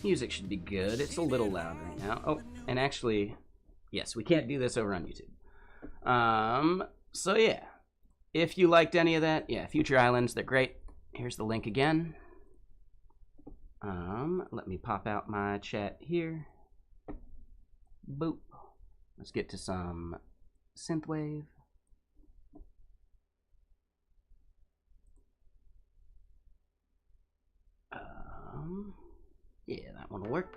Music should be good. It's a little loud right now. Oh, and actually, yes, we can't do this over on YouTube. So yeah, if you liked any of that, yeah, Future Islands, they're great. Here's the link again. Let me pop out my chat here. Boop. Let's get to some synthwave. Yeah, that one will work.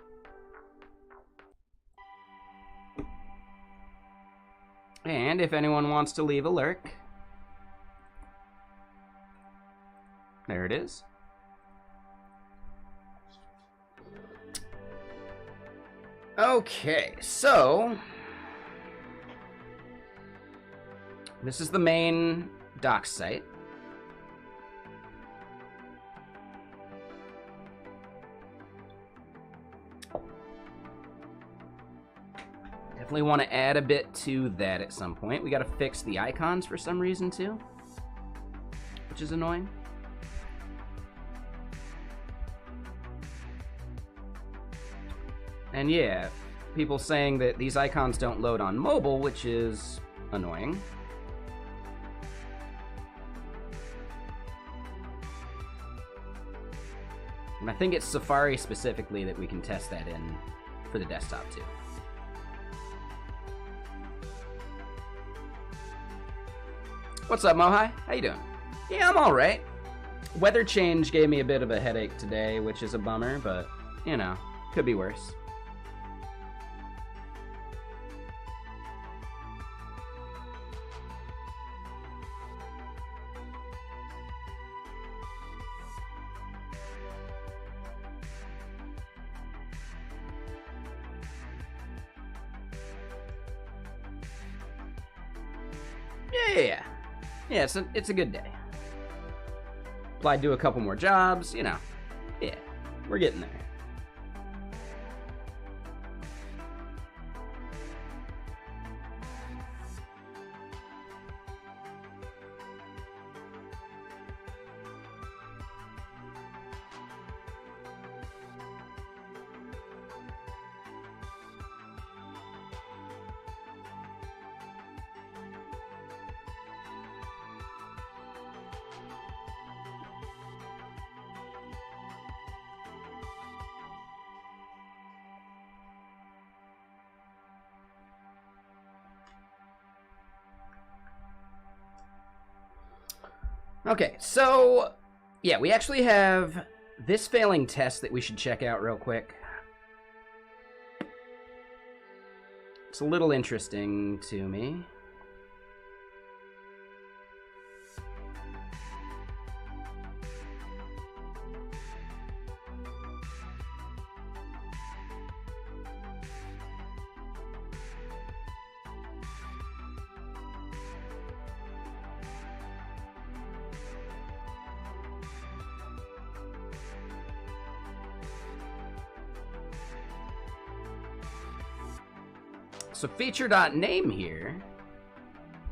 And if anyone wants to leave a lurk, there it is. Okay, so this is the main docs site. Definitely want to add a bit to that at some point. We got to fix the icons for some reason too, which is annoying. And yeah, people saying that these icons don't load on mobile, which is annoying. And I think it's Safari specifically that we can test that in for the desktop too. What's up, Mohai? How you doing? Yeah, I'm all right. Weather change gave me a bit of a headache today, which is a bummer, but, you know, could be worse. Yeah, it's a good day. Applied to a couple more jobs, you know. Yeah, we're getting there. Okay, so, yeah, we actually have this failing test that we should check out real quick. It's a little interesting to me. So feature.name here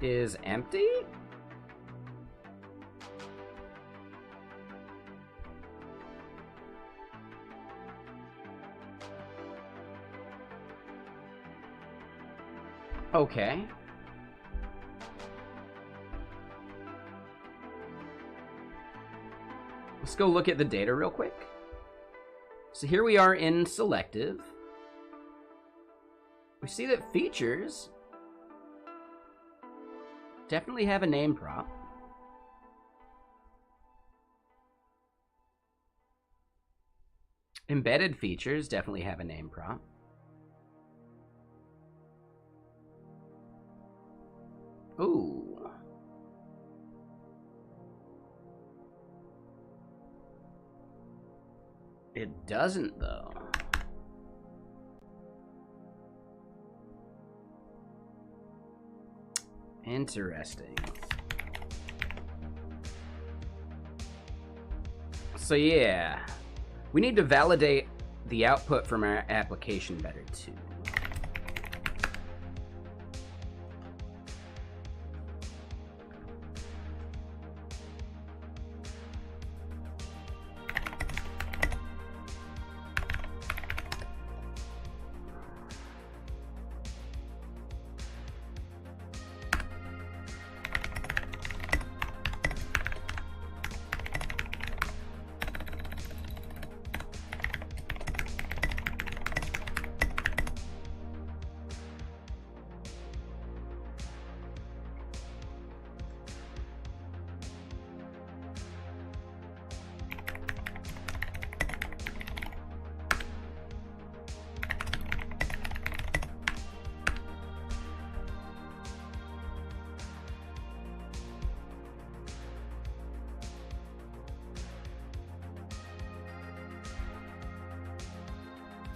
is empty. Okay. Let's go look at the data real quick. So here we are in selective. We see that features definitely have a name prop. Embedded features definitely have a name prop. Ooh. It doesn't, though. Interesting. So yeah, we need to validate the output from our application better too.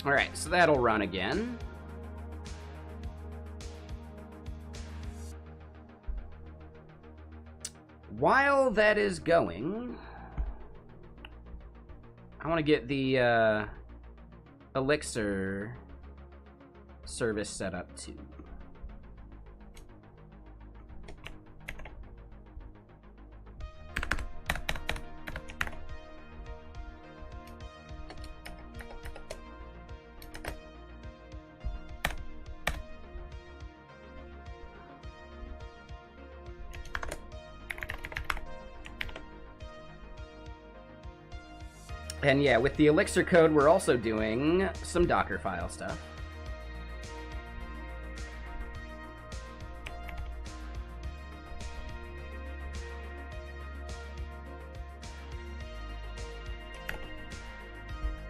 Alright, so that'll run again. While that is going, I want to get the elixir service set up too. And yeah, with the Elixir code, we're also doing some Docker file stuff.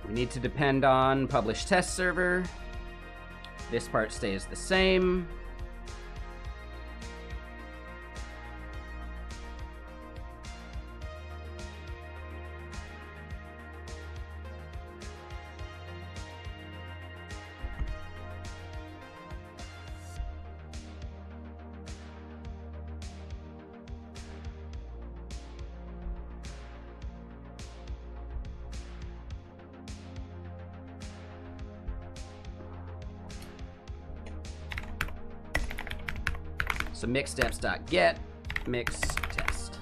We need to depend on publish test server. This part stays the same. So mixsteps.get mix test.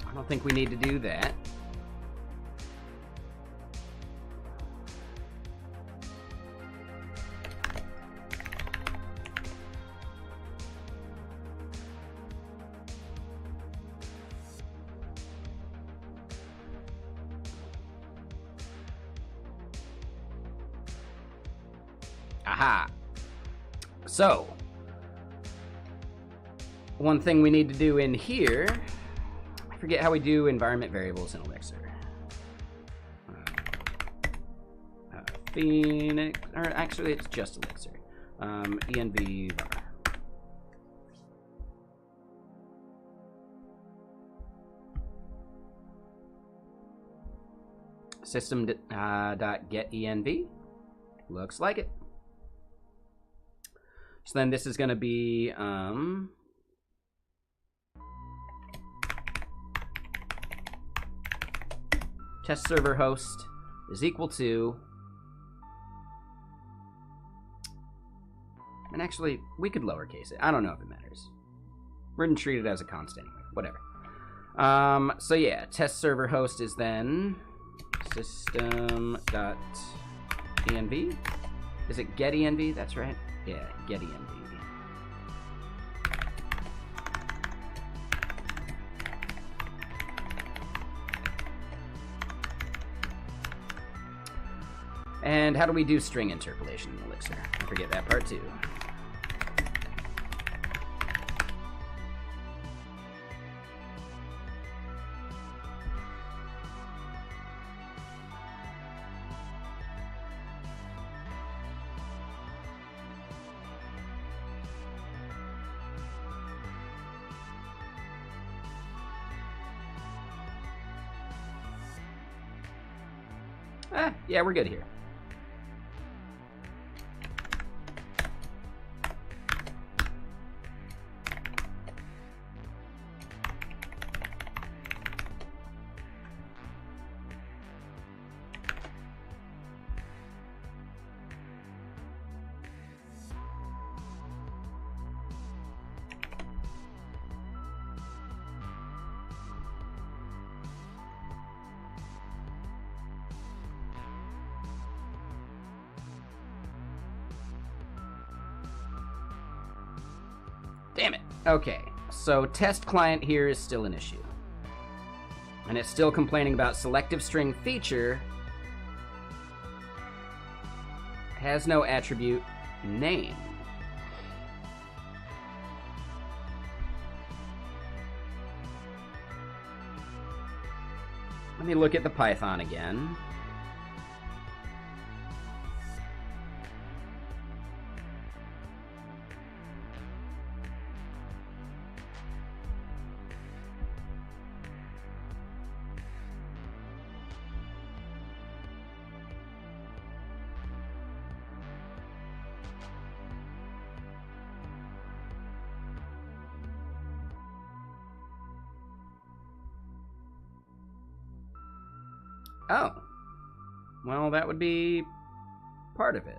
I don't think we need to do that. Aha. So, one thing we need to do in here, I forget how we do environment variables in Elixir. Phoenix, or actually it's just Elixir. env var. System.get env. Looks like it. So then this is going to be test server host is equal to, and actually we could lowercase it. I don't know if it matters. We're going to treat it as a constant anyway. Whatever. So yeah, test server host is then system.env. Is it get env? That's right. Yeah, get env. And how do we do string interpolation in Elixir? I forget that part too. Yeah, we're good here. Damn it. Okay, so test client here is still an issue. And it's still complaining about selective string feature has no attribute name. Let me look at the Python again. Oh. Well, that would be part of it.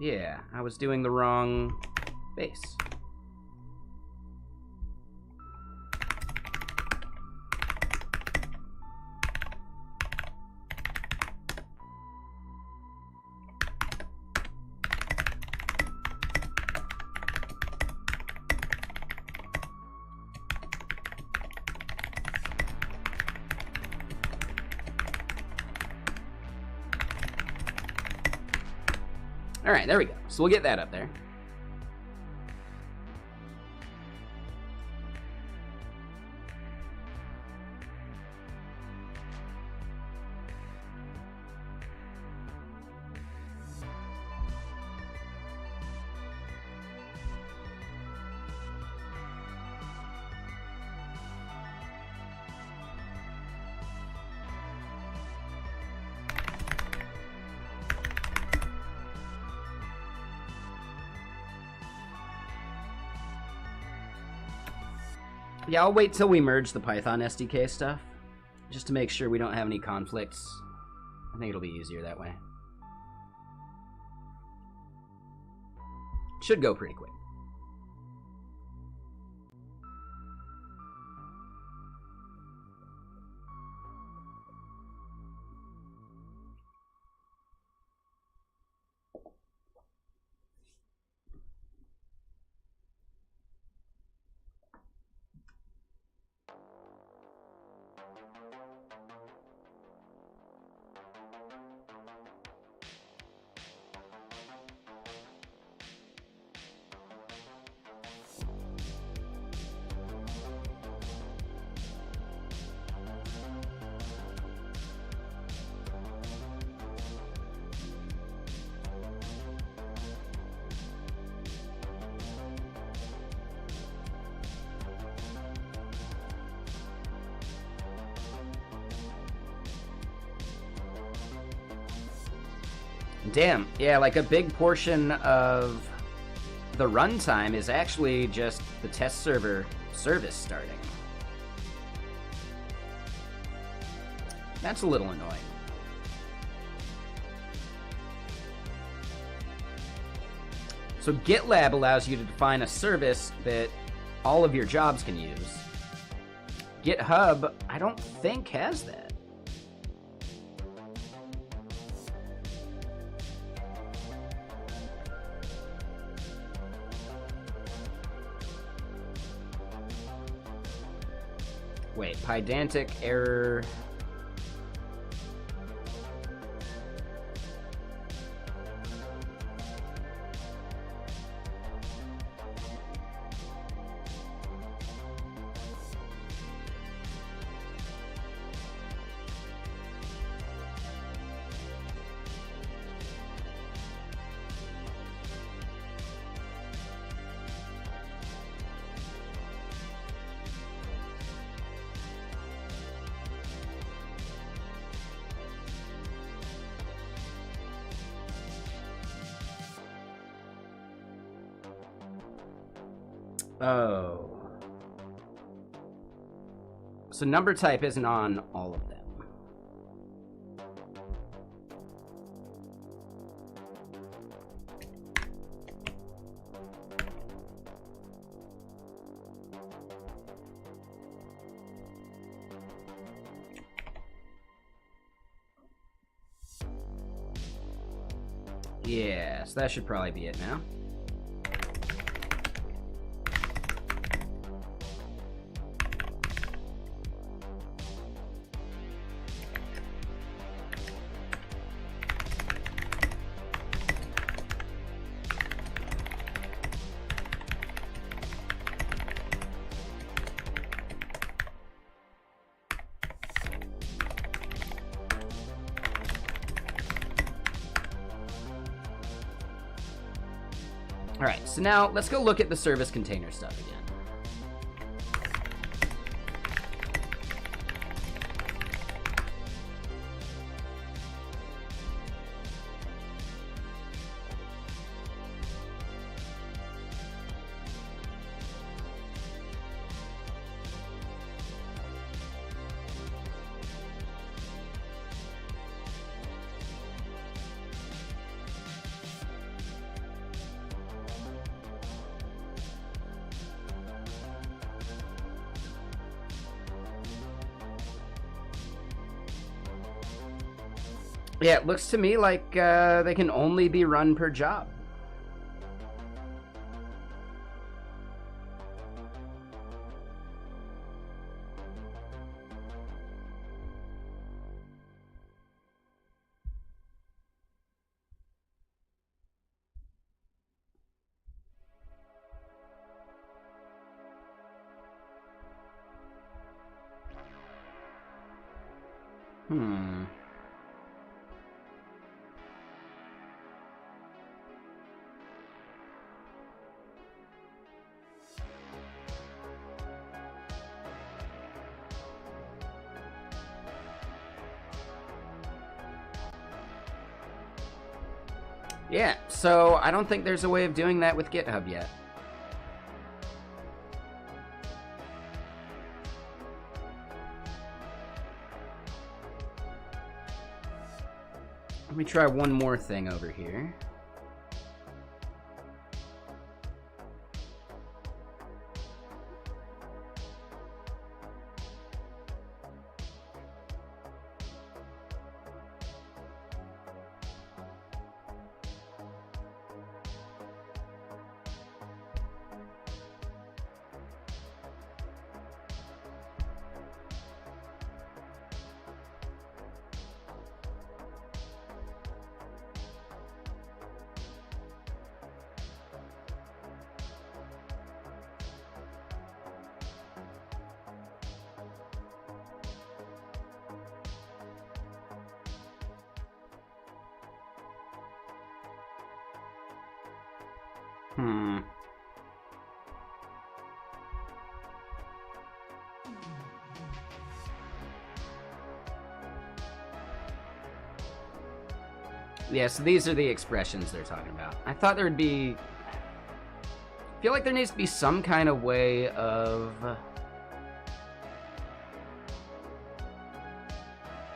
Yeah, I was doing the wrong base. All right, there we go. So we'll get that up there. Yeah, I'll wait till we merge the Python SDK stuff, just to make sure we don't have any conflicts. I think it'll be easier that way. Should go pretty quick. Damn, yeah, like a big portion of the runtime is actually just the test server service starting. That's a little annoying. So GitLab allows you to define a service that all of your jobs can use. GitHub, I don't think, has that. Wait, Pydantic error. Oh. So number type isn't on all of them. Yeah, so that should probably be it now. All right, so now let's go look at the service container stuff again. Yeah, it looks to me like they can only be run per job. Hmm. Yeah, so I don't think there's a way of doing that with GitHub yet. Let me try one more thing over here. Yeah, so these are the expressions they're talking about. I thought there would be... I feel like there needs to be some kind of way of...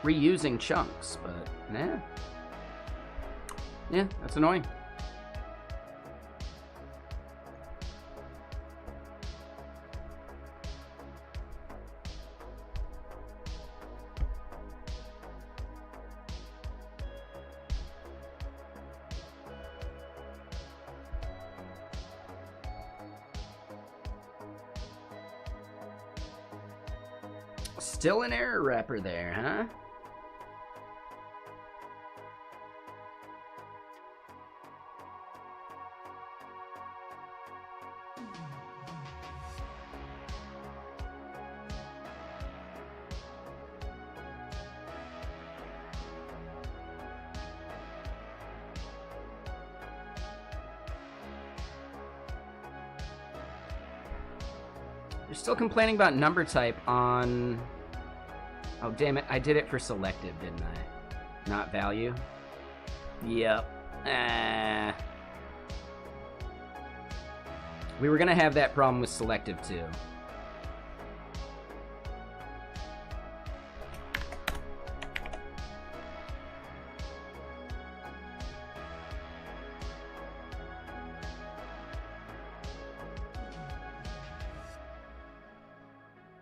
reusing chunks, but... yeah. Yeah, that's annoying. Still an error wrapper there, huh? They're still complaining about number type on... oh, damn it. I did it for selective, didn't I? Not value? Yep. We were going to have that problem with selective, too.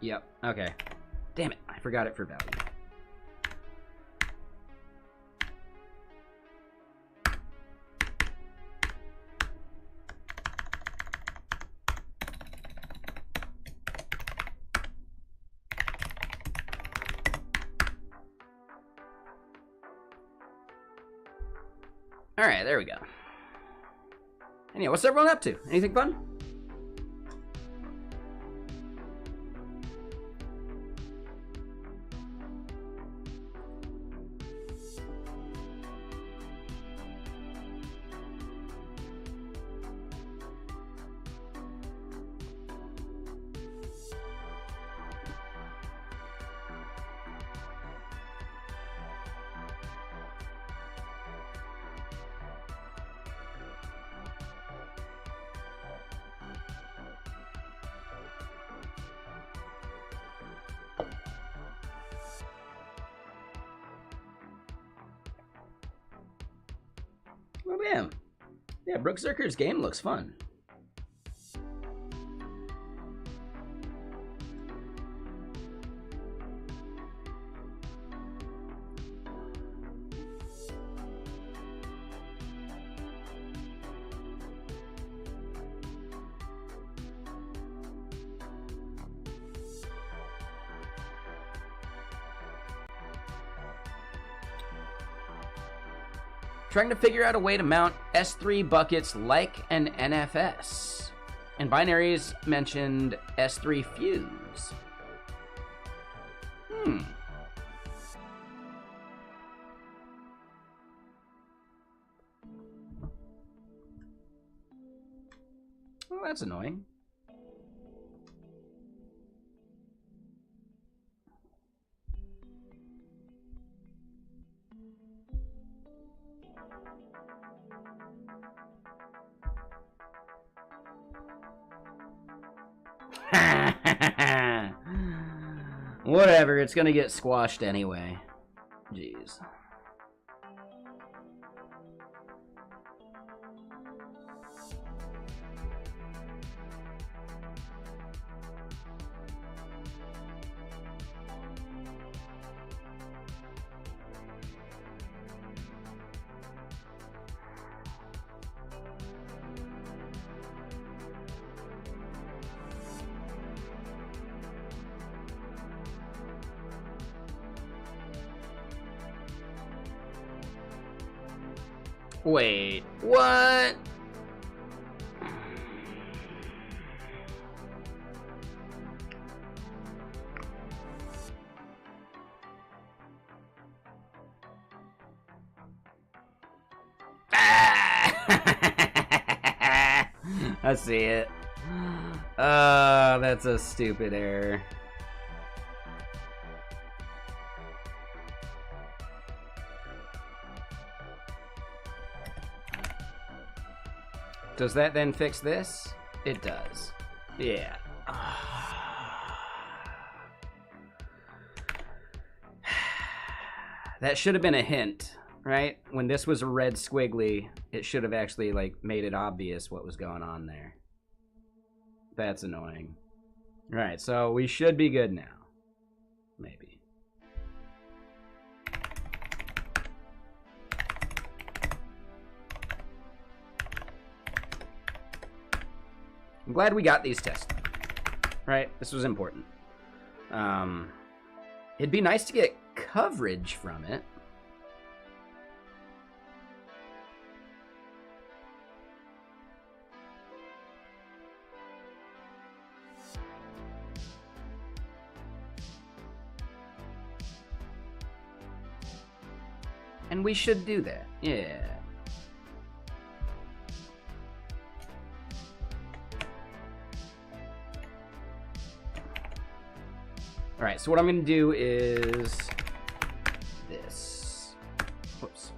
Yep. Okay. Damn it. I forgot it for value. All right, there we go. Anyway, what's everyone up to? Anything fun? Oh, damn. Yeah, Brooke Zerker's game looks fun. Trying to figure out a way to mount S3 buckets like an NFS. And binaries mentioned S3 fuse. Well, that's annoying. Whatever, it's gonna get squashed anyway. Jeez. Wait, what? I see it. That's a stupid error. Does that then fix this? It does. Yeah. That should have been a hint, right? When this was a red squiggly, it should have actually like made it obvious what was going on there. That's annoying. All right, so we should be good now. Maybe. I'm glad we got these tests, right? This was important. It'd be nice to get coverage from it. And we should do that, yeah. All right, so what I'm gonna do is this. Whoops.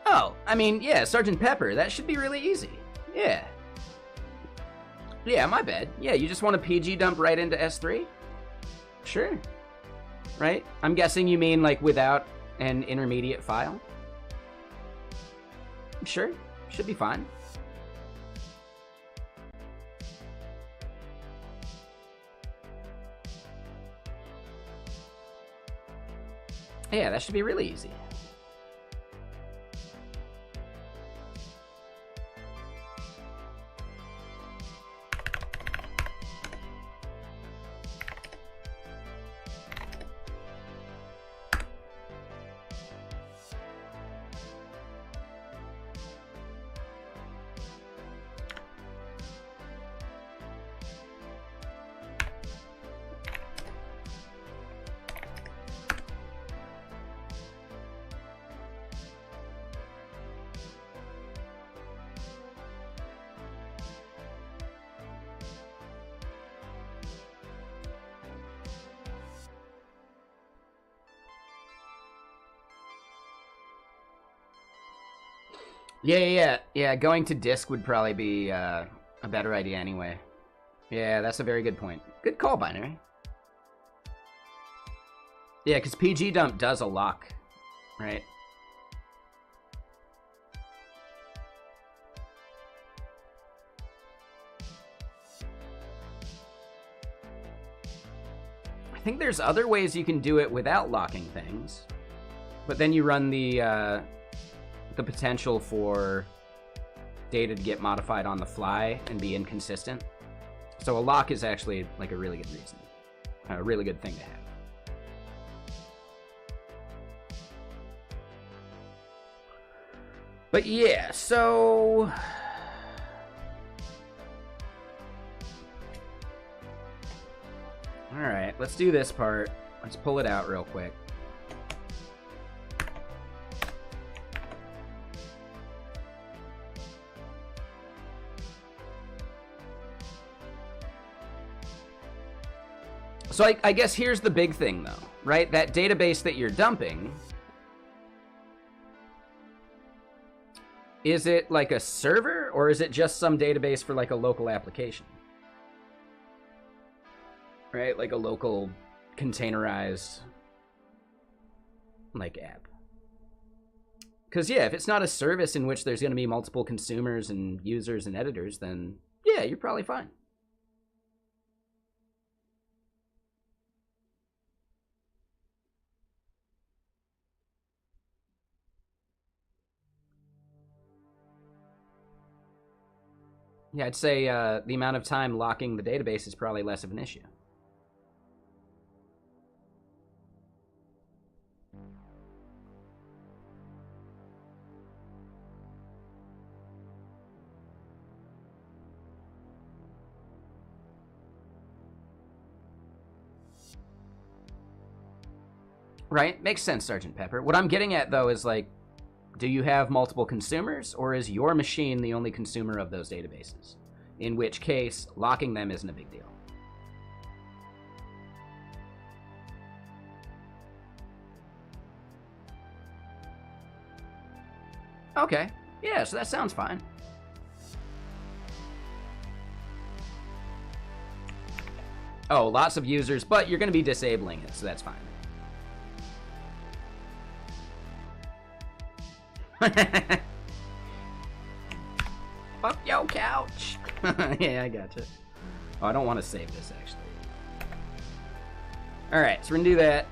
Oh, I mean, yeah, Sergeant Pepper, that should be really easy. Yeah. Yeah, my bad. Yeah, you just want to PG dump right into S3? Sure. Right? I'm guessing you mean like without an intermediate file? Sure, should be fine. Yeah, that should be really easy. Yeah, going to disk would probably be a better idea anyway. Yeah, that's a very good point. Good call, Binary. Yeah, because PG dump does a lock, right? I think there's other ways you can do it without locking things, but then you run the potential for data to get modified on the fly and be inconsistent. So a lock is actually like a really good reason, a really good thing to have. But yeah, so all right, let's do this part. Let's pull it out real quick. So I guess here's the big thing, though, right? That database that you're dumping, is it like a server, or is it just some database for like a local application? Right? Like a local containerized like app. Because yeah, if it's not a service in which there's going to be multiple consumers and users and editors, then yeah, you're probably fine. Yeah, I'd say the amount of time locking the database is probably less of an issue. Right? Makes sense, Sergeant Pepper. What I'm getting at, though, is like, do you have multiple consumers, or is your machine the only consumer of those databases? In which case, locking them isn't a big deal. Okay. Yeah, so that sounds fine. Oh, lots of users, but you're going to be disabling it, so that's fine. Fuck your couch. Yeah, I gotcha. Oh, I don't want to save this, actually. Alright, so we're going to do that.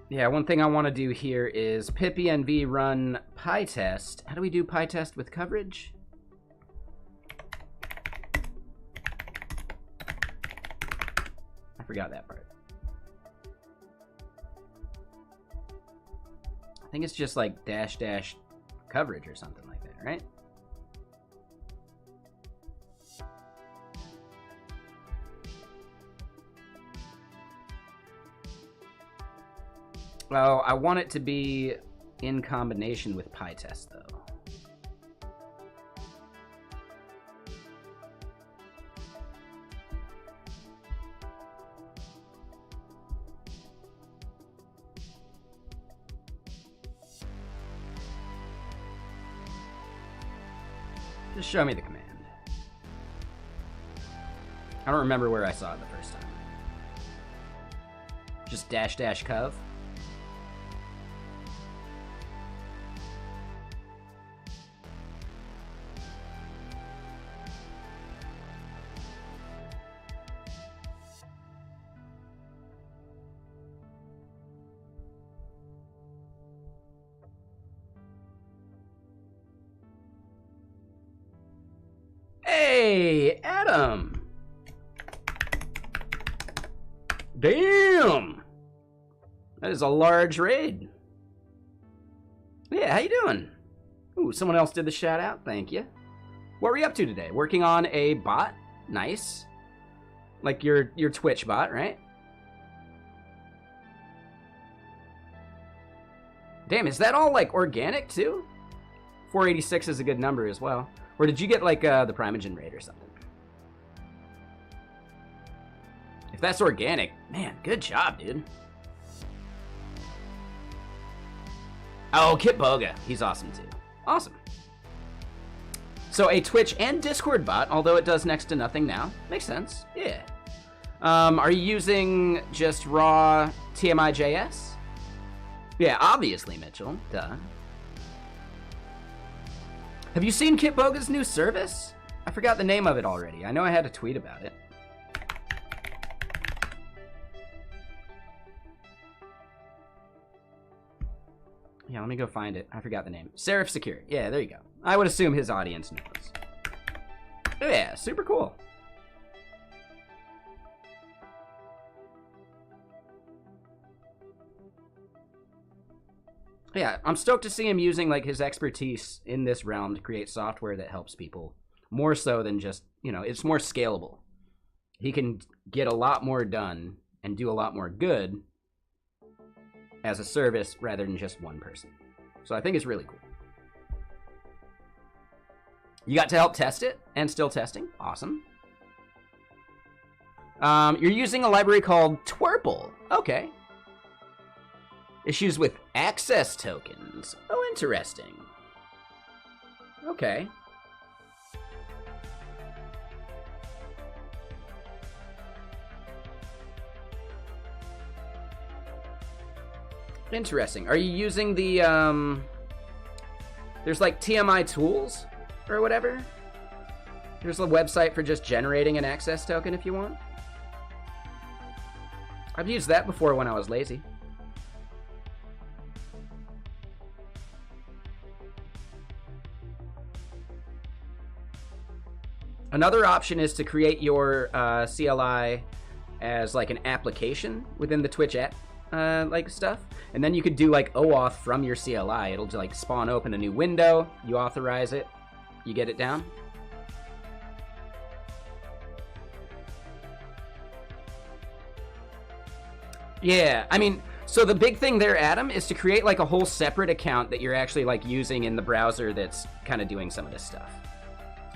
Yeah, one thing I want to do here is pipenv run pytest. How do we do pytest with coverage? I forgot that part. I think it's just like dash coverage or something like that, right? Well, I want it to be in combination with pytest, though. Just show me the command. I don't remember where I saw it the first time. Just dash cov. Hey, Adam! Damn! That is a large raid. Yeah, how you doing? Ooh, someone else did the shout out. Thank you. What were you up to today? Working on a bot? Nice. Like your Twitch bot, right? Damn, is that all like organic too? 486 is a good number as well. Or did you get like the Primogen raid or something? If that's organic, man, good job, dude. Oh, Kit Boga. He's awesome too. Awesome. So a Twitch and Discord bot, although it does next to nothing now. Makes sense. Yeah. Are you using just raw TMI.js? Yeah, obviously, Mitchell. Duh. Have you seen Kit Boga's new service? I forgot the name of it already. I know I had a tweet about it. Yeah, let me go find it. I forgot the name. Serif Secure. Yeah, there you go. I would assume his audience knows. Yeah, super cool. Yeah, I'm stoked to see him using like his expertise in this realm to create software that helps people more so than just, you know, it's more scalable. He can get a lot more done and do a lot more good as a service rather than just one person. So I think it's really cool. You got to help test it and still testing. Awesome. You're using a library called Twerple. Okay. Issues with access tokens. Oh, interesting. Okay. Interesting. Are you using the, there's like TMI tools or whatever? There's a website for just generating an access token if you want. I've used that before when I was lazy. Another option is to create your CLI as like an application within the Twitch app like stuff, and then you could do like OAuth from your CLI. It'll just like spawn open a new window, you authorize it, you get it down. Yeah, I mean, so the big thing there, Adam, is to create like a whole separate account that you're actually like using in the browser that's kind of doing some of this stuff.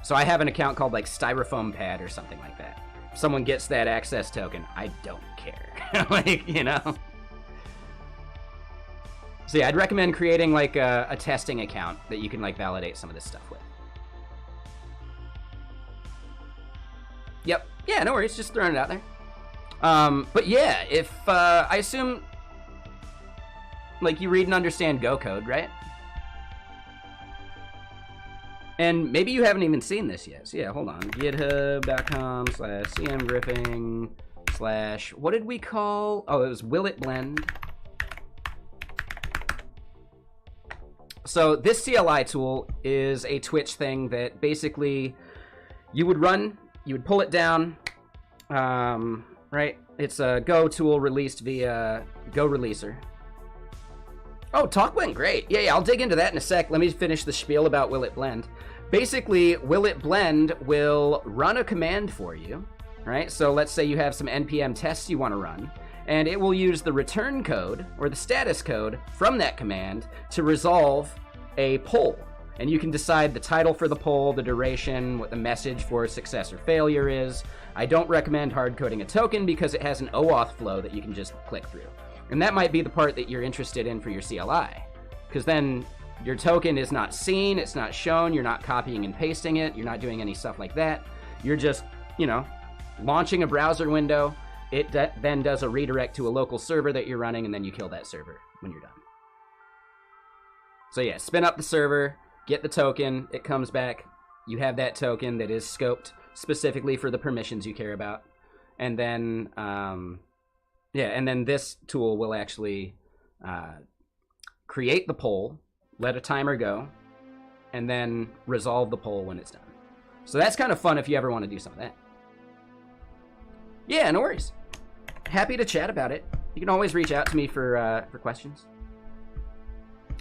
So I have an account called like Styrofoam Pad or something like that. If someone gets that access token, I don't care. Like, you know. So yeah, I'd recommend creating like a testing account that you can like validate some of this stuff with. Yep. Yeah, no worries. Just throwing it out there. But yeah, if I assume like you read and understand Go code, right? And maybe you haven't even seen this yet. So yeah, hold on. github.com/cmgriffing/ what did we call? Oh, it was Will It Blend. So this CLI tool is a Twitch thing that basically you would run, you would pull it down, right? It's a Go tool released via Go Releaser. Oh, talk went great. Yeah, I'll dig into that in a sec. Let me finish the spiel about Will It Blend. Basically, Will It Blend will run a command for you, right? So let's say you have some NPM tests you want to run, and it will use the return code or the status code from that command to resolve a poll. And you can decide the title for the poll, the duration, what the message for success or failure is. I don't recommend hard coding a token because it has an OAuth flow that you can just click through. And that might be the part that you're interested in for your CLI, because then your token is not seen, it's not shown, you're not copying and pasting it, you're not doing any stuff like that. You're just, you know, launching a browser window. It then does a redirect to a local server that you're running, and then you kill that server when you're done. So yeah, spin up the server, get the token, it comes back, you have that token that is scoped specifically for the permissions you care about, and then yeah, and then this tool will actually create the poll, let a timer go, and then resolve the poll when it's done. So that's kind of fun if you ever want to do some of that. Yeah, no worries. Happy to chat about it. You can always reach out to me for questions.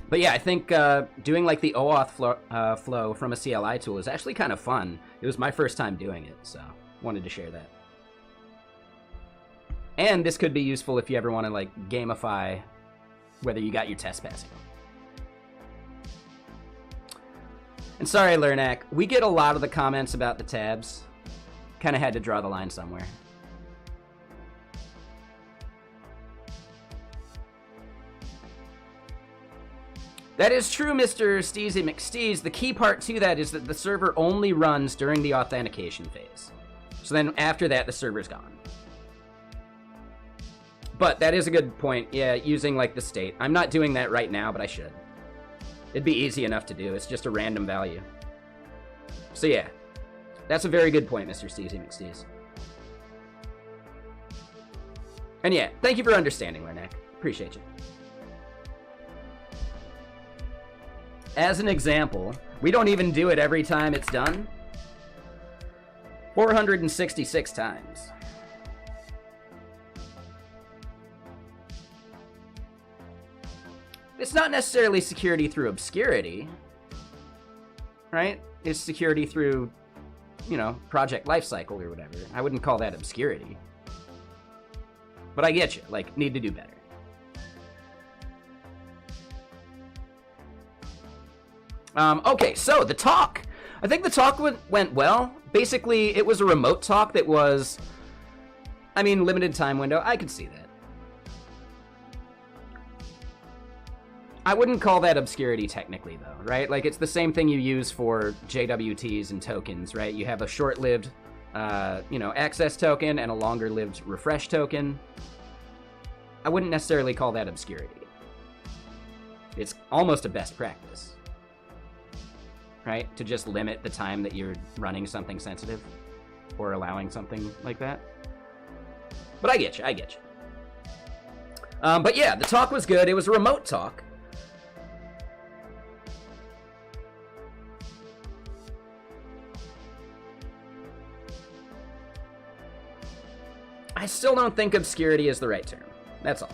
But yeah, I think doing like the OAuth flow from a CLI tool is actually kind of fun. It was my first time doing it, so wanted to share that. And this could be useful if you ever want to like gamify whether you got your test passing. And sorry, Lernak, we get a lot of the comments about the tabs. Kind of had to draw the line somewhere. That is true, Mr. Steezy McSteez. The key part to that is that the server only runs during the authentication phase. So then after that, the server's gone. But that is a good point. Yeah, using like the state. I'm not doing that right now, but I should. It'd be easy enough to do. It's just a random value. So yeah, that's a very good point, Mr. Steezy McSteez. And yeah, thank you for understanding, Lernak. Appreciate you. As an example, We don't even do it every time it's done. 466 times. It's not necessarily security through obscurity, right? It's security through, you know, project lifecycle or whatever. I wouldn't call that obscurity. But I get you, like, need to do better. Okay, so the talk. I think the talk went well. Basically, it was a remote talk that was, I mean, limited time window. I could see that. I wouldn't call that obscurity technically, though, right? Like, it's the same thing you use for JWTs and tokens, right? You have a short-lived, you know, access token and a longer-lived refresh token. I wouldn't necessarily call that obscurity. It's almost a best practice, right? To just limit the time that you're running something sensitive or allowing something like that. But I get you, I get you. But yeah, the talk was good. It was a remote talk. I still don't think obscurity is the right term. That's all.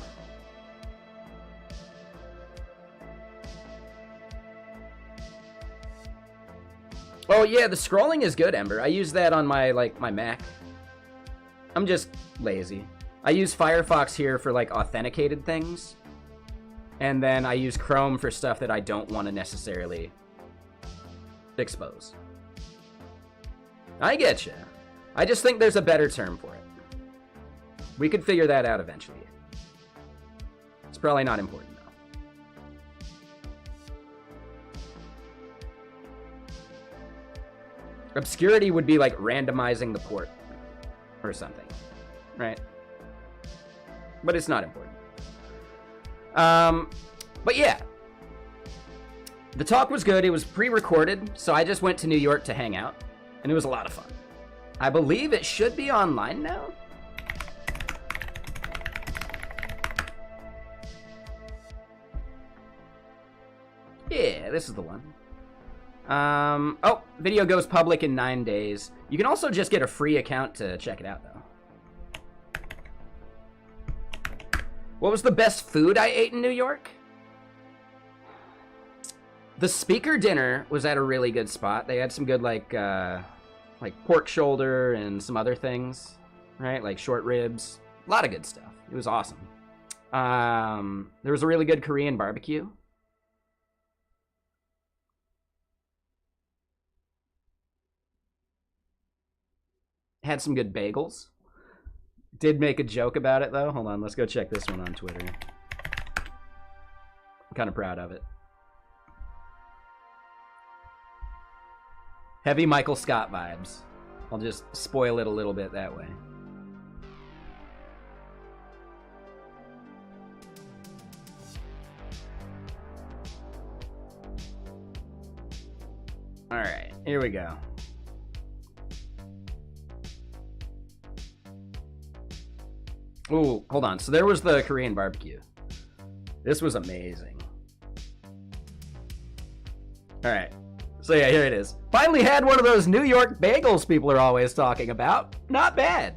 Oh yeah, the scrolling is good, Ember. I use that on my my Mac. I'm just lazy. I use Firefox here for like authenticated things. And then I use Chrome for stuff that I don't want to necessarily expose. I get you. I just think there's a better term for it. We could figure that out eventually. It's probably not important, though. Obscurity would be like randomizing the port or something, right? But it's not important. But yeah. The talk was good. It was pre-recorded, so I just went to New York to hang out, and it was a lot of fun. I believe it should be online now. Yeah, this is the one. Oh, video goes public in 9 days. You can also just get a free account to check it out, though. What was the best food I ate in New York? The speaker dinner was at a really good spot. They had some good, like pork shoulder and some other things, right? Like short ribs. A lot of good stuff. It was awesome. There was a really good Korean barbecue. Had some good bagels. Did make a joke about it, though. Hold on, let's go check this one on Twitter. I'm kind of proud of it. Heavy Michael Scott vibes. I'll just spoil it a little bit that way. All right, here we go. Ooh, hold on. So there was the Korean barbecue. This was amazing. All right. So yeah, here it is. Finally had one of those New York bagels people are always talking about. Not bad.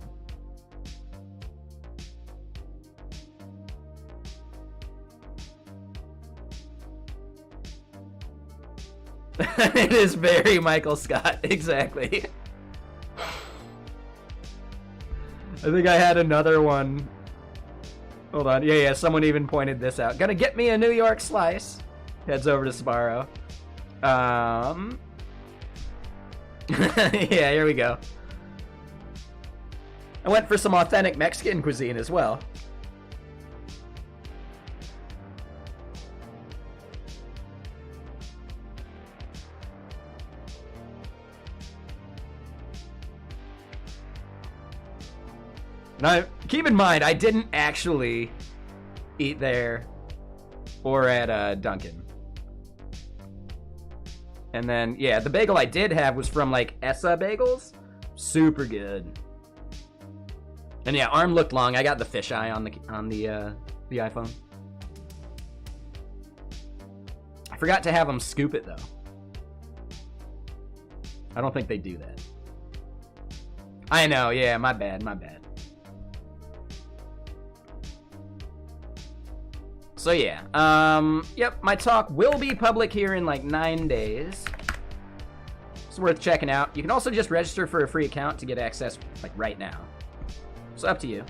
It is very Michael Scott. Exactly. I think I had another one. Hold on. Yeah, someone even pointed this out. Gonna get me a New York slice. Heads over to Sbarro. Yeah, here we go. I went for some authentic Mexican cuisine as well. Now, keep in mind, I didn't actually eat there or at Dunkin'. And then, yeah, the bagel I did have was from, like, Essa Bagels. Super good. And yeah, arm looked long. I got the fisheye on the iPhone. I forgot to have them scoop it, though. I don't think they do that. I know, yeah, my bad, my bad. So yeah, yep, my talk will be public here in like 9 days. It's worth checking out. You can also just register for a free account to get access like right now. So up to you.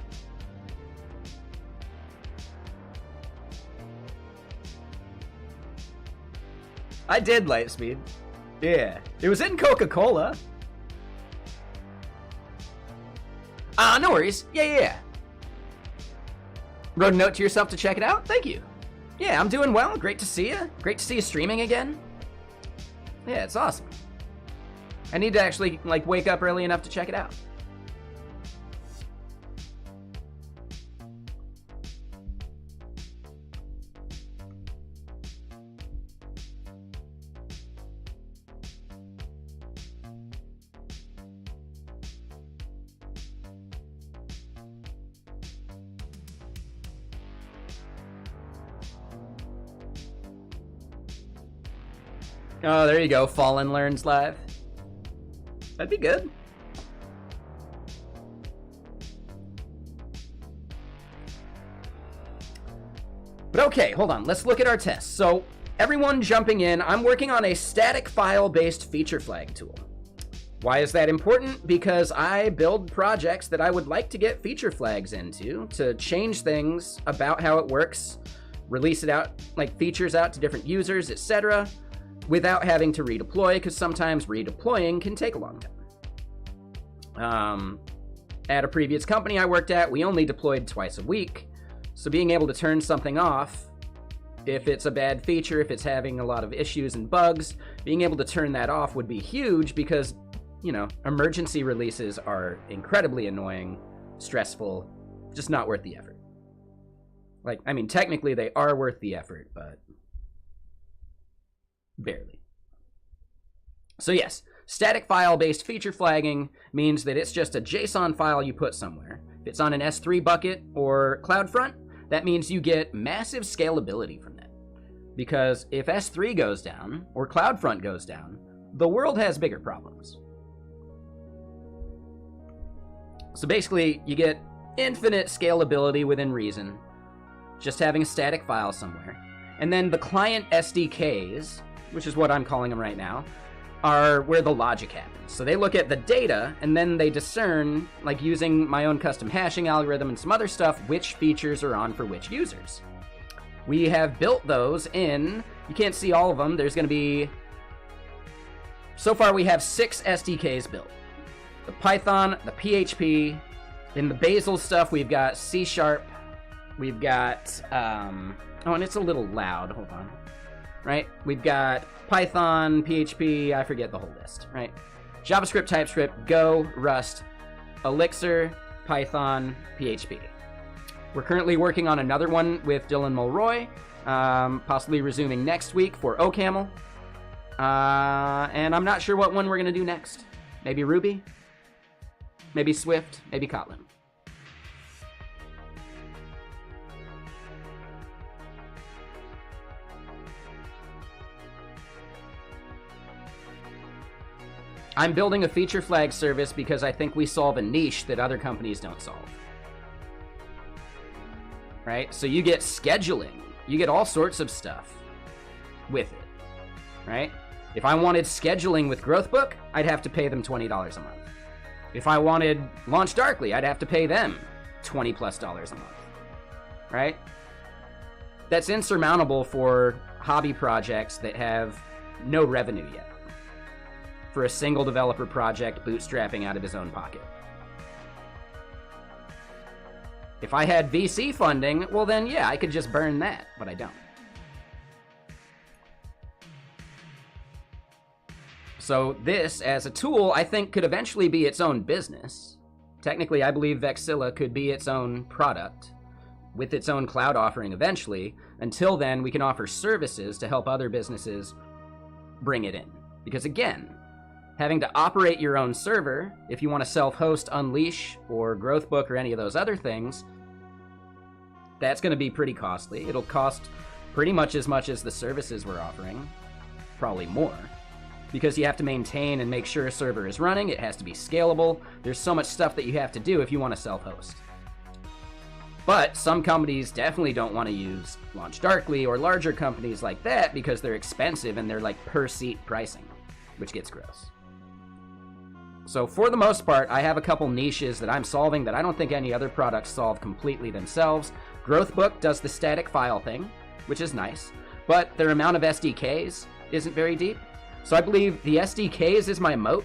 I did Lightspeed. Yeah, it was in Coca-Cola. No worries. Yeah. Wrote a note to yourself to check it out? Thank you. Yeah, I'm doing well. Great to see you. Great to see you streaming again. Yeah, it's awesome. I need to actually, like, wake up early enough to check it out. Oh, there you go. Fallen Learns live. That'd be good. But okay, hold on. Let's look at our tests. So, everyone jumping in, I'm working on a static file-based feature flag tool. Why is that important? Because I build projects that I would like to get feature flags into to change things about how it works, release it out, like features out to different users, etc., without having to redeploy, because sometimes redeploying can take a long time. At a previous company I worked at, we only deployed twice a week, so being able to turn something off, if it's a bad feature, if it's having a lot of issues and bugs, being able to turn that off would be huge because, you know, emergency releases are incredibly annoying, stressful, just not worth the effort. Like, I mean, technically they are worth the effort, but barely. So yes, static file-based feature flagging means that it's just a JSON file you put somewhere. If it's on an S3 bucket or CloudFront, that means you get massive scalability from that. Because if S3 goes down, or CloudFront goes down, the world has bigger problems. So basically, you get infinite scalability within reason, just having a static file somewhere. And then the client SDKs, which is what I'm calling them right now, are where the logic happens. So they look at the data, and then they discern, like using my own custom hashing algorithm and some other stuff, which features are on for which users. We have built those in, you can't see all of them, there's going to be, so far we have 6 SDKs built. The Python, the PHP, in the Bazel stuff we've got C#, we've got, oh, and it's a little loud, hold on. Right? We've got Python, PHP, I forget the whole list, right? JavaScript, TypeScript, Go, Rust, Elixir, Python, PHP. We're currently working on another one with Dylan Mulroy, possibly resuming next week for OCaml. And I'm not sure what one we're going to do next. Maybe Ruby? Maybe Swift? Maybe Kotlin. I'm building a feature flag service because I think we solve a niche that other companies don't solve. Right? So you get scheduling. You get all sorts of stuff with it. Right? If I wanted scheduling with Growthbook, I'd have to pay them $20 a month. If I wanted Launch Darkly, I'd have to pay them $20+ a month. Right? That's insurmountable for hobby projects that have no revenue yet. For a single developer project bootstrapping out of his own pocket. If I had VC funding, well then yeah, I could just burn that, but I don't. So this, as a tool, I think could eventually be its own business. Technically, I believe Vexilla could be its own product, with its own cloud offering eventually. Until then, we can offer services to help other businesses bring it in. Because again, having to operate your own server, if you want to self-host Unleash or Growthbook or any of those other things, that's going to be pretty costly. It'll cost pretty much as the services we're offering, probably more. because you have to maintain and make sure a server is running. It has to be scalable. There's so much stuff that you have to do if you want to self-host. But some companies definitely don't want to use Launch Darkly or larger companies like that because they're expensive and they're like per seat pricing, which gets gross. So for the most part, I have a couple niches that I'm solving that I don't think any other products solve completely themselves. Growthbook does the static file thing, which is nice, but their amount of SDKs isn't very deep. So I believe the SDKs is my moat,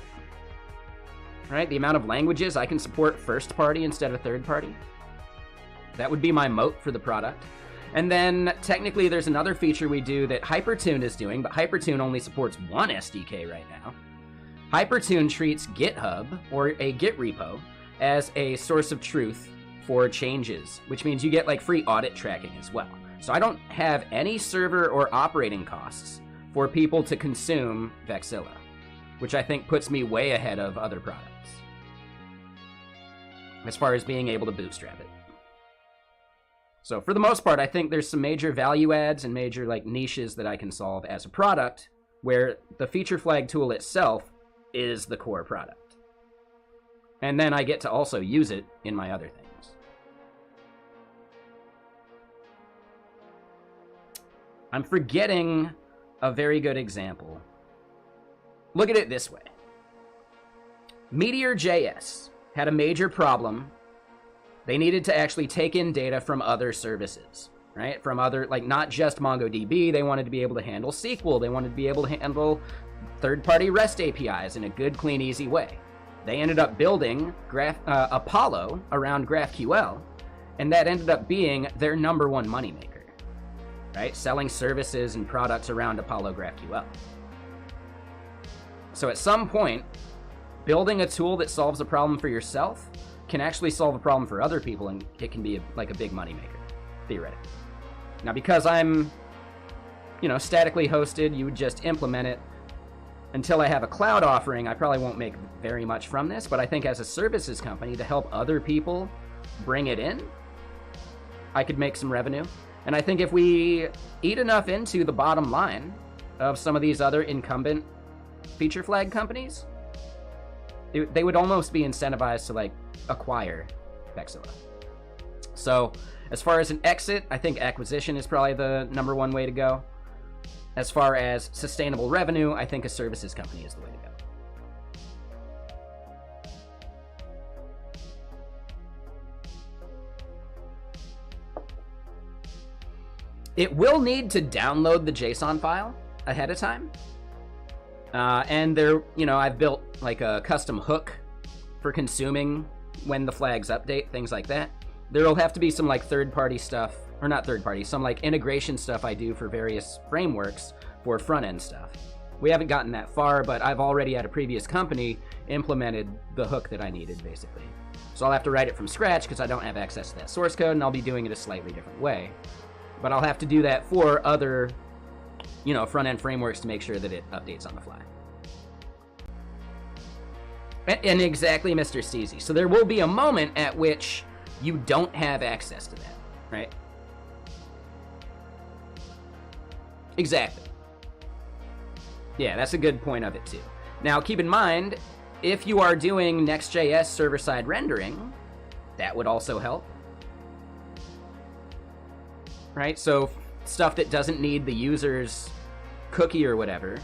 right? The amount of languages I can support first party instead of third party. That would be my moat for the product. And then technically there's another feature we do that Hypertune is doing, but Hypertune only supports one SDK right now. Hypertune treats GitHub, or a Git repo, as a source of truth for changes, which means you get like free audit tracking as well. So I don't have any server or operating costs for people to consume Vexilla, which I think puts me way ahead of other products as far as being able to bootstrap it. So for the most part, I think there's some major value adds and major like niches that I can solve as a product where the feature flag tool itself is the core product. And then I get to also use it in my other things. I'm forgetting a very good example. Look at it this way. Meteor.js had a major problem. They needed to actually take in data from other services, right? From other, like not just MongoDB, they wanted to be able to handle SQL. They wanted to be able to handle third-party REST APIs in a good, clean, easy way. They ended up building Apollo around GraphQL, and that ended up being their number one moneymaker, right? Selling services and products around Apollo GraphQL. So at some point, building a tool that solves a problem for yourself can actually solve a problem for other people, and it can be like a big moneymaker, theoretically. Now, because I'm, statically hosted, you would just implement it. Until I have a cloud offering, I probably won't make very much from this, but I think as a services company, to help other people bring it in, I could make some revenue. And I think if we eat enough into the bottom line of some of these other incumbent feature flag companies, they would almost be incentivized to like acquire Vexilla. So as far as an exit, I think acquisition is probably the number one way to go. As far as sustainable revenue, I think a services company is the way to go. It will need to download the JSON file ahead of time. And there, I've built like a custom hook for consuming when the flags update, things like that. There'll have to be some like third-party stuff, or not third-party, some like integration stuff I do for various frameworks for front-end stuff. We haven't gotten that far, but I've already at a previous company implemented the hook that I needed, basically. So I'll have to write it from scratch because I don't have access to that source code, and I'll be doing it a slightly different way. But I'll have to do that for other, front-end frameworks to make sure that it updates on the fly. And exactly, Mr. Steezy. So there will be a moment at which you don't have access to that, right? Exactly. Yeah, that's a good point of it too. Now, keep in mind, if you are doing Next.js server-side rendering, that would also help. Right? So stuff that doesn't need the user's cookie or whatever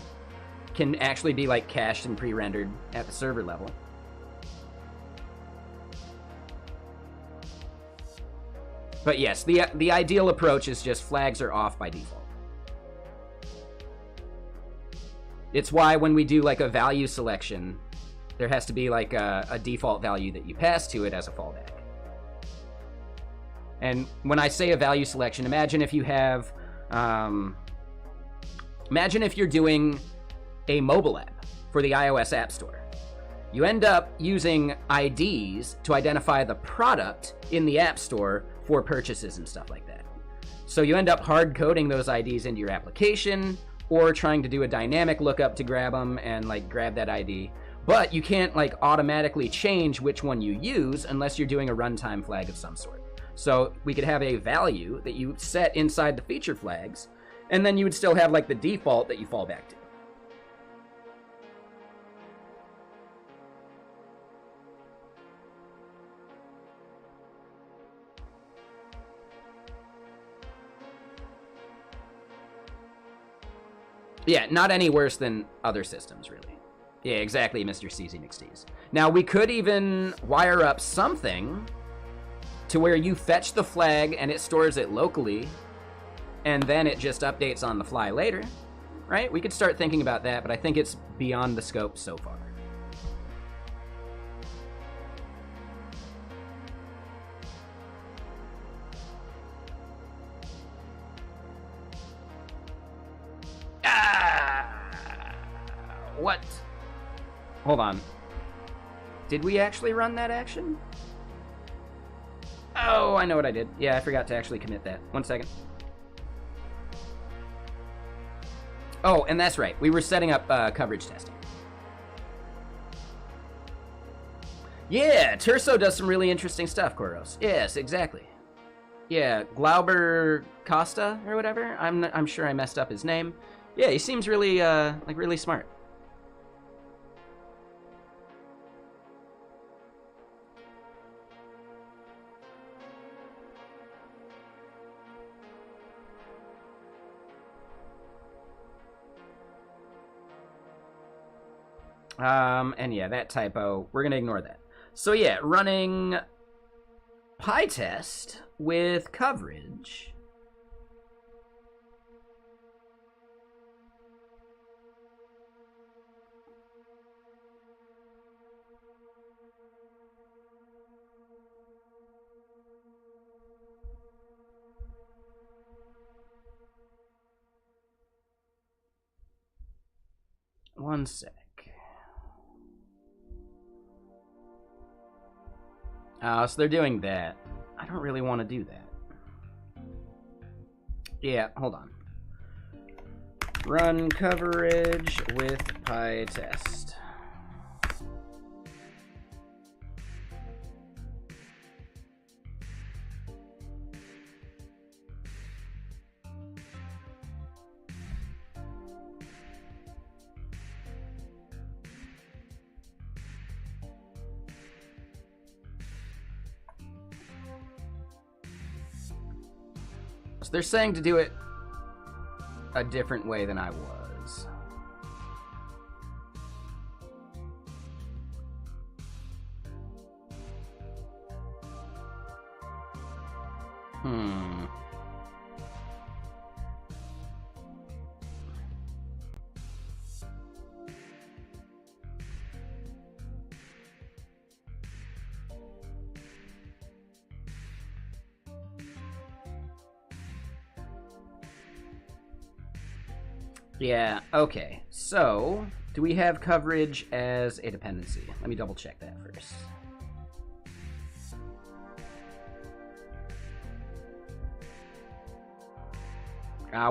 can actually be like cached and pre-rendered at the server level. But yes, the ideal approach is just flags are off by default. It's why when we do like a value selection, there has to be like a default value that you pass to it as a fallback. And when I say a value selection, imagine if you have, imagine if you're doing a mobile app for the iOS App Store. You end up using IDs to identify the product in the App Store for purchases and stuff like that. So you end up hard coding those IDs into your application, or trying to do a dynamic lookup to grab them and like grab that ID. But you can't like automatically change which one you use unless you're doing a runtime flag of some sort. So we could have a value that you set inside the feature flags, and then you would still have like the default that you fall back to. Yeah, not any worse than other systems, really. Yeah, exactly, Mr. CZ McSteez. Now, we could even wire up something to where you fetch the flag and it stores it locally, and then it just updates on the fly later, right? We could start thinking about that, but I think it's beyond the scope so far. What? Hold on. Did we actually run that action? Oh, I know what I did. Yeah, I forgot to actually commit that. 1 second. Oh, and that's right. We were setting up coverage testing. Yeah, Terso does some really interesting stuff, Koros. Yes, exactly. Yeah, Glauber Costa or whatever. I'm sure I messed up his name. Yeah, he seems really like really smart. And yeah, that typo, we're gonna ignore that. So yeah, running PyTest with coverage. One sec. So they're doing that. I don't really want to do that. Yeah, hold on. Run coverage with PyTest. So they're saying to do it a different way than I was. Yeah, okay. So, do we have coverage as a dependency? Let me double check that first.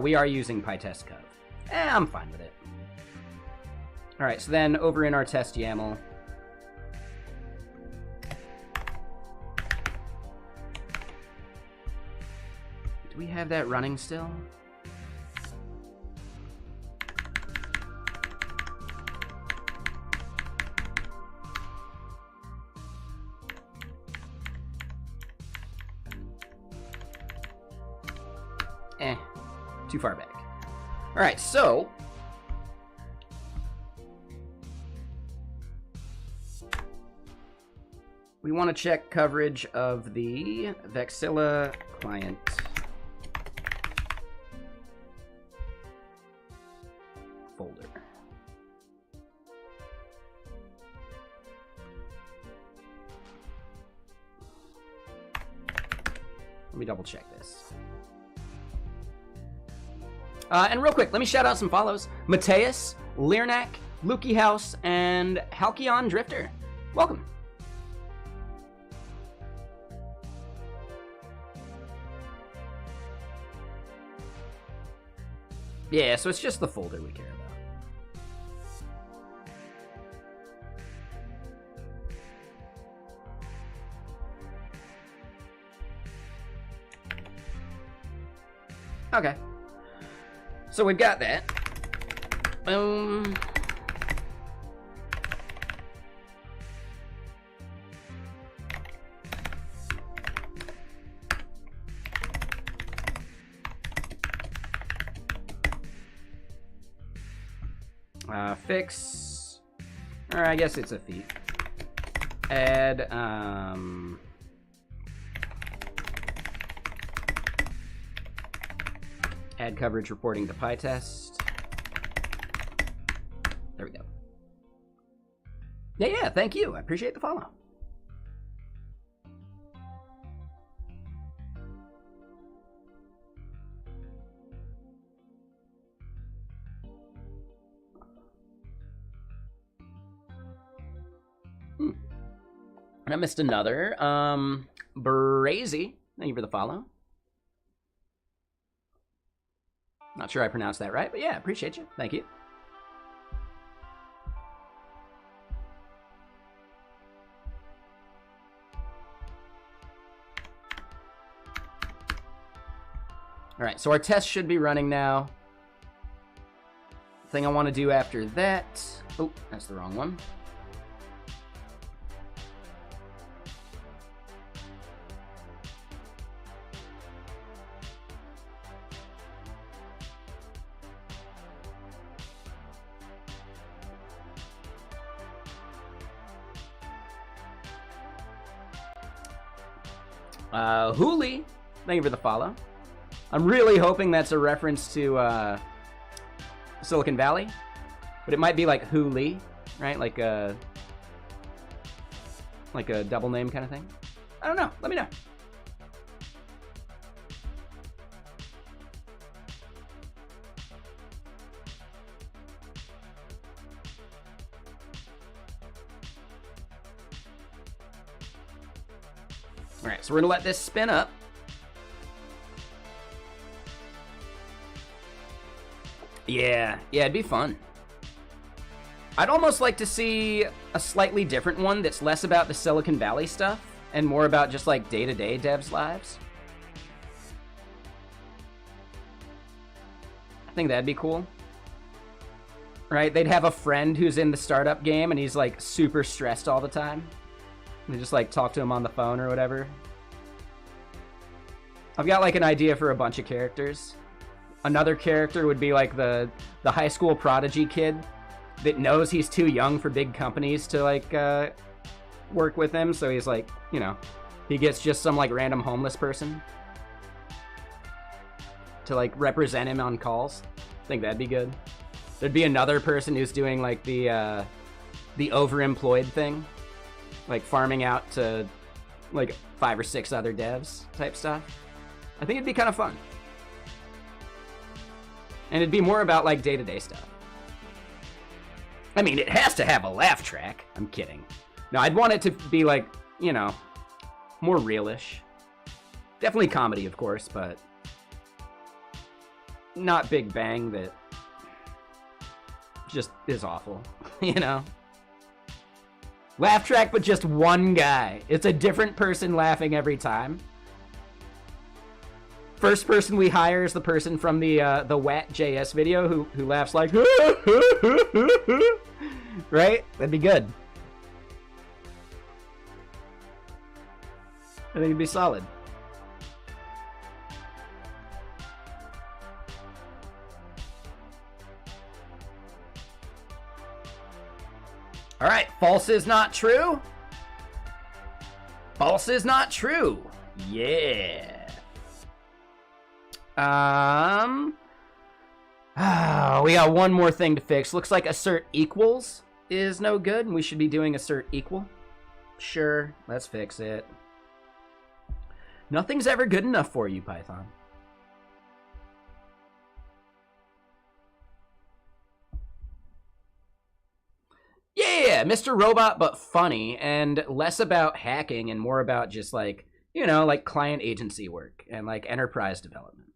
We are using PyTest cov. I'm fine with it. Alright, so then over in our test YAML, do we have that running still? Too far back. All right, so we want to check coverage of the Vexilla client folder. Let me double check this. And real quick, let me shout out some follows. Mateus, Learnak, Lukey House, and Halcyon Drifter. Welcome. Yeah, so it's just the folder we care about. Okay. So we've got that. Boom. Fix, or I guess it's a feat. Add, add coverage reporting to PyTest. There we go. Yeah, thank you. I appreciate the follow. And I missed another. Brazy, thank you for the follow. Not sure I pronounced that right, but yeah, appreciate you. Thank you. All right, so our test should be running now. Thing I want to do after that. Oh, that's the wrong one. Hooli, thank you for the follow. I'm really hoping that's a reference to Silicon Valley, but it might be like Hooli, right? Like a double name kind of thing. I don't know. Let me know. All right, so we're gonna let this spin up. Yeah, it'd be fun. I'd almost like to see a slightly different one that's less about the Silicon Valley stuff and more about just like day-to-day devs' lives. I think that'd be cool. Right? They'd have a friend who's in the startup game and he's like super stressed all the time. And they just like talk to him on the phone or whatever. I've got like an idea for a bunch of characters. Another character would be like the high school prodigy kid that knows he's too young for big companies to like work with him, so he's like, you know, he gets just some like random homeless person to like represent him on calls. I think that'd be good. There'd be another person who's doing like the overemployed thing, like farming out to like 5 or 6 other devs type stuff. I think it'd be kind of fun. And it'd be more about, like, day-to-day stuff. I mean, it has to have a laugh track. I'm kidding. No, I'd want it to be, like, you know, more realish. Definitely comedy, of course, but not Big Bang that just is awful, you know? Laugh track, but just one guy. It's a different person laughing every time. First person we hire is the person from the WAT.js video who laughs like, right? That'd be good. I think it'd be solid. All right, false is not true. False is not true. Yeah. We got one more thing to fix. Looks like assert equals is no good, and we should be doing assert equal. Sure, let's fix it. Nothing's ever good enough for you, Python. Yeah, Mr. Robot, but funny, and less about hacking and more about just like, you know, like client agency work and like enterprise development.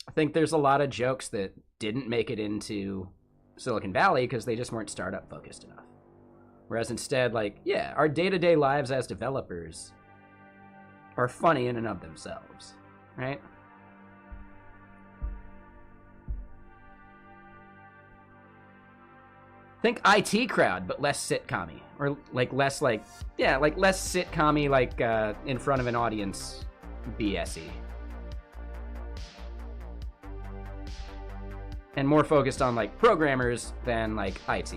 I think there's a lot of jokes that didn't make it into Silicon Valley because they just weren't startup focused enough. Whereas instead, like, yeah, our day-to-day lives as developers are funny in and of themselves, right? Think IT crowd, but less sitcom-y. Or like less like, yeah, like less sitcom-y, like in front of an audience BS-y. and more focused on like programmers than like IT.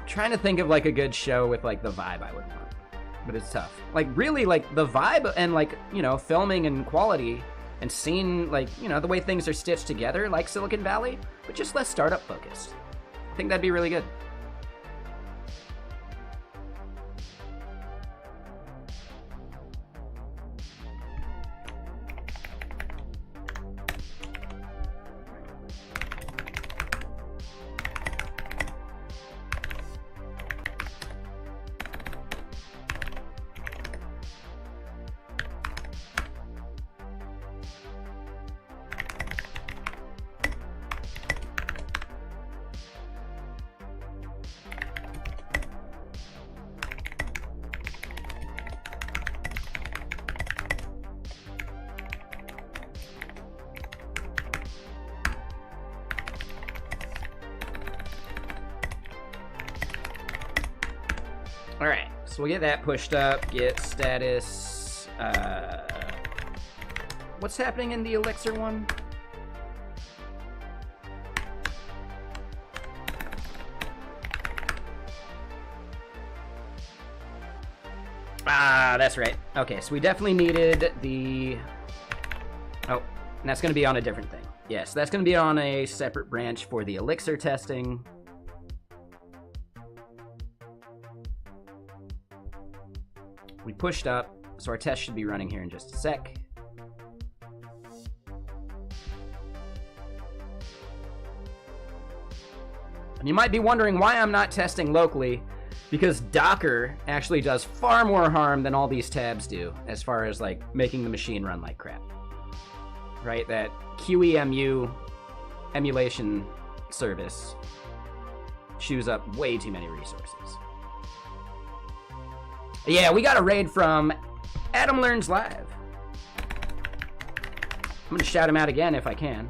Trying to think of like a good show with like the vibe I would want, but it's tough. Like really like the vibe and like, you know, filming and quality and seeing like, you know, the way things are stitched together like Silicon Valley, but just less startup focused. I think that'd be really good. All right, so we'll get that pushed up, get status. What's happening in the Elixir one? Ah, that's right. Okay, so we definitely needed the... Oh, and that's going to be on a different thing. Yes, that's going to be on a separate branch for the Elixir testing. We pushed up, so our test should be running here in just a sec. And you might be wondering why I'm not testing locally, because Docker actually does far more harm than all these tabs do, as far as like making the machine run like crap. Right? That QEMU emulation service chews up way too many resources. Yeah, we got a raid from Adam Learns Live. I'm gonna shout him out again if I can.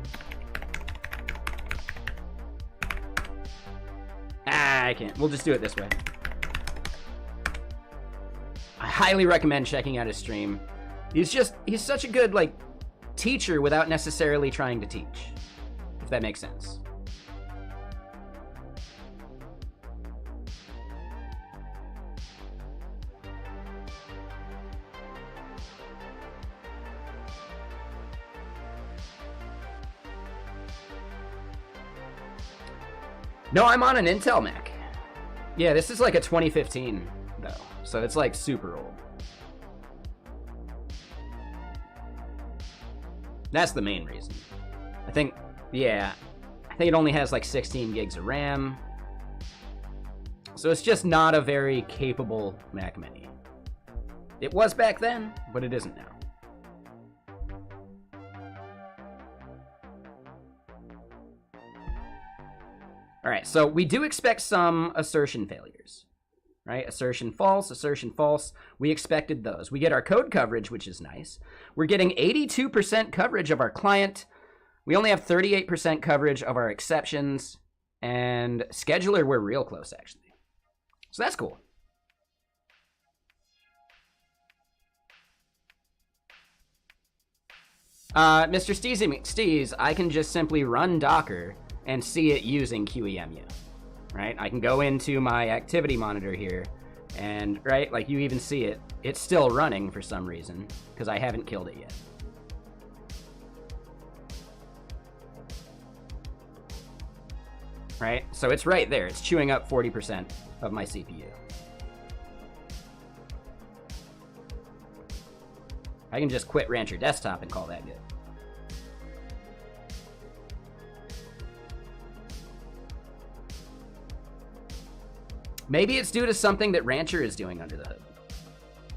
I can't. We'll just do it this way. I highly recommend checking out his stream. He's such a good, like, teacher without necessarily trying to teach, if that makes sense. No, I'm on an Intel Mac. Yeah, this is like a 2015, though, so it's like super old. That's the main reason. I think it only has like 16 gigs of RAM. So it's just not a very capable Mac Mini. It was back then, but it isn't now. All right, so we do expect some assertion failures, right? Assertion false, assertion false. We expected those. We get our code coverage, which is nice. We're getting 82% coverage of our client. We only have 38% coverage of our exceptions. And scheduler, we're real close, actually. So that's cool. Mr. Steez, I can just simply run Docker and see it using QEMU, right? I can go into my activity monitor here, and, right, like you even see it. It's still running for some reason, because I haven't killed it yet. Right? So it's right there. It's chewing up 40% of my CPU. I can just quit Rancher Desktop and call that good. Maybe it's due to something that Rancher is doing under the hood.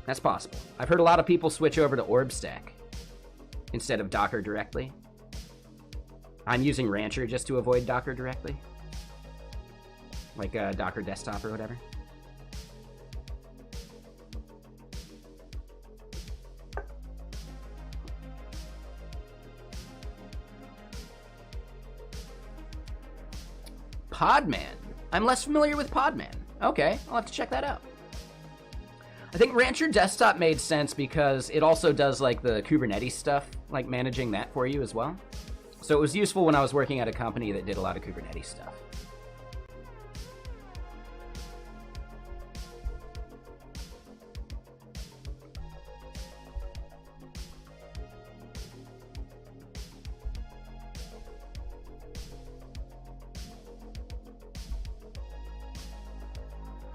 That's possible. I've heard a lot of people switch over to OrbStack instead of Docker directly. I'm using Rancher just to avoid Docker directly. Like Docker Desktop or whatever. Podman. I'm less familiar with Podman. Okay, I'll have to check that out. I think Rancher Desktop made sense because it also does like the Kubernetes stuff, like managing that for you as well. So it was useful when I was working at a company that did a lot of Kubernetes stuff.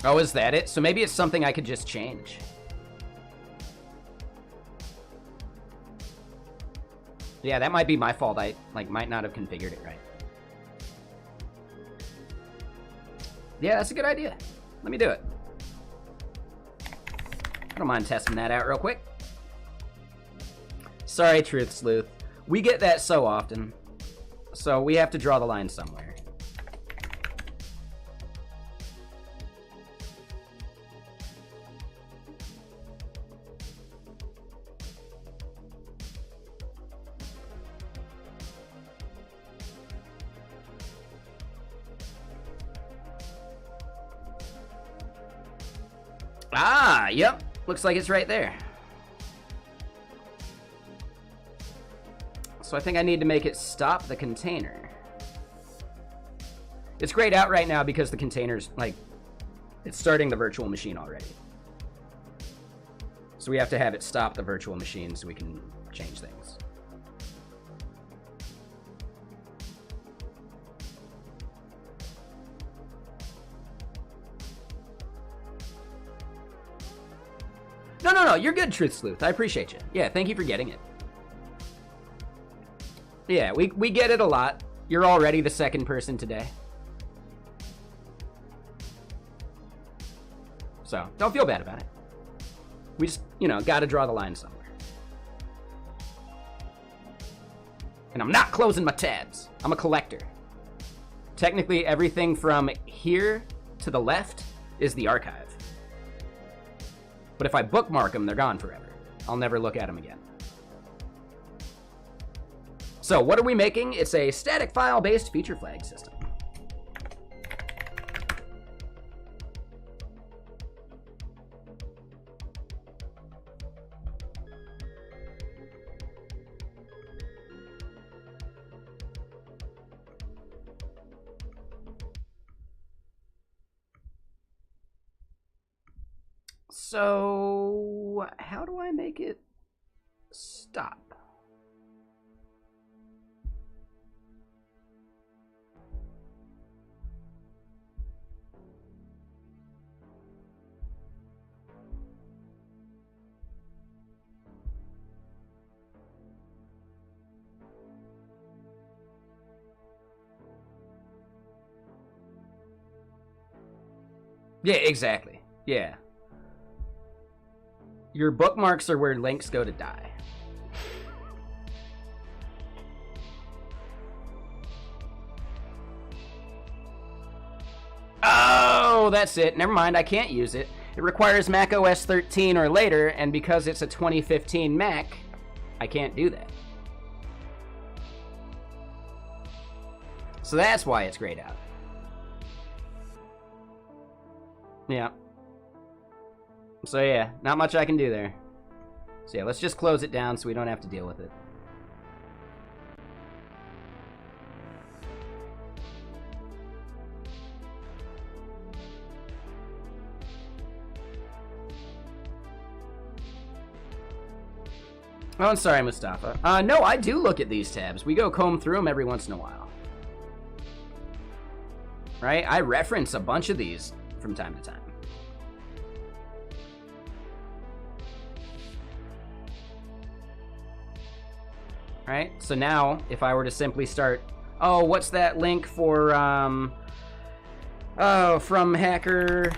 Oh, is that it? So maybe it's something I could just change. Yeah, that might be my fault. I might not have configured it right. Yeah, that's a good idea. Let me do it. I don't mind testing that out real quick. Sorry, Truth Sleuth. We get that so often. So we have to draw the line somewhere. Ah, yep. Looks like it's right there. So I think I need to make it stop the container. It's grayed out right now because the container's, like, it's starting the virtual machine already. So we have to have it stop the virtual machine so we can change things. No, you're good, Truth Sleuth. I appreciate you. Yeah, thank you for getting it. Yeah, we get it a lot. You're already the second person today. So, don't feel bad about it. We just, gotta draw the line somewhere. And I'm not closing my tabs. I'm a collector. Technically, everything from here to the left is the archive. But if I bookmark them, they're gone forever. I'll never look at them again. So what are we making? It's a static file-based feature flag system. So how do I make it stop? Yeah, exactly. Yeah. Your bookmarks are where links go to die. Oh, that's it. Never mind, I can't use it. It requires Mac OS 13 or later, and because it's a 2015 Mac, I can't do that. So that's why it's grayed out. Yeah. So yeah, not much I can do there. So yeah, let's just close it down so we don't have to deal with it. Oh, I'm sorry, Mustafa. No, I do look at these tabs. We go comb through them every once in a while. Right? I reference a bunch of these from time to time. Right? So now, if I were to simply start, oh, what's that link for, from Hacker,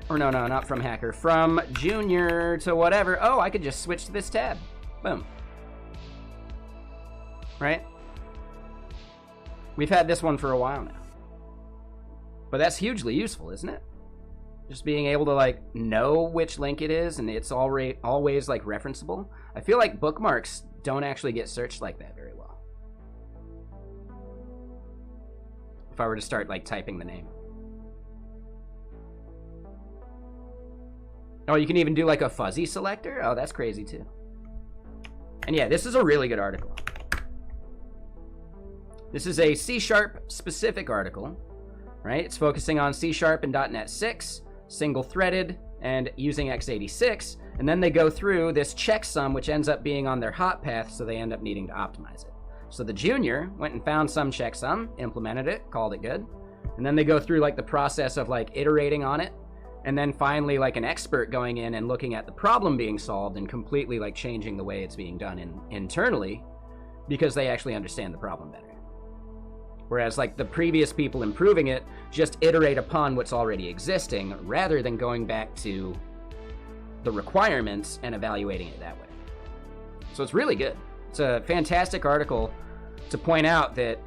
or no, not from Hacker, from Junior to whatever, oh, I could just switch to this tab. Boom. Right? We've had this one for a while now. But that's hugely useful, isn't it? Just being able to, like, know which link it is, and it's always, like, referenceable. I feel like bookmarks don't actually get searched like that very well. if I were to start like typing the name. Oh, you can even do like a fuzzy selector? Oh, that's crazy too. And yeah, this is a really good article. This is a C# specific article, right? It's focusing on C# and .NET 6, single-threaded, and using x86. And then they go through this checksum, which ends up being on their hot path, so they end up needing to optimize it. So the junior went and found some checksum, implemented it, called it good. And then they go through like the process of like iterating on it. And then finally like an expert going in and looking at the problem being solved and completely like changing the way it's being done internally because they actually understand the problem better. Whereas like the previous people improving it just iterate upon what's already existing rather than going back to the requirements and evaluating it that way. So it's really good. It's a fantastic article to point out that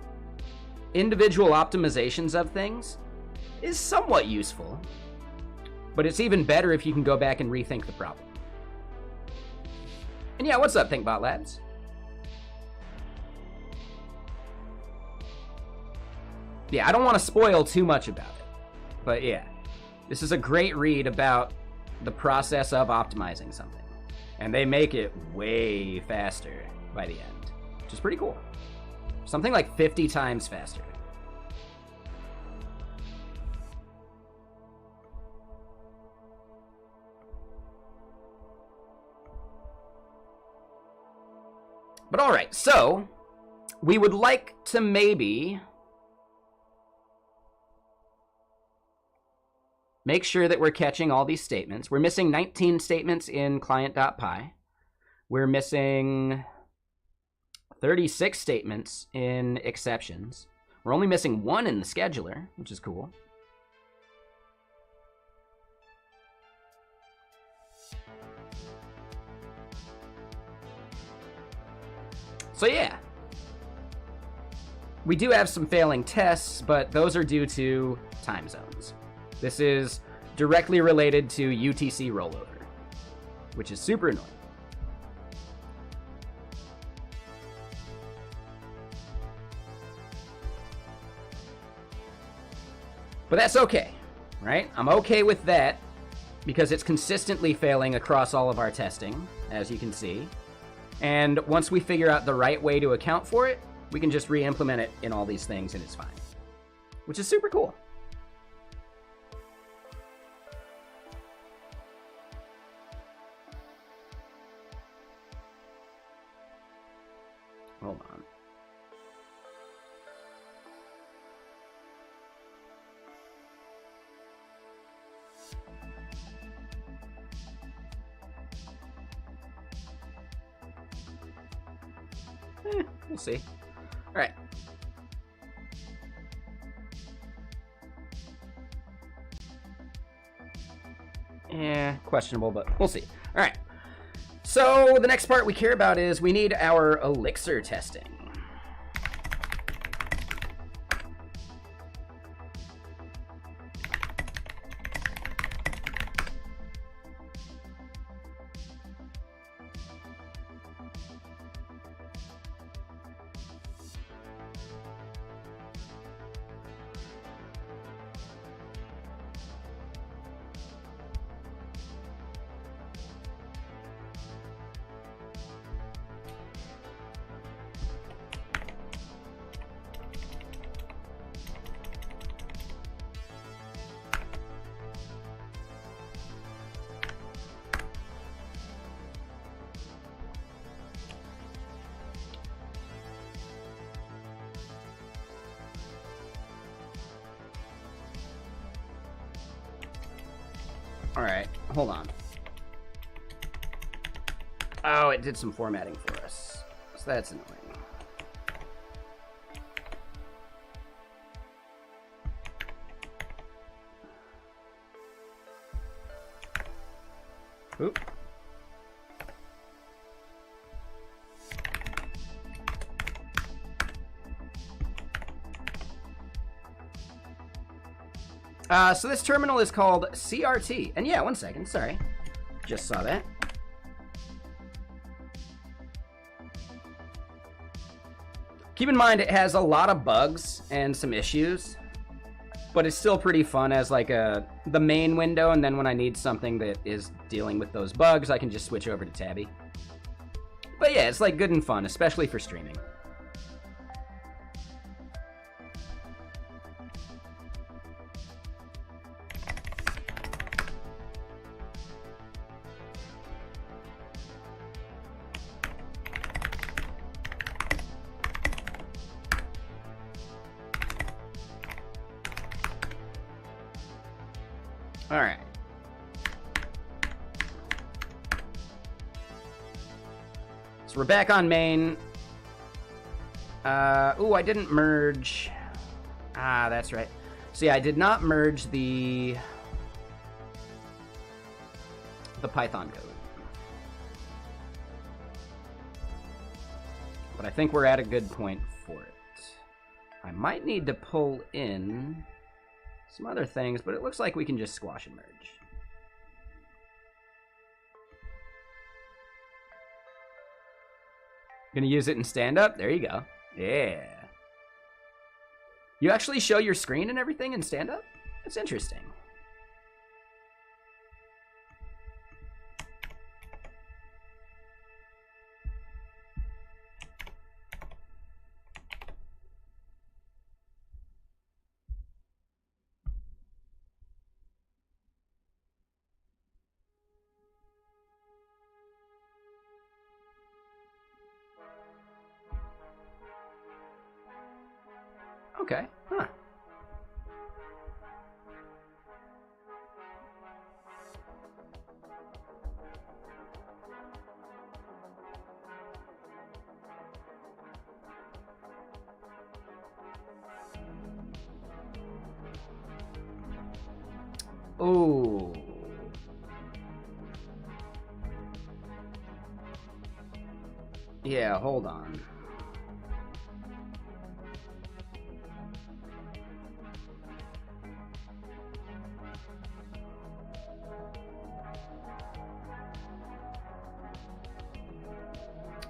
individual optimizations of things is somewhat useful, but it's even better if you can go back and rethink the problem. And yeah, what's up, ThinkBot Labs? Yeah, I don't want to spoil too much about it, but yeah, this is a great read about the process of optimizing something, and they make it way faster by the end, which is pretty cool. Something like 50 times faster. But all right, so we would like to maybe make sure that we're catching all these statements. We're missing 19 statements in client.py. We're missing 36 statements in exceptions. We're only missing 1 in the scheduler, which is cool. So yeah, we do have some failing tests, but those are due to time zones. This is directly related to UTC rollover, which is super annoying. But that's okay, right? I'm okay with that because it's consistently failing across all of our testing, as you can see. And once we figure out the right way to account for it, we can just re-implement it in all these things and it's fine, which is super cool. Hold on. We'll see. All right. Yeah, questionable, but we'll see. All right. So the next part we care about is we need our Elixir testing. All right, hold on. Oh, it did some formatting for us. So that's annoying. Oop. So this terminal is called CRT. And yeah, 1 second, sorry. Just saw that. Keep in mind it has a lot of bugs and some issues, but it's still pretty fun as like the main window, and then when I need something that is dealing with those bugs, I can just switch over to Tabby. But yeah, it's like good and fun, especially for streaming. All right. So we're back on main. Ooh, I didn't merge. Ah, that's right. So yeah, I did not merge the Python code. But I think we're at a good point for it. I might need to pull in some other things, but it looks like we can just squash and merge. Gonna use it in stand-up? There you go. Yeah. You actually show your screen and everything in stand-up? That's interesting. Okay, huh. Ooh. Yeah, hold on.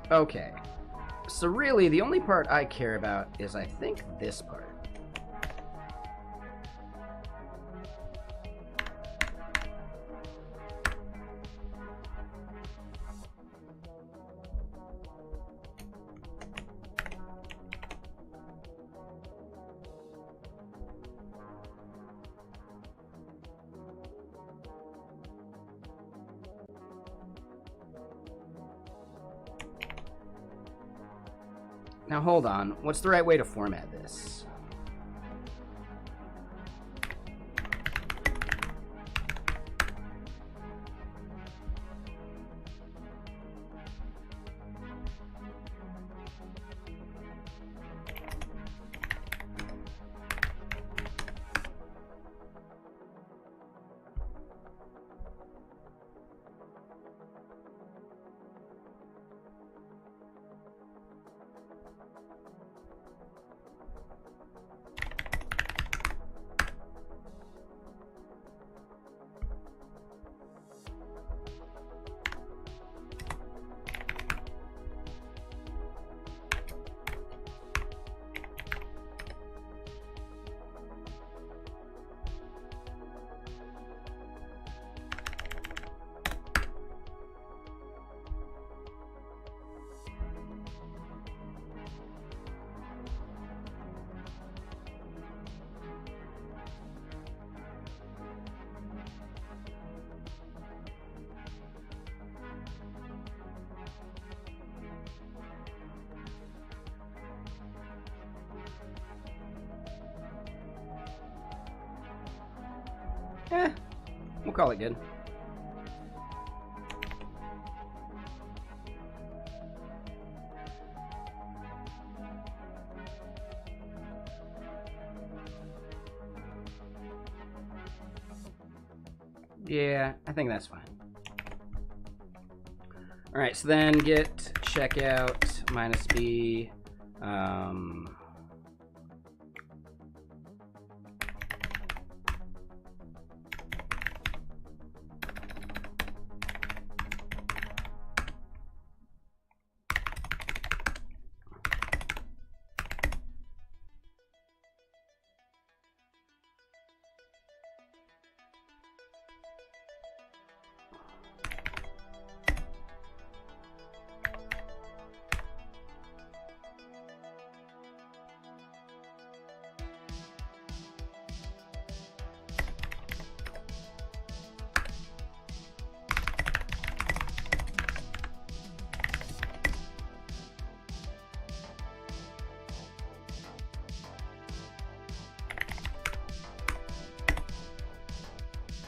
Okay, so really the only part I care about is I think this part. Now hold on, what's the right way to format this? We'll call it good. Yeah, I think that's fine. All right, so then get checkout -b.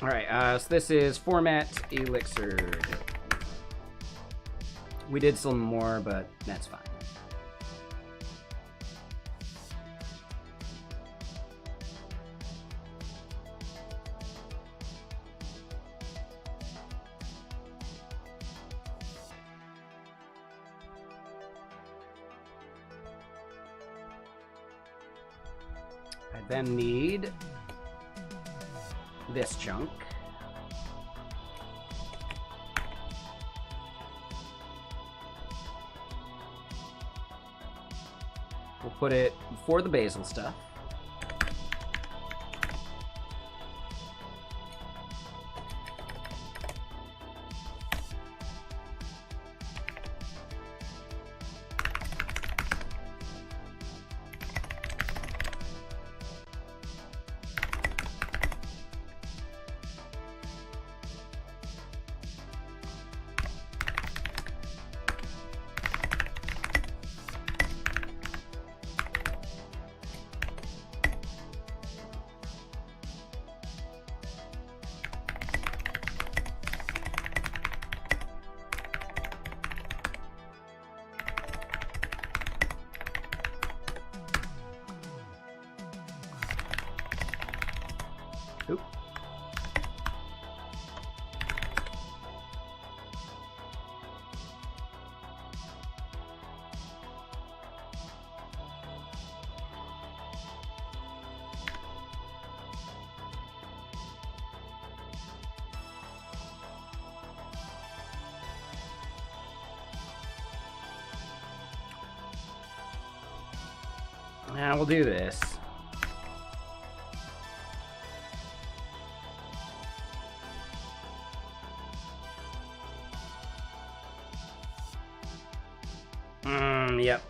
All right, so this is format elixir. We did some more, but that's fine. I then need this chunk. We'll put it before the basil stuff. Oop. Now we'll do this. Yep.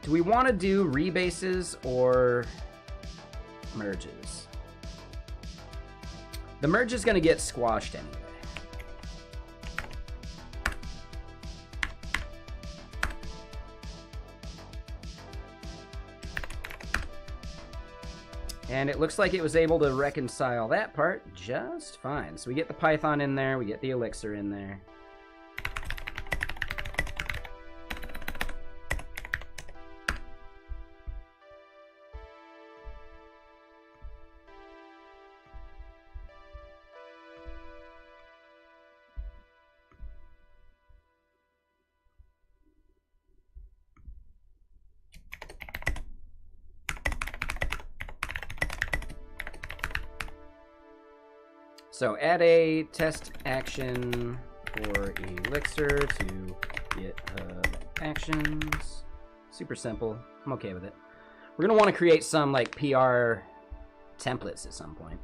Do we want to do rebases or merges? The merge is going to get squashed anyway. And it looks like it was able to reconcile that part just fine. So we get the Python in there, we get the elixir in there. So add a test action for elixir to GitHub Actions. Super simple. I'm okay with it. We're going to want to create some like PR templates at some point.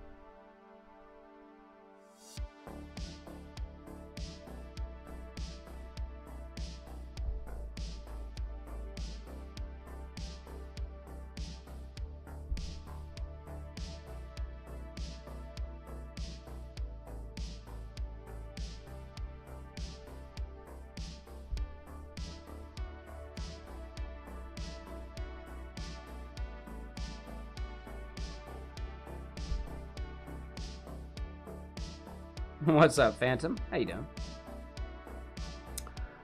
What's up, Phantom? How you doing?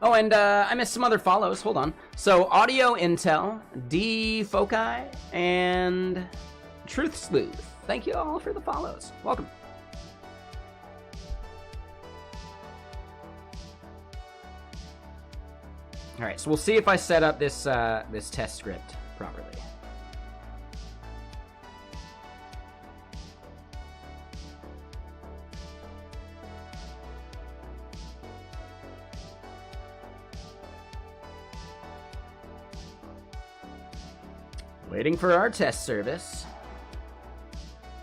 Oh, and I missed some other follows. Hold on. So, Audio Intel, D Foci, and Truth Sleuth. Thank you all for the follows. Welcome. All right, so we'll see if I set up this this test script properly. Waiting for our test service.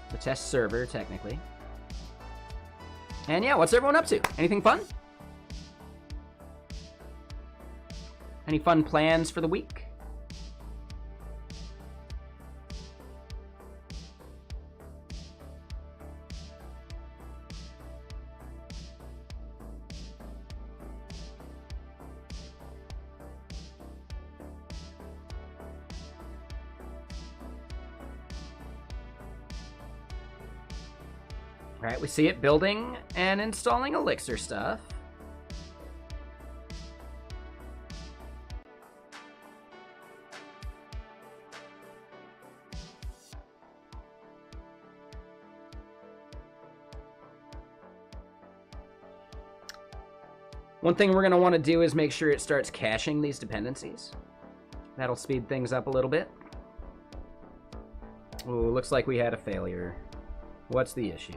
The test server, technically. And yeah, what's everyone up to? Anything fun? Any fun plans for the week? All right, we see it building and installing elixir stuff. One thing we're going to want to do is make sure it starts caching these dependencies. That'll speed things up a little bit. Ooh, looks like we had a failure. What's the issue?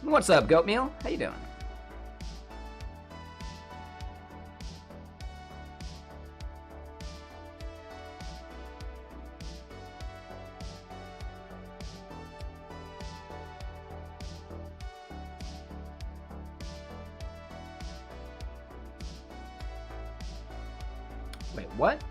What's up, Goatmeal? How you doing? Wait, what?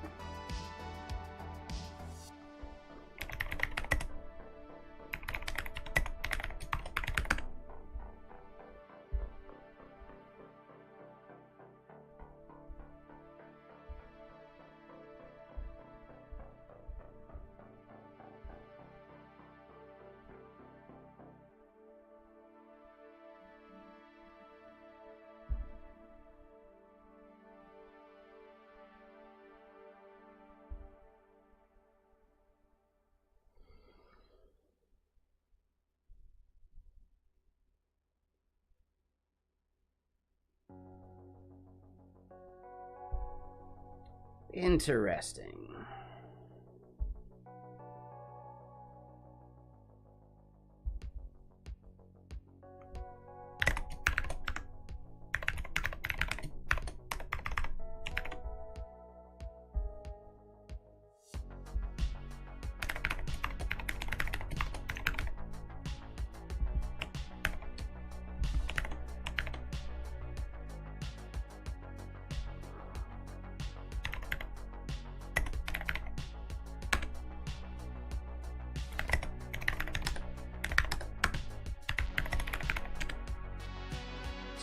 Interesting.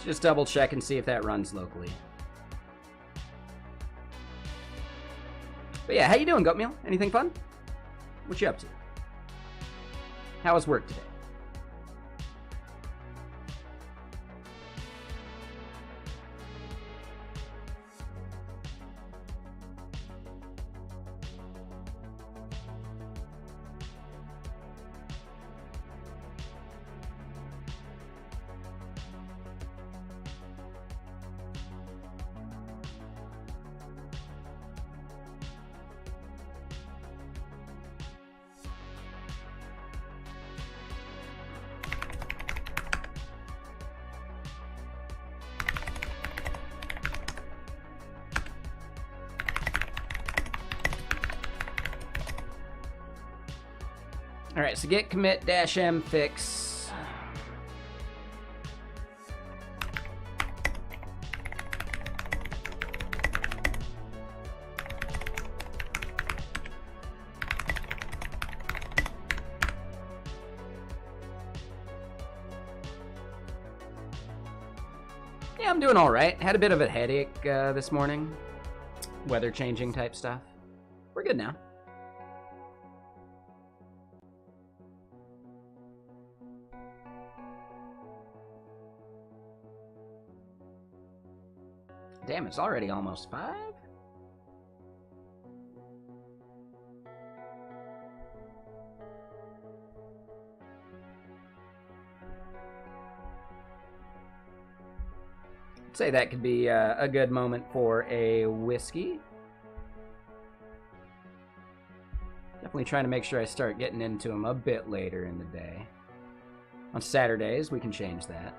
Just double check and see if that runs locally. But yeah, how you doing, Goatmeal? Anything fun? What you up to? How was work today? All right, so git commit -m fix. Yeah, I'm doing all right. Had a bit of a headache this morning. Weather changing type stuff. We're good now. Damn, it's already almost 5? I'd say that could be a good moment for a whiskey. Definitely trying to make sure I start getting into them a bit later in the day. On Saturdays, we can change that.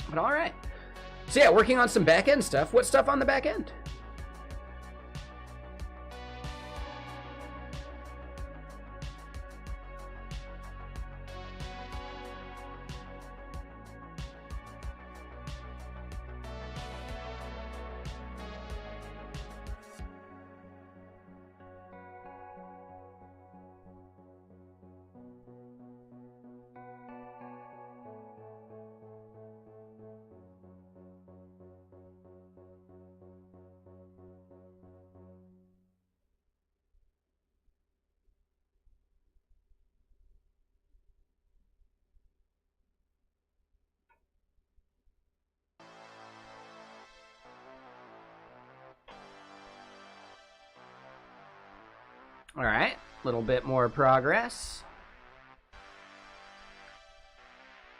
But all right. So yeah, working on some back-end stuff. What stuff on the back end? All right, a little bit more progress.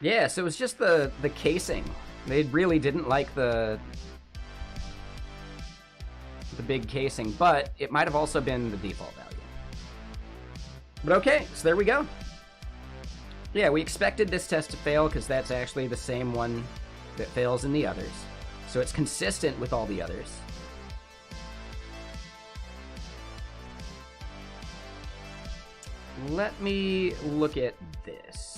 Yeah, so it was just the casing. They really didn't like the big casing, but it might have also been the default value. But okay, so there we go. Yeah, we expected this test to fail because that's actually the same one that fails in the others. So it's consistent with all the others. Let me look at this.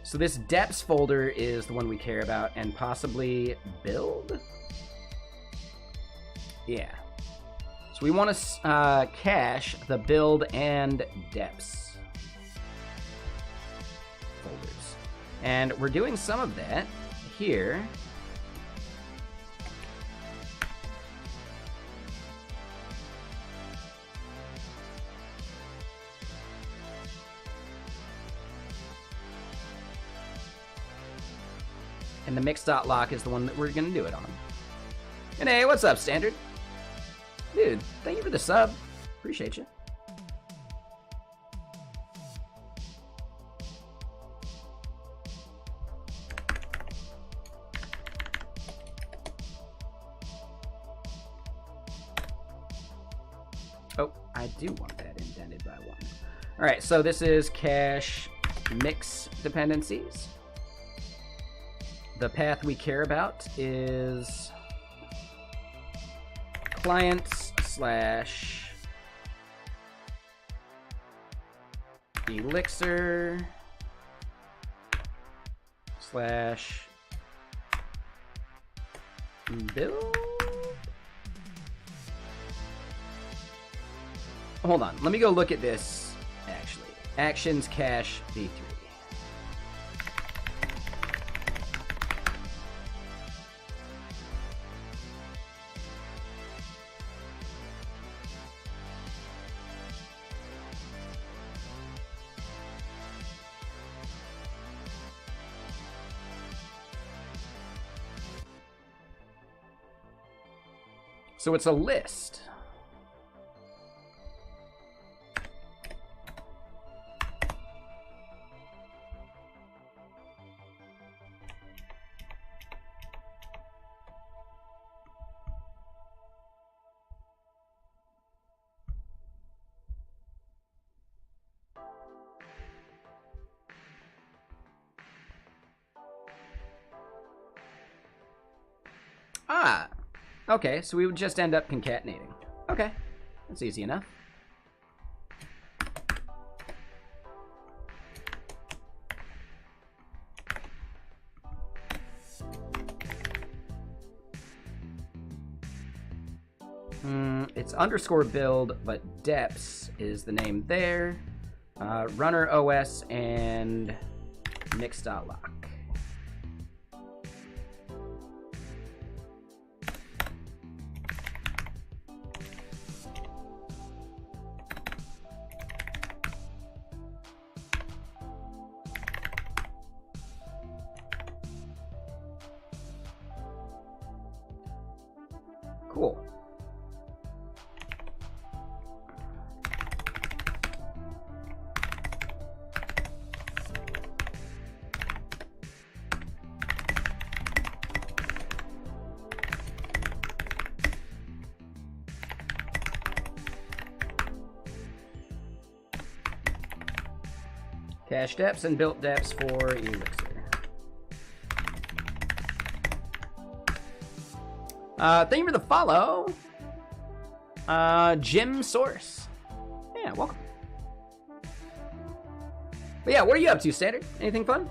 So this depths folder is the one we care about, and possibly build? Yeah. So we want to cache the build and depths folders. And we're doing some of that here. And the mix.lock is the one that we're going to do it on. And hey, what's up, Standard? Dude, thank you for the sub. Appreciate you. Oh, I do want that indented by 1. All right, so this is cache mix dependencies. The path we care about is clients / elixir / build. Hold on, let me go look at this actually. Actions cache v3. So it's a list. Ah. Okay, so we would just end up concatenating. Okay, that's easy enough. It's underscore build, but depths is the name there. Runner OS and mix.lock. Cool. Cache depths and built depths for elixir. Thank you for the follow. Jim Source. Yeah, welcome. But yeah, what are you up to, Standard? Anything fun?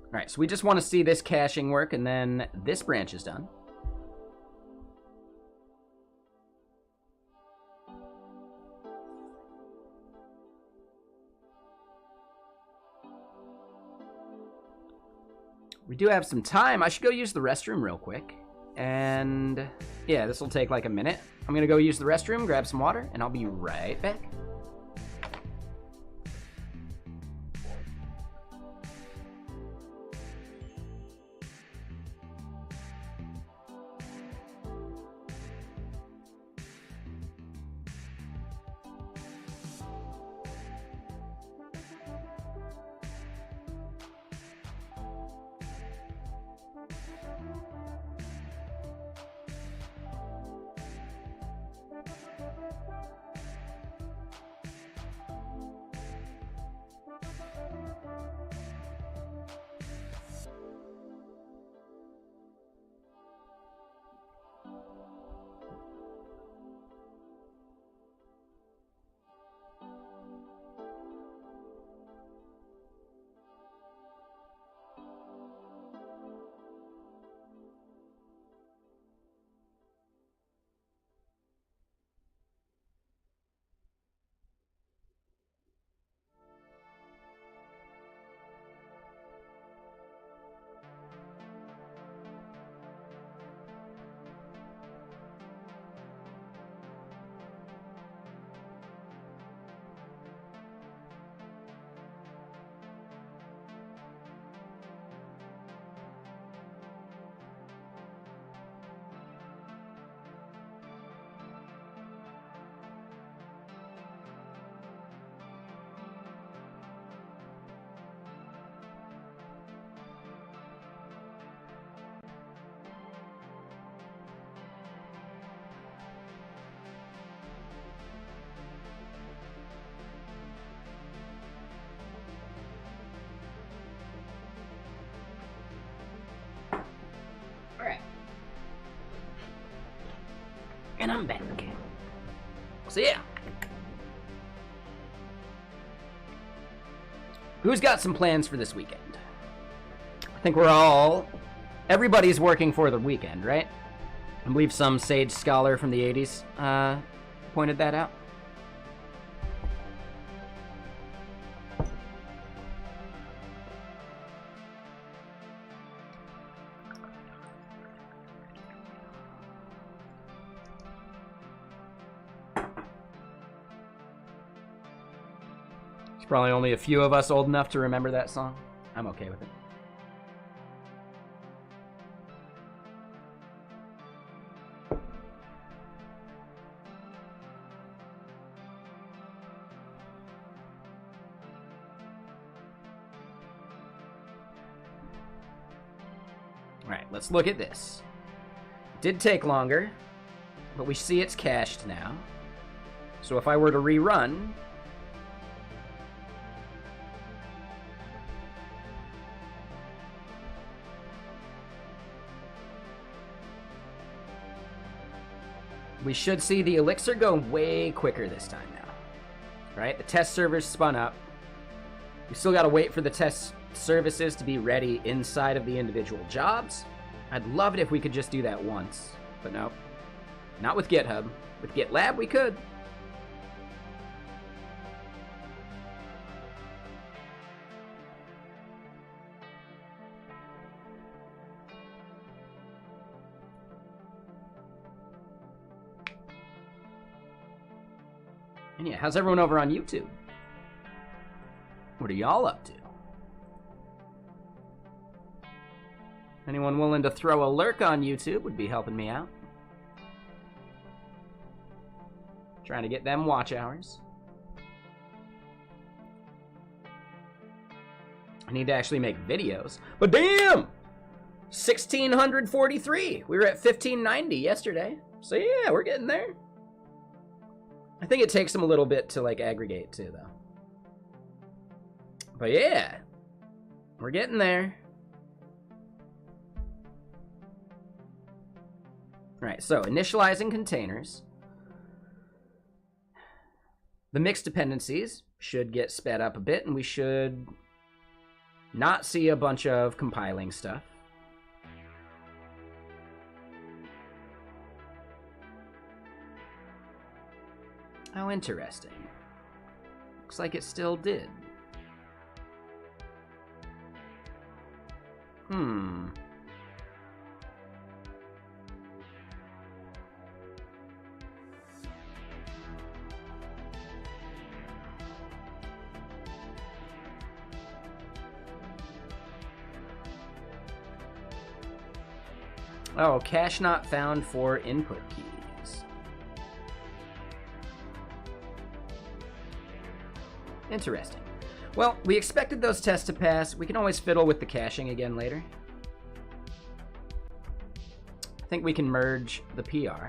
All right, so we just want to see this caching work, and then this branch is done. We do have some time. I should go use the restroom real quick. And yeah, this will take like a minute. I'm gonna go use the restroom, grab some water, and I'll be right back. And I'm back. So yeah. Who's got some plans for this weekend? I think everybody's working for the weekend, right? I believe some sage scholar from the 80s pointed that out. There's probably only a few of us old enough to remember that song. I'm okay with it. Alright, let's look at this. It did take longer, but we see it's cached now. So if I were to rerun, we should see the elixir go way quicker this time now. Right? The test servers spun up. We still gotta wait for the test services to be ready inside of the individual jobs. I'd love it if we could just do that once, but no. Not with GitHub. With GitLab, we could. And yeah, how's everyone over on YouTube? What are y'all up to? Anyone willing to throw a lurk on YouTube would be helping me out. Trying to get them watch hours. I need to actually make videos. But damn! 1,643. We were at 1,590 yesterday. So yeah, we're getting there. I think it takes them a little bit to like aggregate too, though. But yeah, we're getting there. All right, so initializing containers. The mixed dependencies should get sped up a bit, and we should not see a bunch of compiling stuff. How interesting. Looks like it still did. Oh, cache not found for input keys. Interesting. Well, we expected those tests to pass. We can always fiddle with the caching again later. I think we can merge the PR.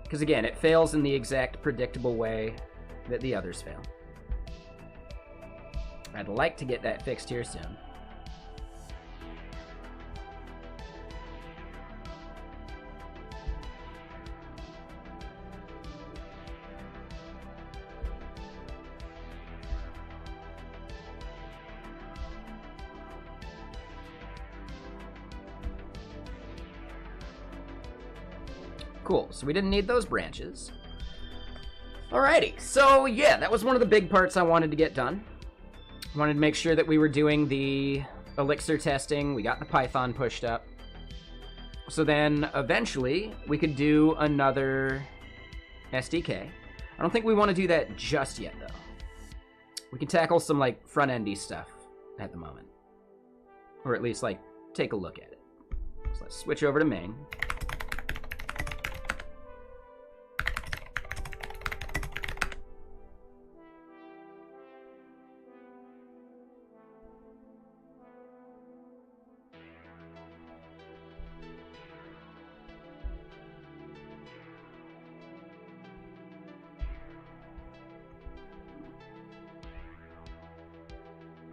Because again, it fails in the exact predictable way that the others fail. I'd like to get that fixed here soon. Cool, so we didn't need those branches. Alrighty, so yeah, that was one of the big parts I wanted to get done. I wanted to make sure that we were doing the Elixir testing. We got the Python pushed up. So then, eventually, we could do another SDK. I don't think we want to do that just yet, though. We can tackle some, like, front-endy stuff at the moment. Or at least, like, take a look at it. So let's switch over to main.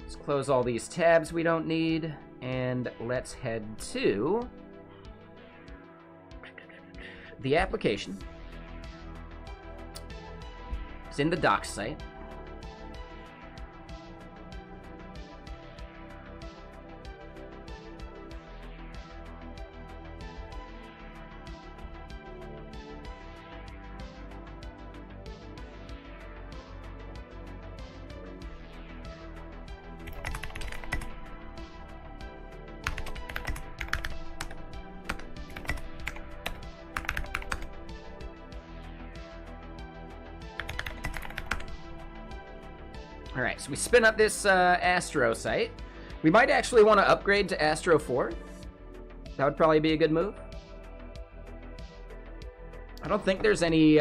Let's close all these tabs we don't need, and let's head to the application. It's in the docs site. Alright, so we spin up this Astro site. We might actually want to upgrade to Astro 4. That would probably be a good move. I don't think there's any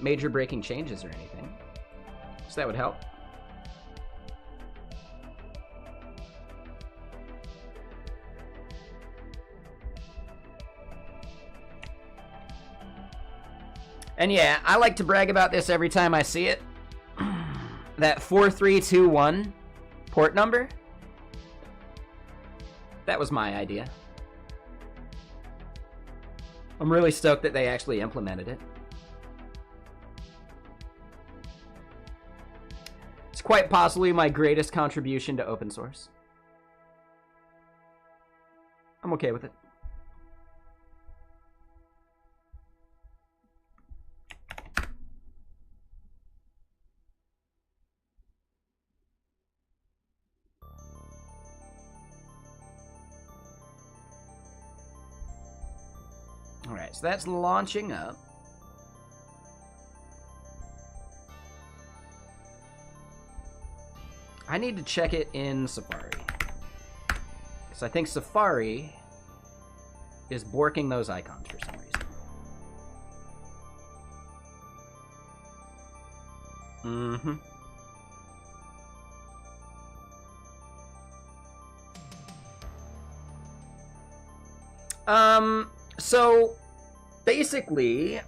major breaking changes or anything, so that would help. And yeah, I like to brag about this every time I see it. That 4321 port number, that was my idea. I'm really stoked that they actually implemented it. It's quite possibly my greatest contribution to open source. I'm okay with it. Alright, so that's launching up. I need to check it in Safari. Because I think Safari is borking those icons for some reason. So basically,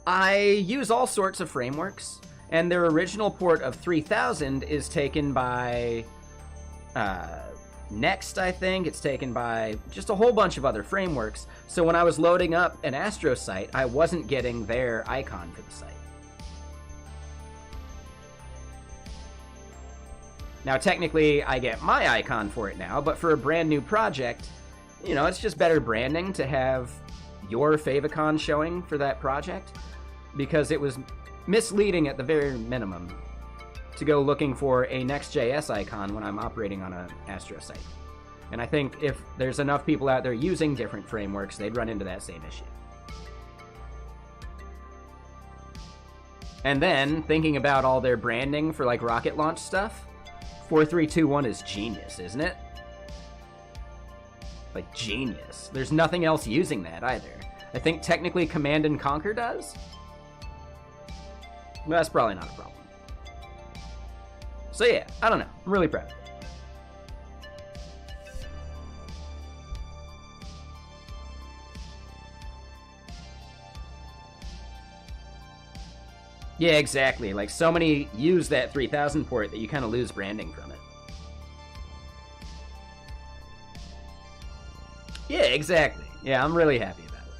I use all sorts of frameworks, and their original port of 3000 is taken by Next, I think. It's taken by just a whole bunch of other frameworks. So when I was loading up an Astro site, I wasn't getting their icon for the site. Now, technically, I get my icon for it now, but for a brand new project, you know, it's just better branding to have your favicon showing for that project, because it was misleading at the very minimum to go looking for a Next.js icon when I'm operating on an Astro site. And I think if there's enough people out there using different frameworks, they'd run into that same issue. And then, thinking about all their branding for like rocket launch stuff, 4321 is genius, isn't it? Like, genius. There's nothing else using that either. I think technically Command and Conquer does. But that's probably not a problem. So yeah, I don't know. I'm really proud of it. Yeah, exactly. Like, so many use that 3000 port that you kind of lose branding from it. Yeah, exactly. Yeah, I'm really happy about it.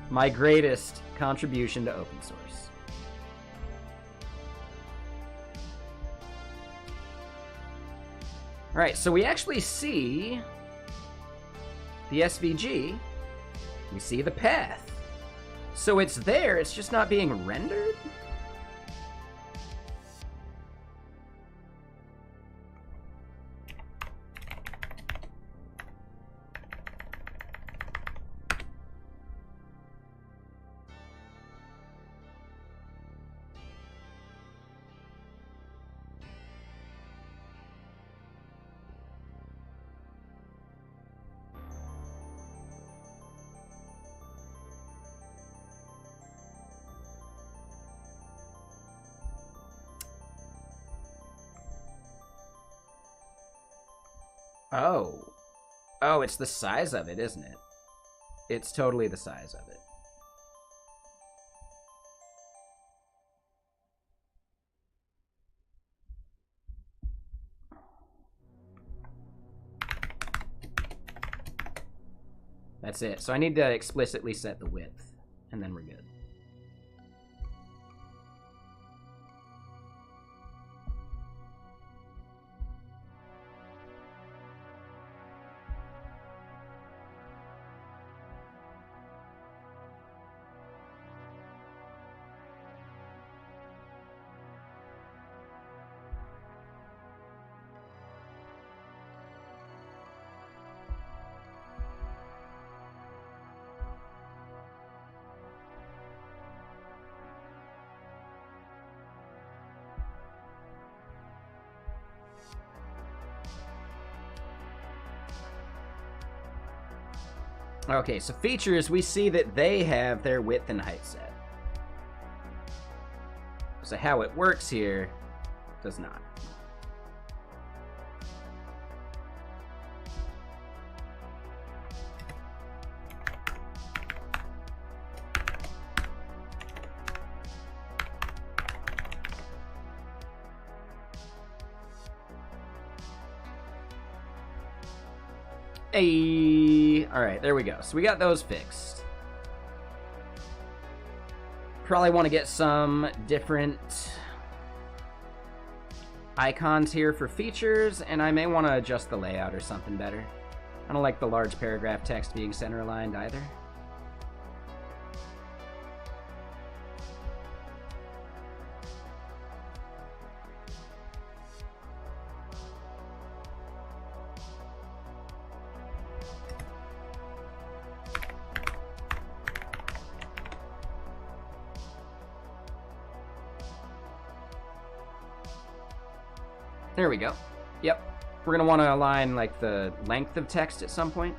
My greatest contribution to open source. Alright, so we actually see the SVG. We see the path. So it's there, it's just not being rendered? Oh. Oh, it's the size of it, isn't it? It's totally the size of it. That's it. So I need to explicitly set the width, and then we're good. Okay, so features, we see that they have their width and height set. So how it works here does not. Hey, all right, there we go. So we got those fixed. Probably want to get some different icons here for features, and I may want to adjust the layout or something better. I don't like the large paragraph text being center aligned either. There we go. Yep. We're going to want to align like the length of text at some point.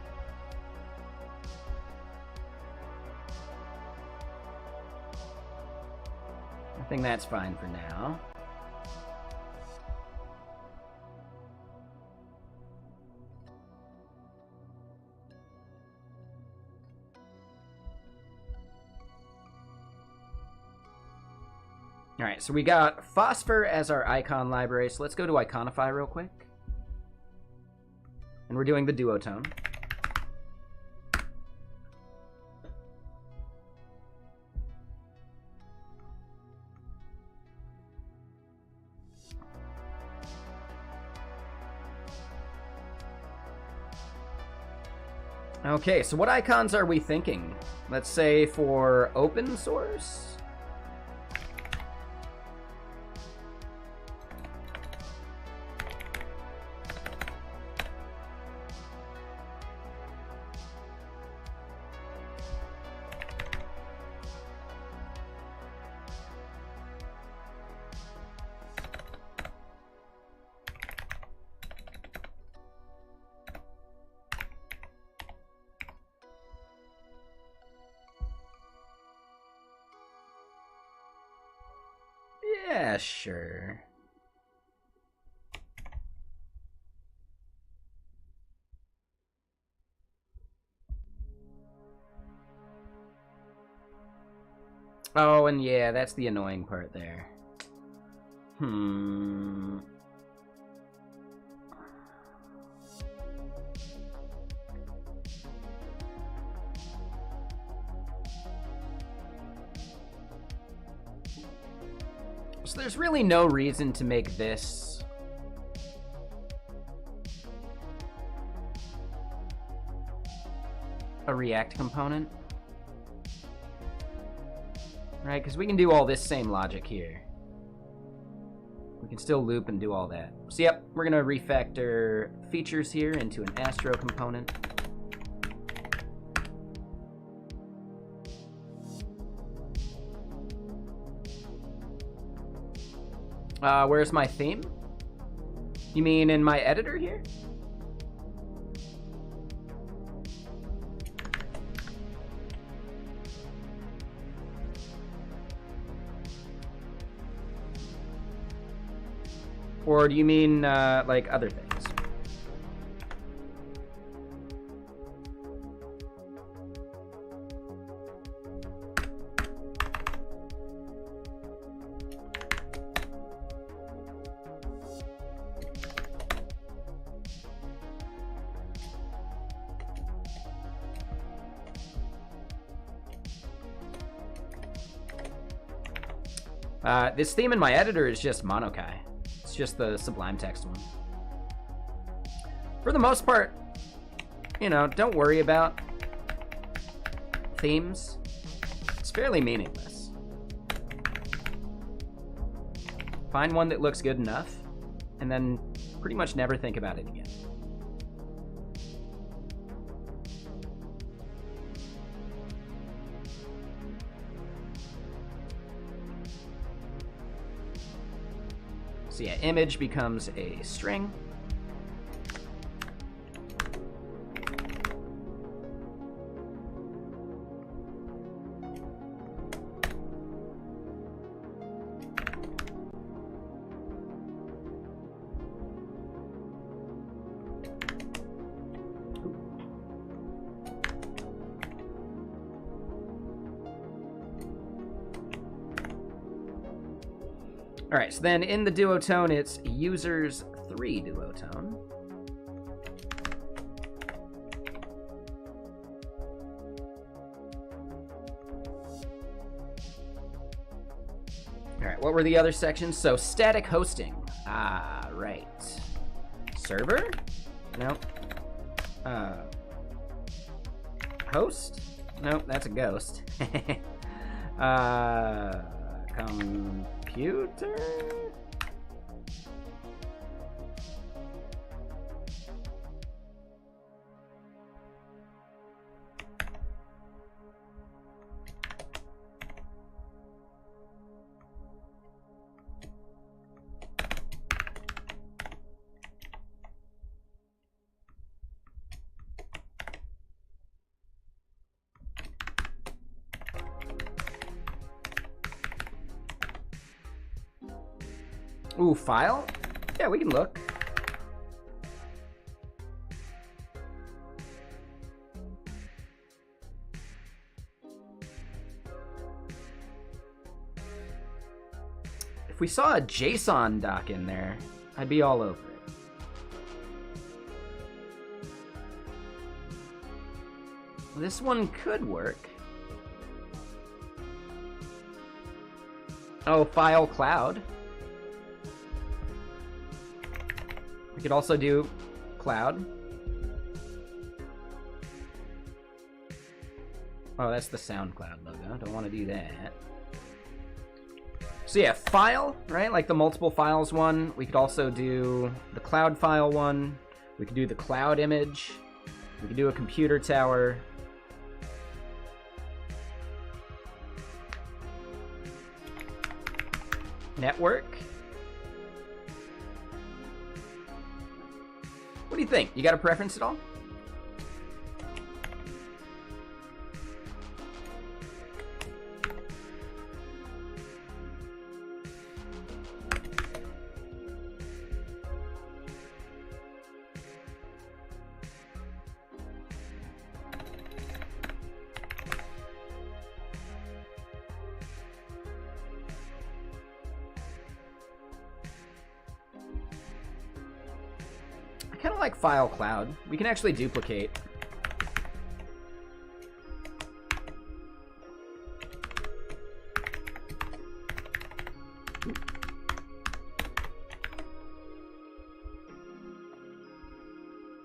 I think that's fine for now. All right, so we got Phosphor as our icon library, so let's go to Iconify real quick. And we're doing the duotone. Okay, so what icons are we thinking? Let's say for open source. Yeah, sure. Oh, and yeah, that's the annoying part there. So there's really no reason to make this a React component. Right, because we can do all this same logic here. We can still loop and do all that. So yep, we're gonna refactor features here into an Astro component. Where's my theme? You mean in my editor here? Or do you mean, like, other things? This theme in my editor is just Monokai. It's just the Sublime Text one. For the most part, you know, don't worry about themes. It's fairly meaningless. Find one that looks good enough, and then pretty much never think about it again. So yeah, image becomes a string. All right, so then in the duotone, it's users 3 duotone. All right, what were the other sections? So static hosting. Ah, right. Server? Nope. Host? Nope, that's a ghost. Computer? Ooh, file? Yeah, we can look. If we saw a JSON doc in there, I'd be all over it. This one could work. Oh, file cloud. We could also do cloud. Oh, that's the SoundCloud logo. Don't want to do that. So yeah, file, right? Like the multiple files one. We could also do the cloud file one. We could do the cloud image. We could do a computer tower. Network. What do you think? You got a preference at all? kind of like file cloud. We can actually duplicate.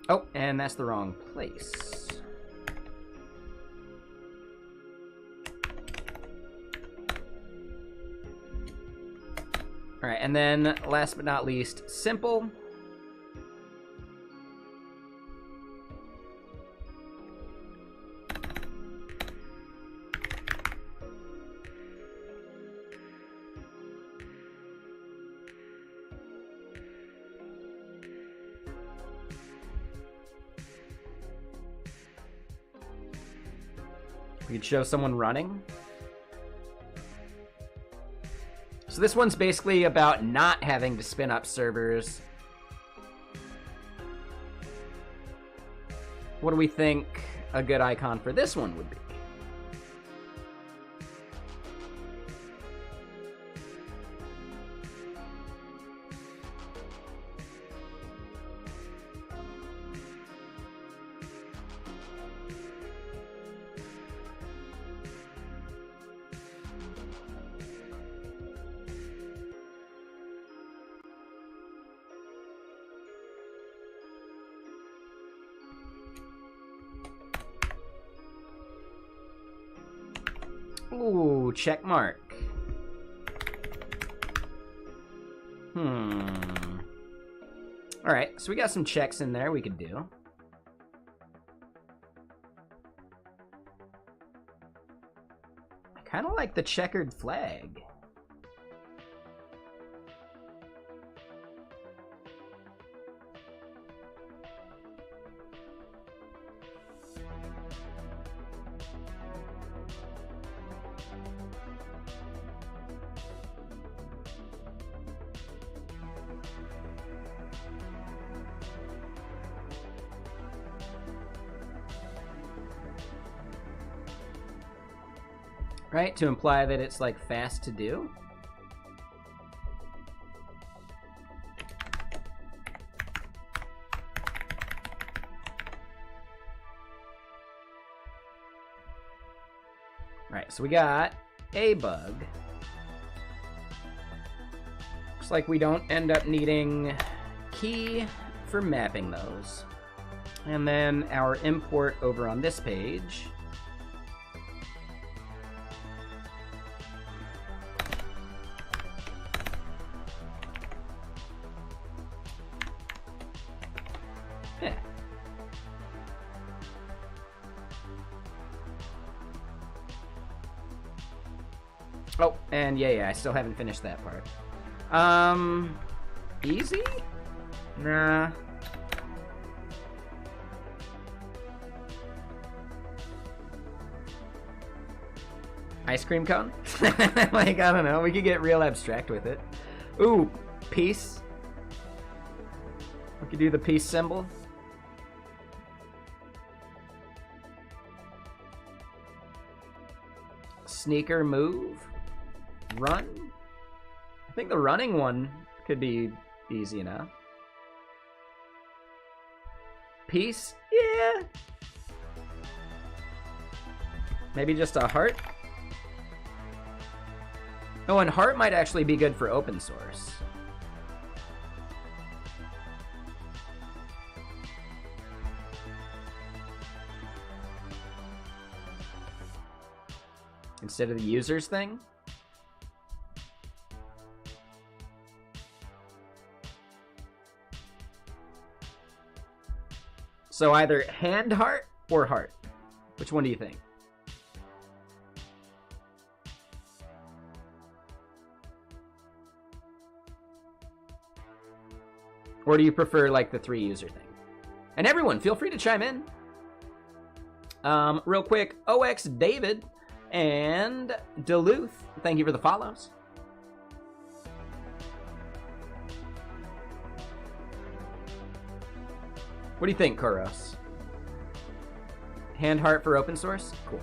Oh, and that's the wrong place. All right, and then last but not least, simple. We could show someone running. So this one's basically about not having to spin up servers. What do we think a good icon for this one would be? Ooh, check mark. Alright, so we got some checks in there we could do. I kind of like the checkered flag. Right, to imply that it's like fast to do. Right, so we got a bug. Looks like we don't end up needing key for mapping those. And then our import over on this page. Oh, and yeah, I still haven't finished that part. Easy? Nah. Ice cream cone? Like, I don't know, we could get real abstract with it. Ooh, peace. We could do the peace symbol. Sneaker move. Run. I think the running one could be easy enough. Peace? Yeah. Maybe just a heart? Oh, and heart might actually be good for open source. Instead of the users thing? So either hand heart or heart. Which one do you think? Or do you prefer like the 3 user thing? And everyone, feel free to chime in. Real quick, OX David and Duluth, thank you for the follows. What do you think, Koros? Hand heart for open source? Cool.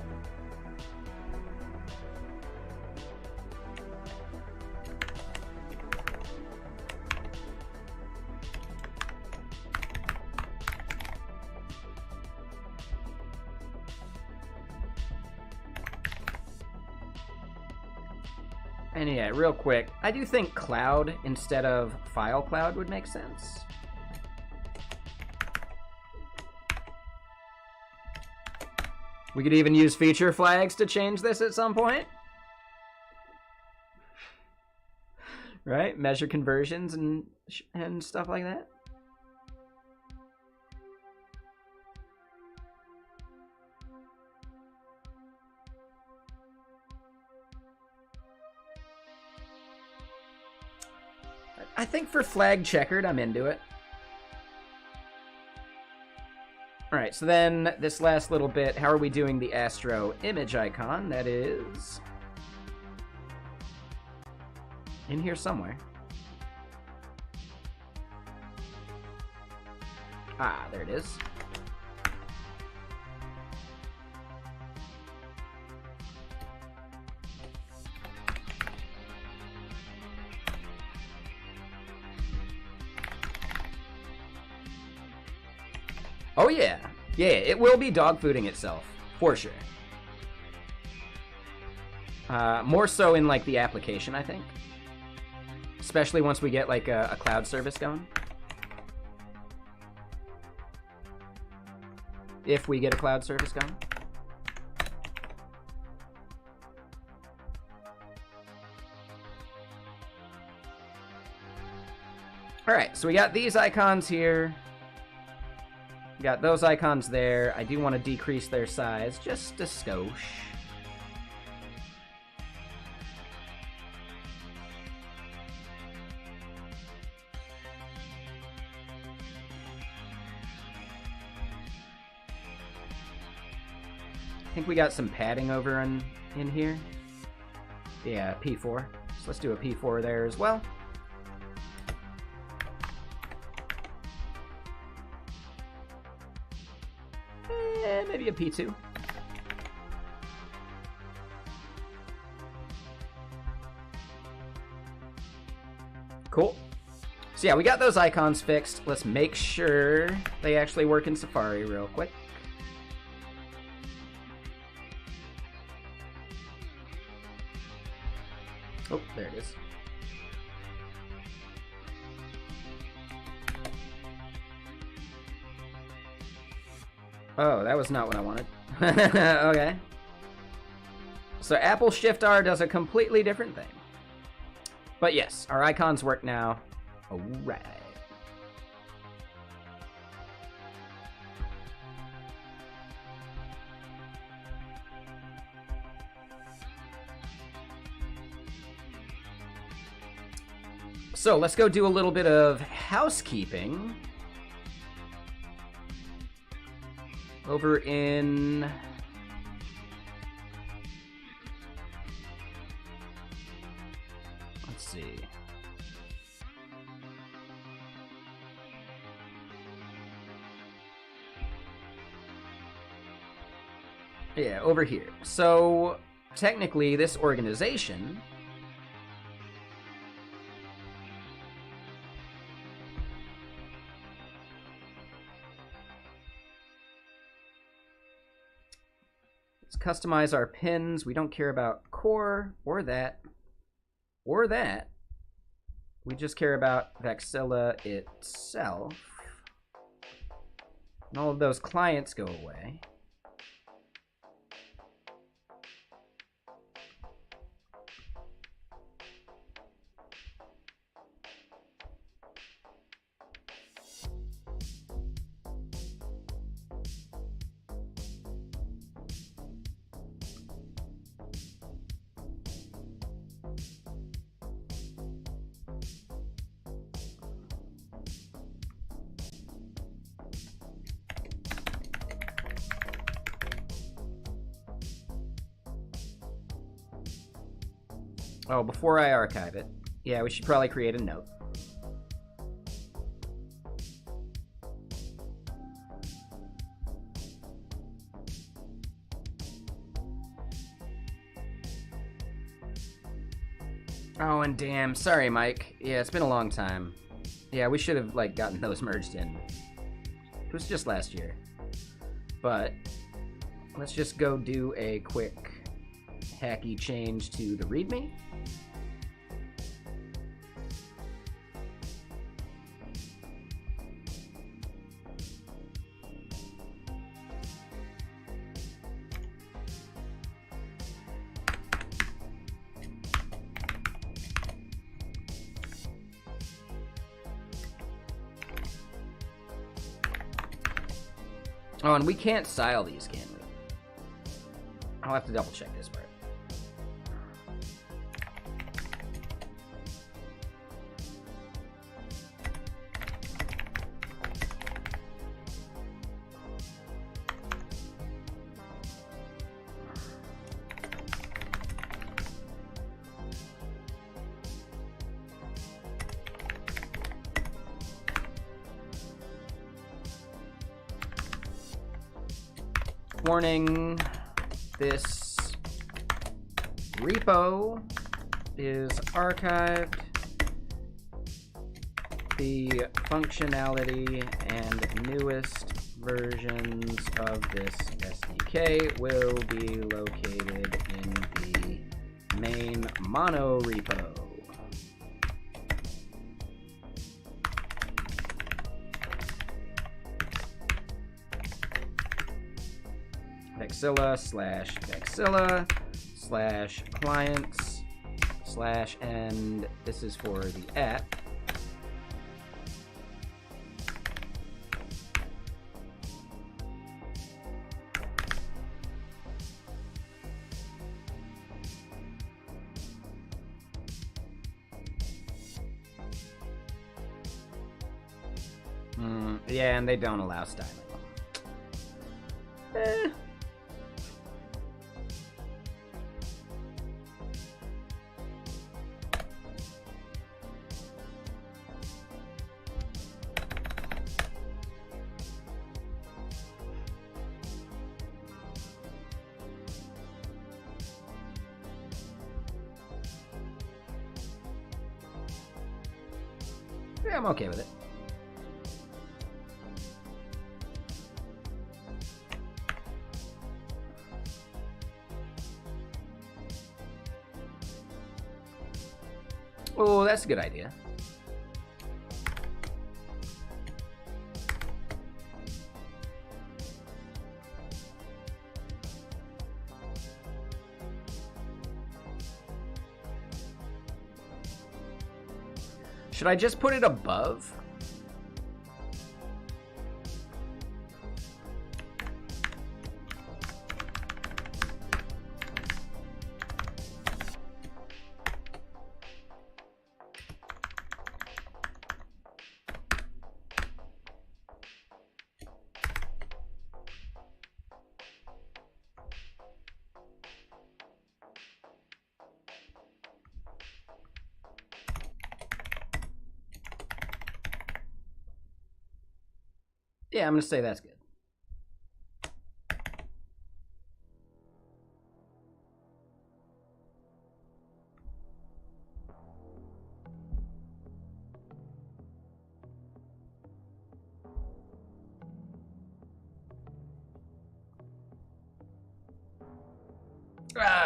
And yeah, real quick, I do think cloud instead of file cloud would make sense. We could even use feature flags to change this at some point. Right? Measure conversions and stuff like that. I think for flag checkered, I'm into it. All right, so then this last little bit, how are we doing the Astro image icon? That is in here somewhere. Ah, there it is. Oh yeah, yeah, it will be dog fooding itself, for sure. More so in like the application, I think. Especially once we get like a cloud service going. If we get a cloud service going. All right, so we got these icons here. Got those icons there. I do want to decrease their size just a skosh. I think we got some padding over in here. Yeah, P4. So let's do a P4 there as well. Maybe a P2. Cool. So yeah, we got those icons fixed. Let's make sure they actually work in Safari real quick. Oh, there it is. Oh, that was not what I wanted. Okay. So Apple Shift R does a completely different thing. But yes, our icons work now. All right. So let's go do a little bit of housekeeping. Over in... Let's see. Yeah, over here. So, technically, this organization... Customize our pins. We don't care about core or that. We just care about Vexilla itself. And all of those clients go away. Oh, before I archive it, yeah, we should probably create a note. Oh, and damn, sorry, Mike. Yeah, it's been a long time. Yeah, we should have, like, gotten those merged in. It was just last year. But let's just go do a quick hacky change to the README. Oh, and we can't style these, can we? I'll have to double check this part. Warning, this repo is archived. The functionality and newest versions of this SDK will be located in the main mono repo. Vexilla / clients / and this is for the app. Yeah, and they don't allow styling. Yeah, I'm okay with it. Oh, that's a good idea. Should I just put it above? Yeah, I'm going to say that's good.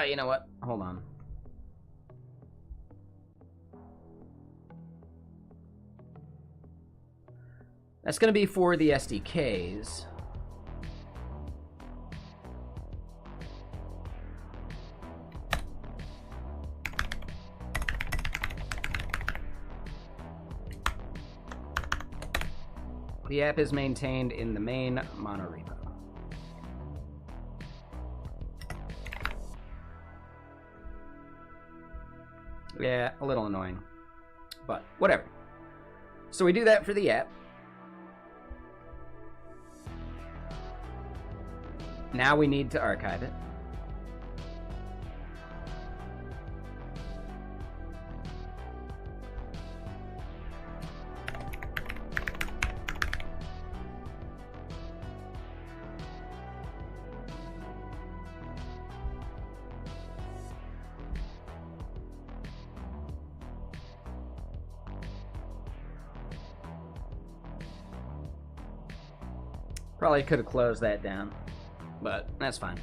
You know what? Hold on. That's going to be for the SDKs. The app is maintained in the main mono repo. Yeah, a little annoying, but whatever. So we do that for the app. Now we need to archive it. Probably could have closed that down, but that's fine.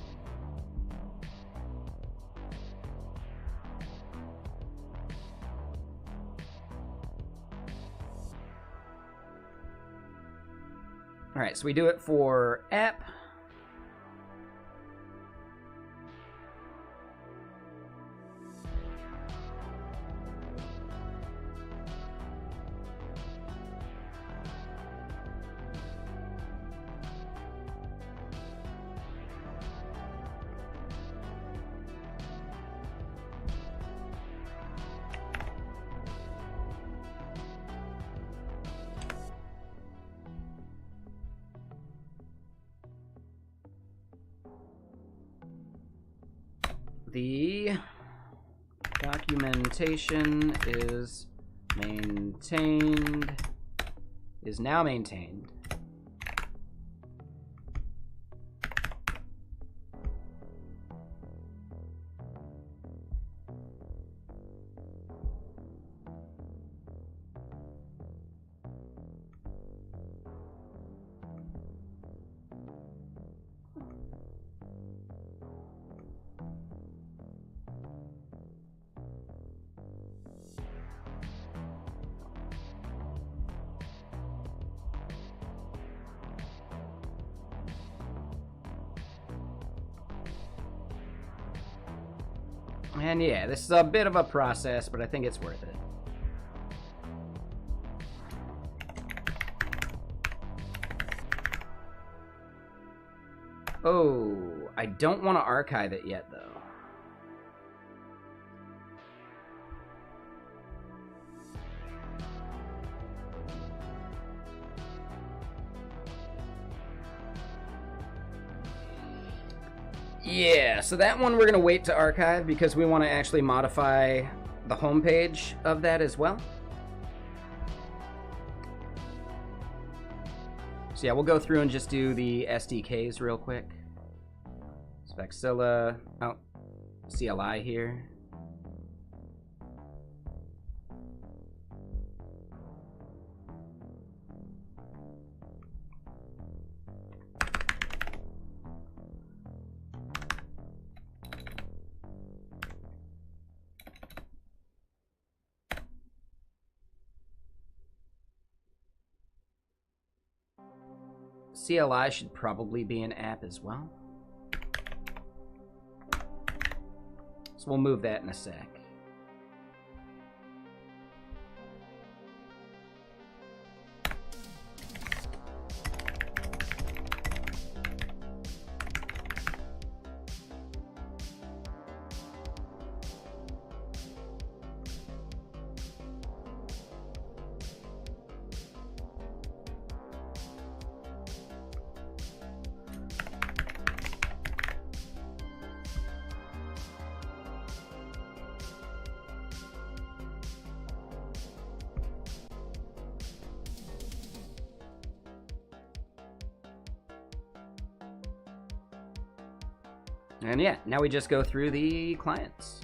All right, so we do it for app. the documentation is maintained, is now maintained. And yeah, this is a bit of a process, but I think it's worth it. Oh, I don't want to archive it yet, though. Yeah, so that one we're going to wait to archive because we want to actually modify the homepage of that as well. So yeah, we'll go through and just do the SDKs real quick. It's Vexilla, oh, CLI here. CLI should probably be an app as well. So we'll move that in a sec. And yeah, now we just go through the clients.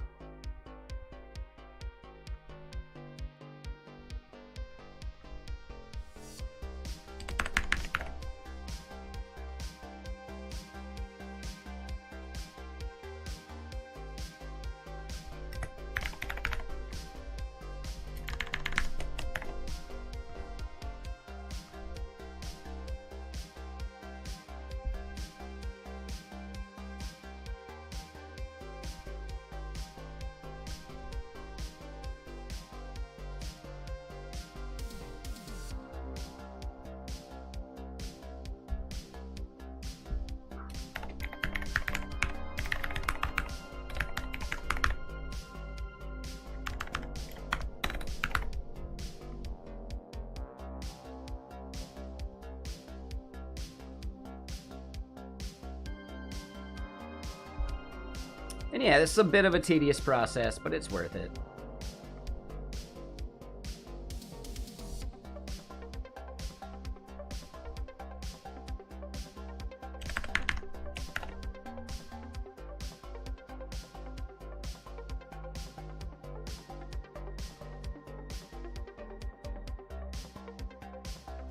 And yeah, this is a bit of a tedious process, but it's worth it.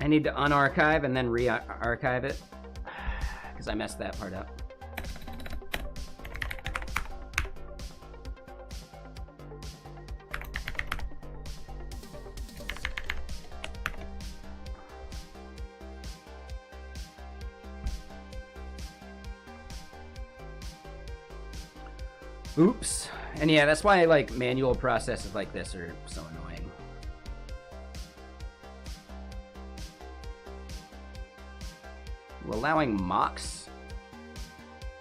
I need to unarchive and then re-archive it because I messed that part up. Oops. And yeah, that's why like manual processes like this are so annoying. We're allowing mocks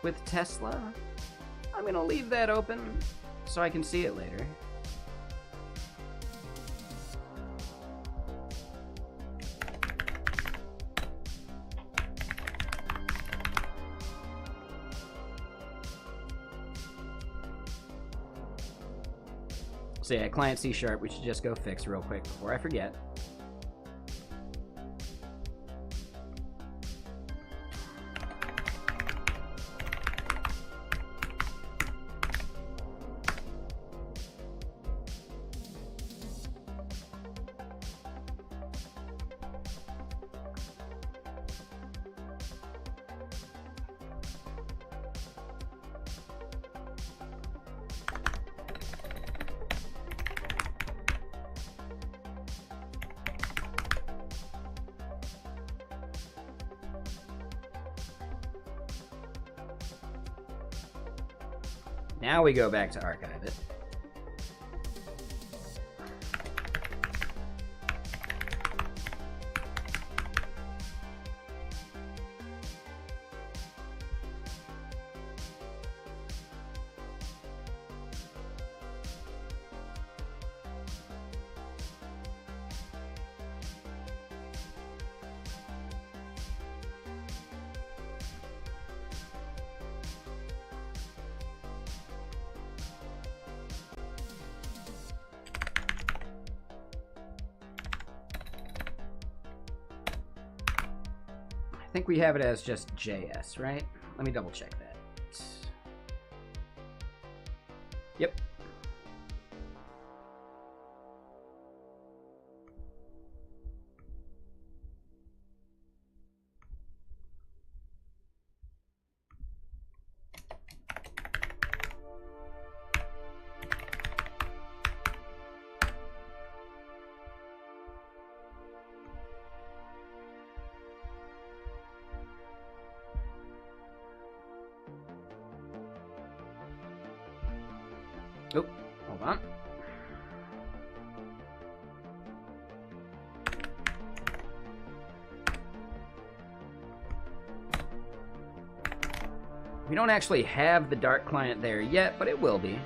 with Tesla. I'm gonna leave that open so I can see it later. So yeah, client C#, we should just go fix real quick before I forget. Now we go back to archive it. I think we have it as just JS, right? Let me double check that. Yep. Oh, hold on. We don't actually have the Dart client there yet, but it will be.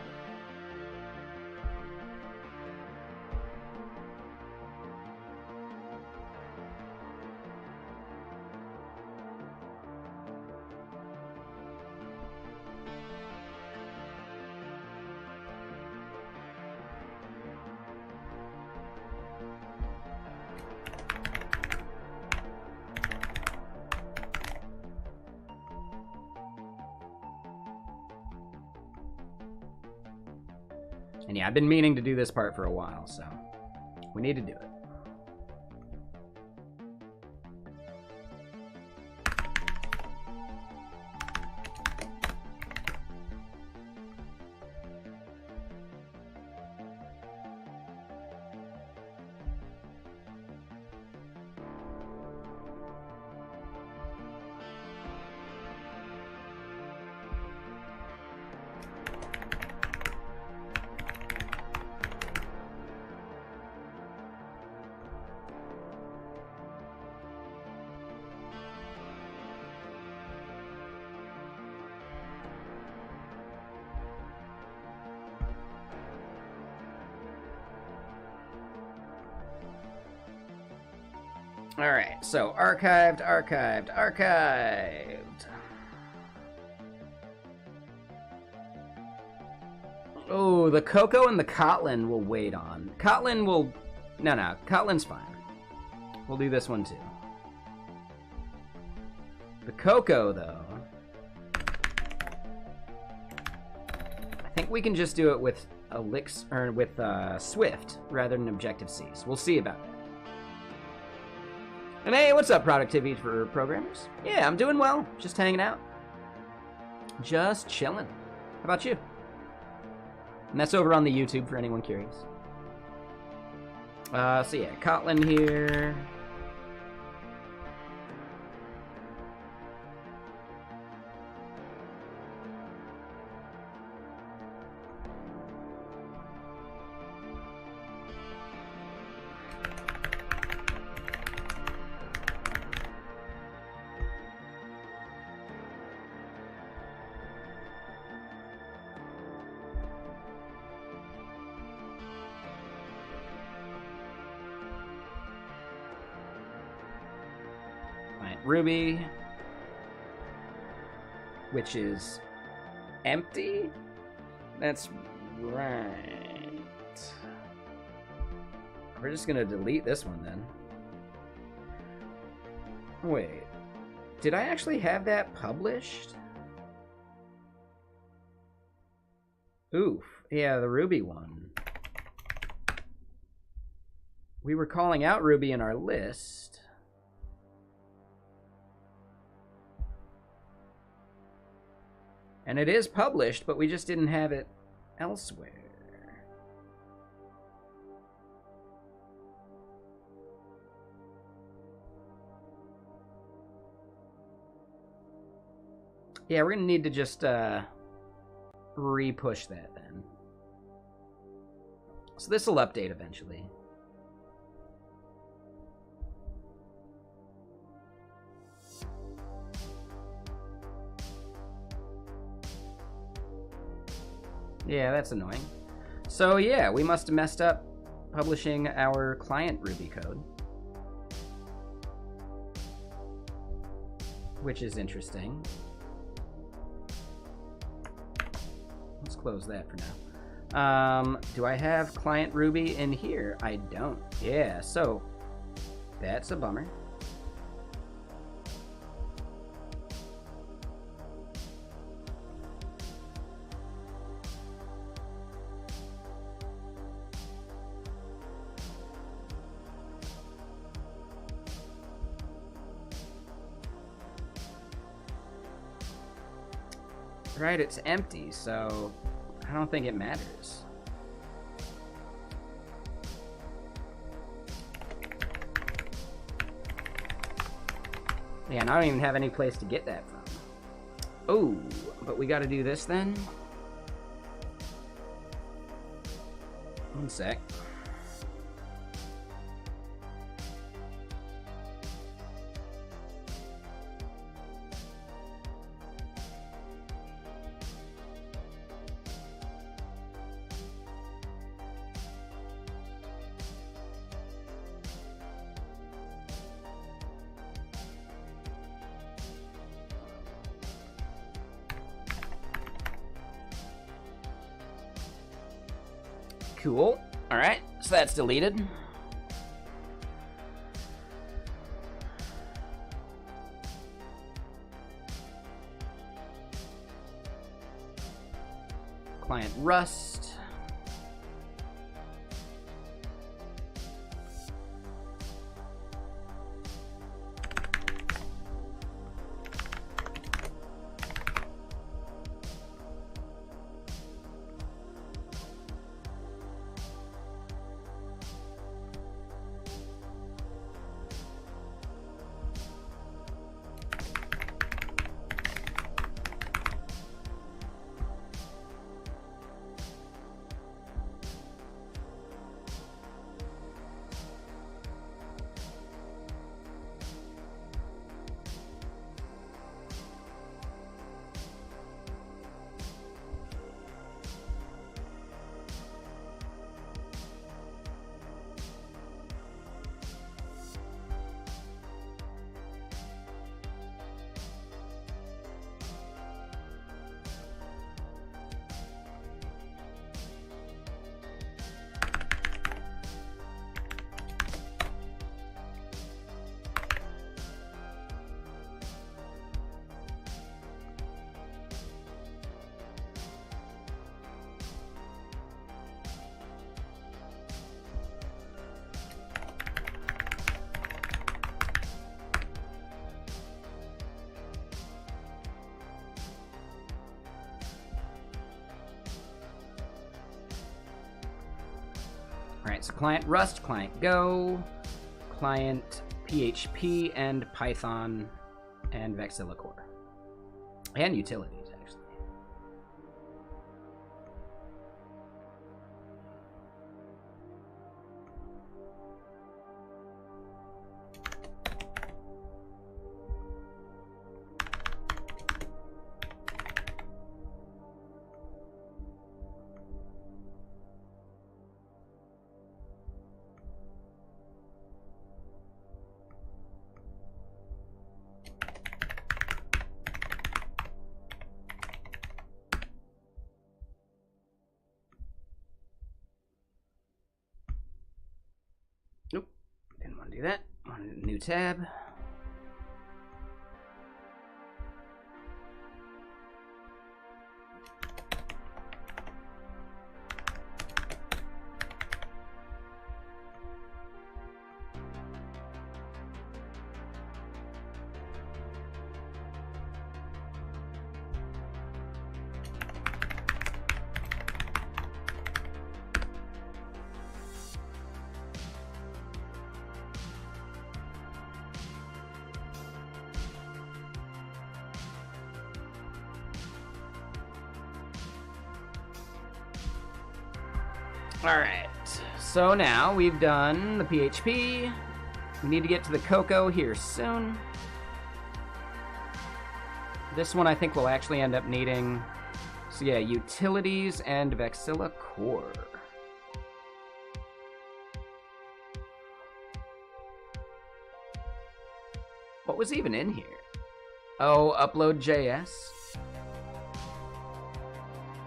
And yeah, I've been meaning to do this part for a while, so we need to do it. All right, so archived. Oh, the Cocoa and the Kotlin will wait on. Kotlin will... No, Kotlin's fine. We'll do this one too. The Cocoa, though... I think we can just do it with Elixir, or with Swift rather than Objective-C. So we'll see about that. And hey, what's up, productivity for programmers? Yeah, I'm doing well. Just hanging out. Just chilling. How about you? And that's over on the YouTube for anyone curious. So yeah, Kotlin here. Ruby, which is empty. That's right. We're just gonna delete this one then. Wait. Did I actually have that published? Oof. Yeah, the Ruby one. We were calling out Ruby in our list. And it is published, but we just didn't have it elsewhere. Yeah, we're gonna need to just re-push that then. So this will update eventually. Yeah, that's annoying. So yeah, we must have messed up publishing our client Ruby code, which is interesting. Let's close that for now. Do I have client Ruby in here? I don't. Yeah, so that's a bummer. Right, it's empty, so I don't think it matters. Yeah, and I don't even have any place to get that from. Oh, but we gotta do this then? One sec. Cool. All right, so that's deleted. Client Rust. All right, so client Rust, client Go, client PHP, and Python, and Vexilla core, and utilities, actually. do that. New tab. Alright, so now we've done the PHP. We need to get to the Cocoa here soon. This one I think we'll actually end up needing. So yeah, utilities and Vexilla core. What was even in here? Oh, upload.js.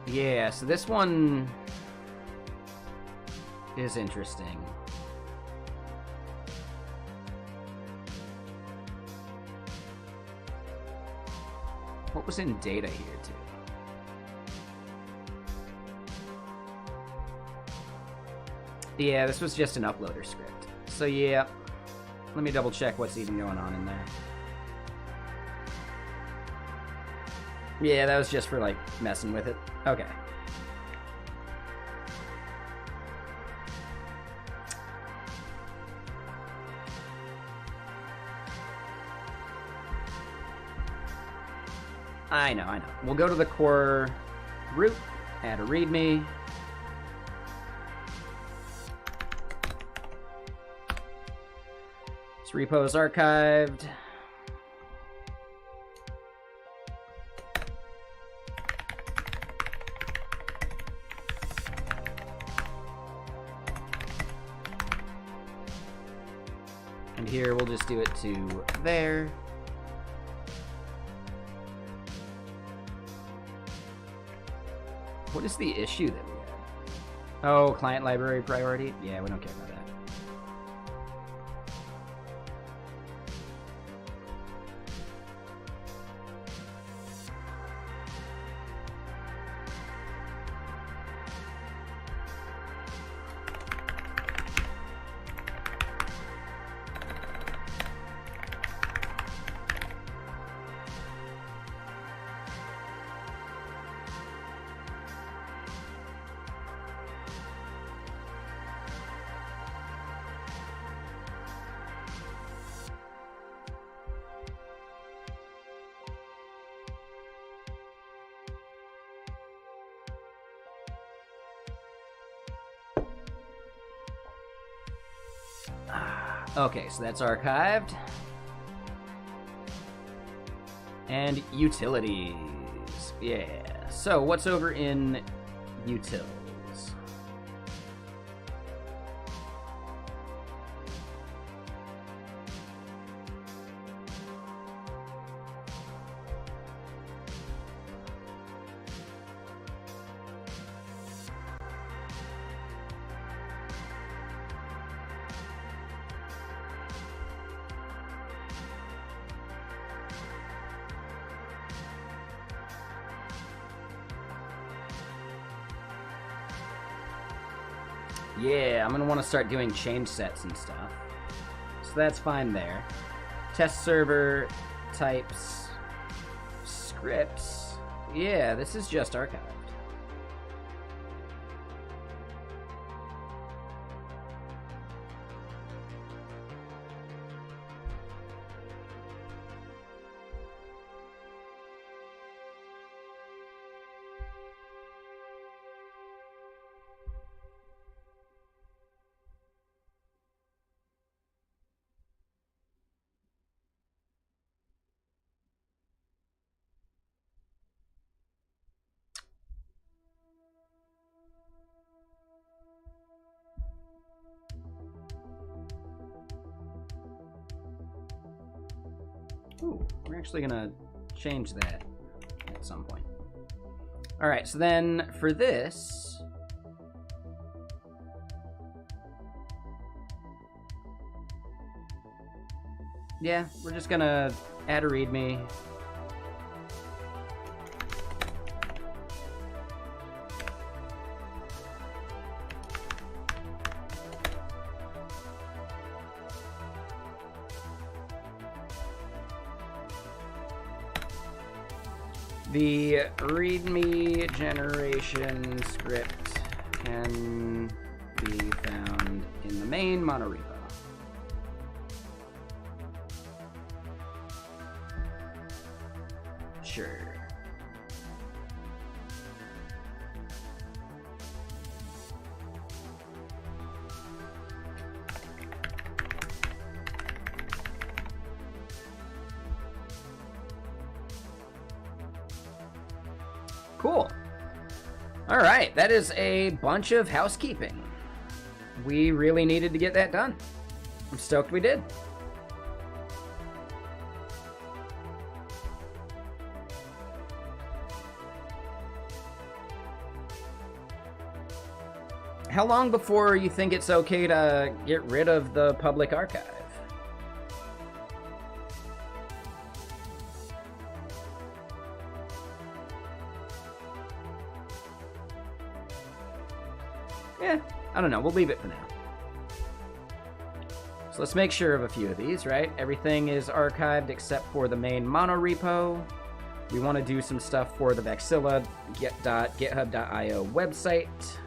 Yeah, so this one is interesting. What was in data here, too? Yeah, this was just an uploader script. So, yeah. Let me double check what's even going on in there. Yeah, that was just for, like, messing with it. Okay. I know. We'll go to the core root, add a readme. This repo is archived. And here we'll just do it to there. What is the issue that we have? Oh, client library priority? Yeah, we don't care about that. Okay, so that's archived. And utilities. Yeah. So what's over in utils? Yeah, I'm gonna want to start doing change sets and stuff. So that's fine there. Test server, types, scripts. Yeah, this is just archived. Ooh, we're actually gonna change that at some point. All right, so then for this, Yeah, we're just gonna add a readme. The readme generation script can be found in the main monorepo. Sure. Cool. All right, that is a bunch of housekeeping. We really needed to get that done. I'm stoked we did. How long before you think it's okay to get rid of the public archive? Yeah, I don't know. We'll leave it for now. So let's make sure of a few of these, right? Everything is archived except for the main monorepo. We want to do some stuff for the Vexilla get.github.io website.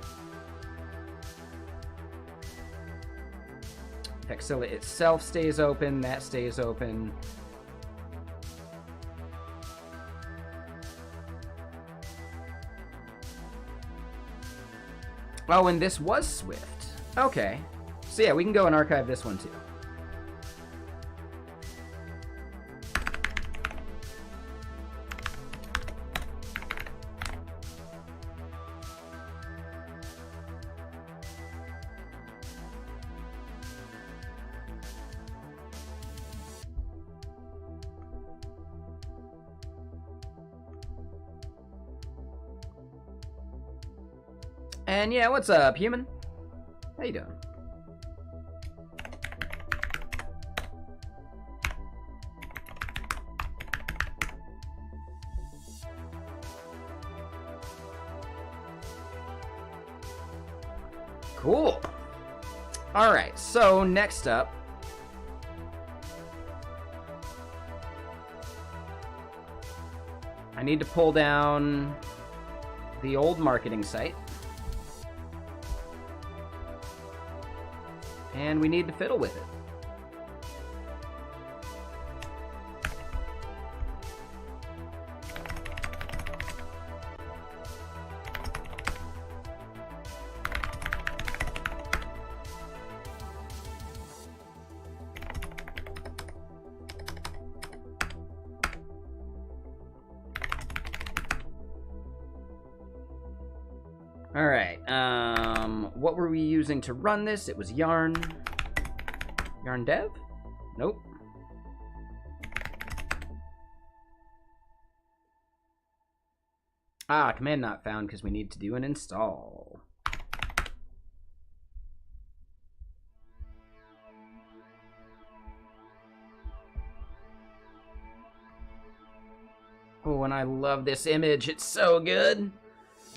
Vexilla itself stays open. That stays open. Oh, and this was Swift. Okay. So yeah, we can go and archive this one too. And yeah, what's up, human? How you doing? Cool. All right, so next up, I need to pull down the old marketing site. And we need to fiddle with it. All right, what were we using to run this? It was Yarn. Yarn dev? Nope. Ah, command not found because we need to do an install. Oh, and I love this image. It's so good.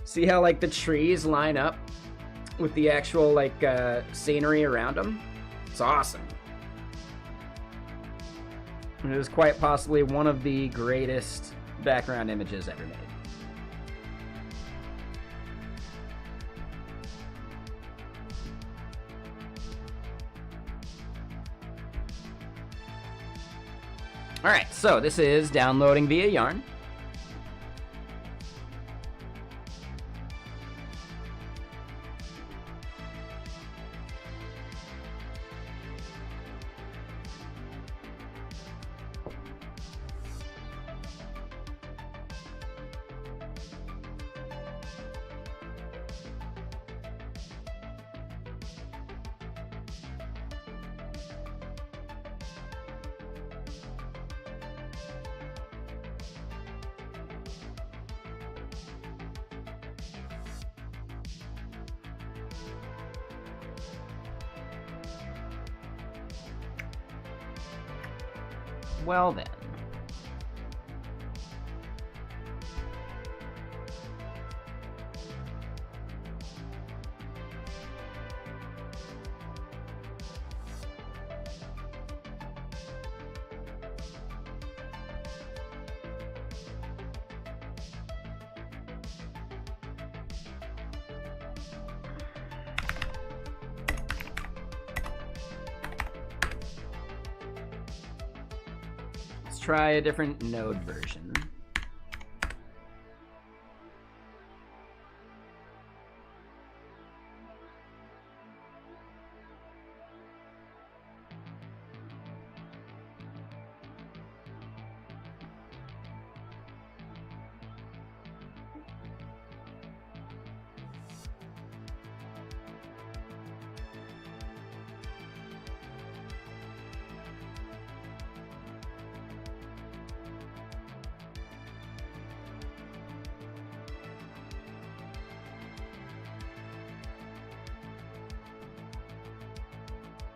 See how, like, the trees line up with the actual, like, scenery around them? It's awesome. It is quite possibly one of the greatest background images ever made. Alright, so this is downloading via Yarn. Well then. Try a different node version.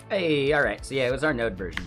Hey, alright, so yeah, it was our node version.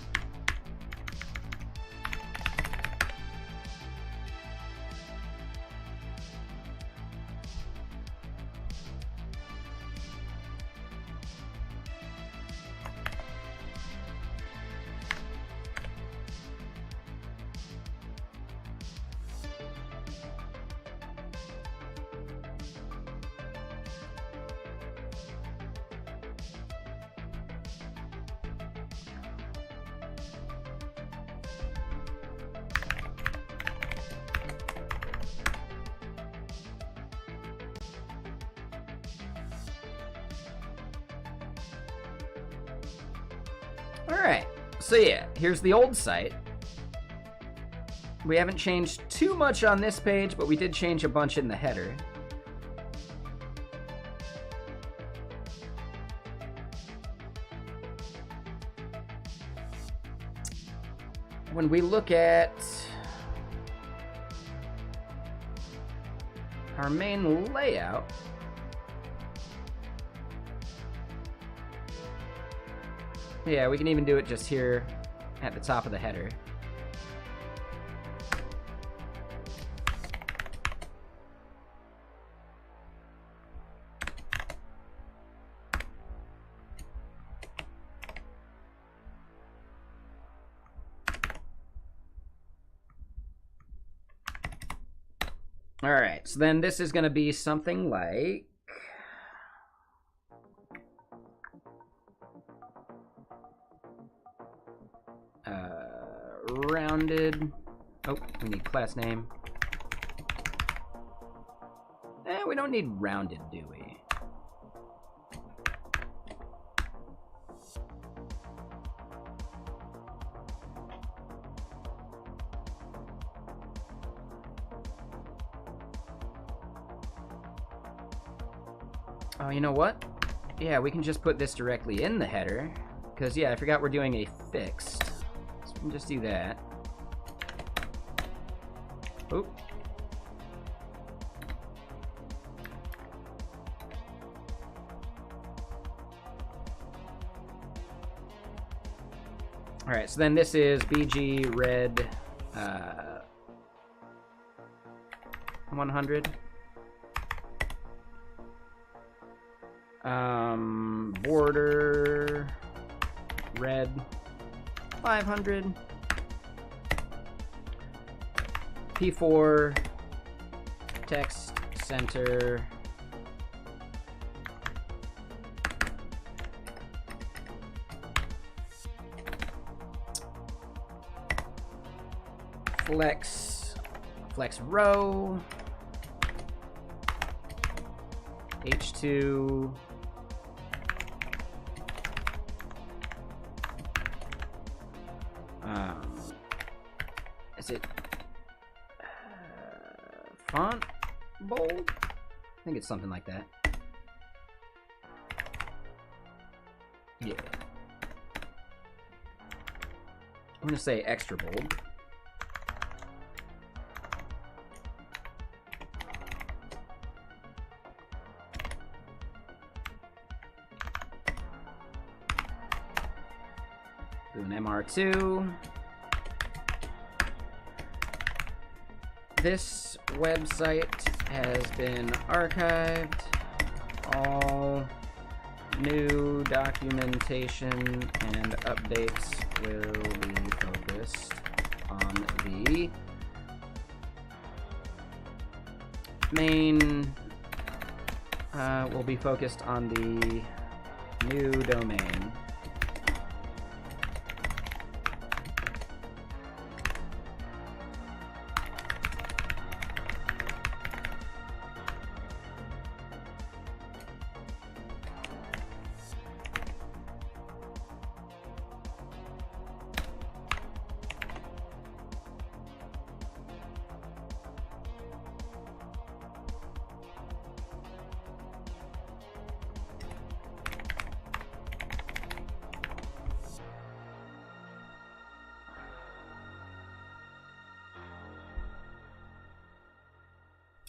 Alright, so yeah, here's the old site. We haven't changed too much on this page, but we did change a bunch in the header. When we look at our main layout, yeah, we can even do it just here at the top of the header. All right, so then this is going to be something like rounded. Oh, we need class name. We don't need rounded, do we? Oh, you know what? Yeah, we can just put this directly in the header. Because, yeah, I forgot we're doing a fixed. So we can just do that. Oh. Alright, so then this is BG red 100. Border red 500. P4 text center flex row H2 is it font bold? I think it's something like that. Yeah. I'm gonna say extra bold. Do an MR2. This website has been archived. All new documentation and updates will be focused on the main, will be focused on the new domain.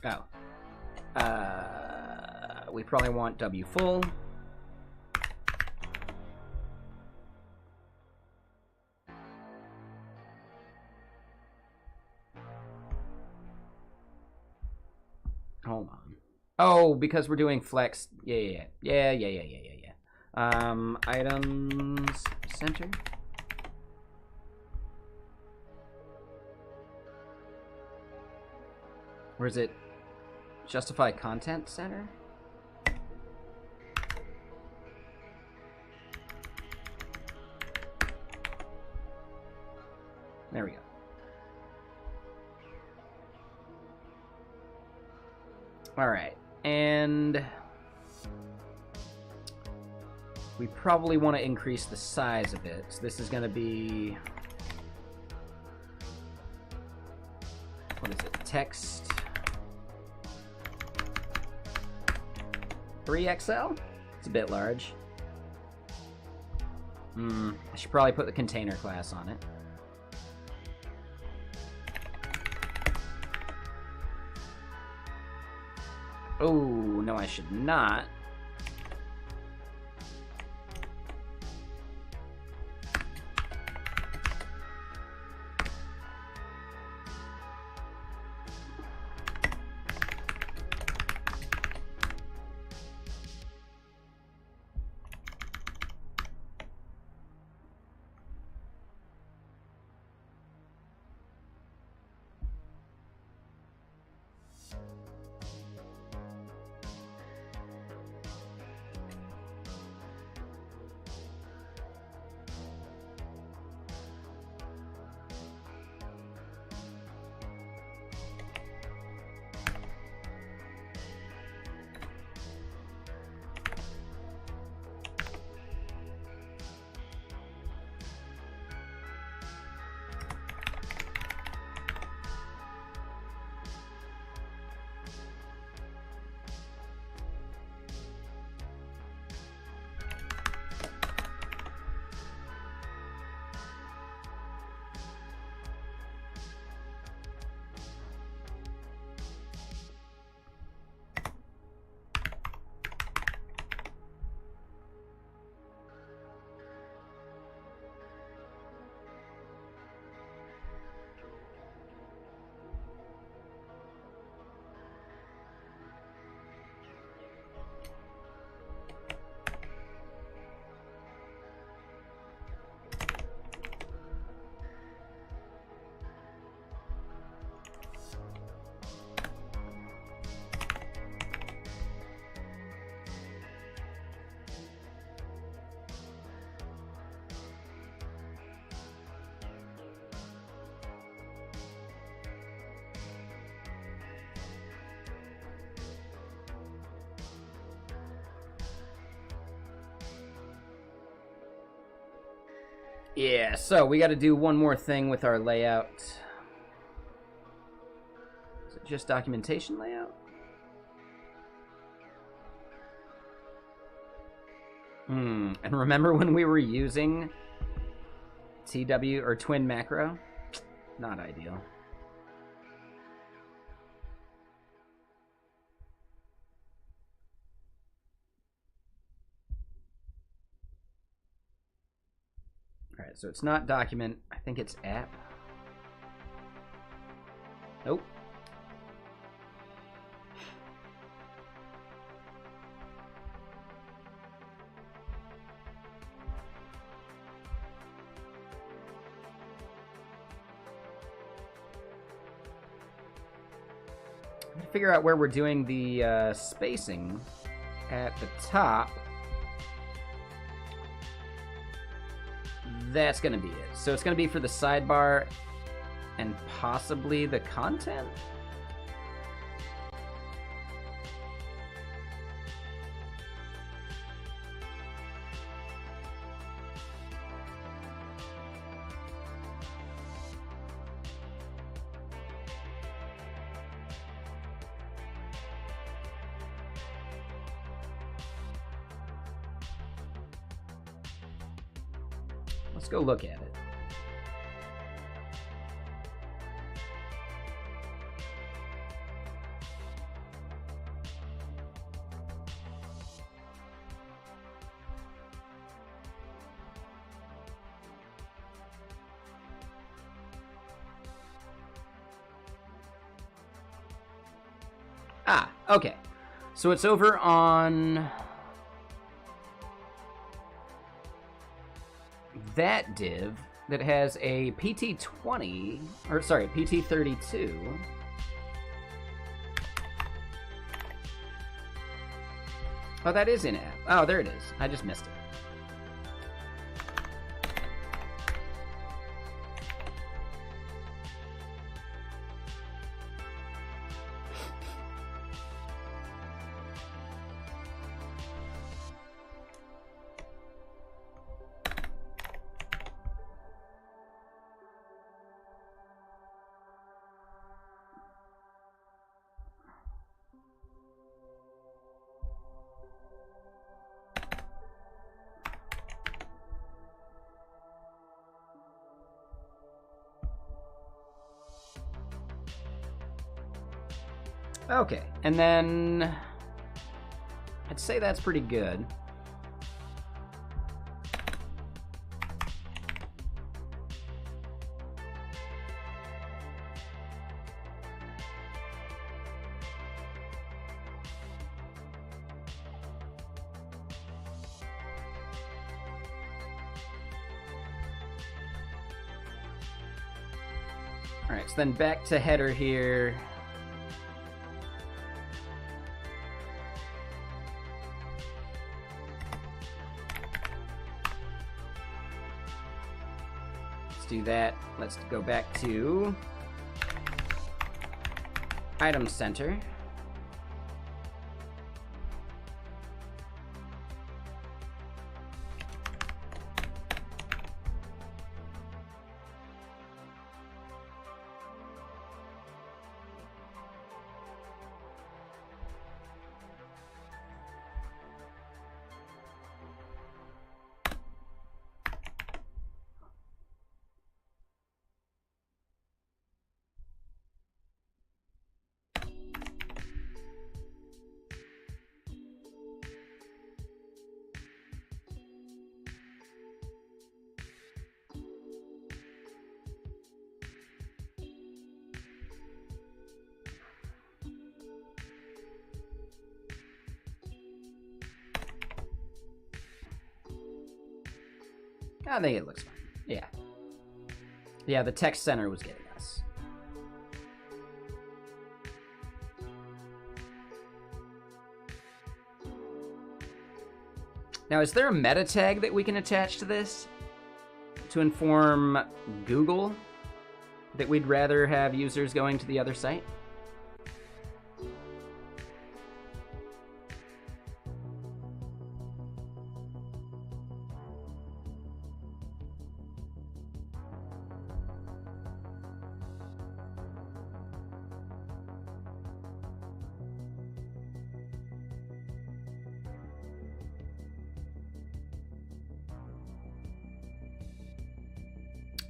Oh. We probably want W full. Hold on. Oh, because we're doing flex. Yeah. Items center. Or is it justify content center? There we go. All right, and we probably want to increase the size a bit. So this is going to be, what is it? Text 3XL? It's a bit large. I should probably put the container class on it. Oh, no, I should not. Yeah, so we got to do one more thing with our layout. Is it just documentation layout? And remember when we were using TW or twin macro? Not ideal. Alright, so it's not document. I think it's app. Nope. gotta figure out where we're doing the spacing at the top. That's gonna be it. So it's gonna be for the sidebar and possibly the content? Let's go look at it. Ah, okay. So it's over on that div that has a PT20, or sorry, PT32. Oh, that is in-app. Oh, there it is. I just missed it. Okay, and then I'd say that's pretty good. All right, so then back to header here. Do that. Let's go back to item center. I think it looks fine. Yeah. Yeah, the text center was getting us. Now, is there a meta tag that we can attach to this to inform Google that we'd rather have users going to the other site?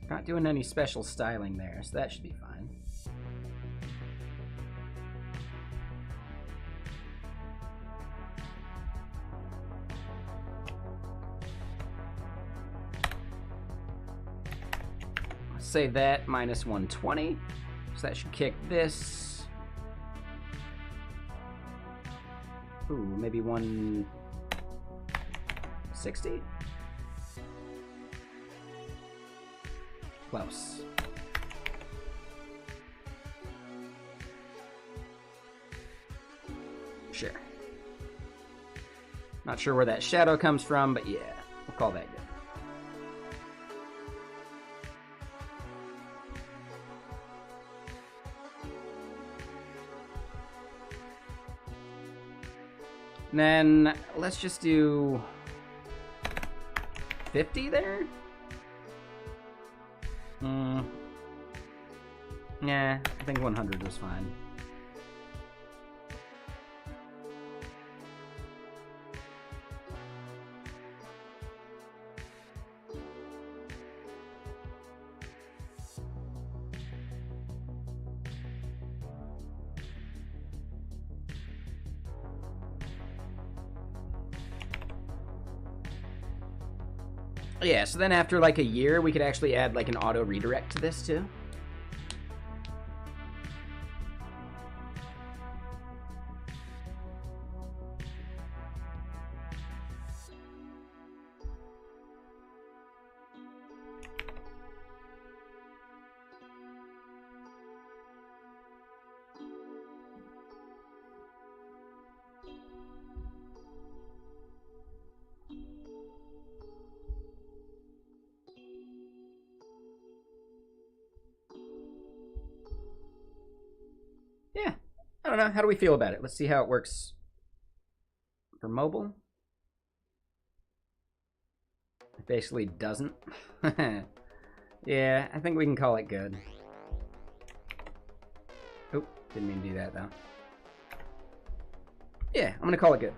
Not doing any special styling there, so that should be fine. Let's say that minus 120, so that should kick this. Ooh, maybe 160? Close. Not sure where that shadow comes from, but yeah, we'll call that good. And then let's just do 50 there? Yeah, I think 100 was fine. Yeah, so then after like a year, we could actually add like an auto redirect to this too. Yeah, I don't know. How do we feel about it? Let's see how it works for mobile. It basically doesn't. Yeah, I think we can call it good. Oop, didn't mean to do that though. Yeah, I'm gonna call it good.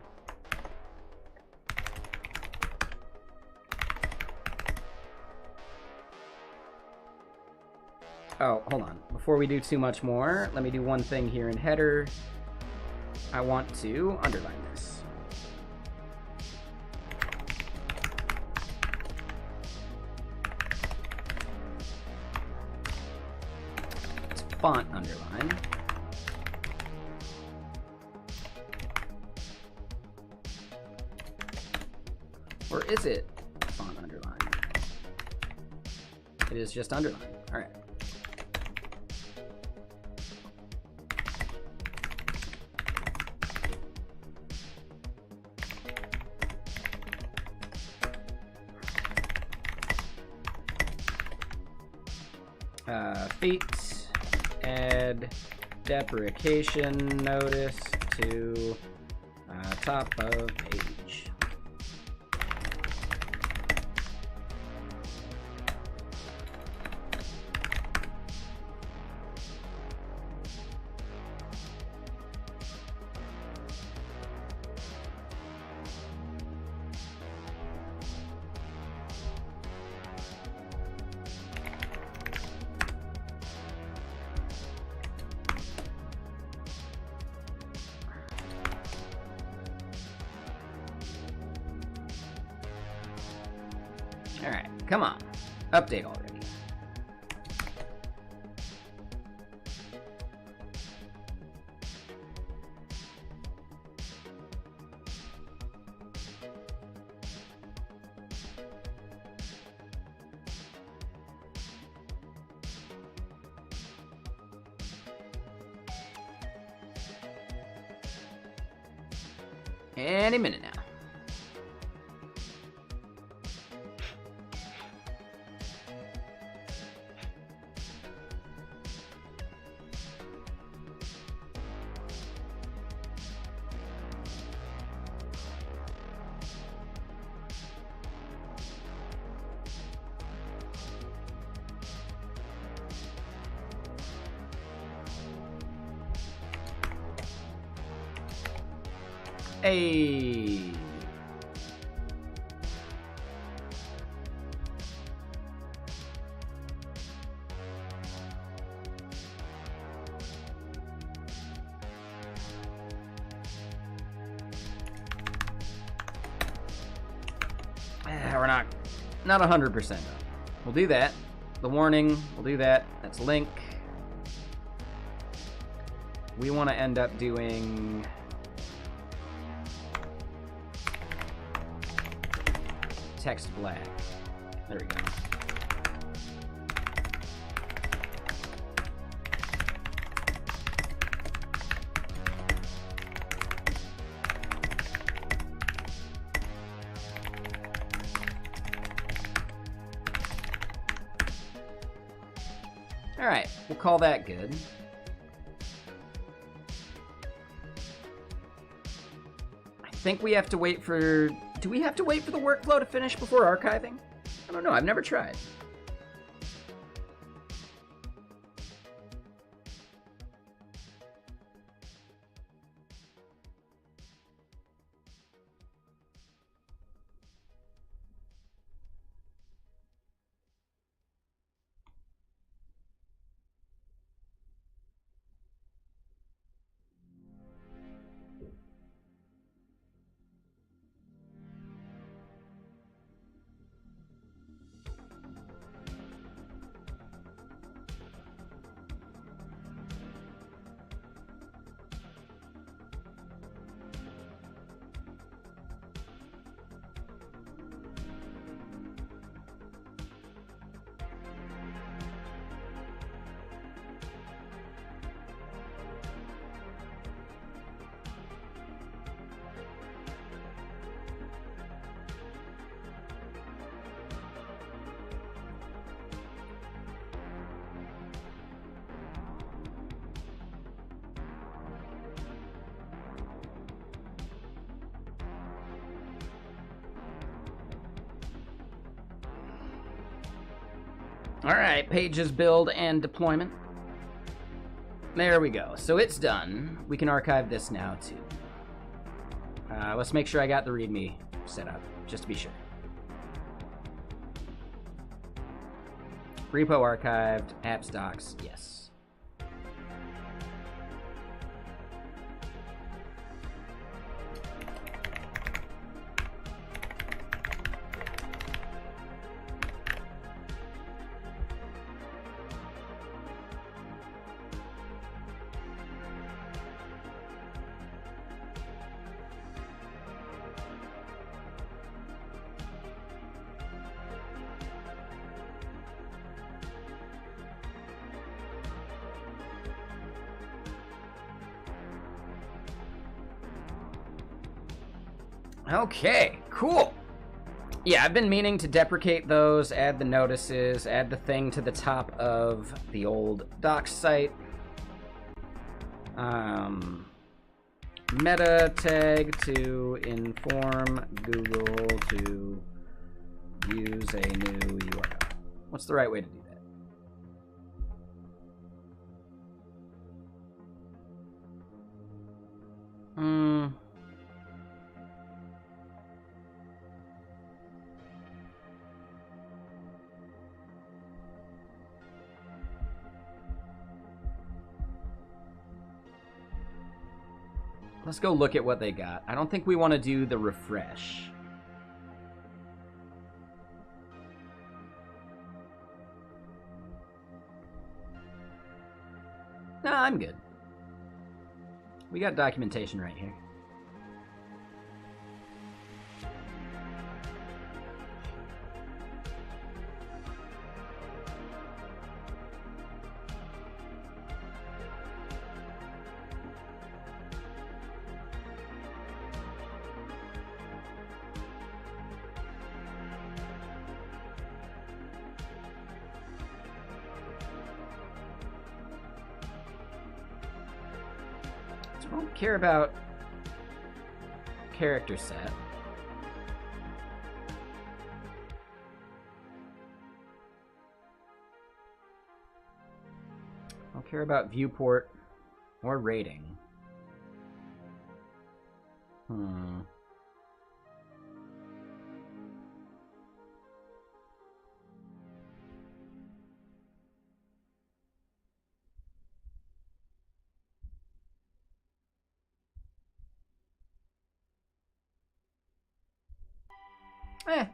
Oh, hold on. Before we do too much more, let me do one thing here in header. I want to underline this. It's font underline. Or is it font underline? It is just underline. All right. Feet, add deprecation notice to top of page. Alright, come on. Update already. Any minute now. Hey. We're not 100%. We'll do that. The warning, we'll do that. That's link. We want to end up doing text black. There we go. Alright, we'll call that good. I think we have to wait for... Do we have to wait for the workflow to finish before archiving? I don't know, I've never tried. All right, pages build and deployment. There we go. So it's done. We can archive this now too. Let's make sure I got the README set up, just to be sure. Repo archived, apps docs, yes. Okay, cool. Yeah, I've been meaning to deprecate those, add the notices, add the thing to the top of the old docs site. Meta tag to inform Google to use a new URL. What's the right way to do that? Let's go look at what they got. I don't think we want to do the refresh. Nah, I'm good. We got documentation right here. I don't care about character set. I don't care about viewport or rating.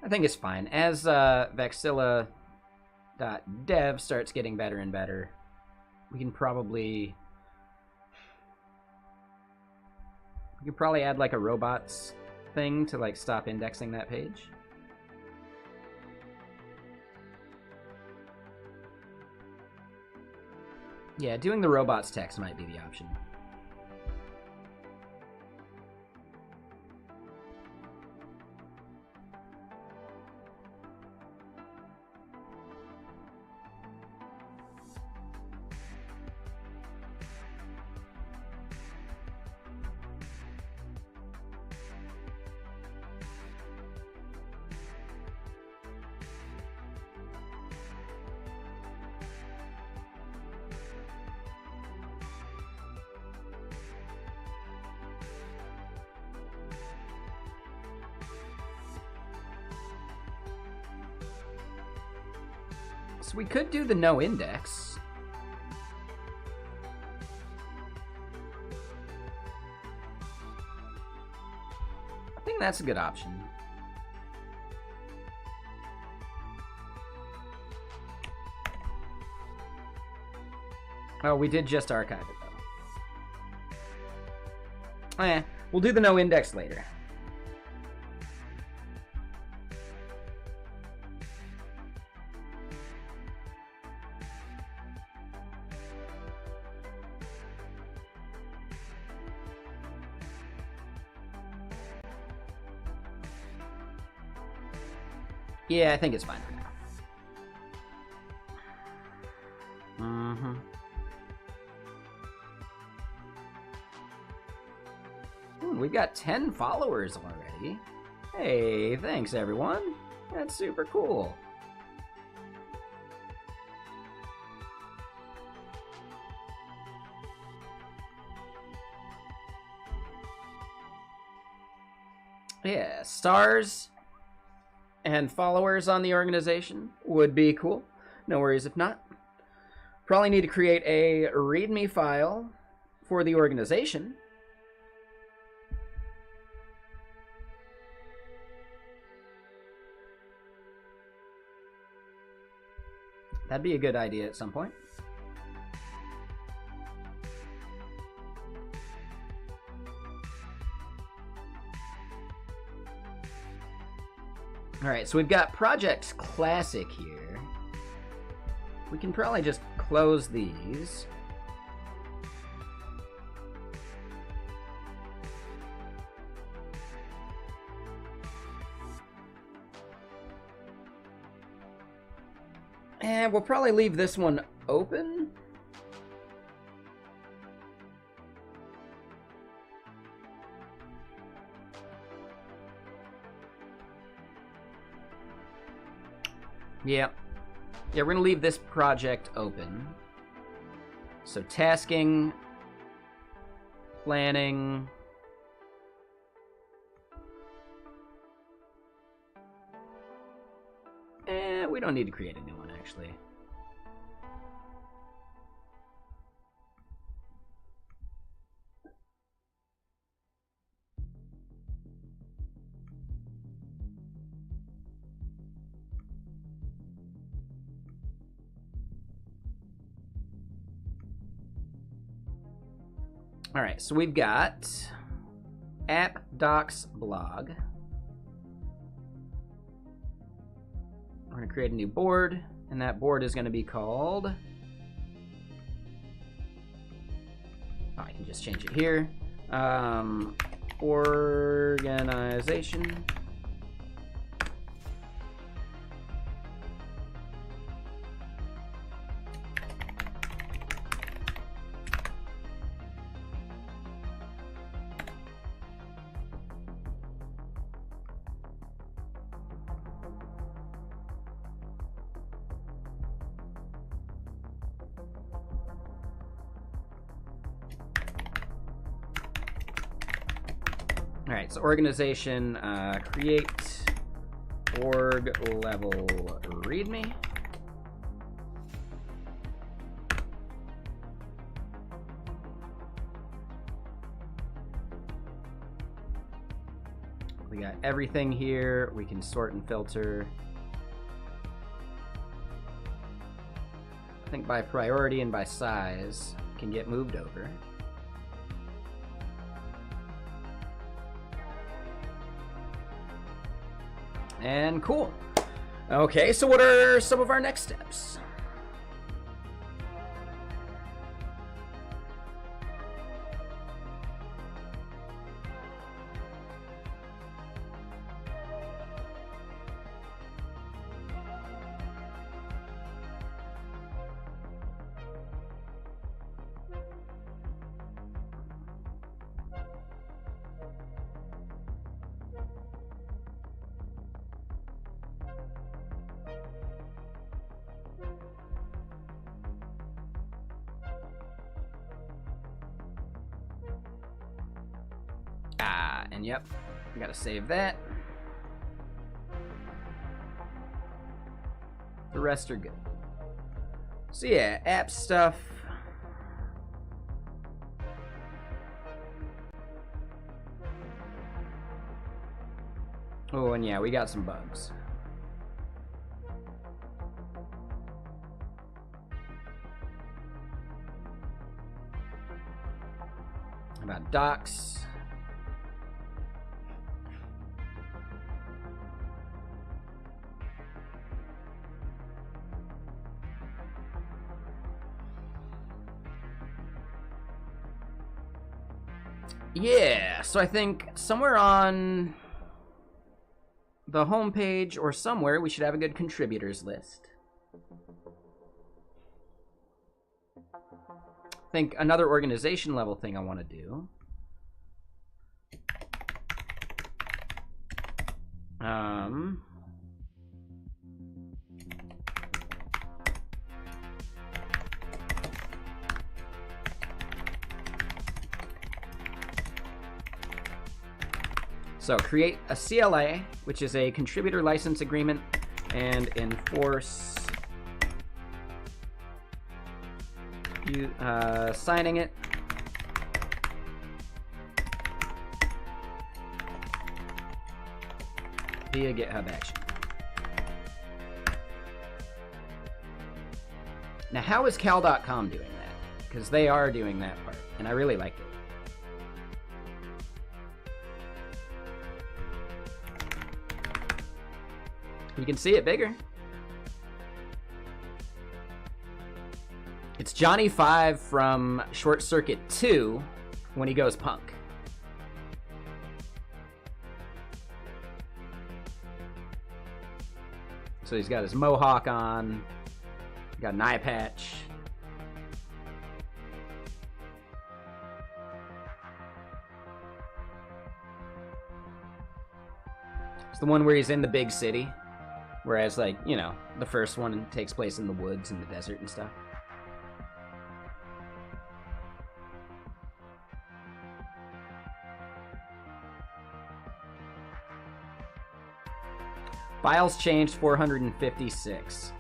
I think it's fine. As Vexilla.dev starts getting better and better, we can probably add like a robots thing to like stop indexing that page. Yeah, doing the robots text might be the option. So we could do the no index. I think that's a good option. Oh, we did just archive it, though. We'll do the no index later. Yeah, I think it's fine for now. Mm-hmm. We've got 10 followers already. Hey, thanks everyone. That's super cool. Yeah, stars and followers on the organization would be cool. No worries if not. Probably need to create a README file for the organization. That'd be a good idea at some point. All right, so we've got Project Classic here. We can probably just close these. And we'll probably leave this one open. Yeah, we're gonna leave this project open. So tasking, planning. We don't need to create a new one, actually. All right, so we've got app docs blog. We're going to create a new board, and that board is going to be called... Oh, I can just change it here. Organization. All right, so organization, create org level README. We got everything here. We can sort and filter. I think by priority and by size can get moved over. And cool. Okay, so what are some of our next steps? And yep, we gotta save that. The rest are good. So yeah, app stuff. Oh, and yeah, we got some bugs. About docs. Yeah, so I think somewhere on the homepage or somewhere we should have a good contributors list. I think another organization level thing I want to do. So create a CLA, which is a contributor license agreement, and enforce you signing it. Via GitHub action. Now, how is cal.com doing that? Because they are doing that part, and I really liked it. You can see it bigger. It's Johnny 5 from Short Circuit 2 when he goes punk. So he's got his mohawk on, got an eye patch. It's the one where he's in the big city. Whereas, like, you know, the first one takes place in the woods and the desert and stuff. Files changed 456.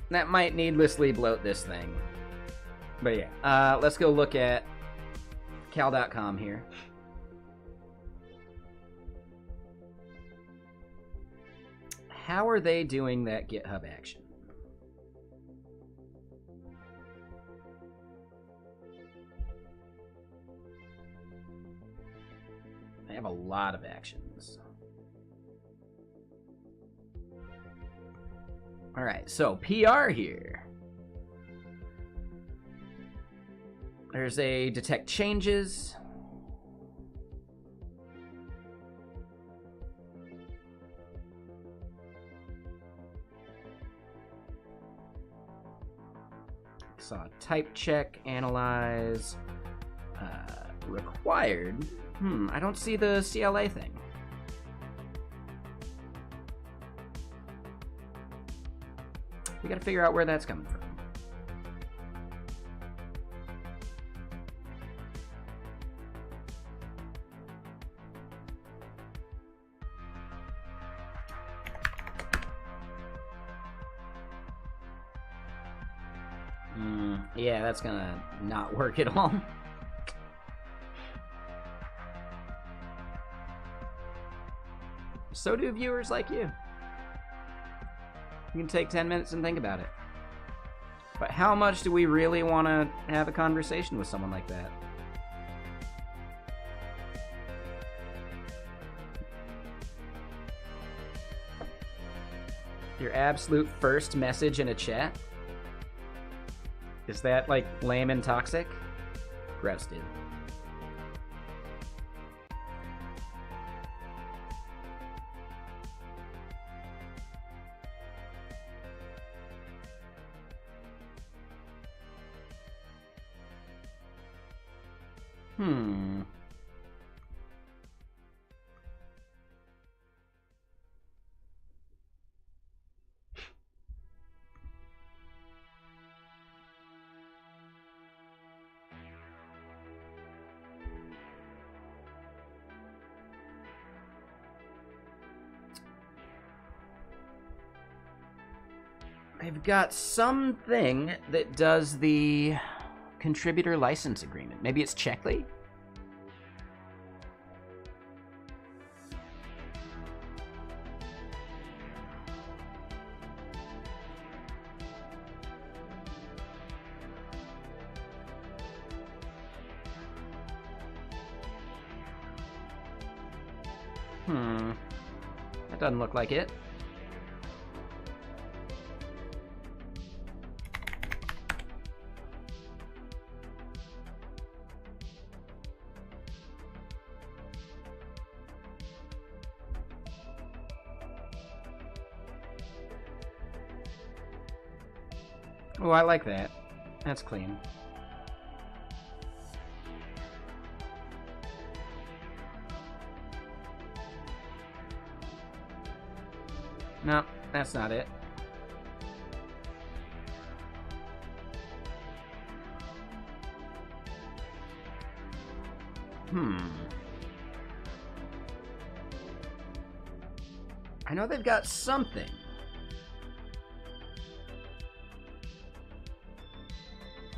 That might needlessly bloat this thing. But yeah, let's go look at cal.com here. How are they doing that GitHub action? They have a lot of actions. All right, so PR here. There's a detect changes. Saw type check, analyze, required. I don't see the CLA thing. We gotta figure out where that's coming from. Yeah, that's gonna not work at all. So do viewers like you. You can take 10 minutes and think about it. But how much do we really want to have a conversation with someone like that? Your absolute first message in a chat? Is that, like, lame and toxic? Gross, dude. I've got something that does the contributor license agreement. Maybe it's Checkley? That doesn't look like it. Oh, I like that. That's clean. No, that's not it. I know they've got something.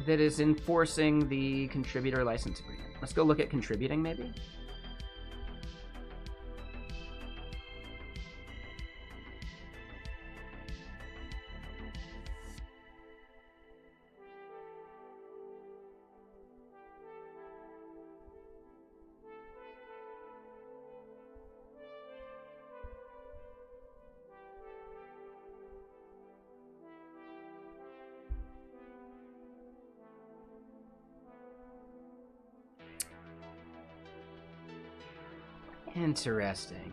That is enforcing the contributor license agreement. Let's go look at contributing, maybe? Interesting.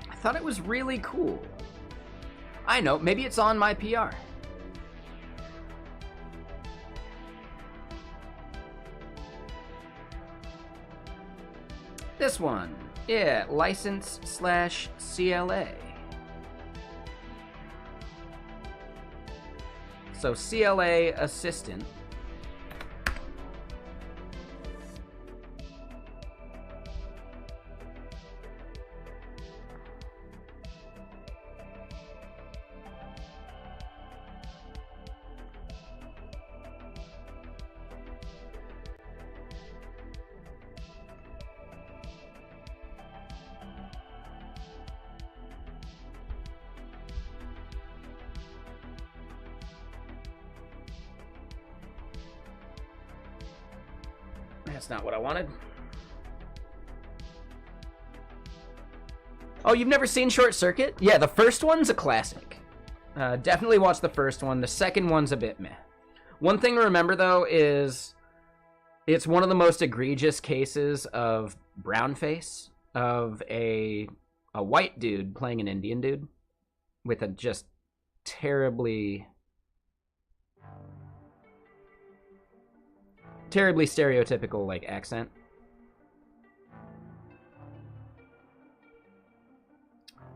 I thought it was really cool. I know, maybe it's on my PR. This one. Yeah, license/CLA. So CLA assistant. That's not what I wanted. Oh, you've never seen Short Circuit? Yeah, the first one's a classic. Definitely watch the first one. The second one's a bit meh. One thing to remember, though, is it's one of the most egregious cases of brownface, of a white dude playing an Indian dude with a just terribly stereotypical, like, accent.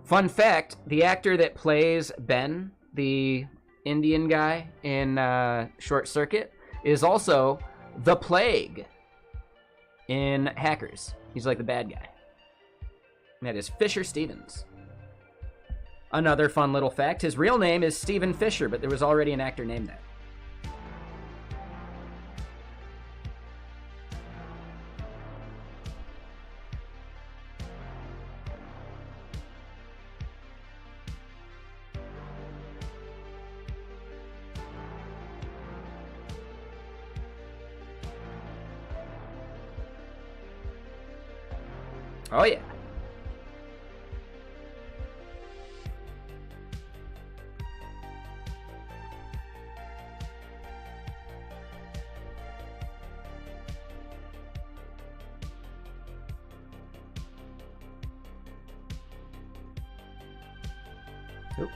Fun fact, the actor that plays Ben, the Indian guy in Short Circuit, is also the Plague in Hackers. He's like the bad guy. And that is Fisher Stevens. Another fun little fact, his real name is Stephen Fisher, but there was already an actor named that. Oh, yeah. Oop.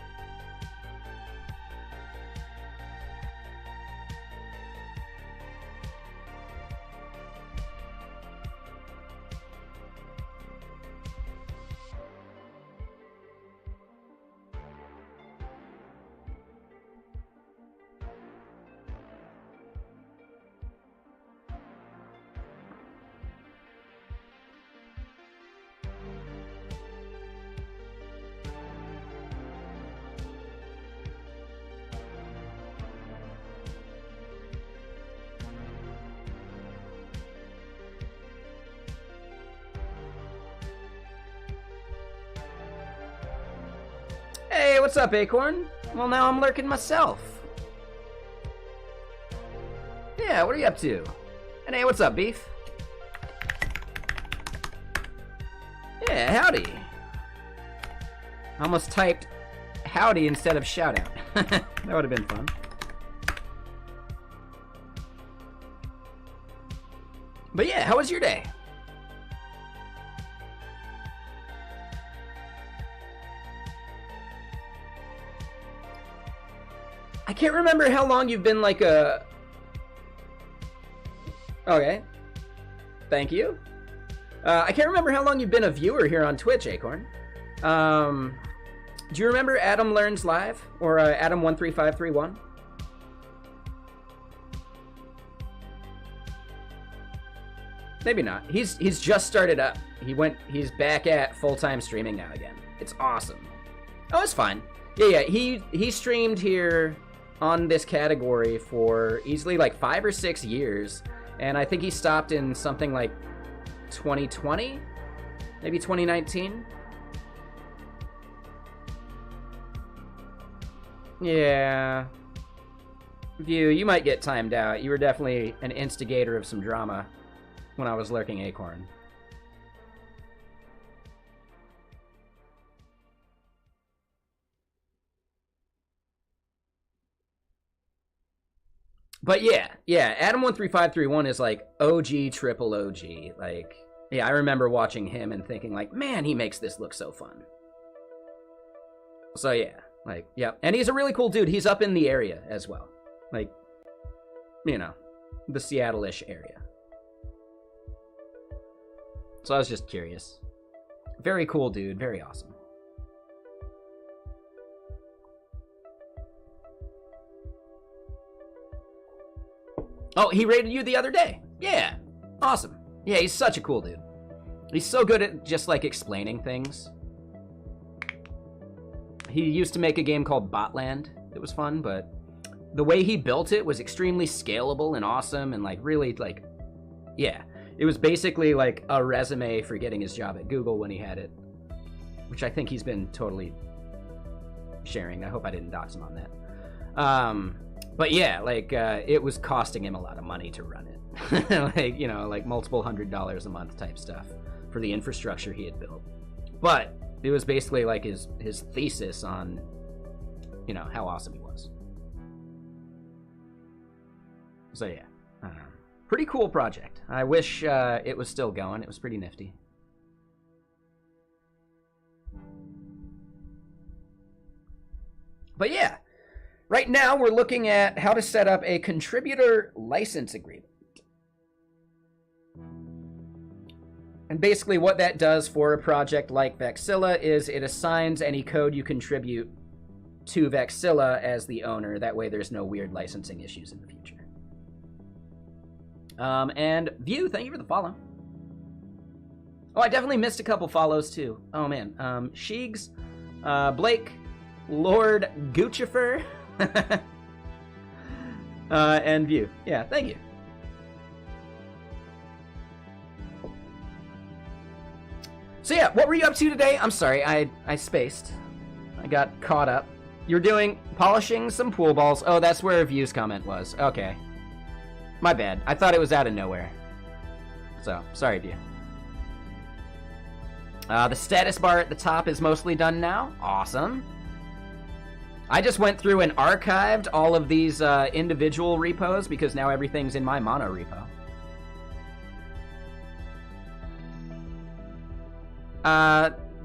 Hey, what's up, Acorn? Well, now I'm lurking myself. Yeah, what are you up to? And hey, what's up, Beef? Yeah, howdy. I almost typed howdy instead of shout out. That would have been fun. But yeah, how was your day? I can't remember how long you've been like a... Okay. Thank you. I can't remember how long you've been a viewer here on Twitch, Acorn. Do you remember Adam Learns Live? Or Adam13531? Maybe not. He's just started up. He's back at full-time streaming now again. It's awesome. Oh, it's fine. Yeah, he streamed here on this category for easily like 5 or 6 years, and I think he stopped in something like 2020, maybe 2019. Yeah. View, you might get timed out. You were definitely an instigator of some drama when I was lurking, Acorn. But yeah, Adam13531 is like OG triple OG. Like, yeah, I remember watching him and thinking like, man, he makes this look so fun. So yeah, like, yeah. And he's a really cool dude. He's up in the area as well. Like, you know, the Seattle-ish area. So I was just curious. Very cool dude, very awesome. Oh, he raided you the other day. Yeah, awesome. Yeah, he's such a cool dude. He's so good at just like explaining things. He used to make a game called Botland. It was fun, but the way he built it was extremely scalable and awesome and like really like, yeah. It was basically like a resume for getting his job at Google when he had it, which I think he's been totally sharing. I hope I didn't dox him on that. But yeah, like it was costing him a lot of money to run it. Like, you know, like multiple $100s a month type stuff for the infrastructure he had built. But it was basically like his thesis on, you know, how awesome he was. So yeah, I don't know. Pretty cool project. I wish it was still going. It was pretty nifty. But yeah, right now we're looking at how to set up a contributor license agreement. And basically what that does for a project like Vexilla is it assigns any code you contribute to Vexilla as the owner. That way there's no weird licensing issues in the future. And View, thank you for the follow. Oh, I definitely missed a couple follows too. Oh man, Sheegs, Blake, Lord Guccifer, and View. Yeah, thank you. So yeah, what were you up to today? I'm sorry, I spaced. I got caught up. You're doing polishing some pool balls. Oh, that's where View's comment was. Okay. My bad. I thought it was out of nowhere. So, sorry, View. The status bar at the top is mostly done now. Awesome. I just went through and archived all of these individual repos because now everything's in my mono repo.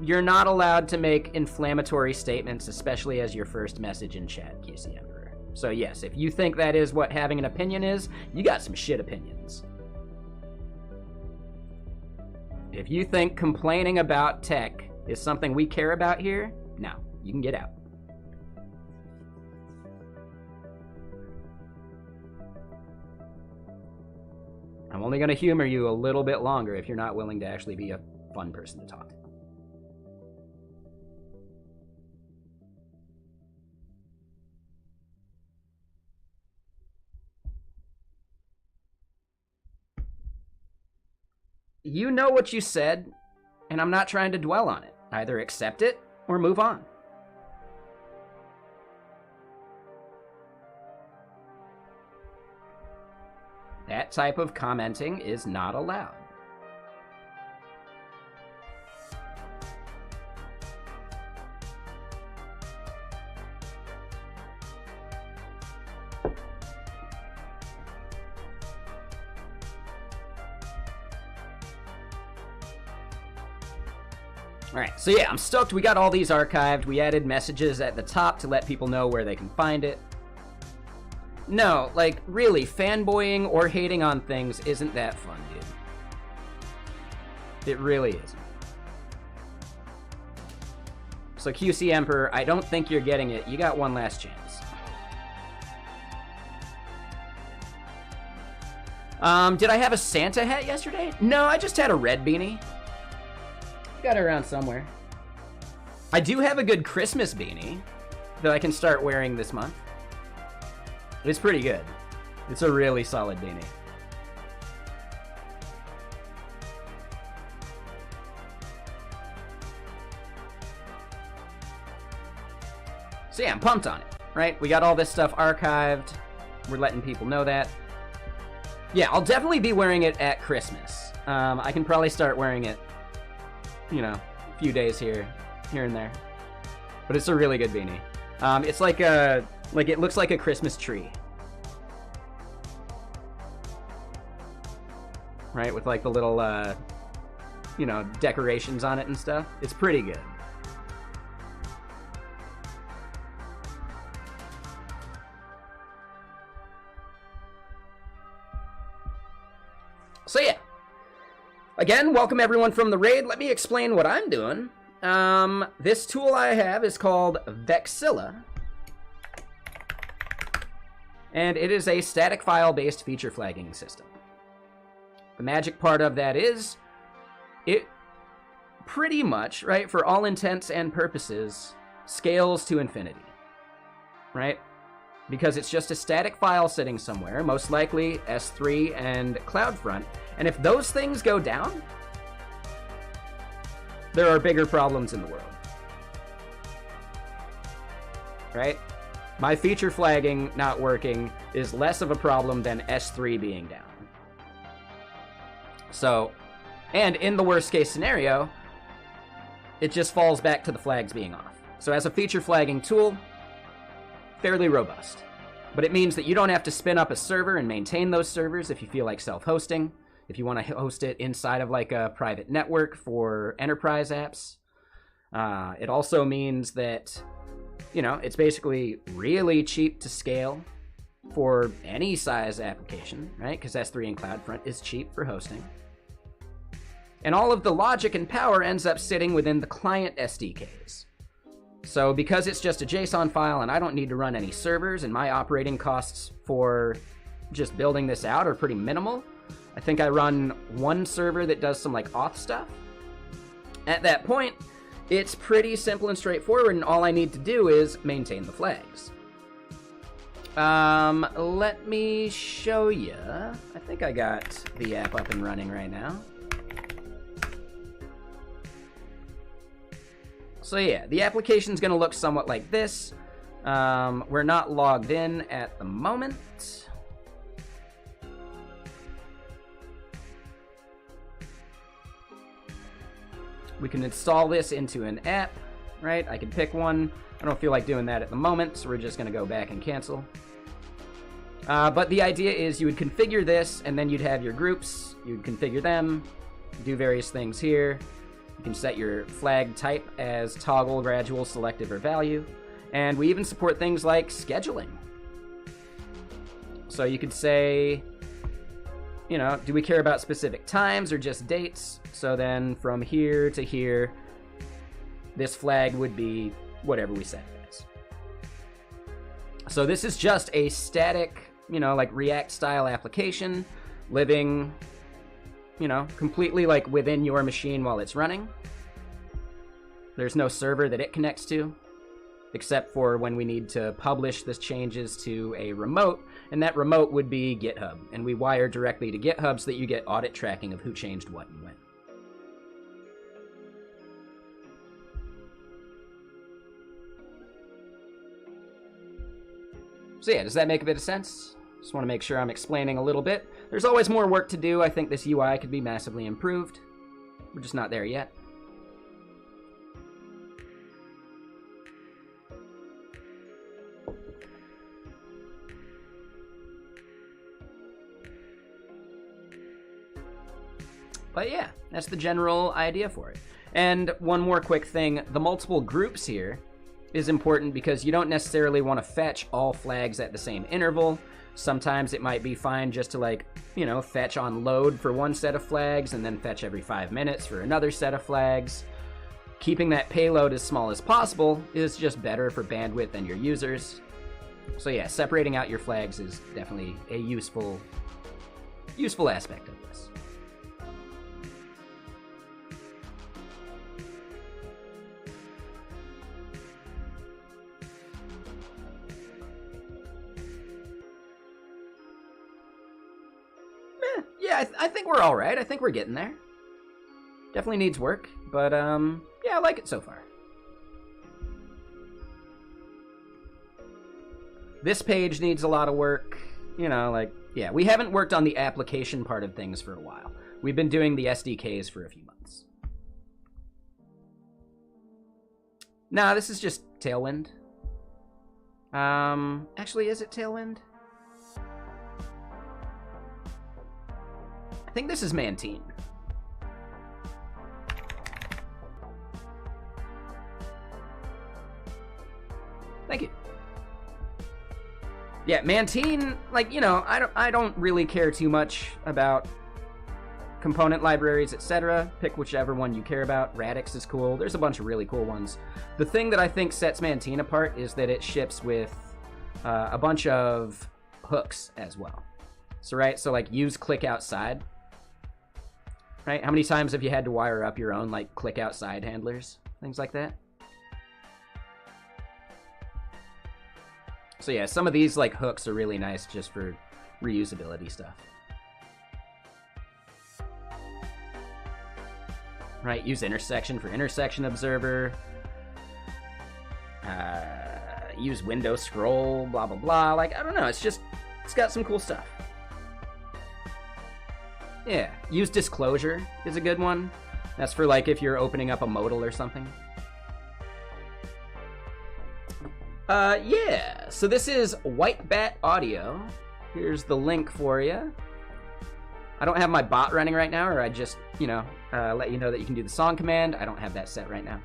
You're not allowed to make inflammatory statements, especially as your first message in chat, QC Emperor. So yes, if you think that is what having an opinion is, you got some shit opinions. If you think complaining about tech is something we care about here, no, you can get out. I'm only going to humor you a little bit longer if you're not willing to actually be a fun person to talk to. You know what you said, and I'm not trying to dwell on it. Either accept it or move on. that type of commenting is not allowed. Alright, so yeah, I'm stoked we got all these archived. We added messages at the top to let people know where they can find it. No, like, really, fanboying or hating on things isn't that fun, dude. It really isn't. So QC Emperor, I don't think you're getting it. You got one last chance. Did I have a Santa hat yesterday? No, I just had a red beanie. Got it around somewhere. I do have a good Christmas beanie that I can start wearing this month. It's pretty good. It's a really solid beanie. So yeah, I'm pumped on it, right? We got all this stuff archived. We're letting people know that. Yeah, I'll definitely be wearing it at Christmas. I can probably start wearing it, you know, a few days here and there. But it's a really good beanie. It's like it looks like a Christmas tree. Right, with like the little, you know, decorations on it and stuff. It's pretty good. So yeah. Again, welcome everyone from the raid. Let me explain what I'm doing. This tool I have is called Vexilla. And it is a static file-based feature flagging system. The magic part of that is, it pretty much, right, for all intents and purposes, scales to infinity, right? Because it's just a static file sitting somewhere, most likely S3 and CloudFront, and if those things go down, there are bigger problems in the world, right? My feature flagging not working is less of a problem than S3 being down. So, and in the worst case scenario, it just falls back to the flags being off. So as a feature flagging tool, fairly robust. But it means that you don't have to spin up a server and maintain those servers if you feel like self-hosting, if you want to host it inside of like a private network for enterprise apps. It also means that, you know, it's basically really cheap to scale for any size application, right? Because S3 and CloudFront is cheap for hosting. And all of the logic and power ends up sitting within the client SDKs. So because it's just a JSON file and I don't need to run any servers and my operating costs for just building this out are pretty minimal, I think I run one server that does some like auth stuff. At that point, it's pretty simple and straightforward, and all I need to do is maintain the flags. Let me show you. I think I got the app up and running right now. So yeah, the application's gonna look somewhat like this. We're not logged in at the moment. We can install this into an app, right? I can pick one. I don't feel like doing that at the moment, so we're just gonna go back and cancel. But the idea is you would configure this, and then you'd have your groups, you'd configure them, do various things here. You can set your flag type as toggle, gradual, selective, or value. And we even support things like scheduling. So you could say, you know, do we care about specific times or just dates? So then from here to here, this flag would be whatever we set it as. So this is just a static, you know, like React style application living, you know, completely like within your machine while it's running. There's no server that it connects to, except for when we need to publish the changes to a remote, and that remote would be GitHub. And we wire directly to GitHub so that you get audit tracking of who changed what and when. So yeah, does that make a bit of sense? Just want to make sure I'm explaining a little bit. There's always more work to do. I think this UI could be massively improved. We're just not there yet. But yeah, that's the general idea for it. And one more quick thing, the multiple groups here is important because you don't necessarily want to fetch all flags at the same interval. Sometimes it might be fine just to, like, you know, fetch on load for one set of flags and then fetch every 5 minutes for another set of flags. Keeping that payload as small as possible is just better for bandwidth and your users. So yeah, separating out your flags is definitely a useful aspect of this. Yeah, I think we're all right. I think we're getting there. Definitely needs work, but yeah, I like it so far. This page needs a lot of work. You know, like, yeah, we haven't worked on the application part of things for a while. We've been doing the SDKs for a few months. Nah, this is just Tailwind. Actually, is it Tailwind? I think this is Mantine. Thank you. Yeah, Mantine, like, you know, I don't really care too much about component libraries, etc. Pick whichever one you care about. Radix is cool. There's a bunch of really cool ones. The thing that I think sets Mantine apart is that it ships with a bunch of hooks as well. So, right, so like use click outside. Right? How many times have you had to wire up your own, like, click outside handlers? Things like that. So yeah, some of these, like, hooks are really nice just for reusability stuff. Right, use intersection for intersection observer. Use window scroll, blah, blah, blah. Like, I don't know, it's got some cool stuff. Yeah, use disclosure is a good one. That's for, like, if you're opening up a modal or something. Yeah, so this is White Bat Audio. Here's the link for you. I don't have my bot running right now, or I just, you know, let you know that you can do the song command. I don't have that set right now.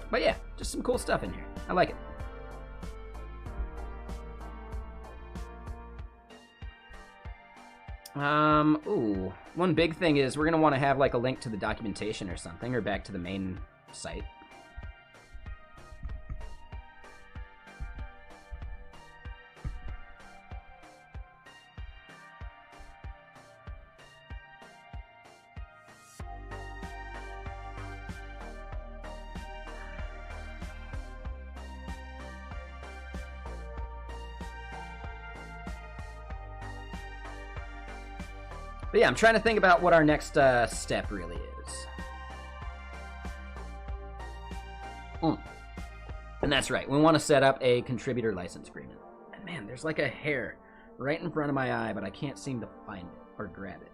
But yeah, just some cool stuff in here. I like it. Ooh, one big thing is we're gonna want to have like a link to the documentation or something, or back to the main site. But yeah, I'm trying to think about what our next step really is. And that's right, we want to set up a contributor license agreement. And man, there's like a hair right in front of my eye, but I can't seem to find it or grab it.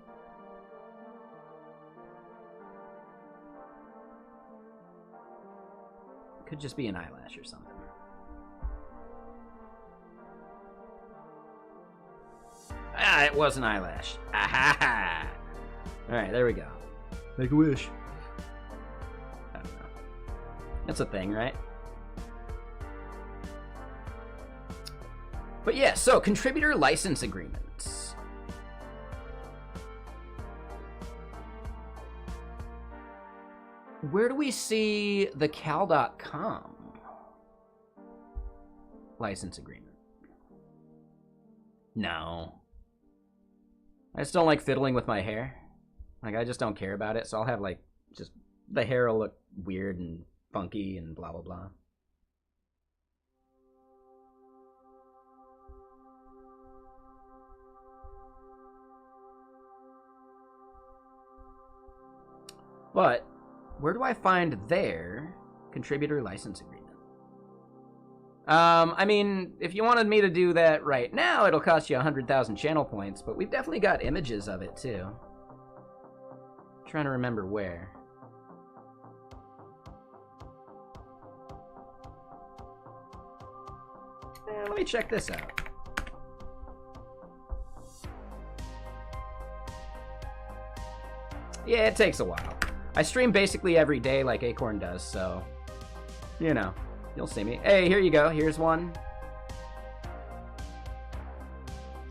Could just be an eyelash or something. Ah, it was an eyelash. Ah-ha-ha. Alright, there we go. Make a wish. I don't know. That's a thing, right? But yeah, so contributor license agreements. Where do we see the cal.com license agreement? No. I just don't like fiddling with my hair. Like, I just don't care about it, so I'll have, like, just, the hair will look weird and funky and blah, blah, blah. But where do I find their contributor license agreement? I mean, if you wanted me to do that right now, it'll cost you 100,000 channel points, but we've definitely got images of it too. I'm trying to remember where. Let me check this out. Yeah, it takes a while. I stream basically every day like Acorn does, so, you know, you'll see me. Hey, here you go. Here's one.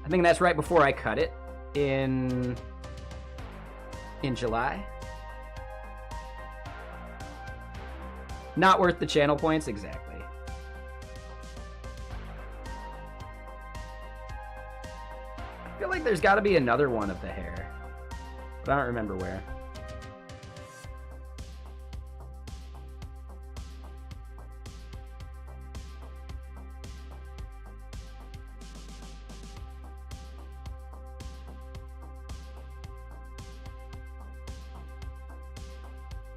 I think that's right before I cut it in July. Not worth the channel points, exactly. I feel like there's got to be another one of the hair, but I don't remember where.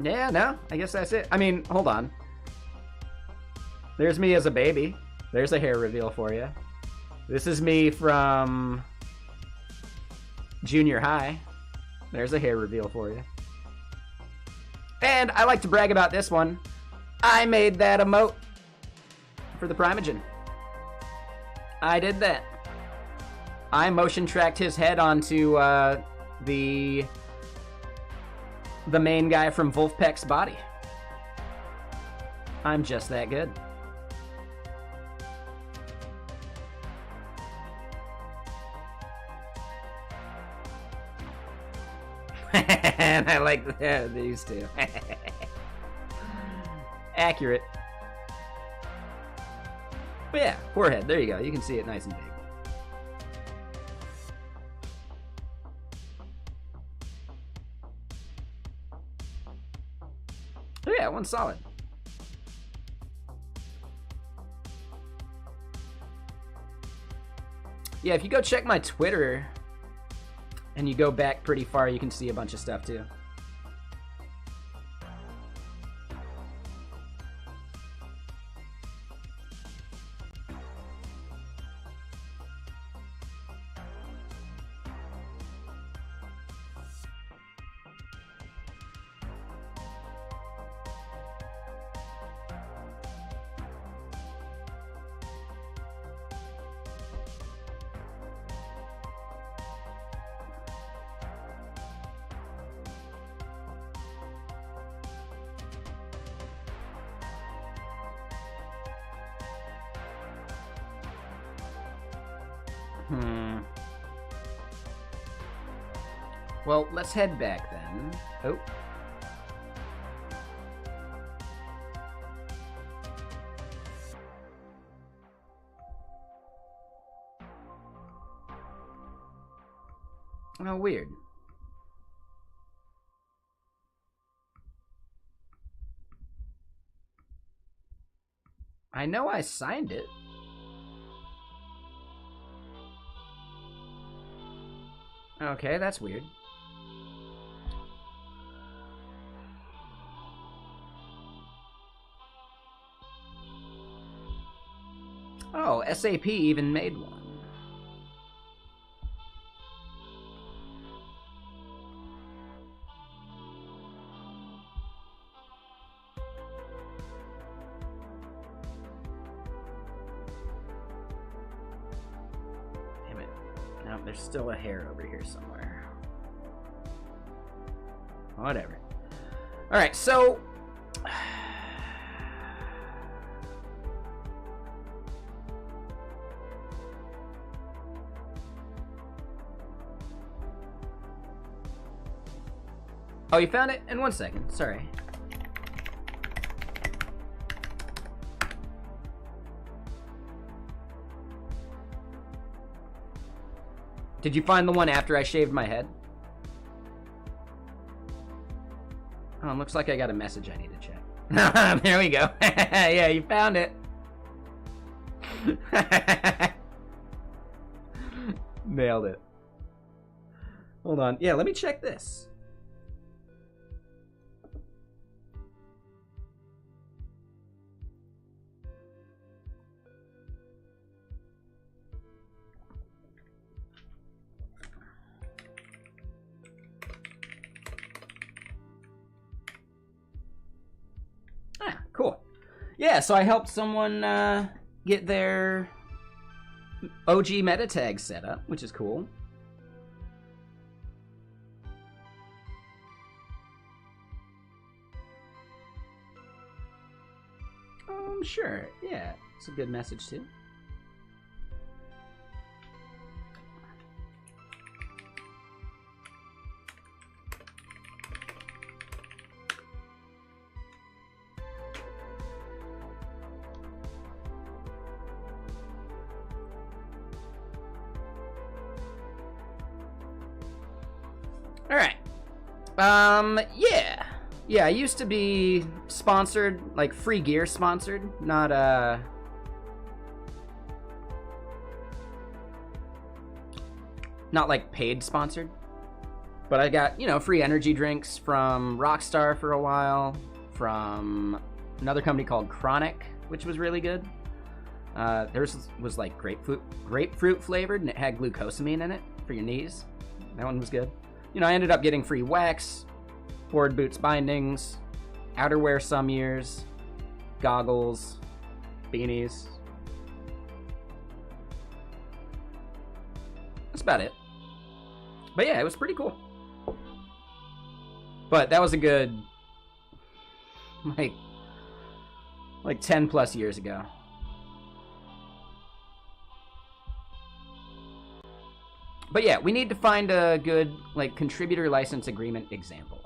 Yeah, no, I guess that's it. I mean, hold on. There's me as a baby. There's a hair reveal for you. This is me from junior high. There's a hair reveal for you. And I like to brag about this one. I made that emote for the Primogen. I did that. I motion tracked his head onto the main guy from Wolfpack's body. I'm just that good. And I like these two. Accurate. But yeah, forehead. There you go. You can see it nice and big. Oh yeah, one's solid. Yeah, if you go check my Twitter and you go back pretty far, you can see a bunch of stuff too. Well, let's head back then. Oh. Oh, weird. I know I signed it. Okay, that's weird. Oh, SAP even made one. Damn it. No, there's still a hair over here somewhere. Whatever. Alright, so... Oh, you found it? In 1 second. Sorry. Did you find the one after I shaved my head? Oh, it looks like I got a message I need to check. There we go. Yeah, you found it. Nailed it. Hold on. Yeah, let me check this. Yeah, so I helped someone get their OG meta tag set up, which is cool. Sure. Yeah, it's a good message too. All right. Yeah. Yeah, I used to be sponsored, like free gear sponsored, not like paid sponsored. But I got, you know, free energy drinks from Rockstar for a while, from another company called Chronic, which was really good. Theirs was like grapefruit flavored, and it had glucosamine in it for your knees. That one was good. You know, I ended up getting free wax, board boots bindings, outerwear some years, goggles, beanies. That's about it. But yeah, it was pretty cool. But that was a good, like 10 plus years ago. But yeah, we need to find a good, like, contributor license agreement example.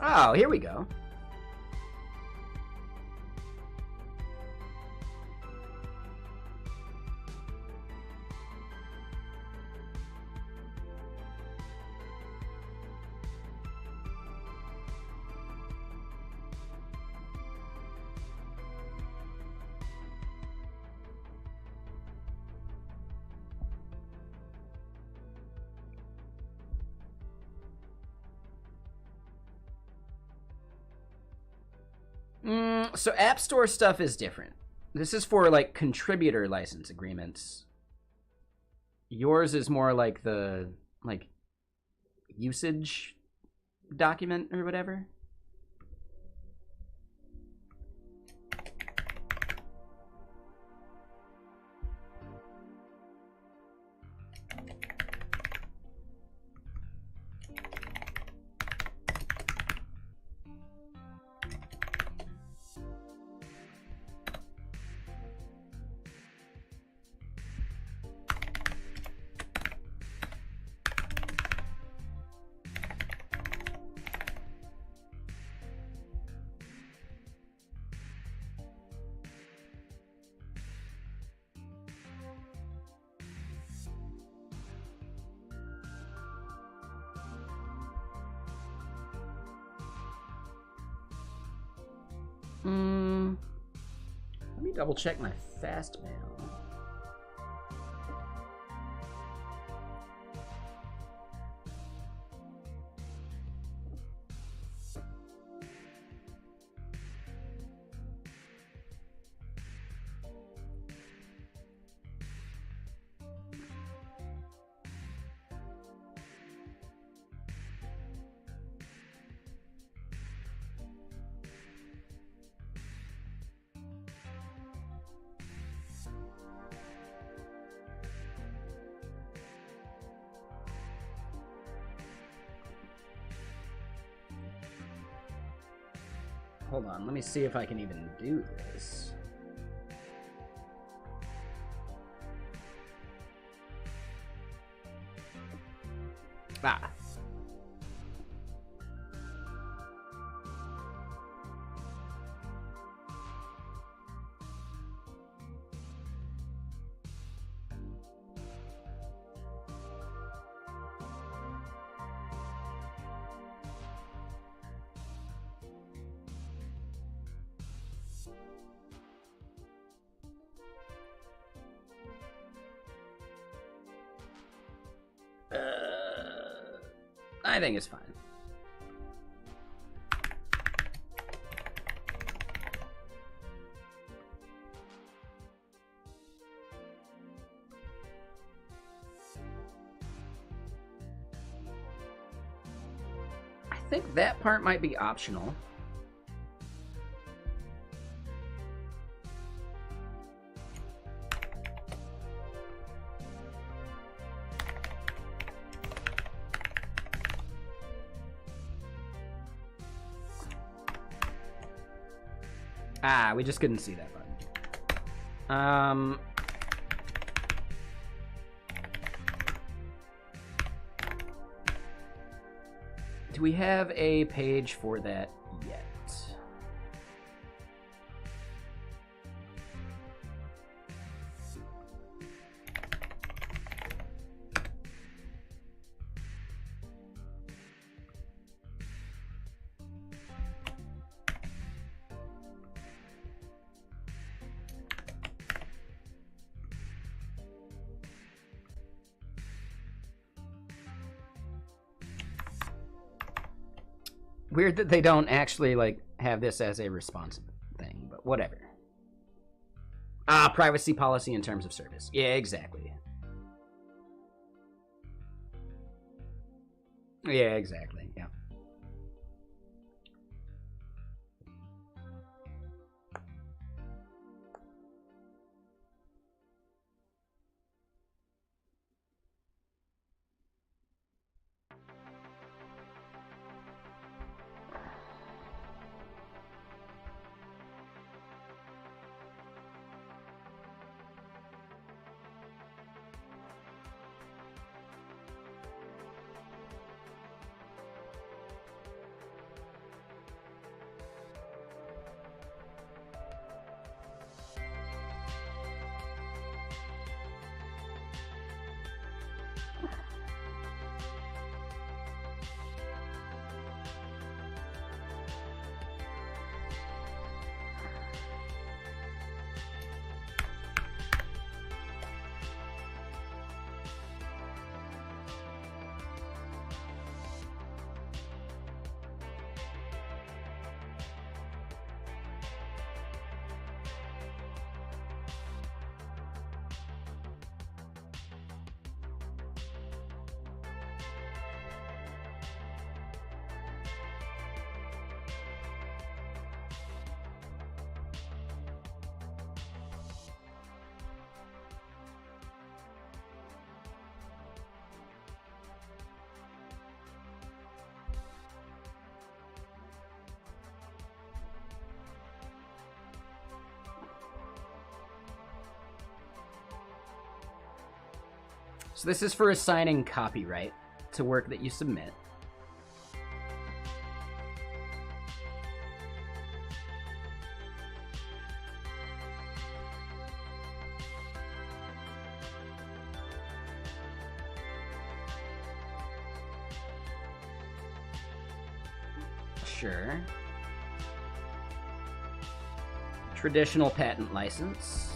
Oh, here we go. So App Store stuff is different. This is for, like, contributor license agreements. Yours is more like the, like, usage document or whatever. Let me double check my fast mail. Hold on, let me see if I can even do this. Ah. I think it's fine. think that part might be optional. Ah, we just couldn't see that button. Do we have a page for that yet? Weird that they don't actually, like, have this as a responsive thing, but whatever. Ah, privacy policy in terms of service. Yeah, exactly. Yeah, exactly, yeah. So this is for assigning copyright to work that you submit. Sure. Traditional patent license.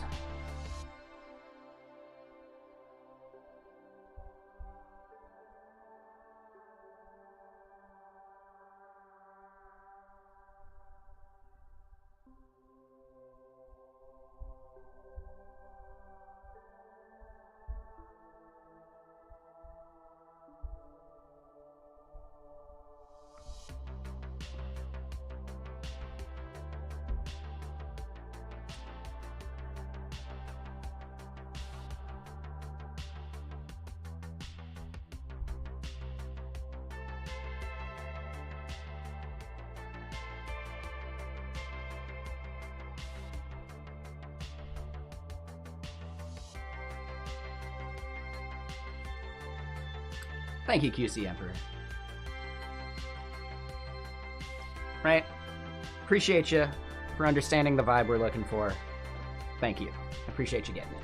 Thank you, QC Emperor. Right? Appreciate you for understanding the vibe we're looking for. Thank you. Appreciate you getting it.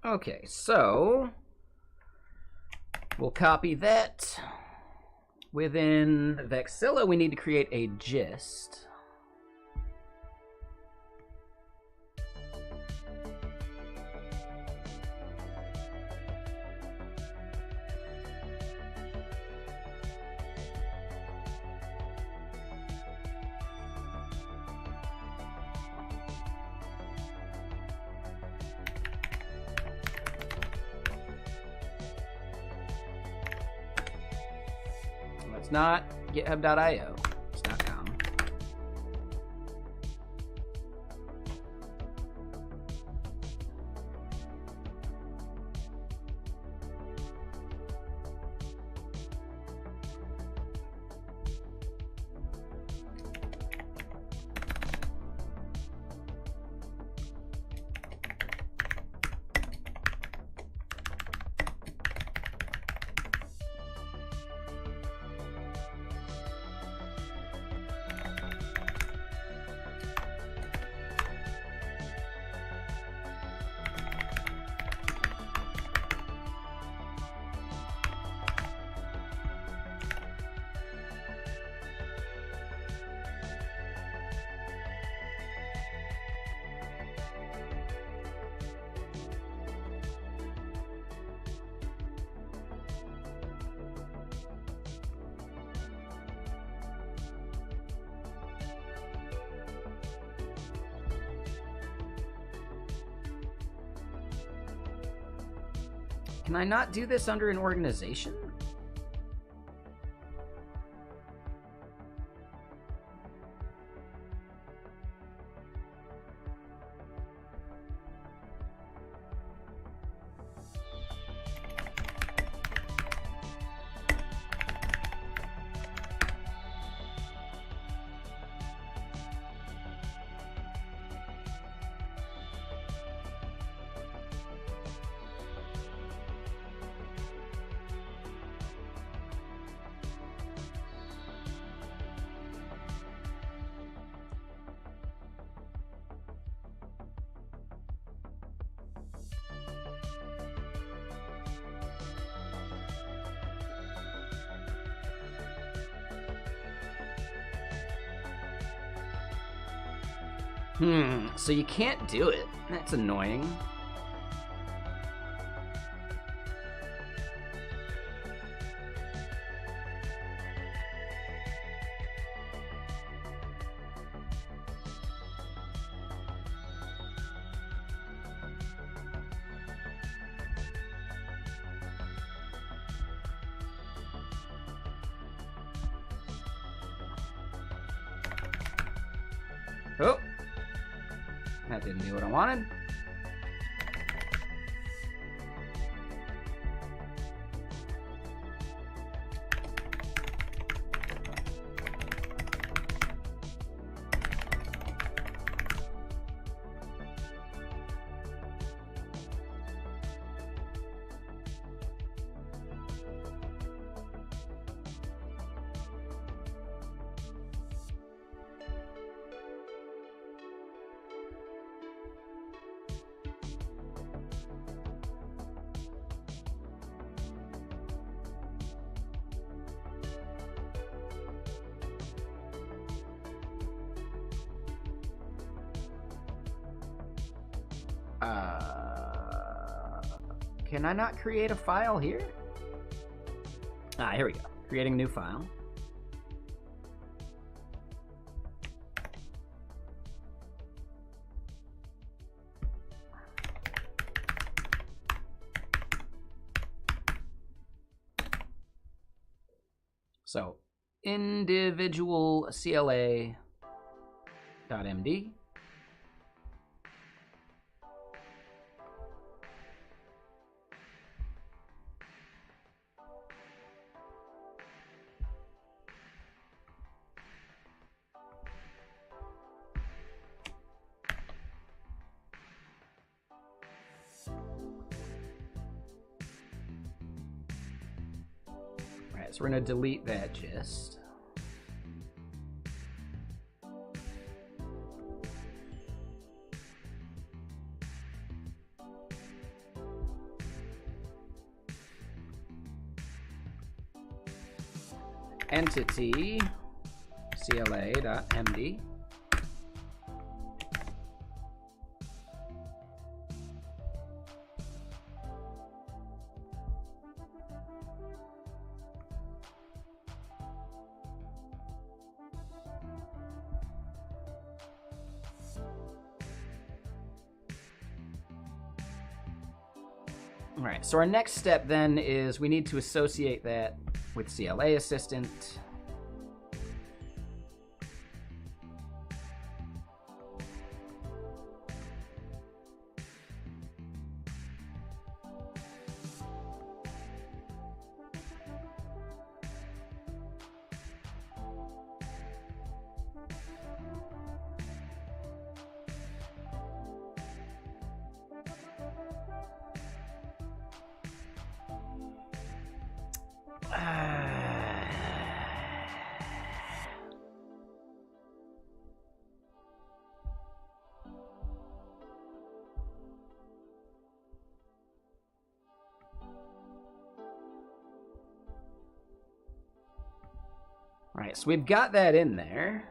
Okay, so We'll copy that. Within Vexilla, we need to create a gist. It's not github.io. It's .com. Can I not do this under an organization? So you can't do it. That's annoying. Oh. That didn't do what I wanted. Can I not create a file here? Ah, here we go. Creating a new file. So, individual CLA.md. So we're going to delete that gist. entity CLA.md. All right, so our next step then is we need to associate that with CLA Assistant. Right, so we've got that in there.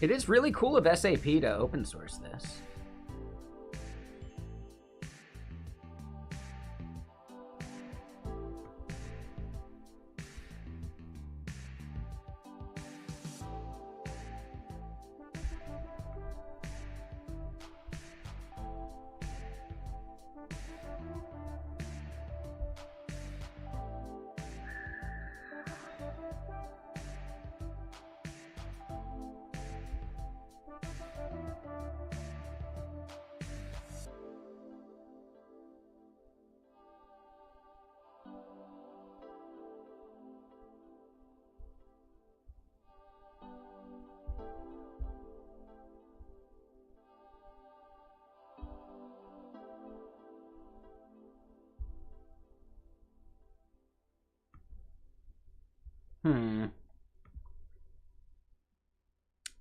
It is really cool of SAP to open source this.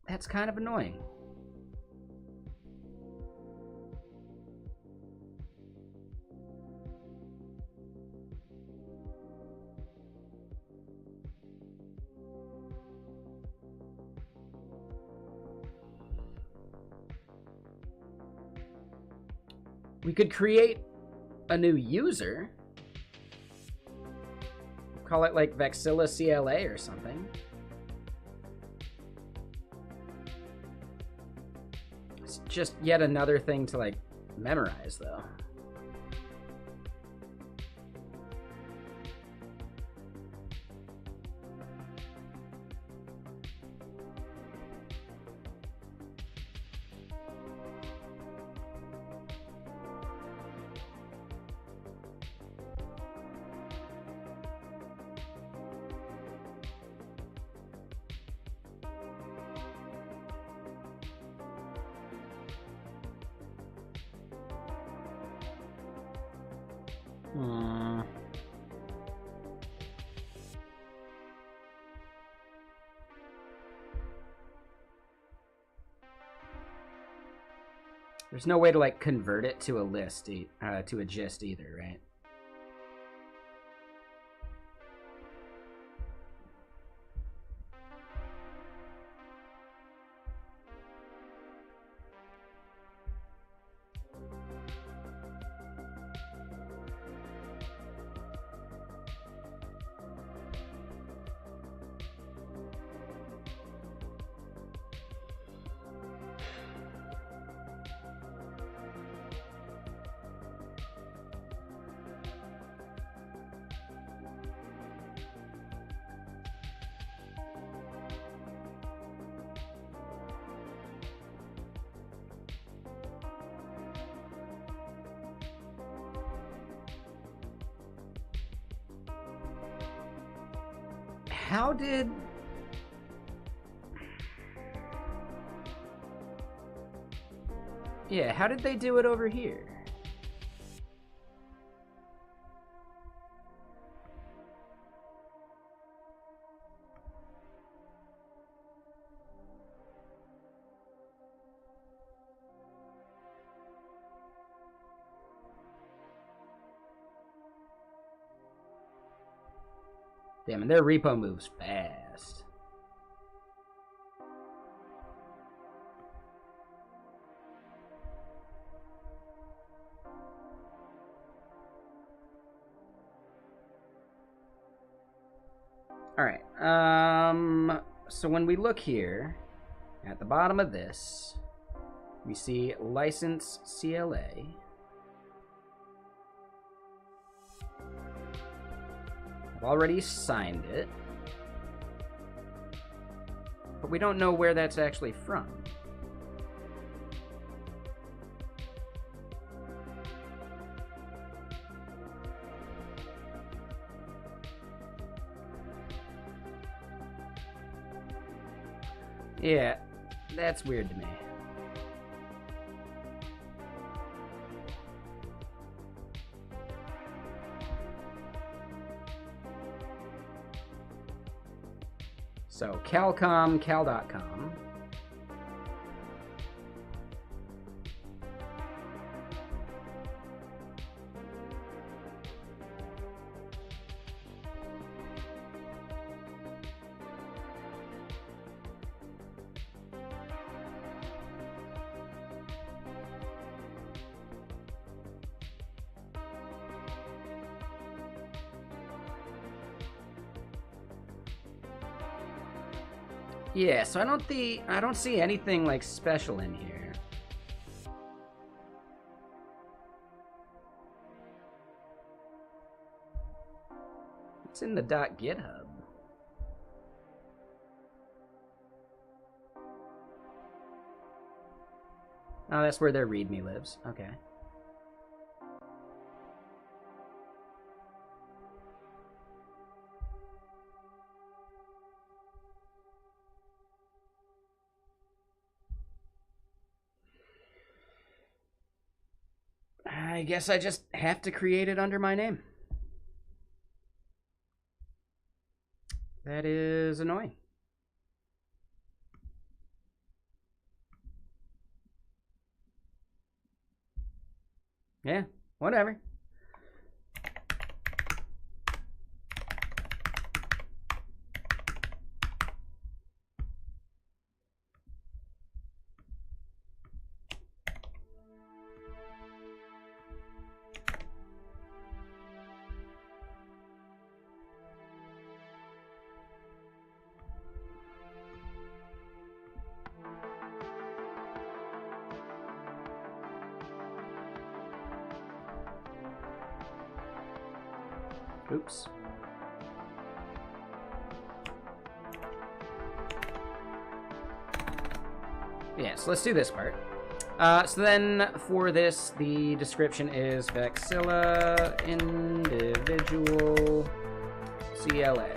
That's kind of annoying. We could create a new user. Call it like Vexilla CLA or something. It's just yet another thing to like memorize though. There's no way to like convert it to a list, to a gist either, right? How did... Yeah, how did they do it over here? Damn, and their repo moves fast. Alright, so when we look here, at the bottom of this, we see license CLA. I've already signed it, but we don't know where that's actually from. Yeah, that's weird to me. So, Calcom, cal.com. Yeah, so I don't see anything like special in here. It's in the .github. Oh, that's where their README lives. Okay. I guess I just have to create it under my name. That is annoying. Yeah, whatever. Oops. Yeah, so let's do this part. So then for this, the description is Vexilla individual CLA.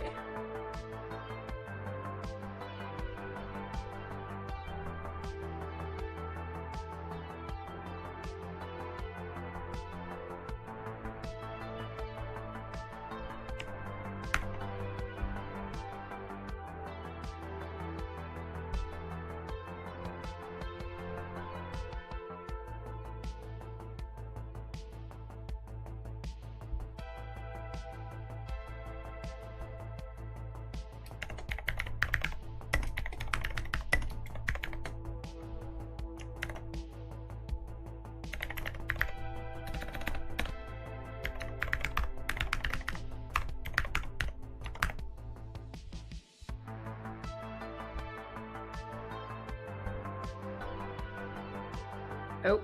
Oh.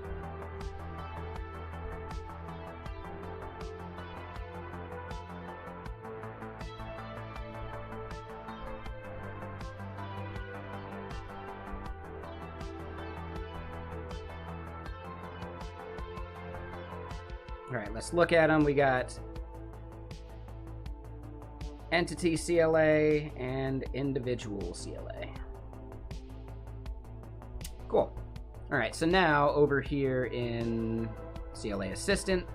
All right, let's look at them. We got entity CLA and individual CLA. Cool. All right, so now over here in CLA Assistant,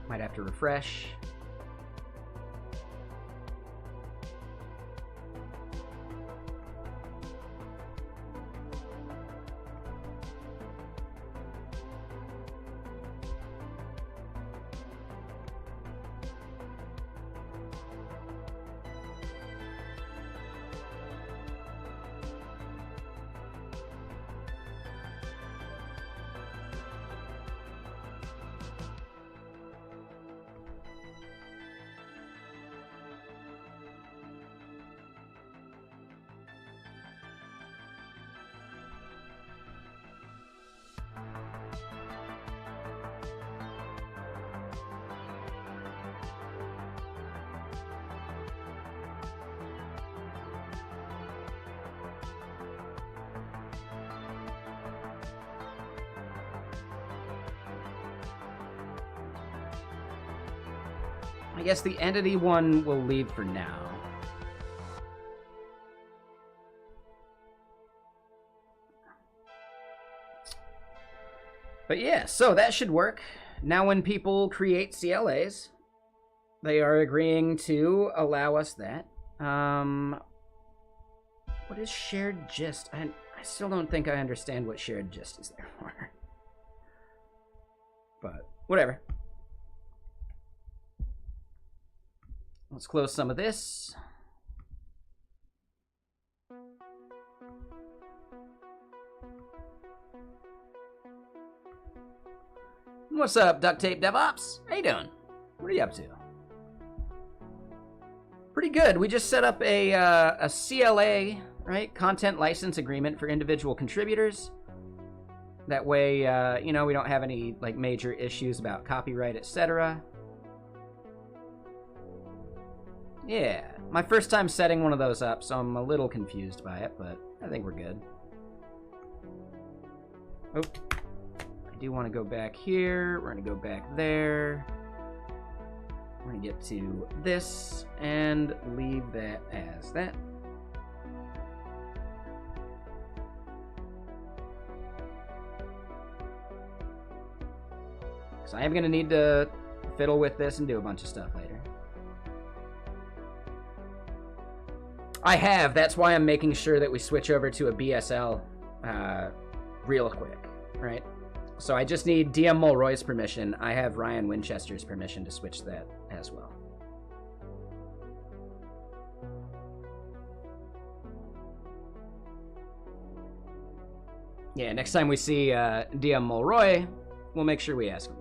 might have to refresh. I guess the entity one we'll leave for now. But yeah, so that should work. Now when people create CLAs, they are agreeing to allow us that. What is shared gist? I still don't think I understand what shared gist is there for. But whatever. Let's close some of this. What's up, Duct Tape DevOps? How you doing? What are you up to? Pretty good. We just set up a CLA, right? Content license agreement for individual contributors. That way, you know, we don't have any like major issues about copyright, etc. Yeah, my first time setting one of those up, so I'm a little confused by it, but I think we're good. Oh, I do want to go back here. We're going to go back there. We're going to get to this and leave that as that. So I am going to need to fiddle with this and do a bunch of stuff later. I have. That's why I'm making sure that we switch over to a BSL real quick, right? So I just need DM Mulroy's permission. I have Ryan Winchester's permission to switch that as well. Yeah, next time we see DM Mulroy, we'll make sure we ask him.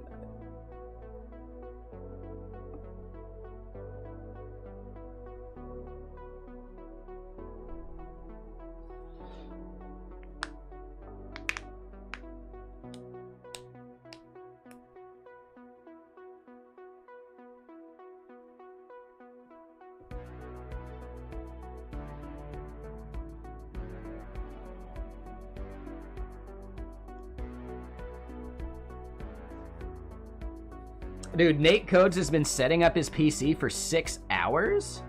Dude, Nate Codes has been setting up his PC for 6 hours?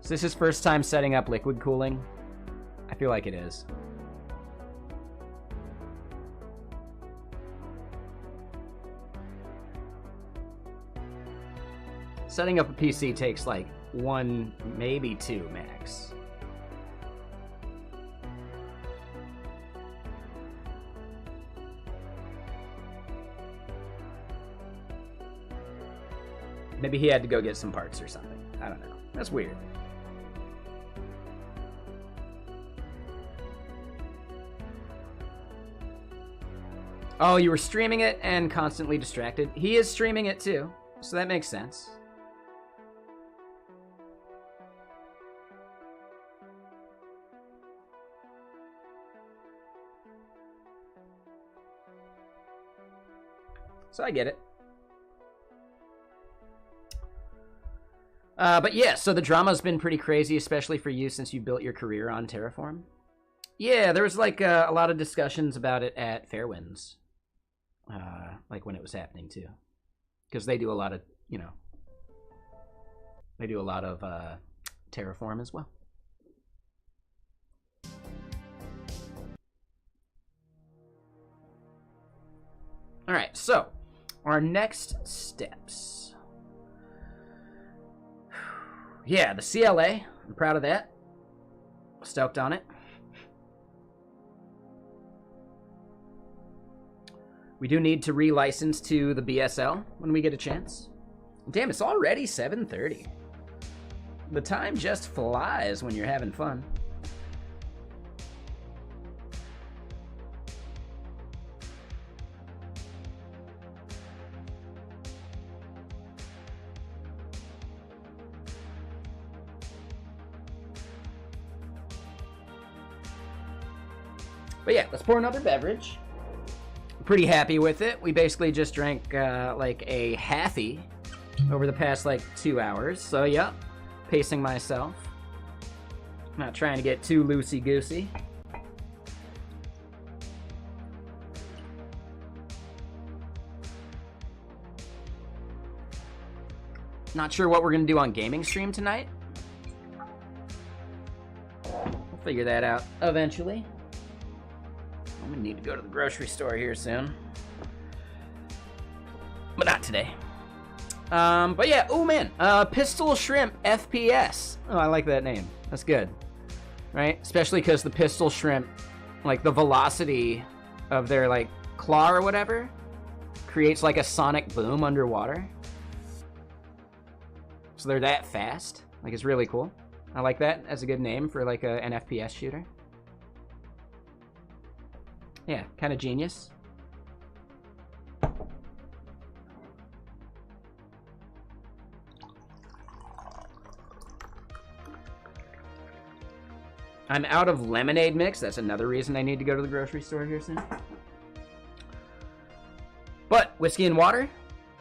Is this his first time setting up liquid cooling? I feel like it is. Setting up a PC takes like 1, maybe 2 max. Maybe he had to go get some parts or something. I don't know. That's weird. Oh, you were streaming it and constantly distracted. He is streaming it too, so that makes sense. So I get it. But yeah, so the drama's been pretty crazy, especially for you since you built your career on Terraform. Yeah, there was like a lot of discussions about it at Fairwinds, like when it was happening too, because they do a lot of, you know, they do a lot of Terraform as well. All right, so our next steps. Yeah, the CLA. I'm proud of that. Stoked on it. We do need to relicense to the BSL when we get a chance. Damn, it's already 7:30. The time just flies when you're having fun. But yeah, let's pour another beverage. Pretty happy with it. We basically just drank like a halfie over the past like 2 hours. So yeah, pacing myself. Not trying to get too loosey-goosey. Not sure what we're gonna do on gaming stream tonight. We'll figure that out eventually. I'm gonna need to go to the grocery store here soon. But not today. But yeah, oh man, Pistol Shrimp FPS. Oh, I like that name. That's good. Right? Especially because the Pistol Shrimp, like the velocity of their like claw or whatever, creates like a sonic boom underwater. So they're that fast. Like, it's really cool. I like that as a good name for like an FPS shooter. Yeah, kind of genius. I'm out of lemonade mix. That's another reason I need to go to the grocery store here soon. But whiskey and water,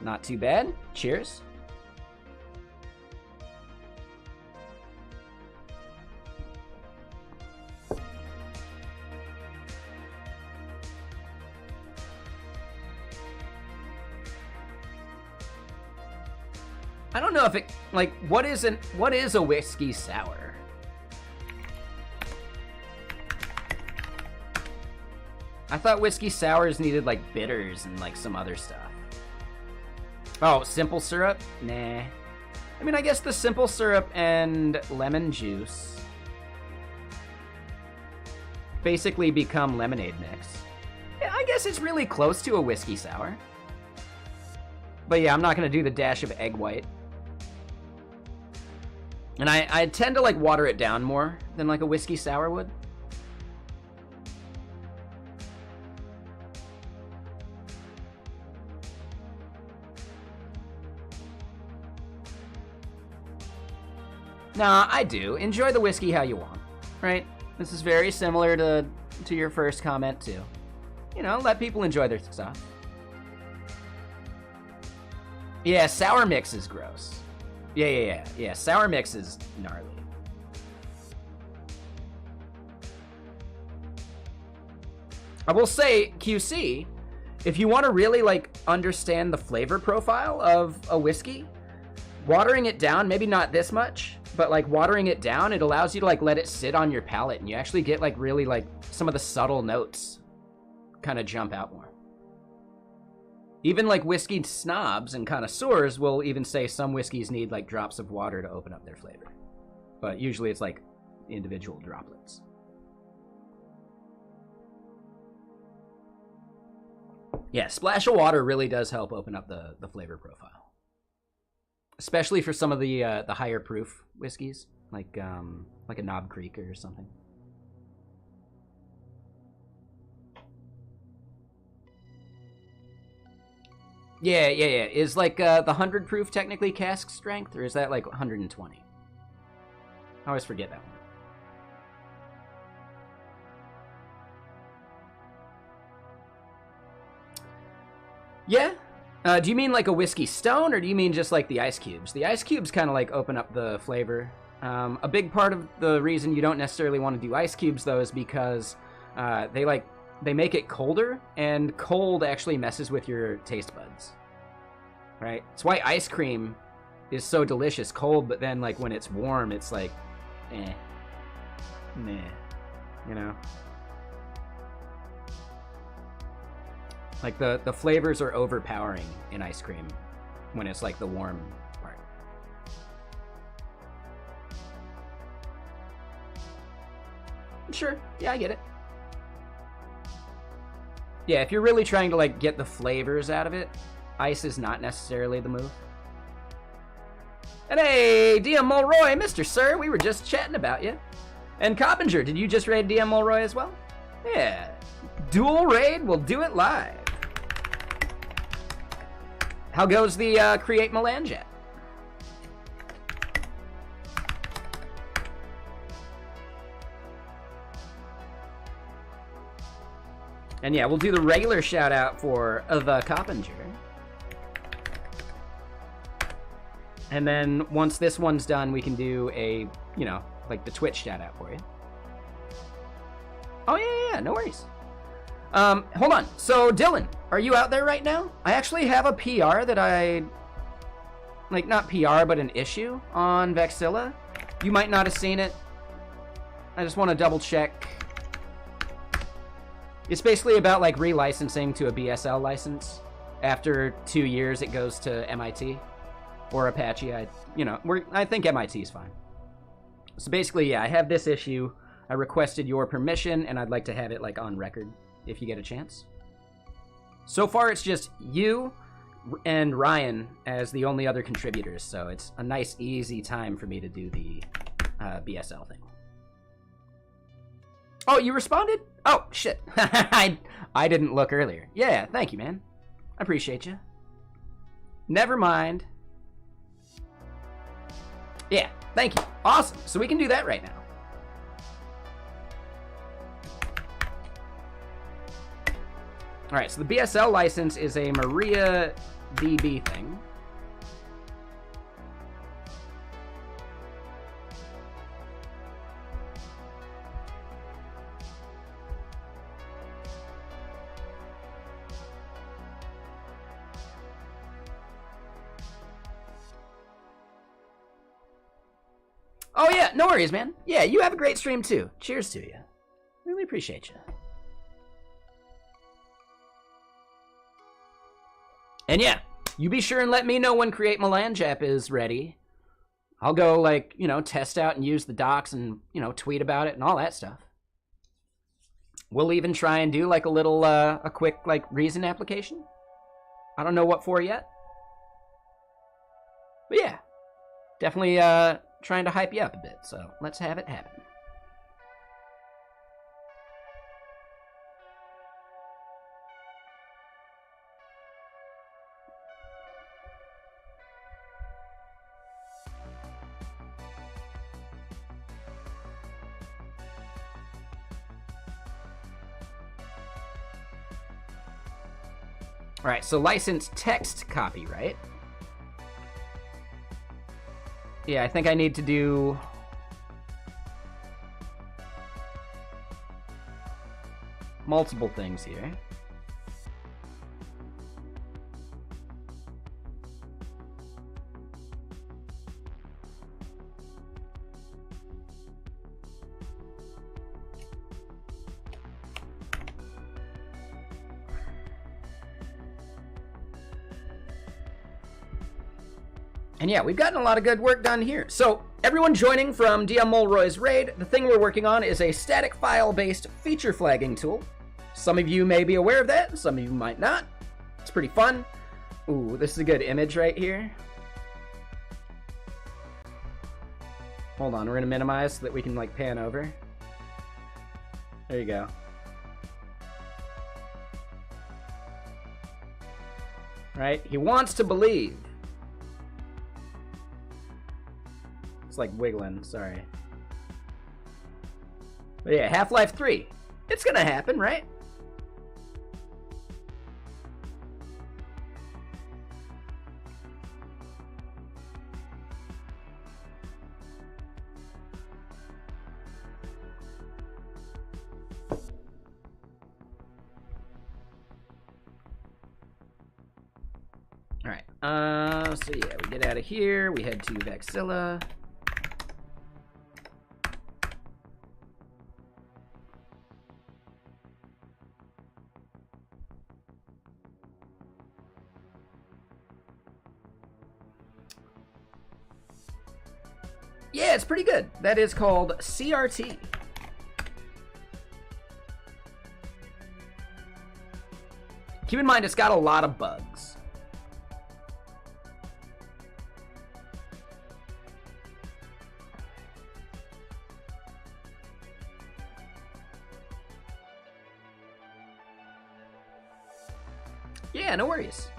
not too bad. Cheers. I don't know if it, like, what is a whiskey sour? I thought whiskey sours needed like bitters and like some other stuff. Oh, simple syrup? Nah. I mean, I guess the simple syrup and lemon juice basically become lemonade mix. Yeah, I guess it's really close to a whiskey sour. But yeah, I'm not gonna do the dash of egg white. And I tend to like water it down more than like a whiskey sour would. Nah, I do. Enjoy the whiskey how you want, right? This is very similar to your first comment too. You know, let people enjoy their stuff. Yeah, sour mix is gross. Yeah. Sour mix is gnarly. I will say, QC, if you want to really like understand the flavor profile of a whiskey, watering it down, maybe not this much, but like watering it down, it allows you to like let it sit on your palate, and you actually get like really like some of the subtle notes kind of jump out more. Even like whiskey snobs and connoisseurs will even say some whiskeys need like drops of water to open up their flavor. But usually it's like individual droplets. Yeah, splash of water really does help open up the flavor profile. Especially for some of the higher proof whiskeys, like a Knob Creek or something. Yeah. Is like the 100 proof technically cask strength, or is that like 120? I always forget that one. Yeah. Do you mean like a whiskey stone, or do you mean just like the ice cubes? The ice cubes kind of like open up the flavor. A big part of the reason you don't necessarily want to do ice cubes though is because they make it colder, and cold actually messes with your taste buds. Right? It's why ice cream is so delicious cold, but then like when it's warm, it's like, meh, you know? Like the flavors are overpowering in ice cream when it's like the warm part. Sure, yeah, I get it. Yeah, if you're really trying to like get the flavors out of it, ice is not necessarily the move. And hey, DM Mulroy, Mr. Sir, we were just chatting about you. And Coppinger, did you just raid DM Mulroy as well? Yeah, dual raid, we'll do it live. How goes the Create Melange? And yeah, we'll do the regular shout out for the Coppinger. And then once this one's done, we can do a, you know, like the Twitch shout out for you. Oh yeah, no worries. Hold on. So Dylan, are you out there right now? I actually have a PR that I like, not PR, but an issue on Vexilla. You might not have seen it. I just want to double check. It's basically about, like, relicensing to a BSL license. After 2 years, it goes to MIT or Apache. I think MIT is fine. So basically, yeah, I have this issue. I requested your permission, and I'd like to have it, like, on record if you get a chance. So far, it's just you and Ryan as the only other contributors, so it's a nice, easy time for me to do the BSL thing. Oh, you responded? Oh, shit. I didn't look earlier. Yeah, thank you, man. I appreciate you. Never mind. Yeah, thank you. Awesome. So we can do that right now. All right, so the BSL license is a MariaDB thing. Oh, yeah, no worries, man. Yeah, you have a great stream, too. Cheers to you. Really appreciate you. And yeah, you be sure and let me know when Create Melanjap is ready. I'll go, like, test out and use the docs and, tweet about it and all that stuff. We'll even try and do, like, a quick, like, reason application. I don't know what for yet. But yeah, definitely, trying to hype you up a bit, so let's have it happen. All right, so licensed text copyright. Yeah, I think I need to do multiple things here. And yeah, we've gotten a lot of good work done here. So everyone joining from DM Mulroy's raid, the thing we're working on is a static file-based feature flagging tool. Some of you may be aware of that, some of you might not. It's pretty fun. Ooh, this is a good image right here. Hold on, we're gonna minimize so that we can like pan over. There you go. Right, he wants to believe. It's like wiggling, sorry. But yeah, Half-Life 3. It's gonna happen, right? Alright, so yeah, we get out of here, we head to Vexilla. Yeah, it's pretty good. That is called CRT. Keep in mind, it's got a lot of bugs. Yeah, no worries.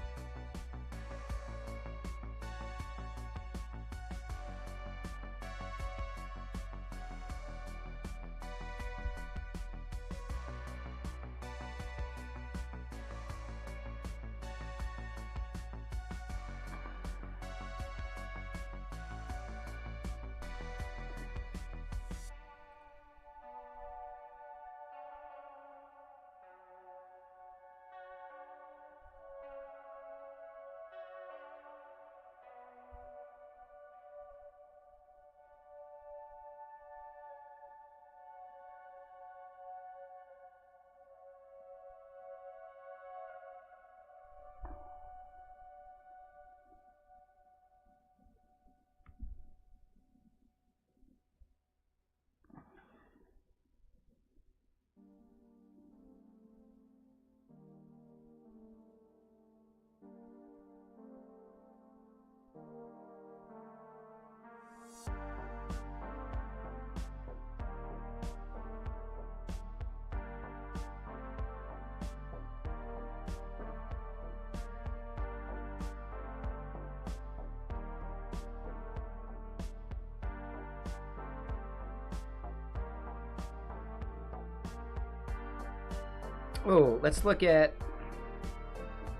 Oh, let's look at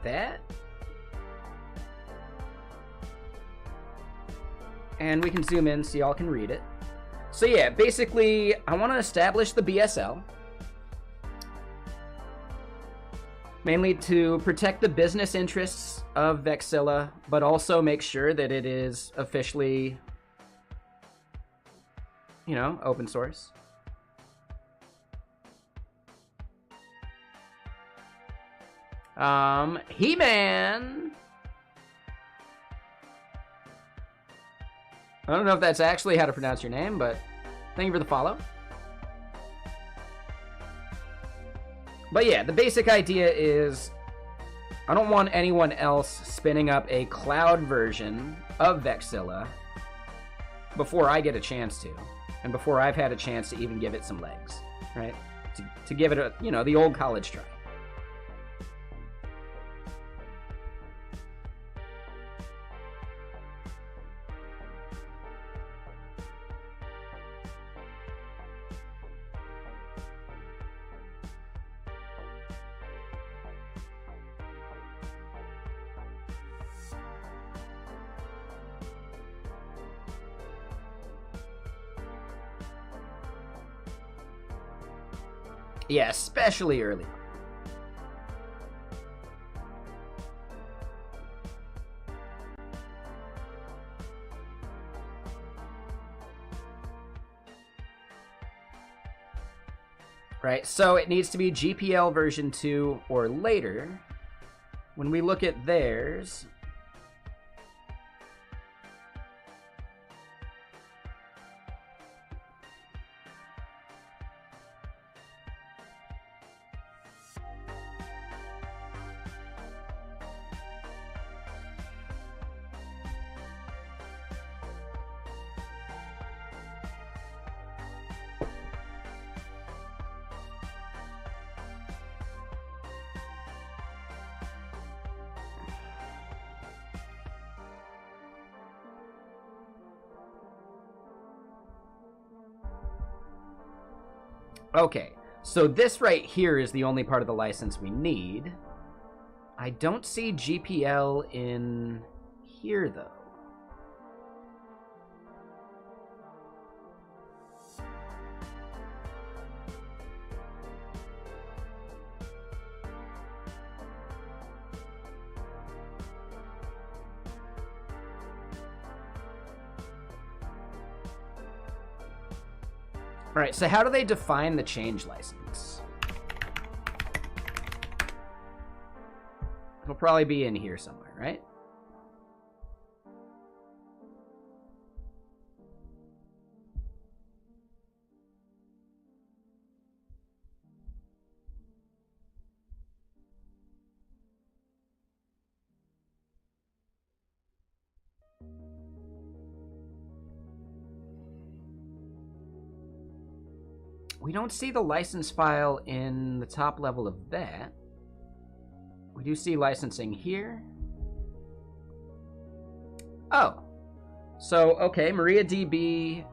that. And we can zoom in so y'all can read it. So yeah, basically, I want to establish the BSL. Mainly to protect the business interests of Vexilla, but also make sure that it is officially, you know, open source. He-Man! I don't know if that's actually how to pronounce your name, but thank you for the follow. But yeah, the basic idea is I don't want anyone else spinning up a cloud version of Vexilla before I get a chance to, and before I've had a chance to even give it some legs, right? To give it a, you know, the old college try. Yeah, especially early. Right, so it needs to be GPL version 2 or later. When we look at theirs, okay, so this right here is the only part of the license we need. I don't see GPL in here, though. All right, so how do they define the change license? It'll probably be in here somewhere, right? We don't see the license file in the top level of that. We do see licensing here. Oh. So, okay, MariaDB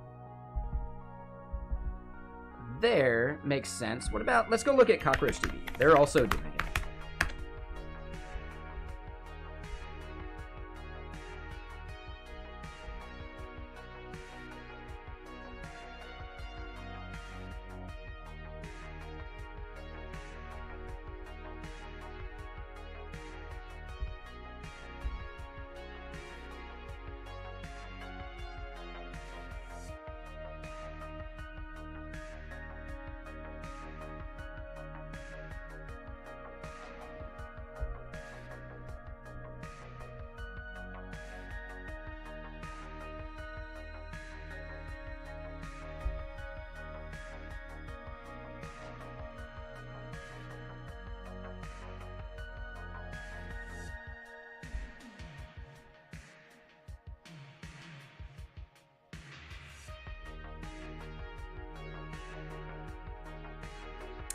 there makes sense. What about, let's go look at CockroachDB. They're also doing it.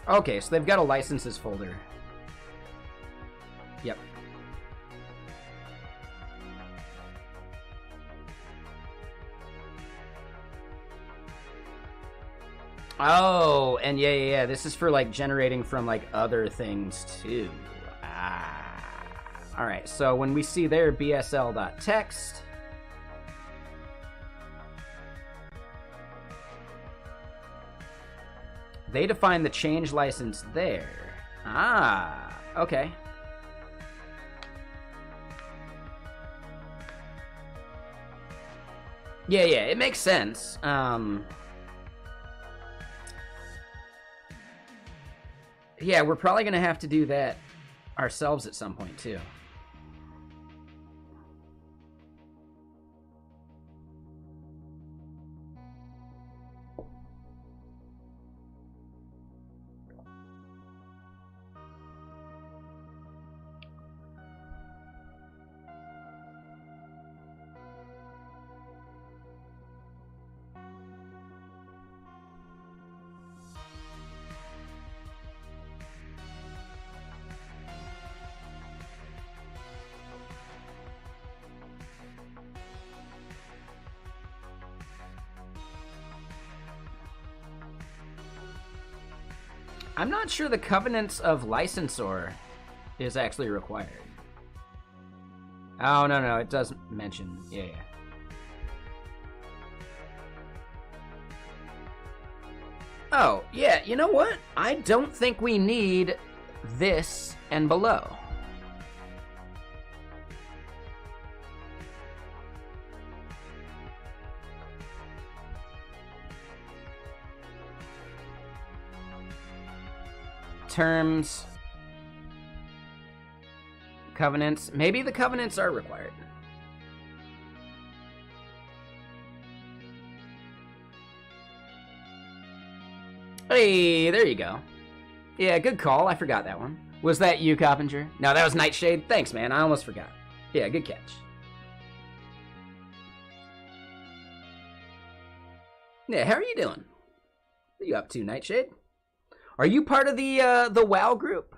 Okay, so they've got a licenses folder. Yep. Oh, and yeah. This is for like generating from like other things too. All right. So when we see there bsl.text, they define the change license there. Okay. Yeah, it makes sense. Yeah, we're probably gonna have to do that ourselves at some point too. I'm not sure the covenants of licensor is actually required. Oh, no, it does mention, yeah. Oh, yeah, you know what? I don't think we need this and below. Terms, covenants. Maybe the covenants are required. Hey, there you go. Yeah, good call. I forgot that one. Was that you, Coppinger? No, that was Nightshade. Thanks, man. I almost forgot. Yeah, good catch. Yeah, how are you doing? What are you up to, Nightshade? Are you part of the WoW group?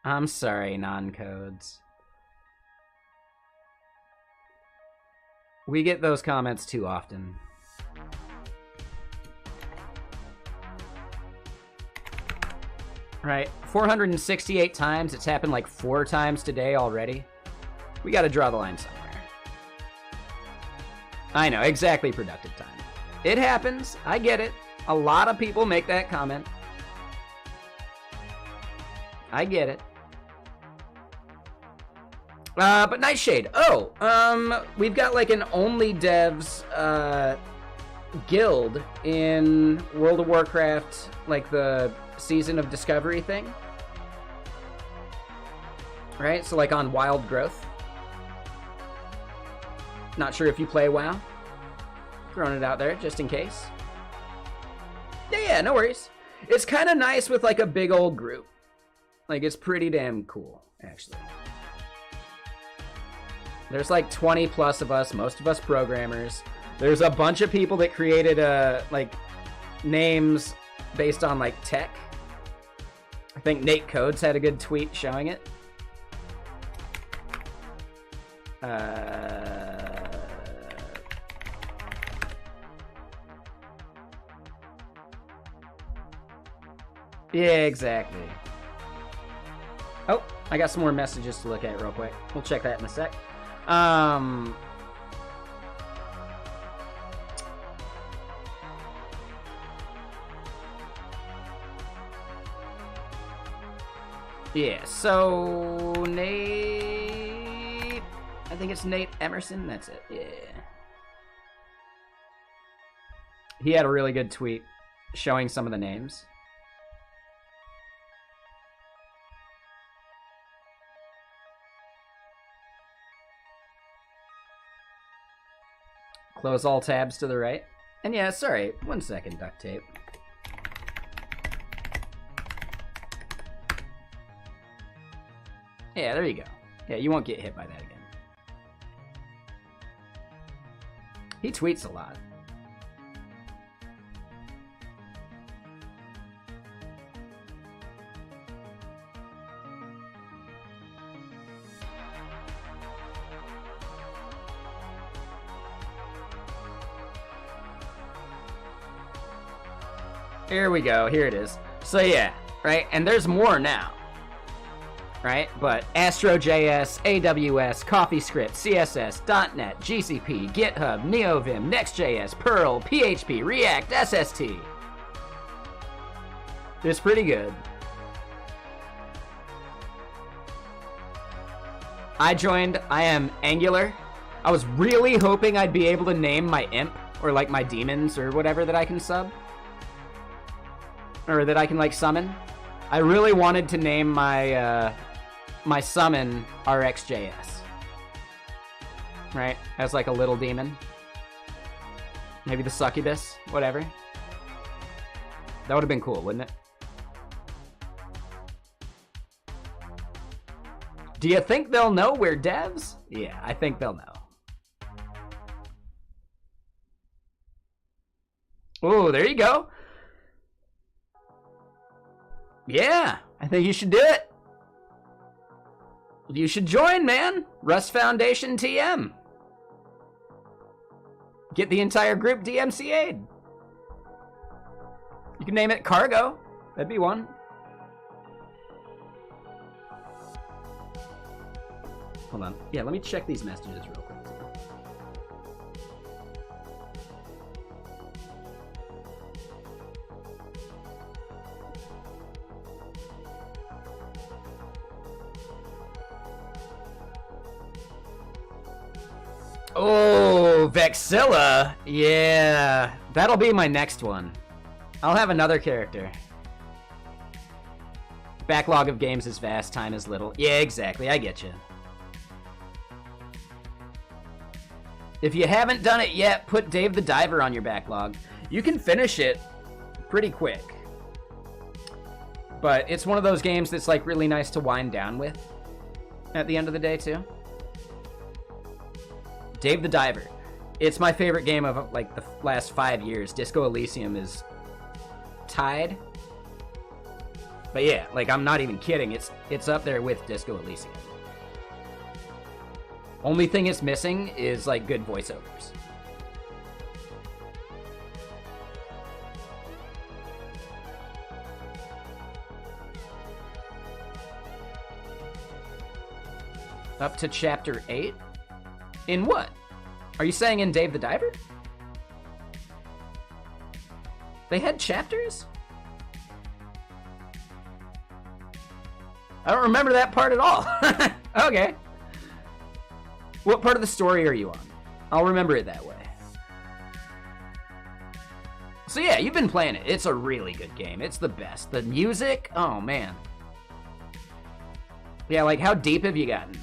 I'm sorry, non-codes. We get those comments too often. Right, 468 times. It's happened like 4 times today already. We gotta draw the line somewhere. I know, exactly productive time. It happens, I get it. A lot of people make that comment. I get it. But Nightshade. We've got like an only devs guild in World of Warcraft, like the Season of Discovery thing. Right? So like on Wild Growth. Not sure if you play WoW. Throwing it out there just in case. Yeah, no worries. It's kind of nice with like a big old group. Like it's pretty damn cool, actually. There's like 20 plus of us, most of us programmers. There's a bunch of people that created like names based on like tech. I think Nate Codes had a good tweet showing it. Yeah, exactly. Oh, I got some more messages to look at real quick. We'll check that in a sec. Yeah, so Nate, I think it's Nate Emerson, that's it, yeah. He had a really good tweet showing some of the names. Close all tabs to the right. And yeah, sorry, 1 second, duct tape. Yeah, there you go. Yeah, you won't get hit by that again. He tweets a lot. Here we go. Here it is. So yeah, right? And there's more now. Right? But AstroJS, AWS, CoffeeScript, CSS, .NET, GCP, GitHub, NeoVim, Next.js, Perl, PHP, React, SST. It's pretty good. I am Angular. I was really hoping I'd be able to name my imp, or like my demons, or whatever that I can sub. Or that I can like summon. I really wanted to name my, my summon RxJS. Right? As like a little demon. Maybe the succubus, whatever. That would have been cool, wouldn't it? Do you think they'll know we're devs? Yeah, I think they'll know. Oh, there you go. Yeah, I think you should do it. You should join, man. Rust Foundation TM. Get the entire group DMCA'd. You can name it Cargo. That'd be one. Hold on. Yeah, let me check these messages real quick. Oh, Vexilla. Yeah, that'll be my next one. I'll have another character. Backlog of games is vast, time is little. Yeah, exactly. I get you. If you haven't done it yet, put Dave the Diver on your backlog. You can finish it pretty quick. But it's one of those games that's like really nice to wind down with at the end of the day too. Dave the Diver. It's my favorite game of like the last 5 years. Disco Elysium is tied. But yeah, like I'm not even kidding. It's up there with Disco Elysium. Only thing it's missing is like good voiceovers. Up to chapter 8? In what? Are you saying in Dave the Diver? They had chapters? I don't remember that part at all. Okay. What part of the story are you on? I'll remember it that way. So yeah, you've been playing it. It's a really good game. It's the best. The music, oh man. Yeah, like how deep have you gotten?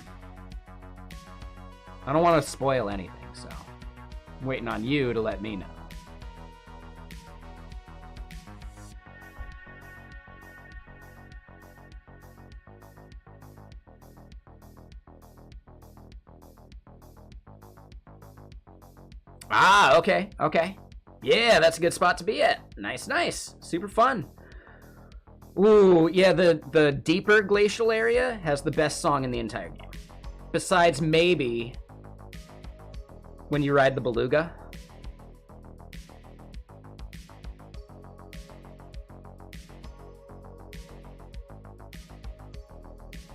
I don't want to spoil anything, so I'm waiting on you to let me know. Ah, okay, okay. Yeah, that's a good spot to be at. Nice, nice. Super fun. Ooh, yeah, the deeper glacial area has the best song in the entire game. Besides maybe when you ride the beluga.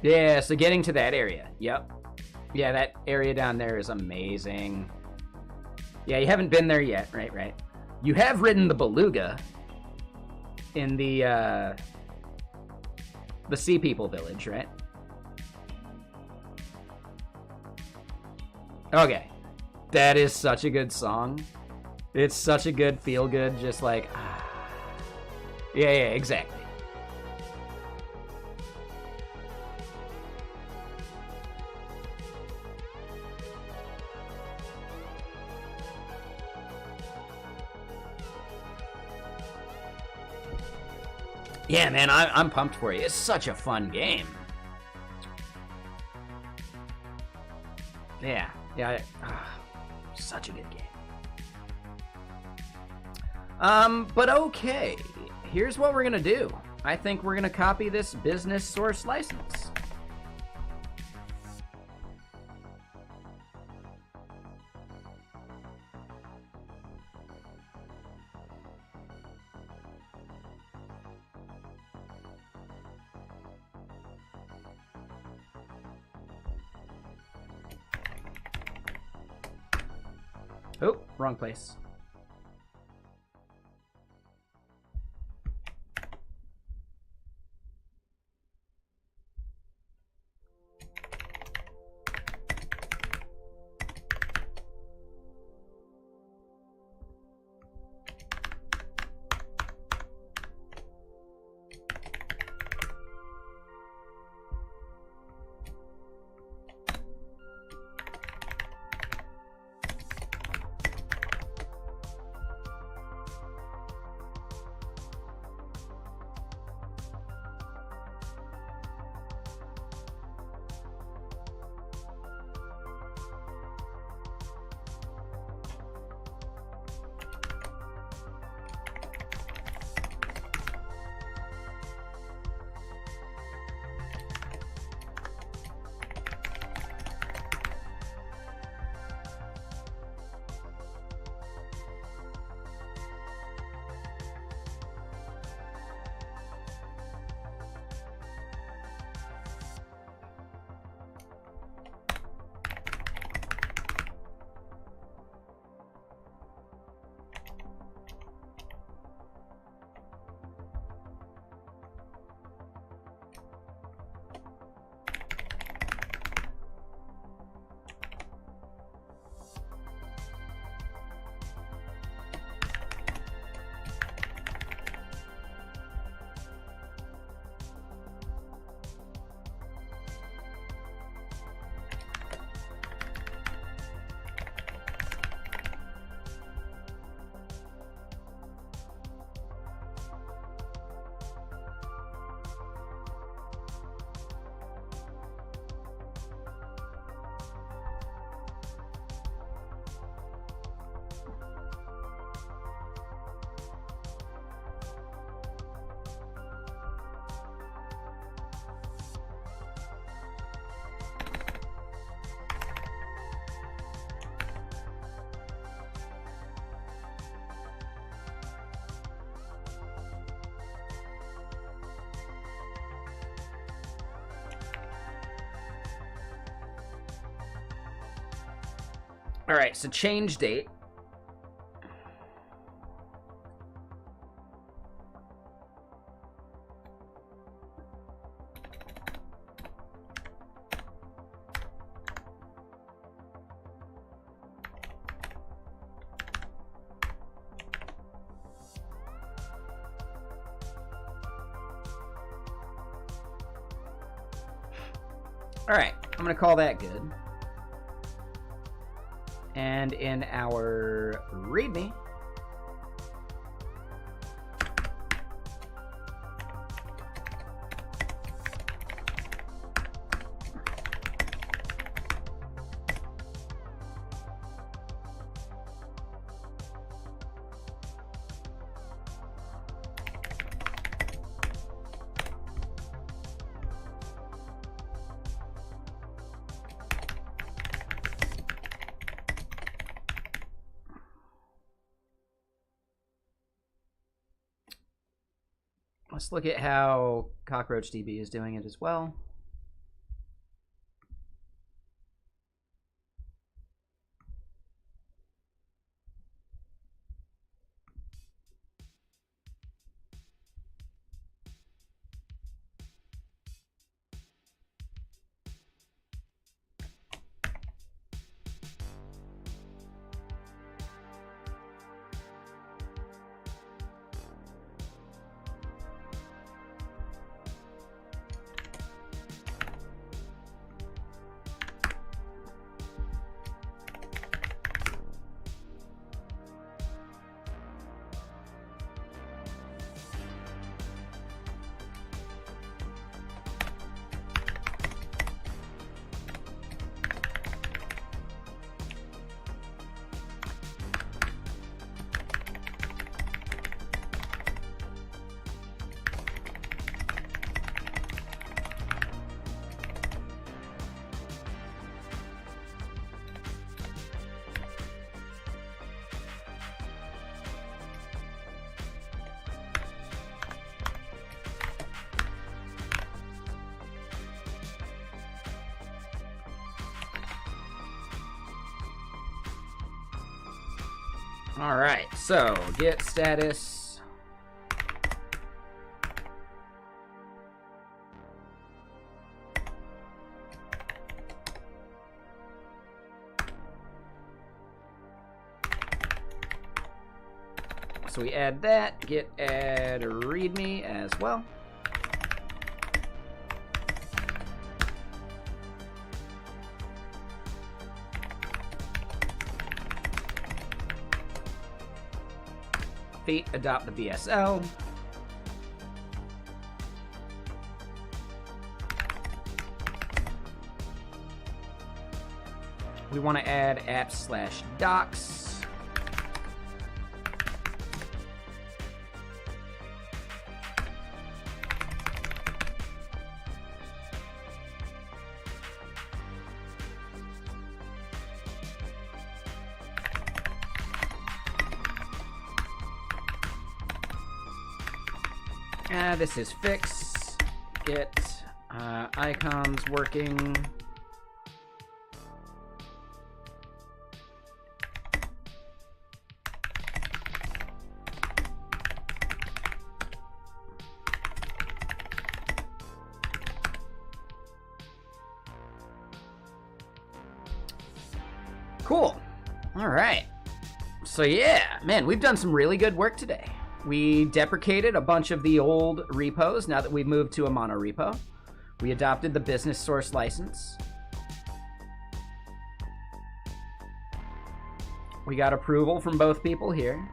Yeah, so getting to that area. Yep. Yeah, that area down there is amazing. Yeah, you haven't been there yet. Right. You have ridden the beluga in the Sea People village, right? Okay. That is such a good song. It's such a good feel-good, just like, ah. Yeah, exactly. Yeah, man, I'm pumped for you. It's such a fun game. Yeah, such a good game. But okay, here's what we're gonna do. I think we're gonna copy this business source license. Oh, wrong place. All right, so change date. All right, I'm gonna call that good. And in our README, let's look at how CockroachDB is doing it as well. All right, so git status. So we add that, git add readme as well. Feet adopt the VSL. We want to add apps/docs. This is fix. Get icons working. Cool. All right. So yeah, man, we've done some really good work today. We deprecated a bunch of the old repos now that we've moved to a mono repo. We adopted the business source license. We got approval from both people here.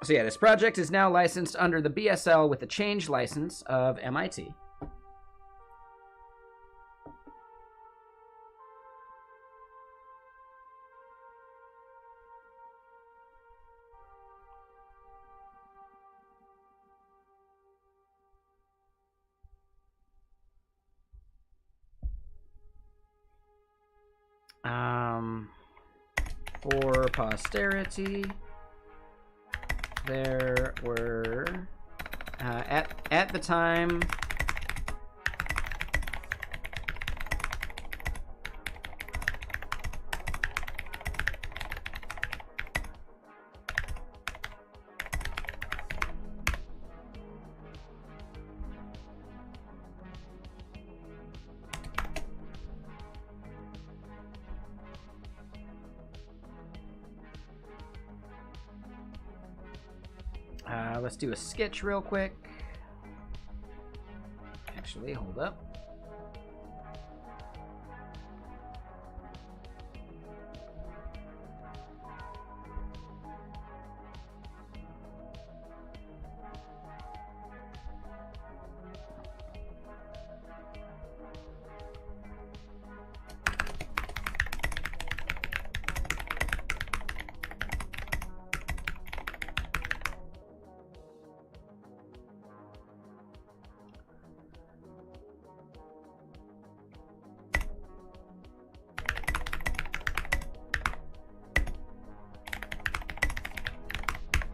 So yeah, this project is now licensed under the BSL with the change license of MIT. For posterity, there were at the time let's do a sketch real quick. Actually, hold up.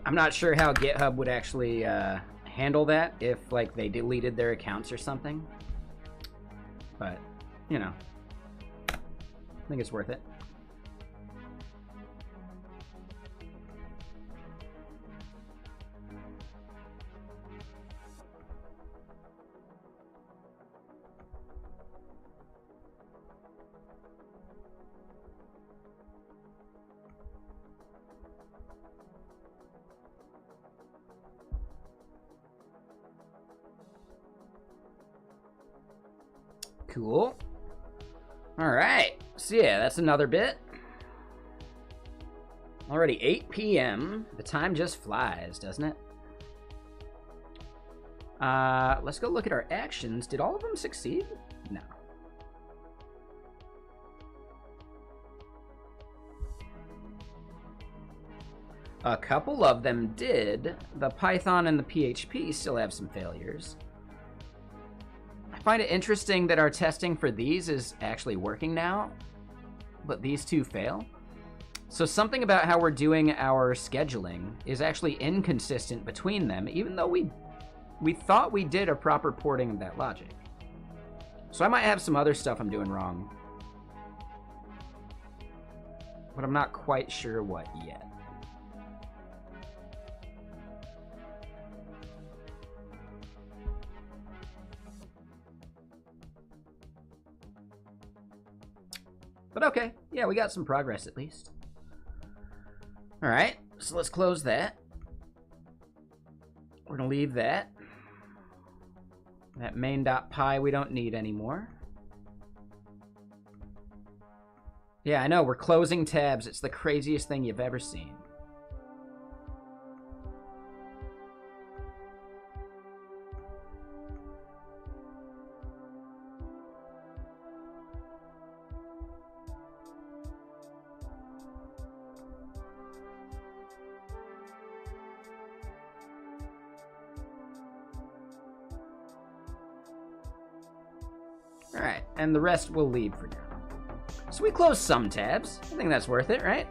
I'm not sure how GitHub would actually handle that if, like, they deleted their accounts or something. But, you know, I think it's worth it. Cool. All right. So yeah, that's another bit. Already 8 p.m. The time just flies, doesn't it? Let's go look at our actions. Did all of them succeed? No. A couple of them did. The Python and the PHP still have some failures. I find it interesting that our testing for these is actually working now, but these two fail. So something about how we're doing our scheduling is actually inconsistent between them, even though we thought we did a proper porting of that logic. So I might have some other stuff I'm doing wrong, but I'm not quite sure what yet. But okay, yeah, we got some progress at least. All right, so let's close that. We're gonna leave that. That main.py we don't need anymore. Yeah, I know, we're closing tabs. It's the craziest thing you've ever seen. All right, and the rest we'll leave for now. So we close some tabs. I think that's worth it, right?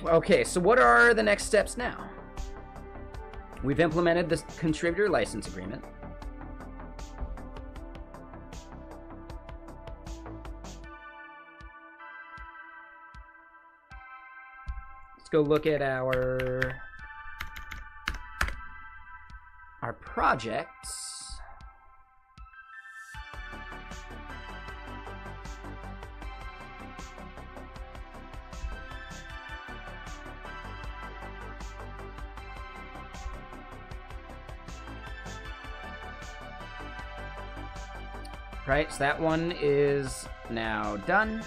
Okay, so what are the next steps now? We've implemented the contributor license agreement. Let's go look at our projects. Right, so that one is now done.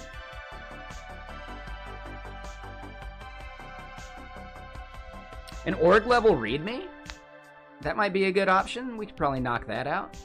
An org level readme? That might be a good option. We could probably knock that out.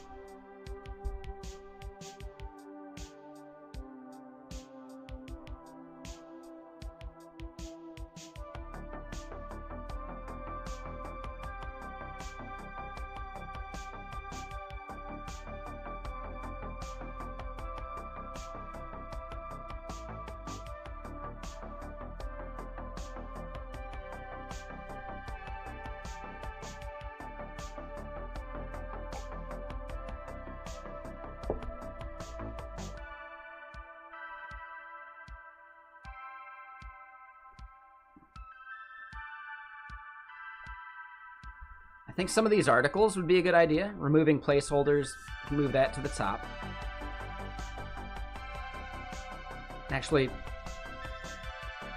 I think some of these articles would be a good idea. Removing placeholders, move that to the top. Actually,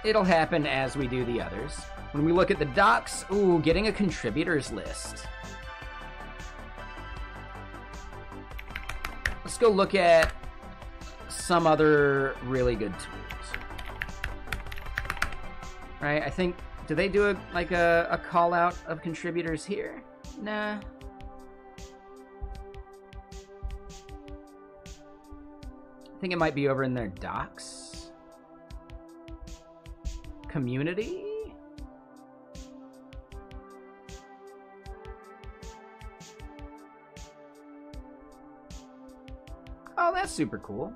it'll happen as we do the others. When we look at the docs, ooh, getting a contributors list. Let's go look at some other really good tools. Right, I think, do they do a call out of contributors here? Nah. I think it might be over in their docs. Community? Oh, that's super cool.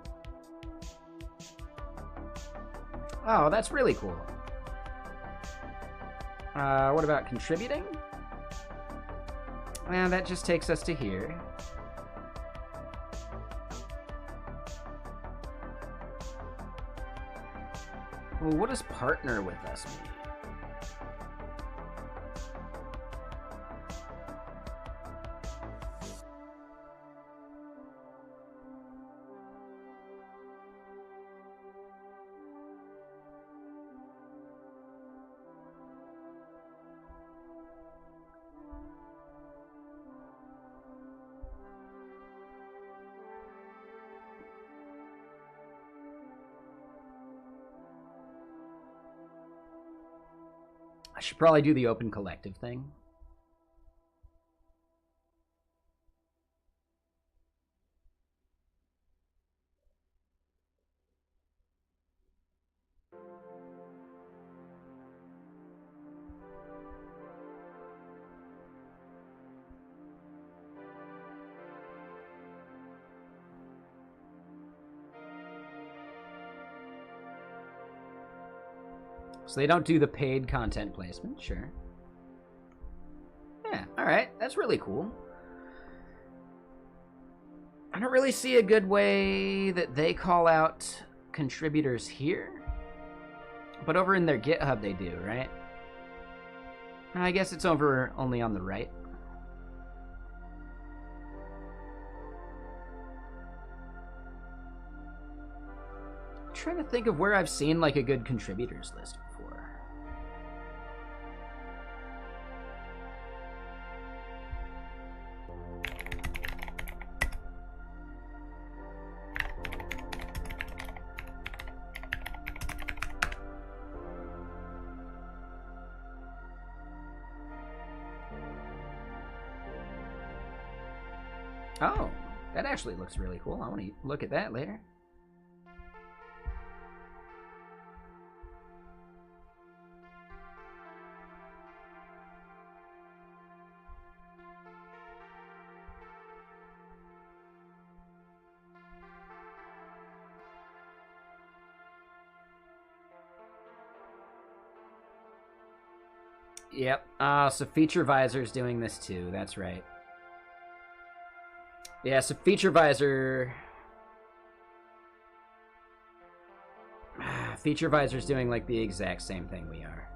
Oh, that's really cool. What about contributing? Well, that just takes us to here. Well, what does partner with us mean? I should probably do the open collective thing. So they don't do the paid content placement, sure. Yeah, alright, that's really cool. I don't really see a good way that they call out contributors here. But over in their GitHub they do, right? I guess it's over only on the right. I'm trying to think of where I've seen like a good contributors list before. Oh, that actually looks really cool. I want to look at that later. Yep. So Feature Visor's doing this too. That's right. Yeah, so Feature Visor's doing like the exact same thing we are.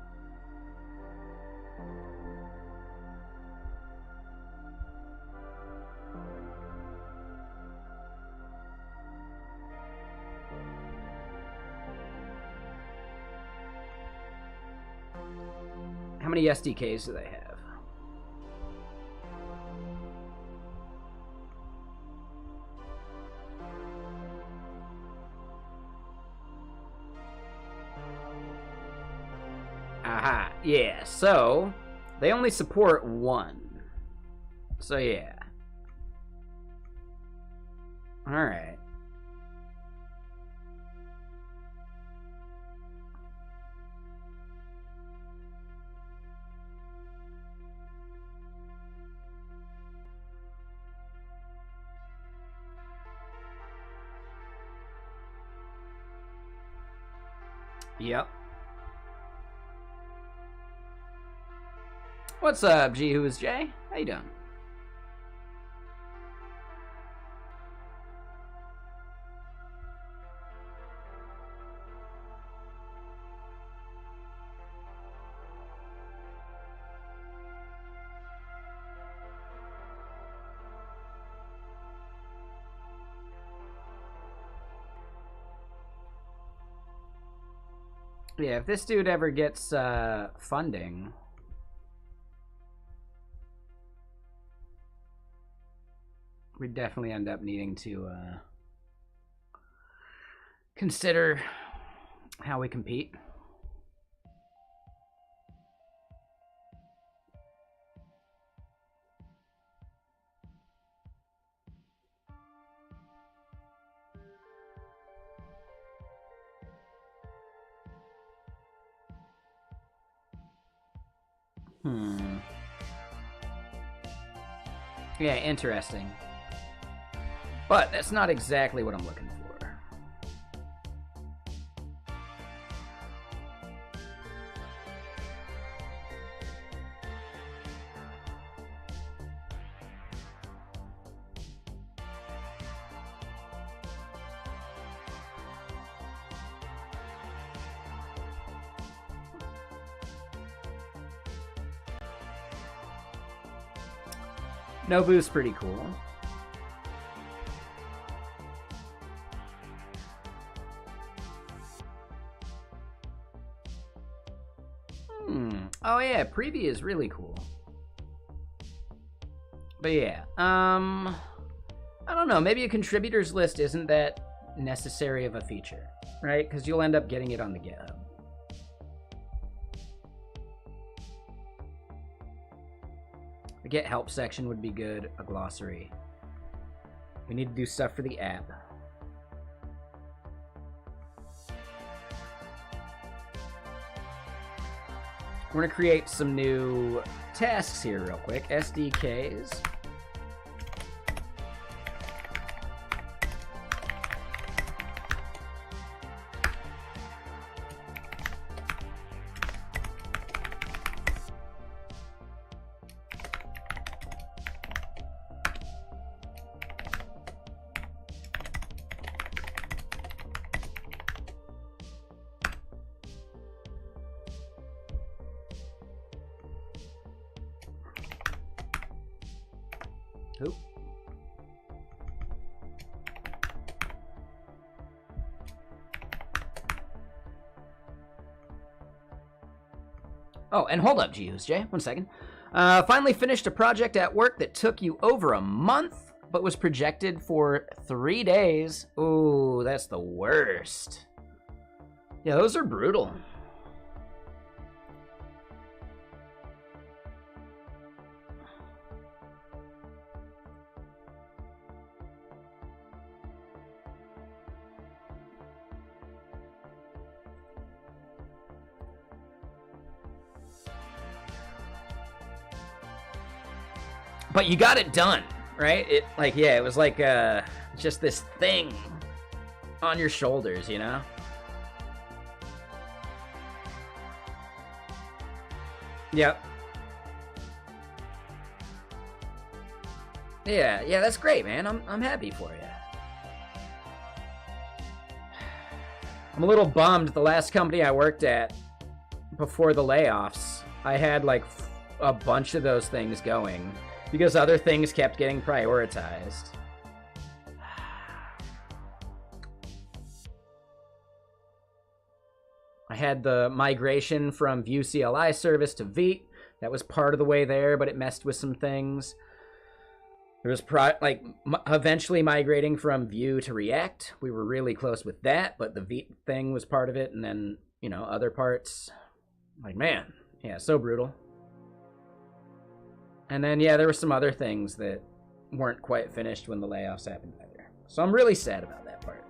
How many SDKs do they have? Aha, yeah, so they only support one. So yeah. Alright. Yep. What's up, G? Who is Jay? How you doing? Yeah, if this dude ever gets funding, we definitely end up needing to consider how we compete. Yeah, interesting. But that's not exactly what I'm looking for. Nobu's pretty cool. Oh yeah, preview is really cool. But yeah, I don't know, maybe a contributors list isn't that necessary of a feature, right? Because you'll end up getting it on the GitHub. The get help section would be good, a glossary. We need to do stuff for the app. We're gonna create some new tasks here real quick. SDKs. Who? Oh, and hold up, Jay. 1 second. Finally finished a project at work that took you over a month, but was projected for 3 days. Ooh, that's the worst. Yeah, those are brutal. But you got it done, right? It was like just this thing on your shoulders, you know? Yep. Yeah, that's great, man. I'm happy for you. I'm a little bummed. The last company I worked at before the layoffs, I had like a bunch of those things going because other things kept getting prioritized. I had the migration from Vue CLI service to Vite. That was part of the way there, but it messed with some things. There was eventually migrating from Vue to React. We were really close with that, but the Vite thing was part of it, and then, other parts. Like, man, yeah, so brutal. And then, yeah, there were some other things that weren't quite finished when the layoffs happened either. So I'm really sad about that part.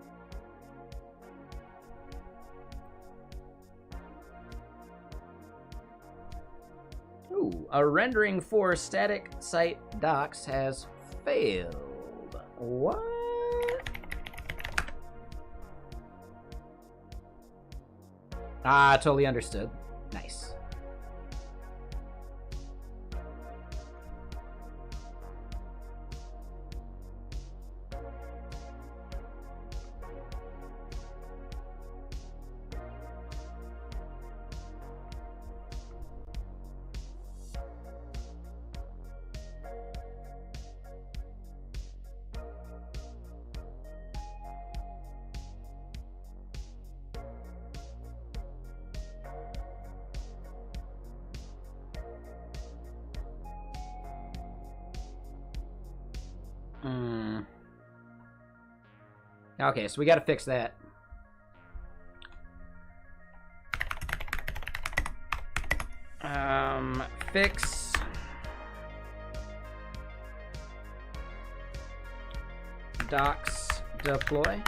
Ooh, a rendering for static site docs has failed. What? Ah, totally understood. Nice. Okay, so we gotta fix that. Fix docs deploy.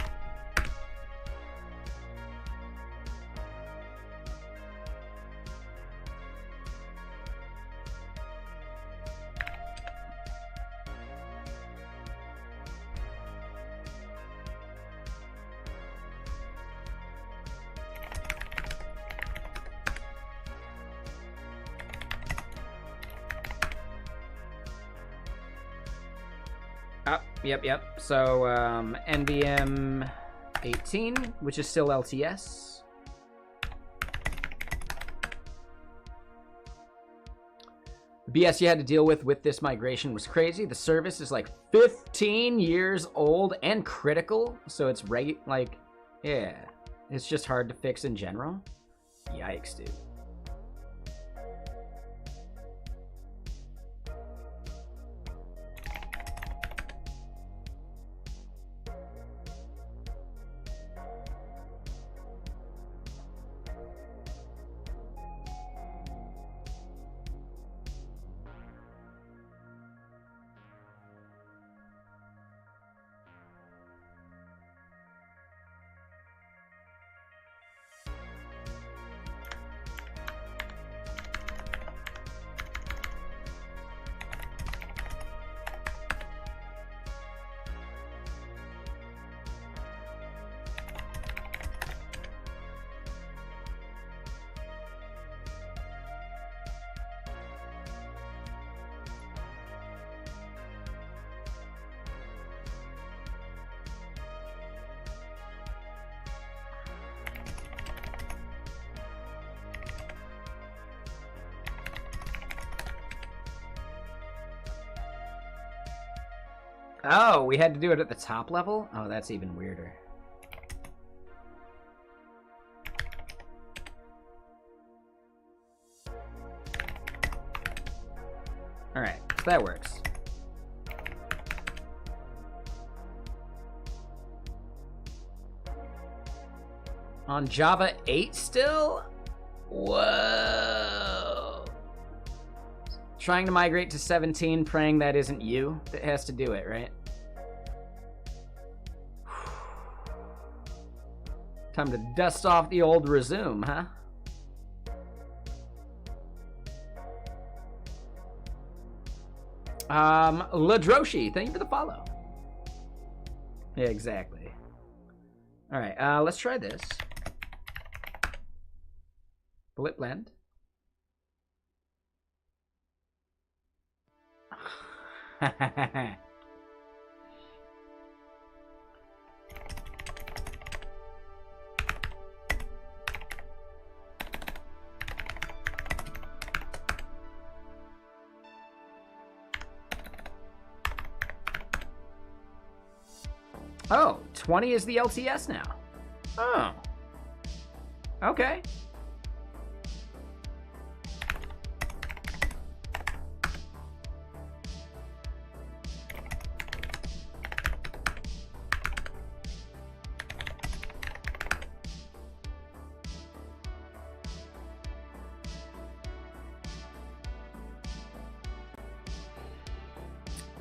Yep. So, NVM 18, which is still LTS. The BS you had to deal with this migration was crazy. The service is like 15 years old and critical, so it's it's just hard to fix in general. Yikes, dude. Oh, we had to do it at the top level? Oh, that's even weirder. Alright, so that works. On Java 8 still? Whoa. Trying to migrate to 17, praying that isn't you that has to do it, right? Time to dust off the old resume, huh? Ladroshi, thank you for the follow. Yeah, exactly. All right, let's try this. Bullet blend. Oh, 20 is the LTS now. Oh. Okay.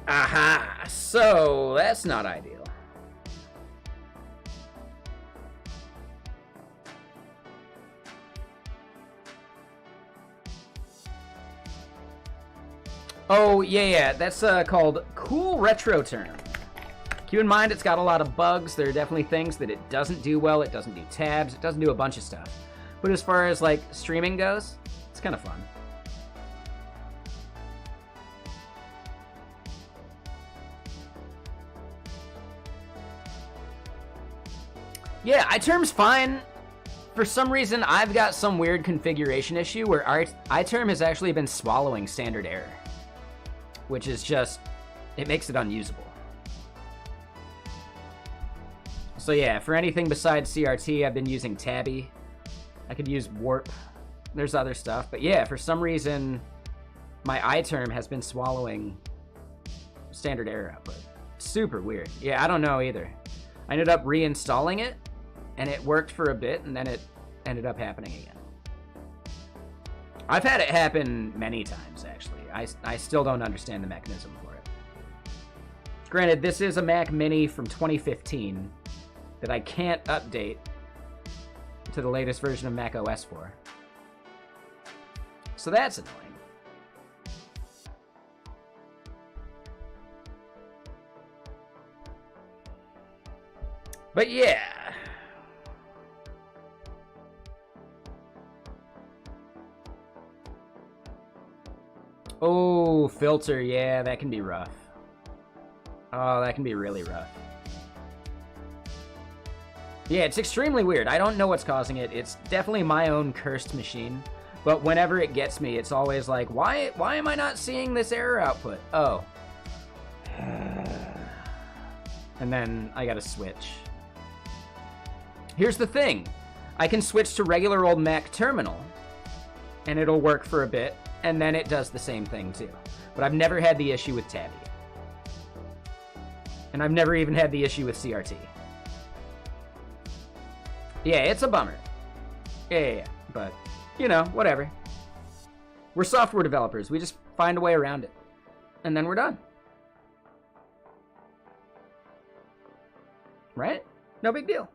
Aha! So, that's not ideal. Oh, yeah, that's called Cool Retro Term. Keep in mind, it's got a lot of bugs. There are definitely things that it doesn't do well. It doesn't do tabs. It doesn't do a bunch of stuff. But as far as, like, streaming goes, it's kind of fun. Yeah, iTerm's fine. For some reason, I've got some weird configuration issue where iTerm has actually been swallowing standard error, which is just, it makes it unusable. So yeah, for anything besides CRT, I've been using Tabby. I could use Warp. There's other stuff, but yeah, for some reason, my iTerm has been swallowing standard error output. Super weird. Yeah, I don't know either. I ended up reinstalling it, and it worked for a bit, and then it ended up happening again. I've had it happen many times, actually. I still don't understand the mechanism for it. Granted, this is a Mac Mini from 2015 that I can't update to the latest version of Mac OS for. So that's annoying. But yeah. Oh, filter, yeah, that can be rough. Oh, that can be really rough. Yeah, it's extremely weird. I don't know what's causing it. It's definitely my own cursed machine. But whenever it gets me, it's always like, why am I not seeing this error output? Oh. And then I gotta switch. Here's the thing. I can switch to regular old Mac terminal, and it'll work for a bit, and then it does the same thing too. But I've never had the issue with Tabby. And I've never even had the issue with CRT. Yeah, it's a bummer. Yeah. But, you know, whatever. We're software developers. We just find a way around it. And then we're done. Right? No big deal.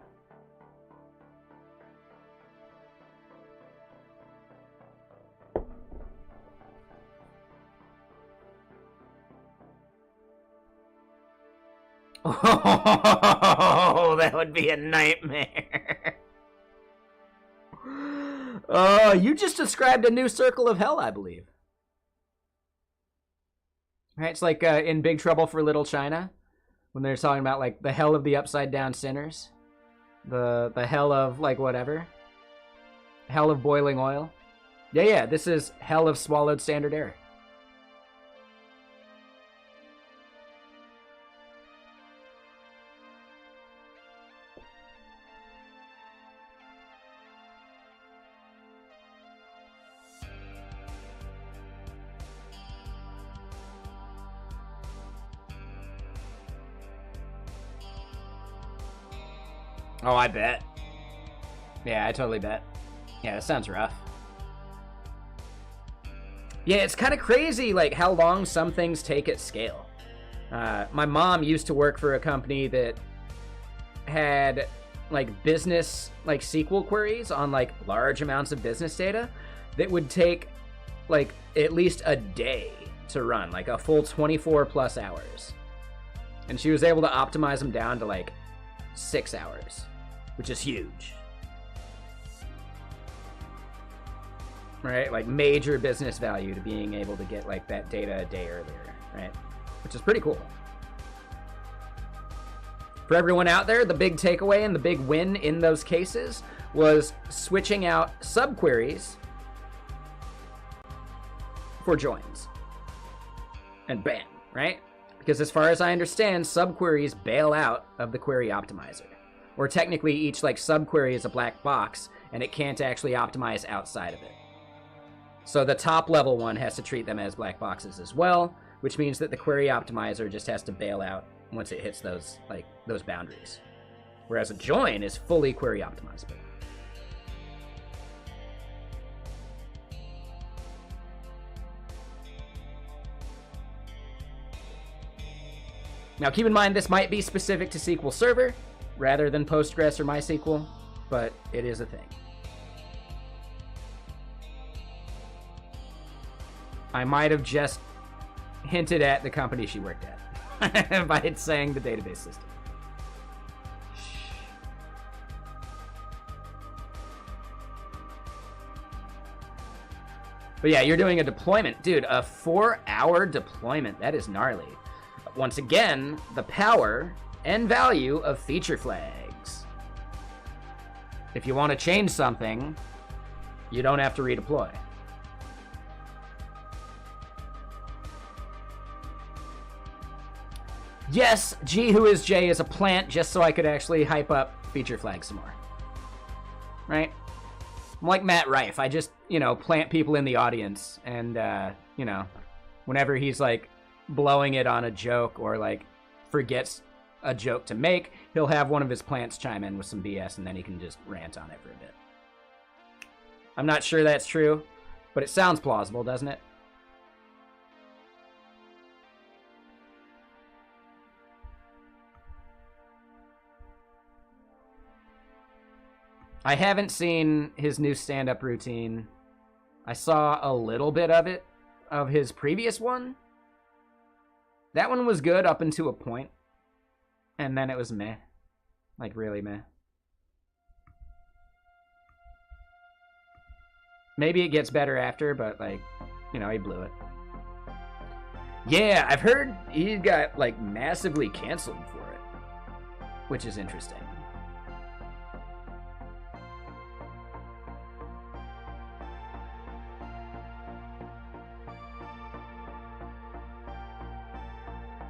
Oh, that would be a nightmare. Oh, you just described a new circle of hell, I believe. Right? It's like in Big Trouble for Little China, when they're talking about like the hell of the upside down sinners, the hell of like whatever, hell of boiling oil. Yeah, this is hell of swallowed standard error. Oh, I bet. Yeah, I totally bet. Yeah, that sounds rough. Yeah, it's kind of crazy, like, how long some things take at scale. My mom used to work for a company that had, like, business, like, SQL queries on, like, large amounts of business data that would take, like, at least a day to run, like, a full 24 plus hours. And she was able to optimize them down to, like, 6 hours, which is huge. Right? Like, major business value to being able to get, like, that data a day earlier, right? Which is pretty cool. For everyone out there, the big takeaway and the big win in those cases was switching out subqueries for joins. And bam, right? Because as far as I understand, subqueries bail out of the query optimizer. Or technically each, like, subquery is a black box and it can't actually optimize outside of it. So the top level one has to treat them as black boxes as well, which means that the query optimizer just has to bail out once it hits those, like, those boundaries. Whereas a join is fully query optimizable. Now keep in mind this might be specific to SQL Server rather than Postgres or MySQL, but it is a thing. I might have just hinted at the company she worked at by saying the database system. But yeah, you're doing a deployment. Dude, a 4-hour deployment. That is gnarly. Once again, the power and value of feature flags. If you want to change something, you don't have to redeploy. Yes, G Who Is J is a plant just so I could actually hype up feature flags some more. Right? I'm like Matt Rife. I just, plant people in the audience and, whenever he's, like, blowing it on a joke or, like, forgets a joke to make, he'll have one of his plants chime in with some BS and then he can just rant on it for a bit. I'm not sure that's true, but it sounds plausible, doesn't it? I haven't seen his new stand-up routine. I saw a little bit of it, of his previous one. That one was good up until a point. And then it was meh. Like, really meh. Maybe it gets better after, but, like, he blew it. Yeah, I've heard he got, like, massively canceled for it. Which is interesting.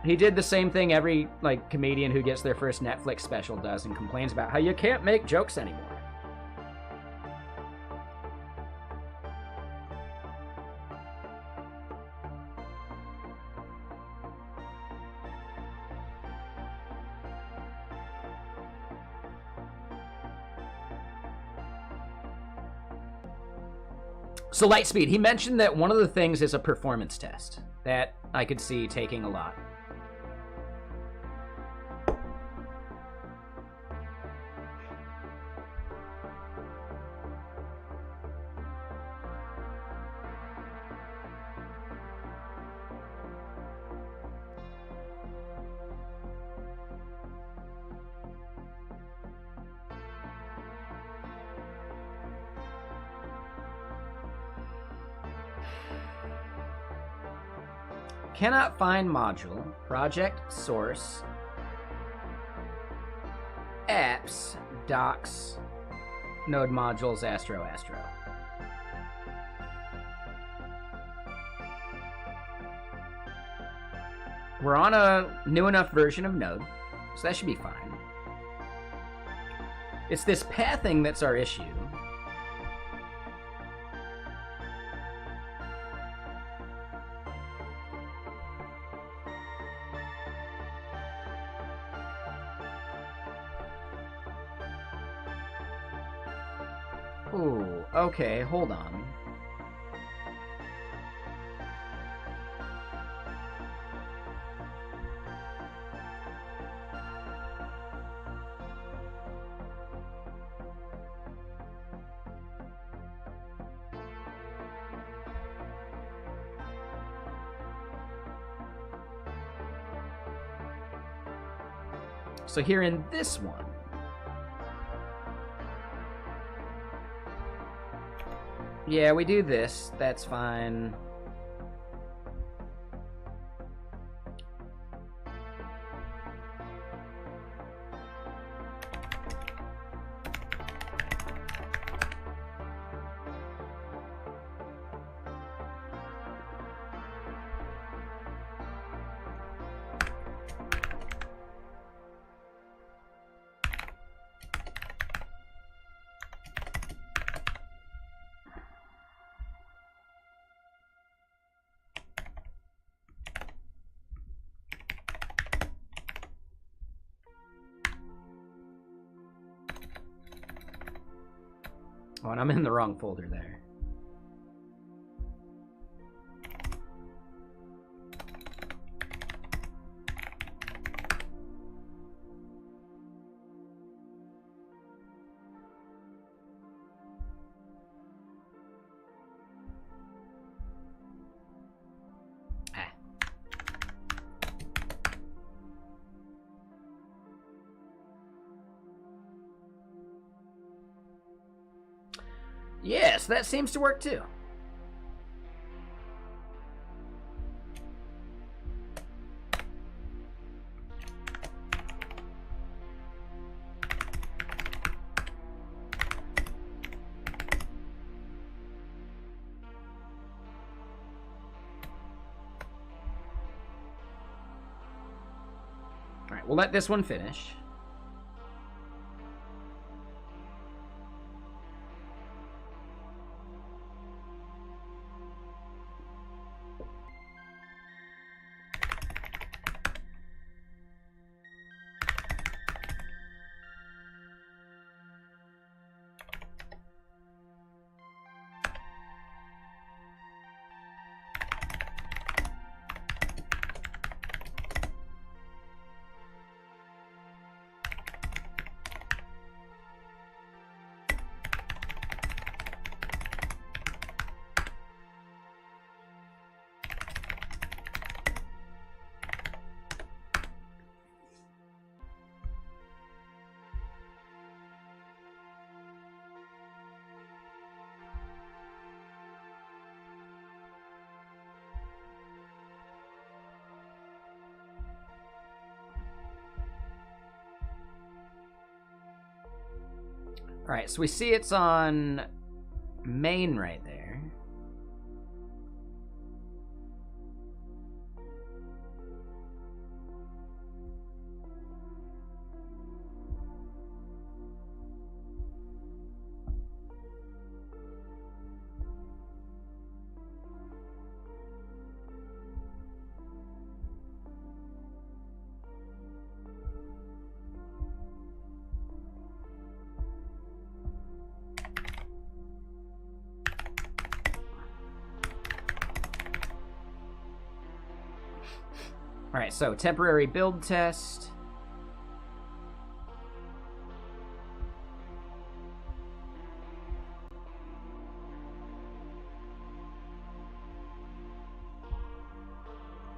He did the same thing every, like, comedian who gets their first Netflix special does and complains about how you can't make jokes anymore. So Lightspeed, he mentioned that one of the things is a performance test that I could see taking a lot. Cannot find module, project, source, apps, docs, node modules, Astro. We're on a new enough version of Node, so that should be fine. It's this pathing that's our issue. Ooh, okay, hold on. So here in this one, yeah, we do this. That's fine. Oh, and I'm in the wrong folder there. Yes, that seems to work too. All right, we'll let this one finish. All right, so we see it's on main right there. All right, so temporary build test.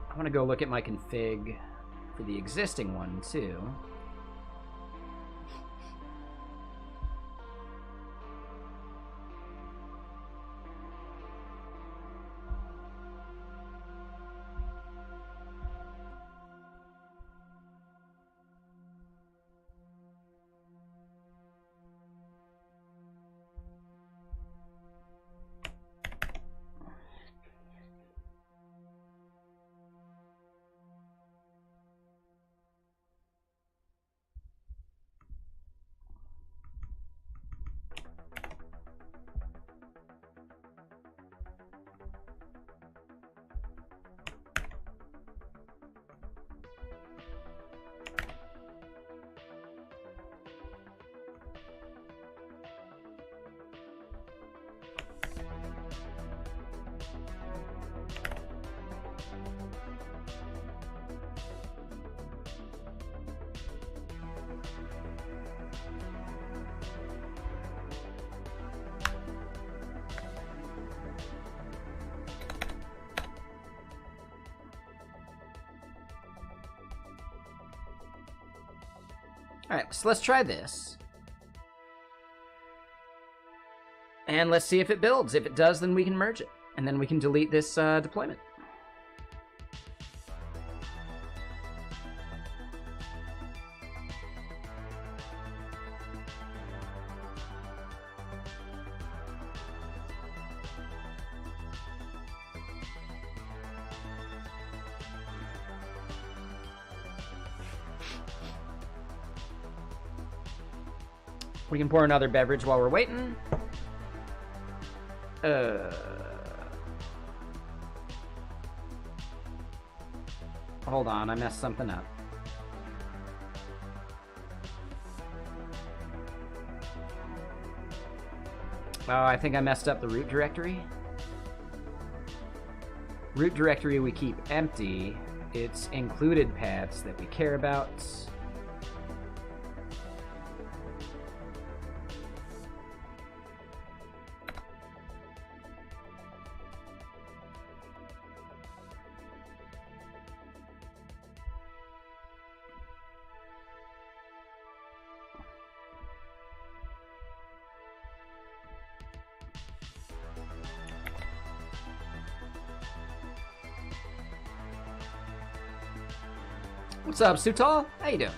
I want to go look at my config for the existing one too. Alright, so let's try this. And let's see if it builds. If it does, then we can merge it. And then we can delete this deployment. We can pour another beverage while we're waiting. Hold on, I messed something up. Oh, I think I messed up the root directory. Root directory we keep empty. It's included paths that we care about. What's up, Sutal? How you doing?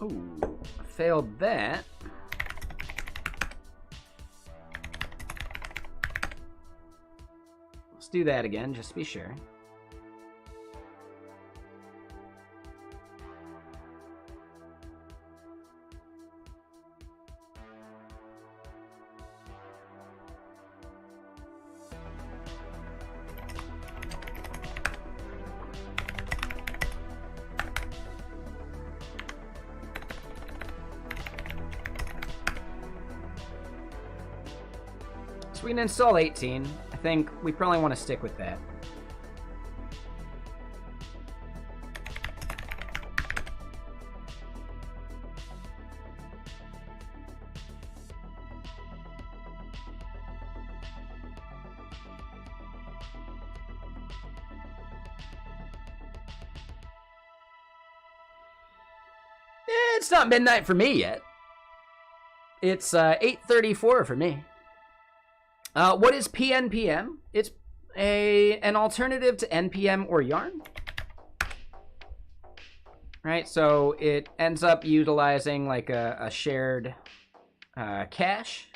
Ooh, failed that. Do that again, just to be sure. So we can install 18. I think we probably want to stick with that. It's not midnight for me yet. It's 8:34 for me. What is PNPM? It's an alternative to NPM or Yarn. Right, so it ends up utilizing like a shared cache.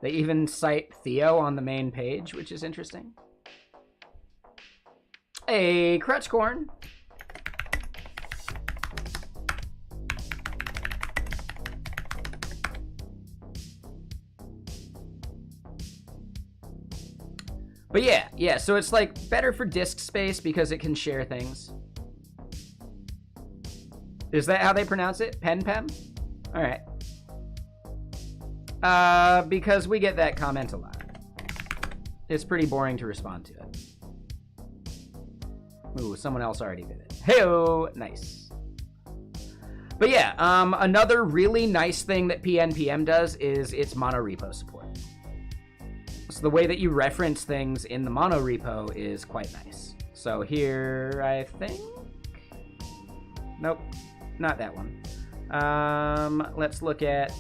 They even cite Theo on the main page, which is interesting. Hey, Crutchcorn. But yeah, so it's like better for disk space because it can share things. Is that how they pronounce it? PenPem? All right. Because we get that comment a lot. It's pretty boring to respond to it. Ooh, someone else already did it. Hey-oh, nice. But yeah, another really nice thing that PNPM does is its monorepo support. So the way that you reference things in the monorepo is quite nice. So here, I think... Nope, not that one. Let's look at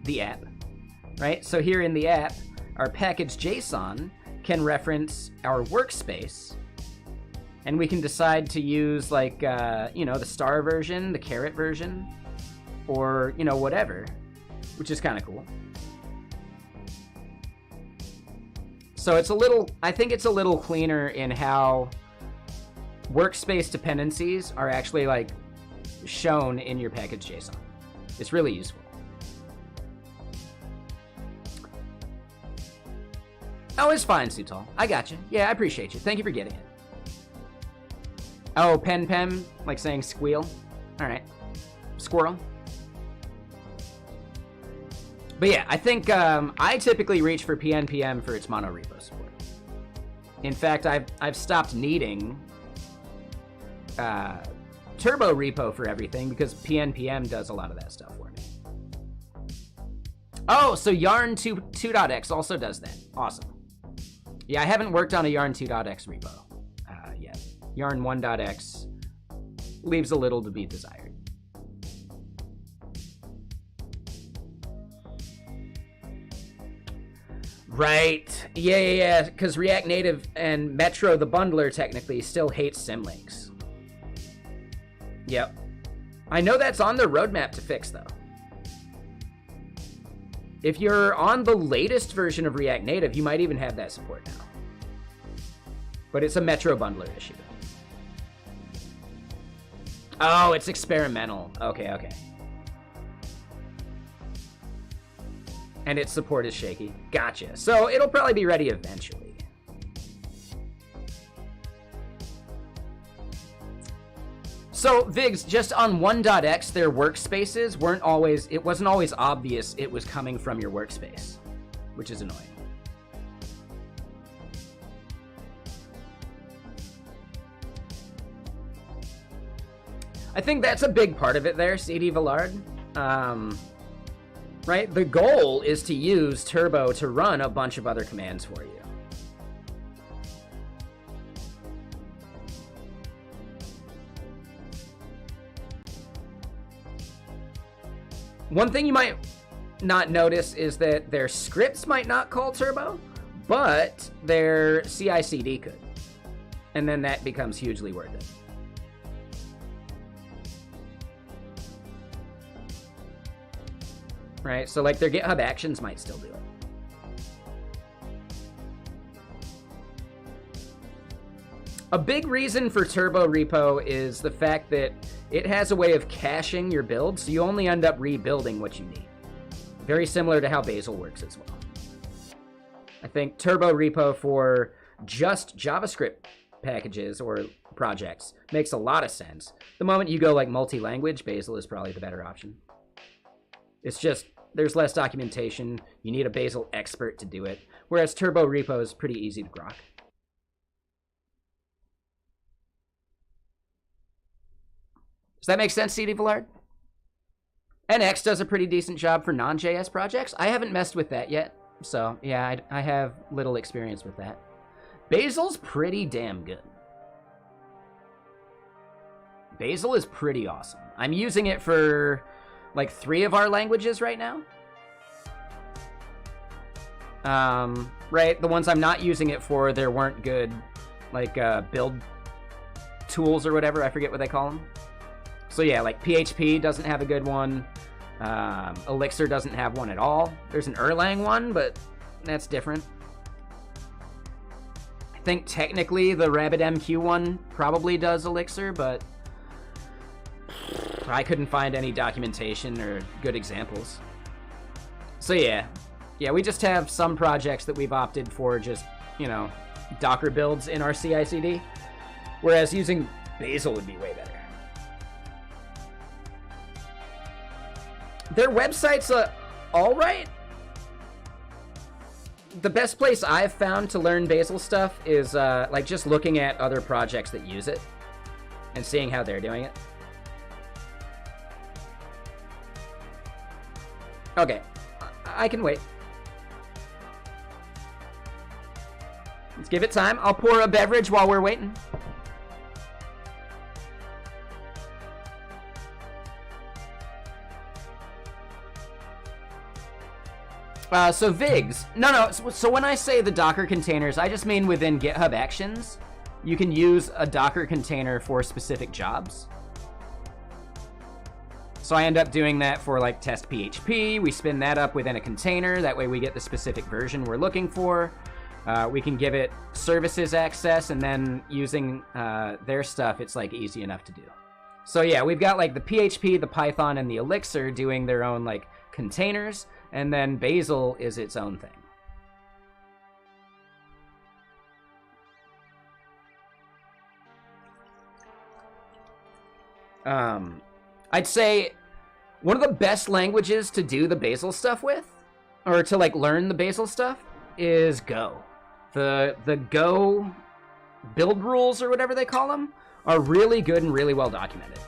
the app, right? So here in the app, our package.json can reference our workspace, and we can decide to use like, the star version, the caret version, or, whatever, which is kind of cool. So it's I think it's a little cleaner in how workspace dependencies are actually like shown in your package.json. It's really useful. Oh, it's fine, Sutal. I got you. Yeah, I appreciate you. Thank you for getting it. Oh, PenPem, like saying squeal. All right. Squirrel. But yeah, I think I typically reach for PNPM for its monorepo support. In fact, I've stopped needing turbo repo for everything because PNPM does a lot of that stuff for me. Oh, so Yarn 2.x also does that. Awesome. Yeah, I haven't worked on a Yarn 2.x repo yet. Yarn 1.x leaves a little to be desired. Right. Yeah. Because React Native and Metro, the bundler, technically still hates symlinks. Yep. I know that's on their roadmap to fix, though. If you're on the latest version of React Native, you might even have that support now. But it's a Metro bundler issue. Oh, it's experimental. Okay. And its support is shaky. Gotcha. So it'll probably be ready eventually. So Vigs, just on 1.x, their workspaces it wasn't always obvious it was coming from your workspace, which is annoying. I think that's a big part of it there, CD Villard. Right? The goal is to use Turbo to run a bunch of other commands for you. One thing you might not notice is that their scripts might not call Turbo, but their CI/CD could. And then that becomes hugely worth it. Right, so like their GitHub Actions might still do it. A big reason for Turbo Repo is the fact that it has a way of caching your build, so you only end up rebuilding what you need. Very similar to how Bazel works as well. I think Turbo Repo for just JavaScript packages or projects makes a lot of sense. The moment you go like multi-language, Bazel is probably the better option. It's just, there's less documentation. You need a Bazel expert to do it. Whereas Turbo Repo is pretty easy to grok. Does that make sense, CD Villard? NX does a pretty decent job for non-JS projects. I haven't messed with that yet. So, yeah, I have little experience with that. Bazel's pretty damn good. Bazel is pretty awesome. I'm using it for like 3 of our languages right now. Right, the ones I'm not using it for, there weren't good, like, build tools or whatever. I forget what they call them. So yeah, like PHP doesn't have a good one. Elixir doesn't have one at all. There's an Erlang one, but that's different. I think technically the RabbitMQ one probably does Elixir, but I couldn't find any documentation or good examples. So yeah, we just have some projects that we've opted for just, you know, Docker builds in our CI/CD, whereas using Bazel would be way better. Their website's all right. The best place I've found to learn Bazel stuff is like just looking at other projects that use it and seeing how they're doing it. Okay, I can wait. Let's give it time. I'll pour a beverage while we're waiting. So Vigs, no, so when I say the Docker containers, I just mean within GitHub Actions, you can use a Docker container for specific jobs. So I end up doing that for like test PHP. We spin that up within a container. That way we get the specific version we're looking for. We can give it services access, and then using their stuff, it's like easy enough to do. So yeah, we've got like the PHP, the Python, and the Elixir doing their own like containers, and then Bazel is its own thing. I'd say one of the best languages to do the Bazel stuff with, or to like learn the Bazel stuff, is Go. The Go build rules, or whatever they call them, are really good and really well documented.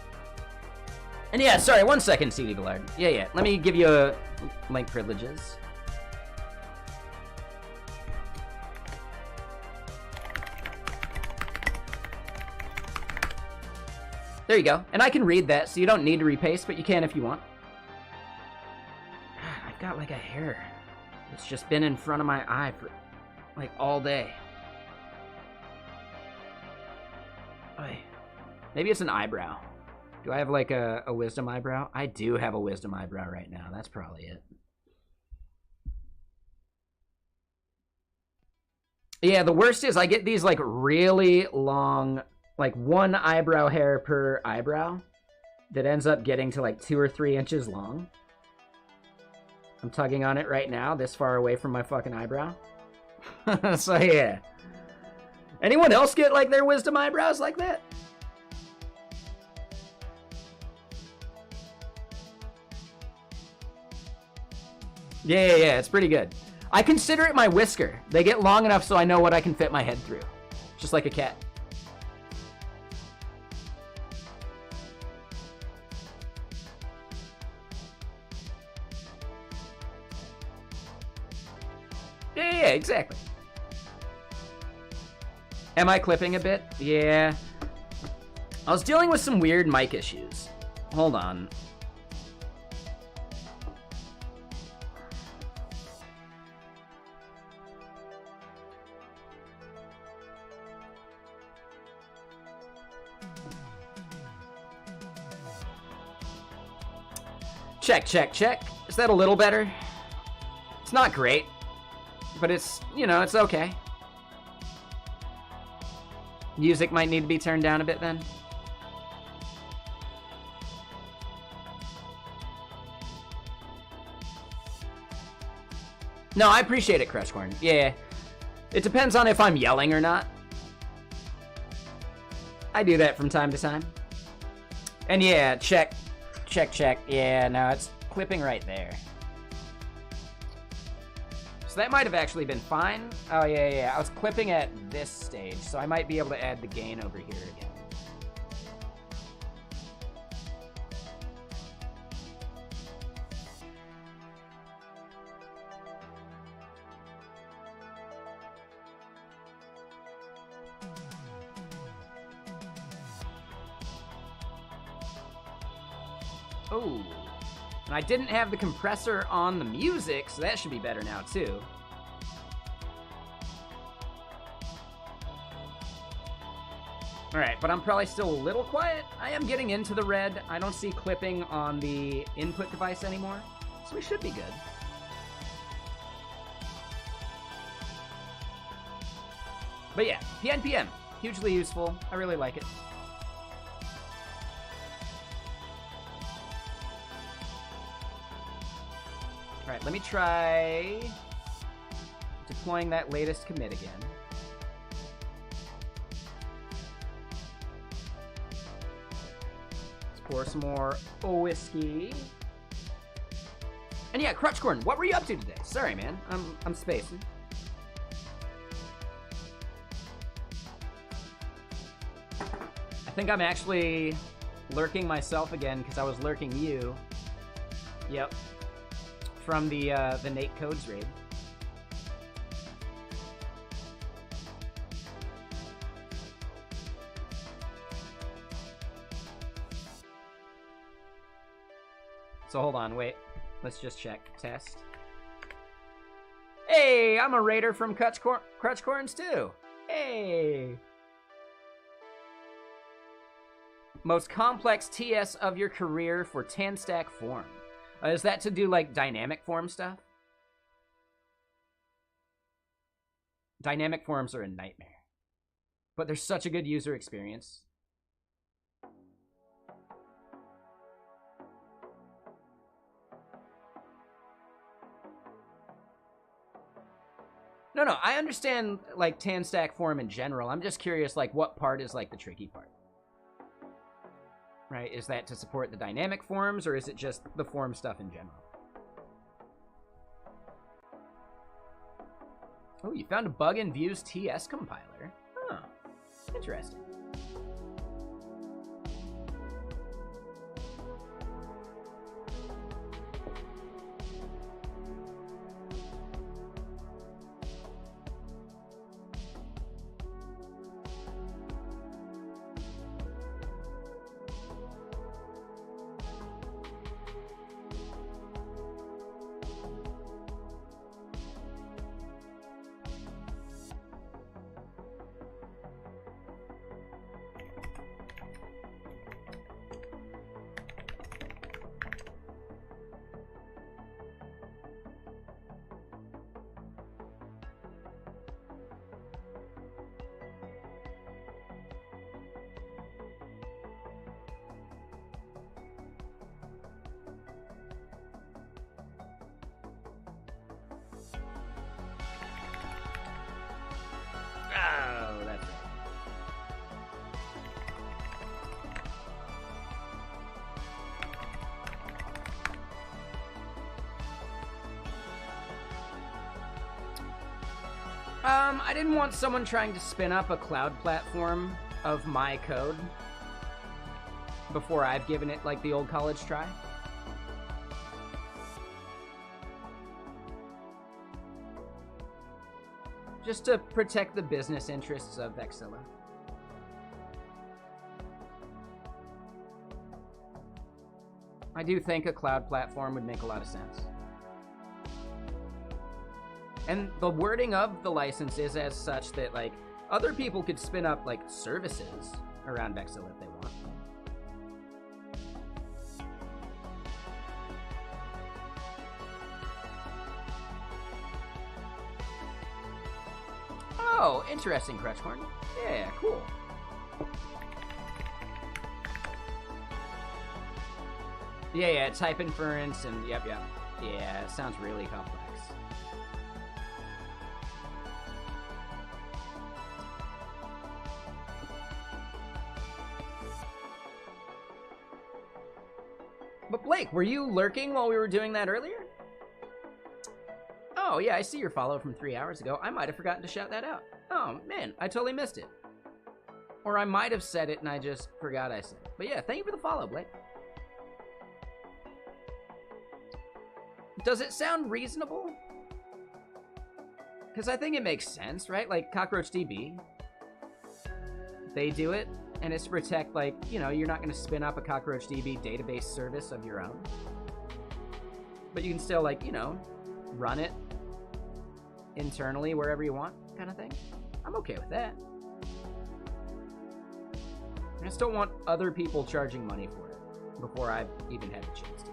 And yeah, sorry, 1 second, CD Ballard. Yeah, let me give you link privileges. There you go. And I can read that, so you don't need to repaste, but you can if you want. I've got like a hair. It's just been in front of my eye for like all day. Oy. Maybe it's an eyebrow. Do I have like a wisdom eyebrow? I do have a wisdom eyebrow right now. That's probably it. Yeah, the worst is I get these like really long, like 1 eyebrow hair per eyebrow that ends up getting to like 2 or 3 inches long. I'm tugging on it right now, this far away from my fucking eyebrow. So yeah. Anyone else get like their wisdom eyebrows like that? Yeah, it's pretty good. I consider it my whisker. They get long enough so I know what I can fit my head through. Just like a cat. Yeah, exactly. Am I clipping a bit? Yeah. I was dealing with some weird mic issues. Hold on. Check. Is that a little better? It's not great, but it's, you know, it's okay. Music might need to be turned down a bit then. No, I appreciate it, Crushcorn. Yeah. It depends on if I'm yelling or not. I do that from time to time. And yeah, check. Yeah, no, it's clipping right there. So that might have actually been fine. Oh, yeah. I was clipping at this stage, so I might be able to add the gain over here again. Oh, and I didn't have the compressor on the music, so that should be better now too. All right, but I'm probably still a little quiet. I am getting into the red. I don't see clipping on the input device anymore, so we should be good. But yeah, PNPM, hugely useful. I really like it. All right, let me try deploying that latest commit again. Let's pour some more whiskey. And yeah, Crutchcorn, what were you up to today? Sorry, man, I'm spacing. I think I'm actually lurking myself again because I was lurking you. Yep. From the Nate Codes raid. So hold on, wait. Let's just check. Test. Hey, I'm a raider from Crutchcorns too. Hey. Most complex TS of your career for Tanstack form. Is that to do, like, dynamic form stuff? Dynamic forms are a nightmare. But they're such a good user experience. No, I understand, like, Tanstack form in general. I'm just curious, like, what part is, like, the tricky part? Right, is that to support the dynamic forms, or is it just the form stuff in general? Oh, you found a bug in Vue's TS compiler. Huh. Interesting. Oh, that's it. I didn't want someone trying to spin up a cloud platform of my code before I've given it like the old college try. Just to protect the business interests of Vexilla. I do think a cloud platform would make a lot of sense. And the wording of the license is as such that, like, other people could spin up, like, services around Vexilla if they want. Oh, interesting, Crutchcorn. Yeah, cool. Yeah, type inference and yep. Yeah, it sounds really complex. But Blake, were you lurking while we were doing that earlier? Oh, yeah, I see your follow from 3 hours ago. I might have forgotten to shout that out. Oh, man, I totally missed it. Or I might have said it and I just forgot I said it. But yeah, thank you for the follow, Blake. Does it sound reasonable? Because I think it makes sense, right? Like, CockroachDB, they do it, and it's to protect, like, you know, you're not going to spin up a CockroachDB database service of your own. But you can still, like, you know, run it internally wherever you want, kind of thing. I'm okay with that. I just don't want other people charging money for it before I've even had a chance to.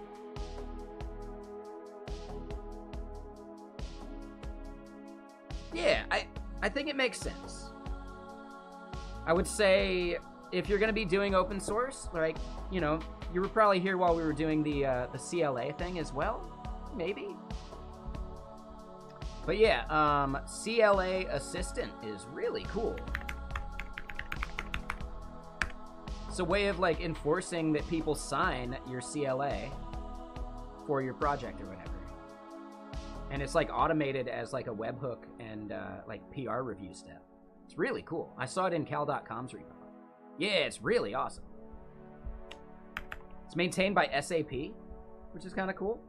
Yeah, I think it makes sense. I would say if you're going to be doing open source, like, you know, you were probably here while we were doing the CLA thing as well, maybe. But yeah, CLA Assistant is really cool. It's a way of, like, enforcing that people sign your CLA for your project or whatever. And it's, like, automated as, like, a webhook and, like, PR review step. It's really cool. I saw it in cal.com's repo. Yeah, it's really awesome. It's maintained by SAP, which is kind of cool.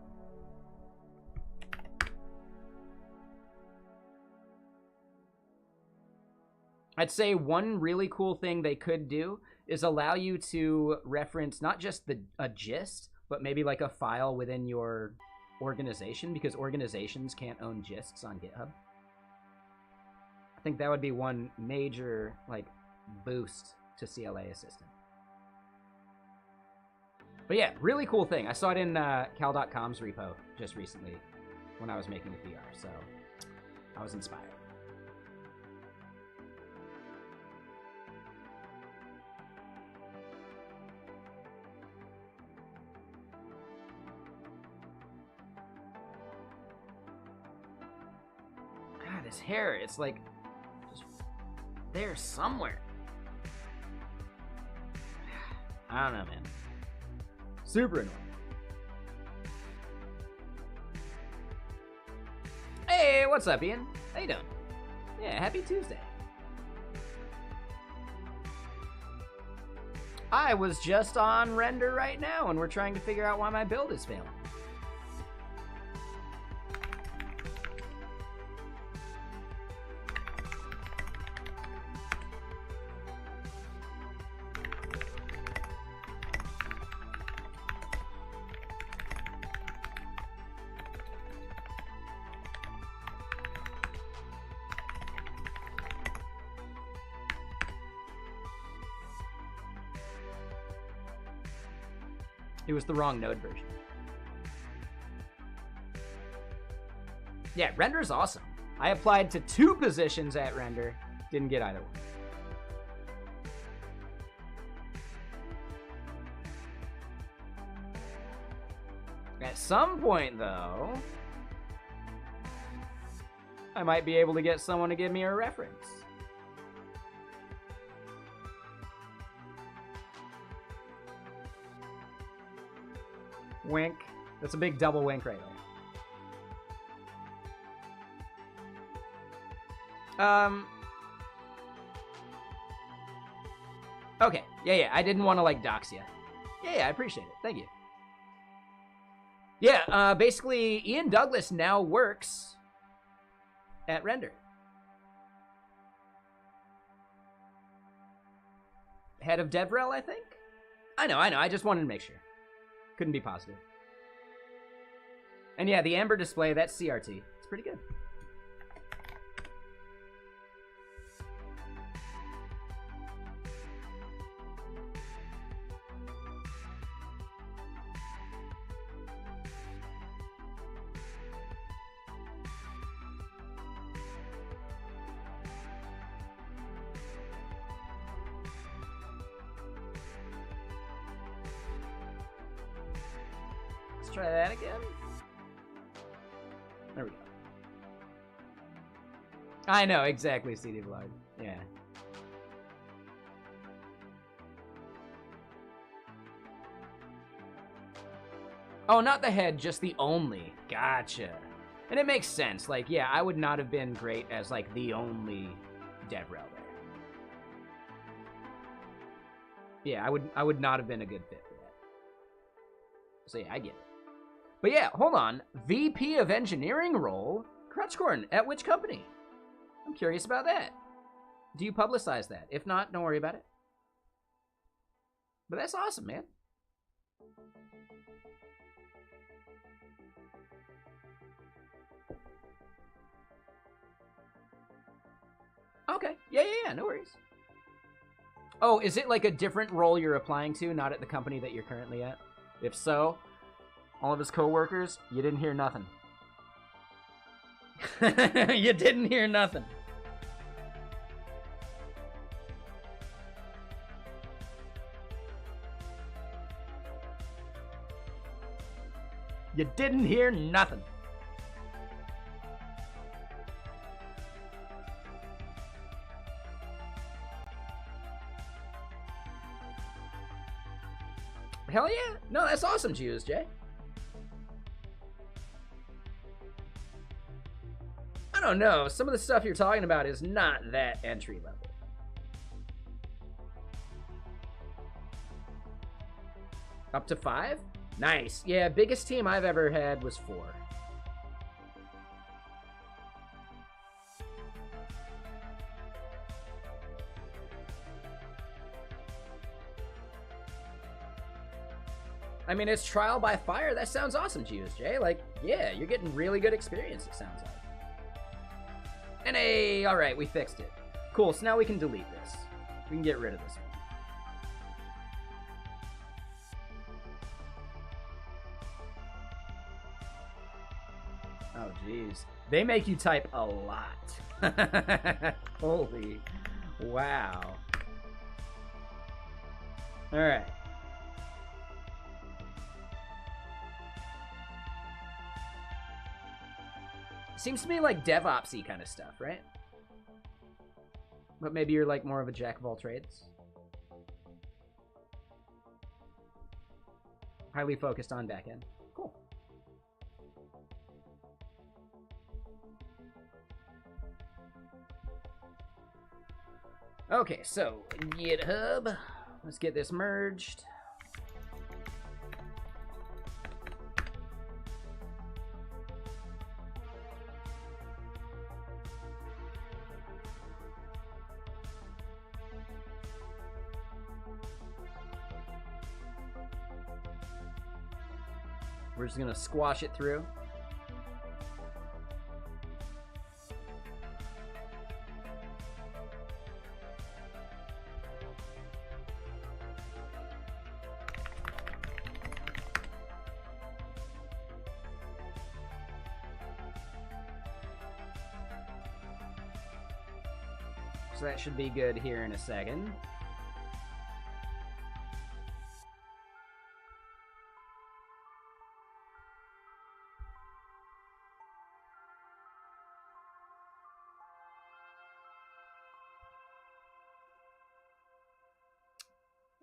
I'd say one really cool thing they could do is allow you to reference not just a gist, but maybe like a file within your organization, because organizations can't own gists on GitHub. I think that would be one major, like, boost to CLA Assistant. But yeah, really cool thing. I saw it in cal.com's repo just recently when I was making the PR, so I was inspired. God, his hair, it's like just there somewhere. I don't know, man. Super annoying. Hey, what's up, Ian? How you doing? Yeah, happy Tuesday. I was just on render right now, and we're trying to figure out why my build is failing. It was the wrong node version. Yeah, render's awesome. I applied to 2 positions at render, didn't get either one. At some point, though, I might be able to get someone to give me a reference. Wink. That's a big double wink right there. Okay. Yeah. I didn't want to, like, dox you. Yeah, I appreciate it. Thank you. Yeah, basically, Ian Douglas now works at Render. Head of DevRel, I think? I know. I just wanted to make sure. Couldn't be positive. And yeah, the amber display, that's CRT. It's pretty good. Try that again. There we go. I know, exactly, CD Vlog. Yeah. Oh, not the head, just the only. Gotcha. And it makes sense. Like, yeah, I would not have been great as, like, the only DevRel there. Yeah, I would not have been a good fit for that. So yeah, I get it. But yeah, hold on. VP of Engineering role? Crutchcorn, at which company? I'm curious about that. Do you publicize that? If not, don't worry about it. But that's awesome, man. Okay. Yeah, no worries. Oh, is it like a different role you're applying to, not at the company that you're currently at? If so, all of his coworkers, you didn't hear nothing. You didn't hear nothing. You didn't hear nothing. Hell yeah. No, that's awesome, Jews, Jay. I don't know. Some of the stuff you're talking about is not that entry level. Up to 5? Nice. Yeah, biggest team I've ever had was 4. I mean, it's trial by fire. That sounds awesome, GSJ. Like, yeah, you're getting really good experience, it sounds like. And hey, all right, we fixed it. Cool, so now we can delete this. We can get rid of this one. Oh, jeez. They make you type a lot. Holy, wow. All right. Seems to me like DevOps-y kind of stuff, right? But maybe you're like more of a jack of all trades. Highly focused on backend. Cool. Okay, so GitHub. Let's get this merged. We're just gonna squash it through. So that should be good here in a second.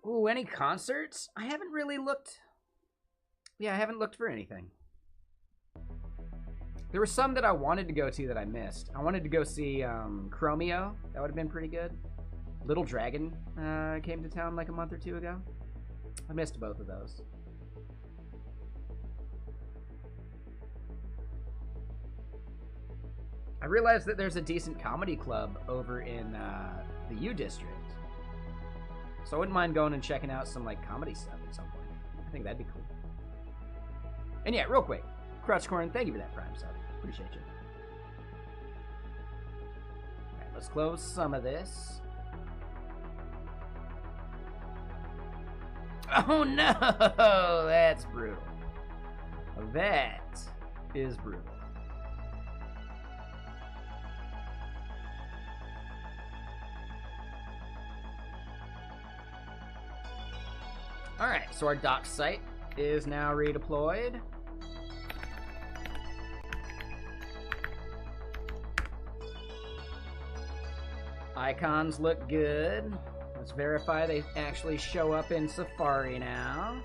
Ooh, any concerts? I haven't really looked. Yeah, I haven't looked for anything. There were some that I wanted to go to that I missed. I wanted to go see Chromeo. That would have been pretty good. Little Dragon came to town like a month or two ago. I missed both of those. I realized that there's a decent comedy club over in the U District. So I wouldn't mind going and checking out some like comedy stuff at some point. I think that'd be cool. And yeah, real quick, Crutchcorn, thank you for that Prime sub. Appreciate you. Alright, let's close some of this. Oh no! That's brutal. That is brutal. Alright, so our dock site is now redeployed. Icons look good. Let's verify they actually show up in Safari now.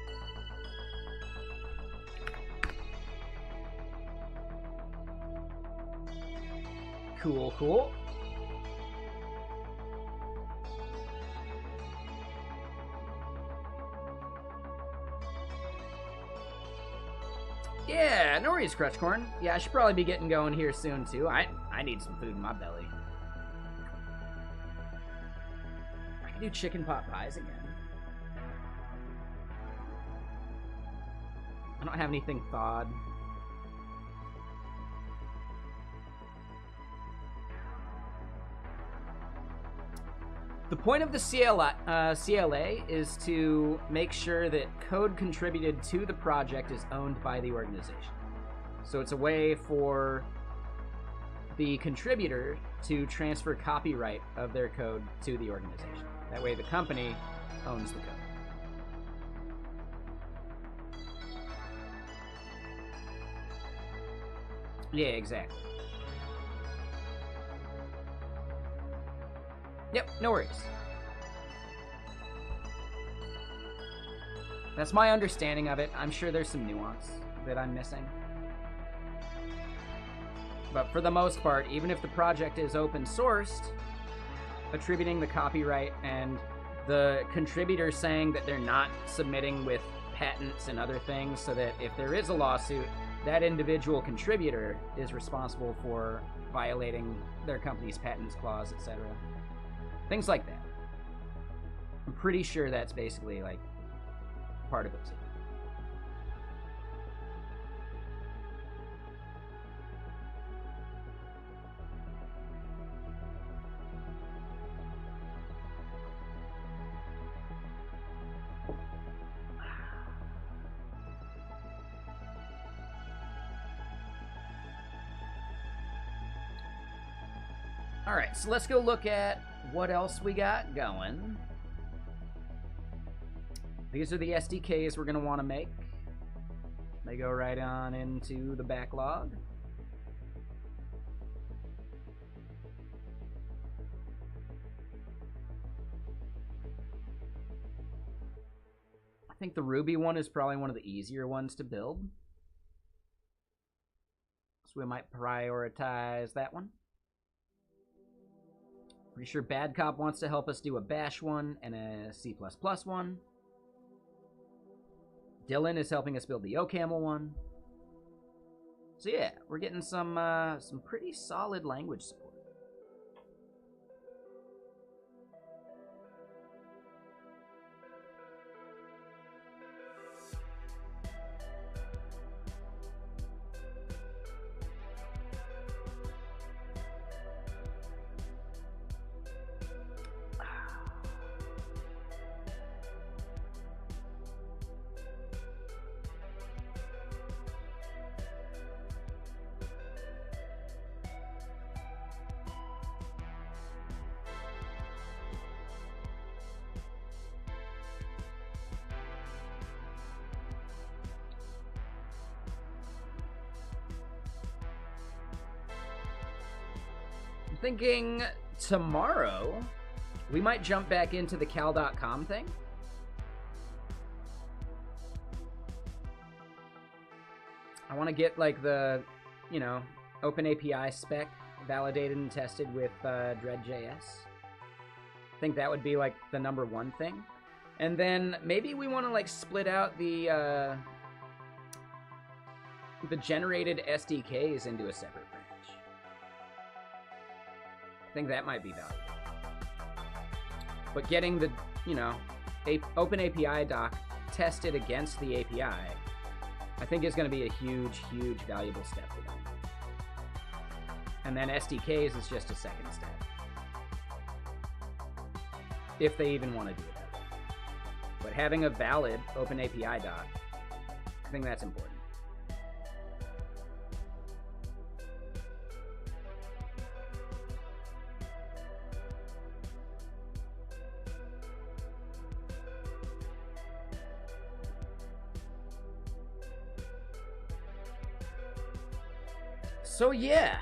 Cool, cool. Yeah, no worries, Crutchcorn. Yeah, I should probably be getting going here soon, too. I need some food in my belly. I can do chicken pot pies again. I don't have anything thawed. The point of the CLA is to make sure that code contributed to the project is owned by the organization. So it's a way for the contributor to transfer copyright of their code to the organization. That way the company owns the code. Yeah, exactly. Yep, no worries. That's my understanding of it. I'm sure there's some nuance that I'm missing. But for the most part, even if the project is open sourced, attributing the copyright and the contributor saying that they're not submitting with patents and other things, so that if there is a lawsuit, that individual contributor is responsible for violating their company's patents clause, etc. Things like that. I'm pretty sure that's basically like part of it too. All right, so let's go look at what else we got going. These are the SDKs we're going to want to make. They go right on into the backlog. I think the Ruby one is probably one of the easier ones to build. So we might prioritize that one. Pretty sure Bad Cop wants to help us do a Bash one and a C++ one. Dylan is helping us build the OCaml one. So yeah, we're getting some pretty solid language support. Thinking tomorrow we might jump back into the cal.com thing. I want to get like the, you know, open API spec validated and tested with Dread.js. I think that would be like the #1 thing. And then maybe we want to like split out the generated SDKs into a separate branch. I think that might be valuable. But getting the, you know, open API doc tested against the API, I think is going to be a huge, huge valuable step for them. And then SDKs is just a second step. If they even want to do it that way. But having a valid open API doc, I think that's important. So yeah,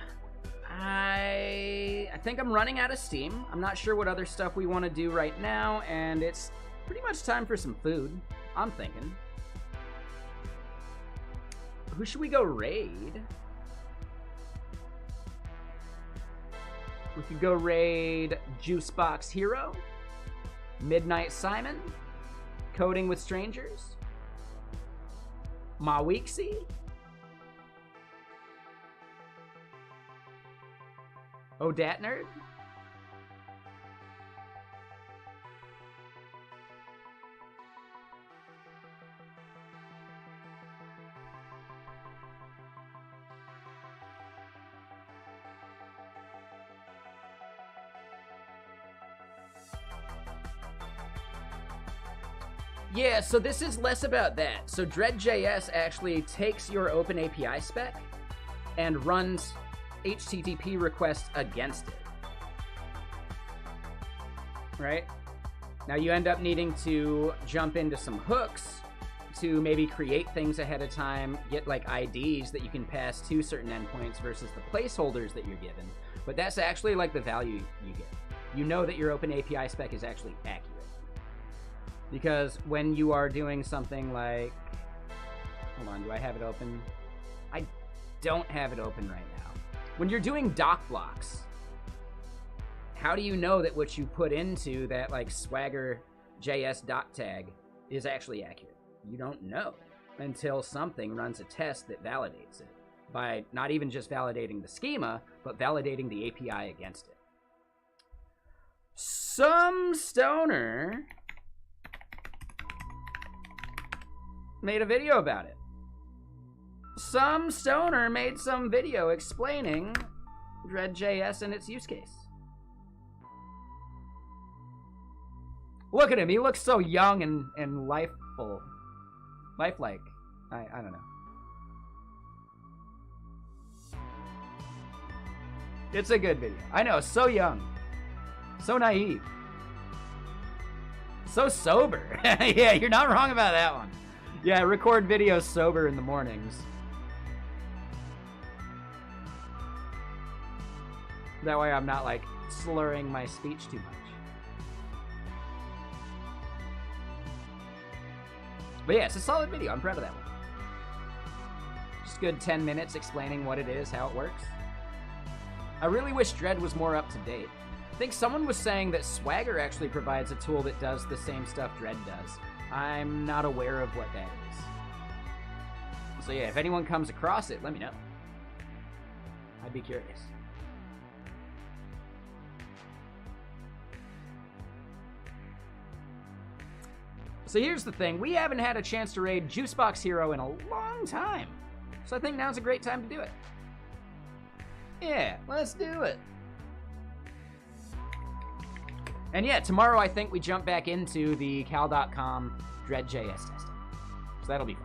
I think I'm running out of steam. I'm not sure what other stuff we want to do right now, and it's pretty much time for some food, I'm thinking. Who should we go raid? We could go raid Juicebox Hero, Midnight Simon, Coding with Strangers, Maweeksy, Odat Nerd? Yeah, so this is less about that. So Dread.js actually takes your open API spec and runs HTTP requests against it. Right? Now you end up needing to jump into some hooks to maybe create things ahead of time, get like IDs that you can pass to certain endpoints versus the placeholders that you're given. But that's actually like the value you get. You know that your open API spec is actually accurate. Because when you are doing something like, hold on, do I have it open? I don't have it open right now. When you're doing doc blocks, how do you know that what you put into that like Swagger.js doc tag is actually accurate? You don't know until something runs a test that validates it by not even just validating the schema, but validating the API against it. Some stoner made a video about it. Some stoner made some video explaining Dread.js and its use case. Look at him. He looks so young and lifelike. I don't know. It's a good video. I know, so young. So naive. So sober. Yeah, you're not wrong about that one. Yeah, I record videos sober in the mornings. That way I'm not, like, slurring my speech too much. But yeah, it's a solid video. I'm proud of that one. Just good 10 minutes explaining what it is, how it works. I really wish Dread was more up to date. I think someone was saying that Swagger actually provides a tool that does the same stuff Dread does. I'm not aware of what that is. So yeah, if anyone comes across it, let me know. I'd be curious. So here's the thing. We haven't had a chance to raid Juicebox Hero in a long time. So I think now's a great time to do it. Yeah, let's do it. And yeah, tomorrow I think we jump back into the cal.com Dread.js testing. So that'll be fun.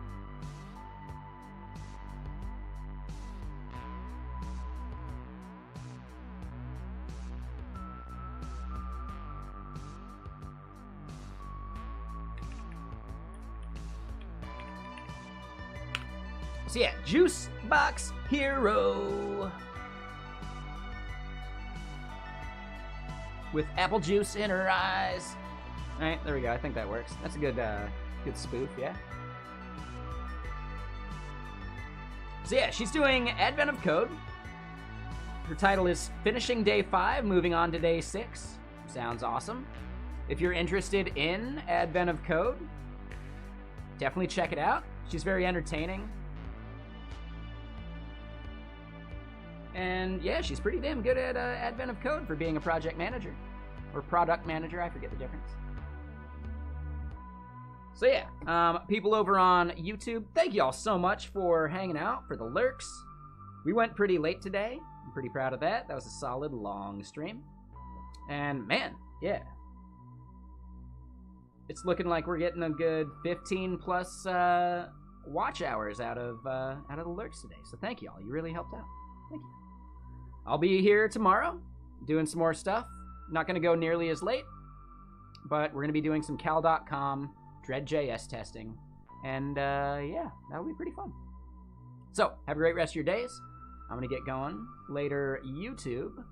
So yeah, Juicebox Hero. With apple juice in her eyes. All right, there we go. I think that works. That's a good good spoof, yeah? So yeah, she's doing Advent of Code. Her title is Finishing Day 5, moving on to Day 6. Sounds awesome. If you're interested in Advent of Code, definitely check it out. She's very entertaining. And yeah, she's pretty damn good at Advent of Code for being a project manager. Or product manager, I forget the difference. So yeah, people over on YouTube, thank you all so much for hanging out, for the lurks. We went pretty late today. I'm pretty proud of that. That was a solid, long stream. And man, yeah. It's looking like we're getting a good 15 plus watch hours out of the lurks today. So thank you all. You really helped out. Thank you. I'll be here tomorrow doing some more stuff. Not going to go nearly as late, but we're going to be doing some cal.com Dread.js testing. And yeah, that'll be pretty fun. So, have a great rest of your days. I'm going to get going. Later, YouTube.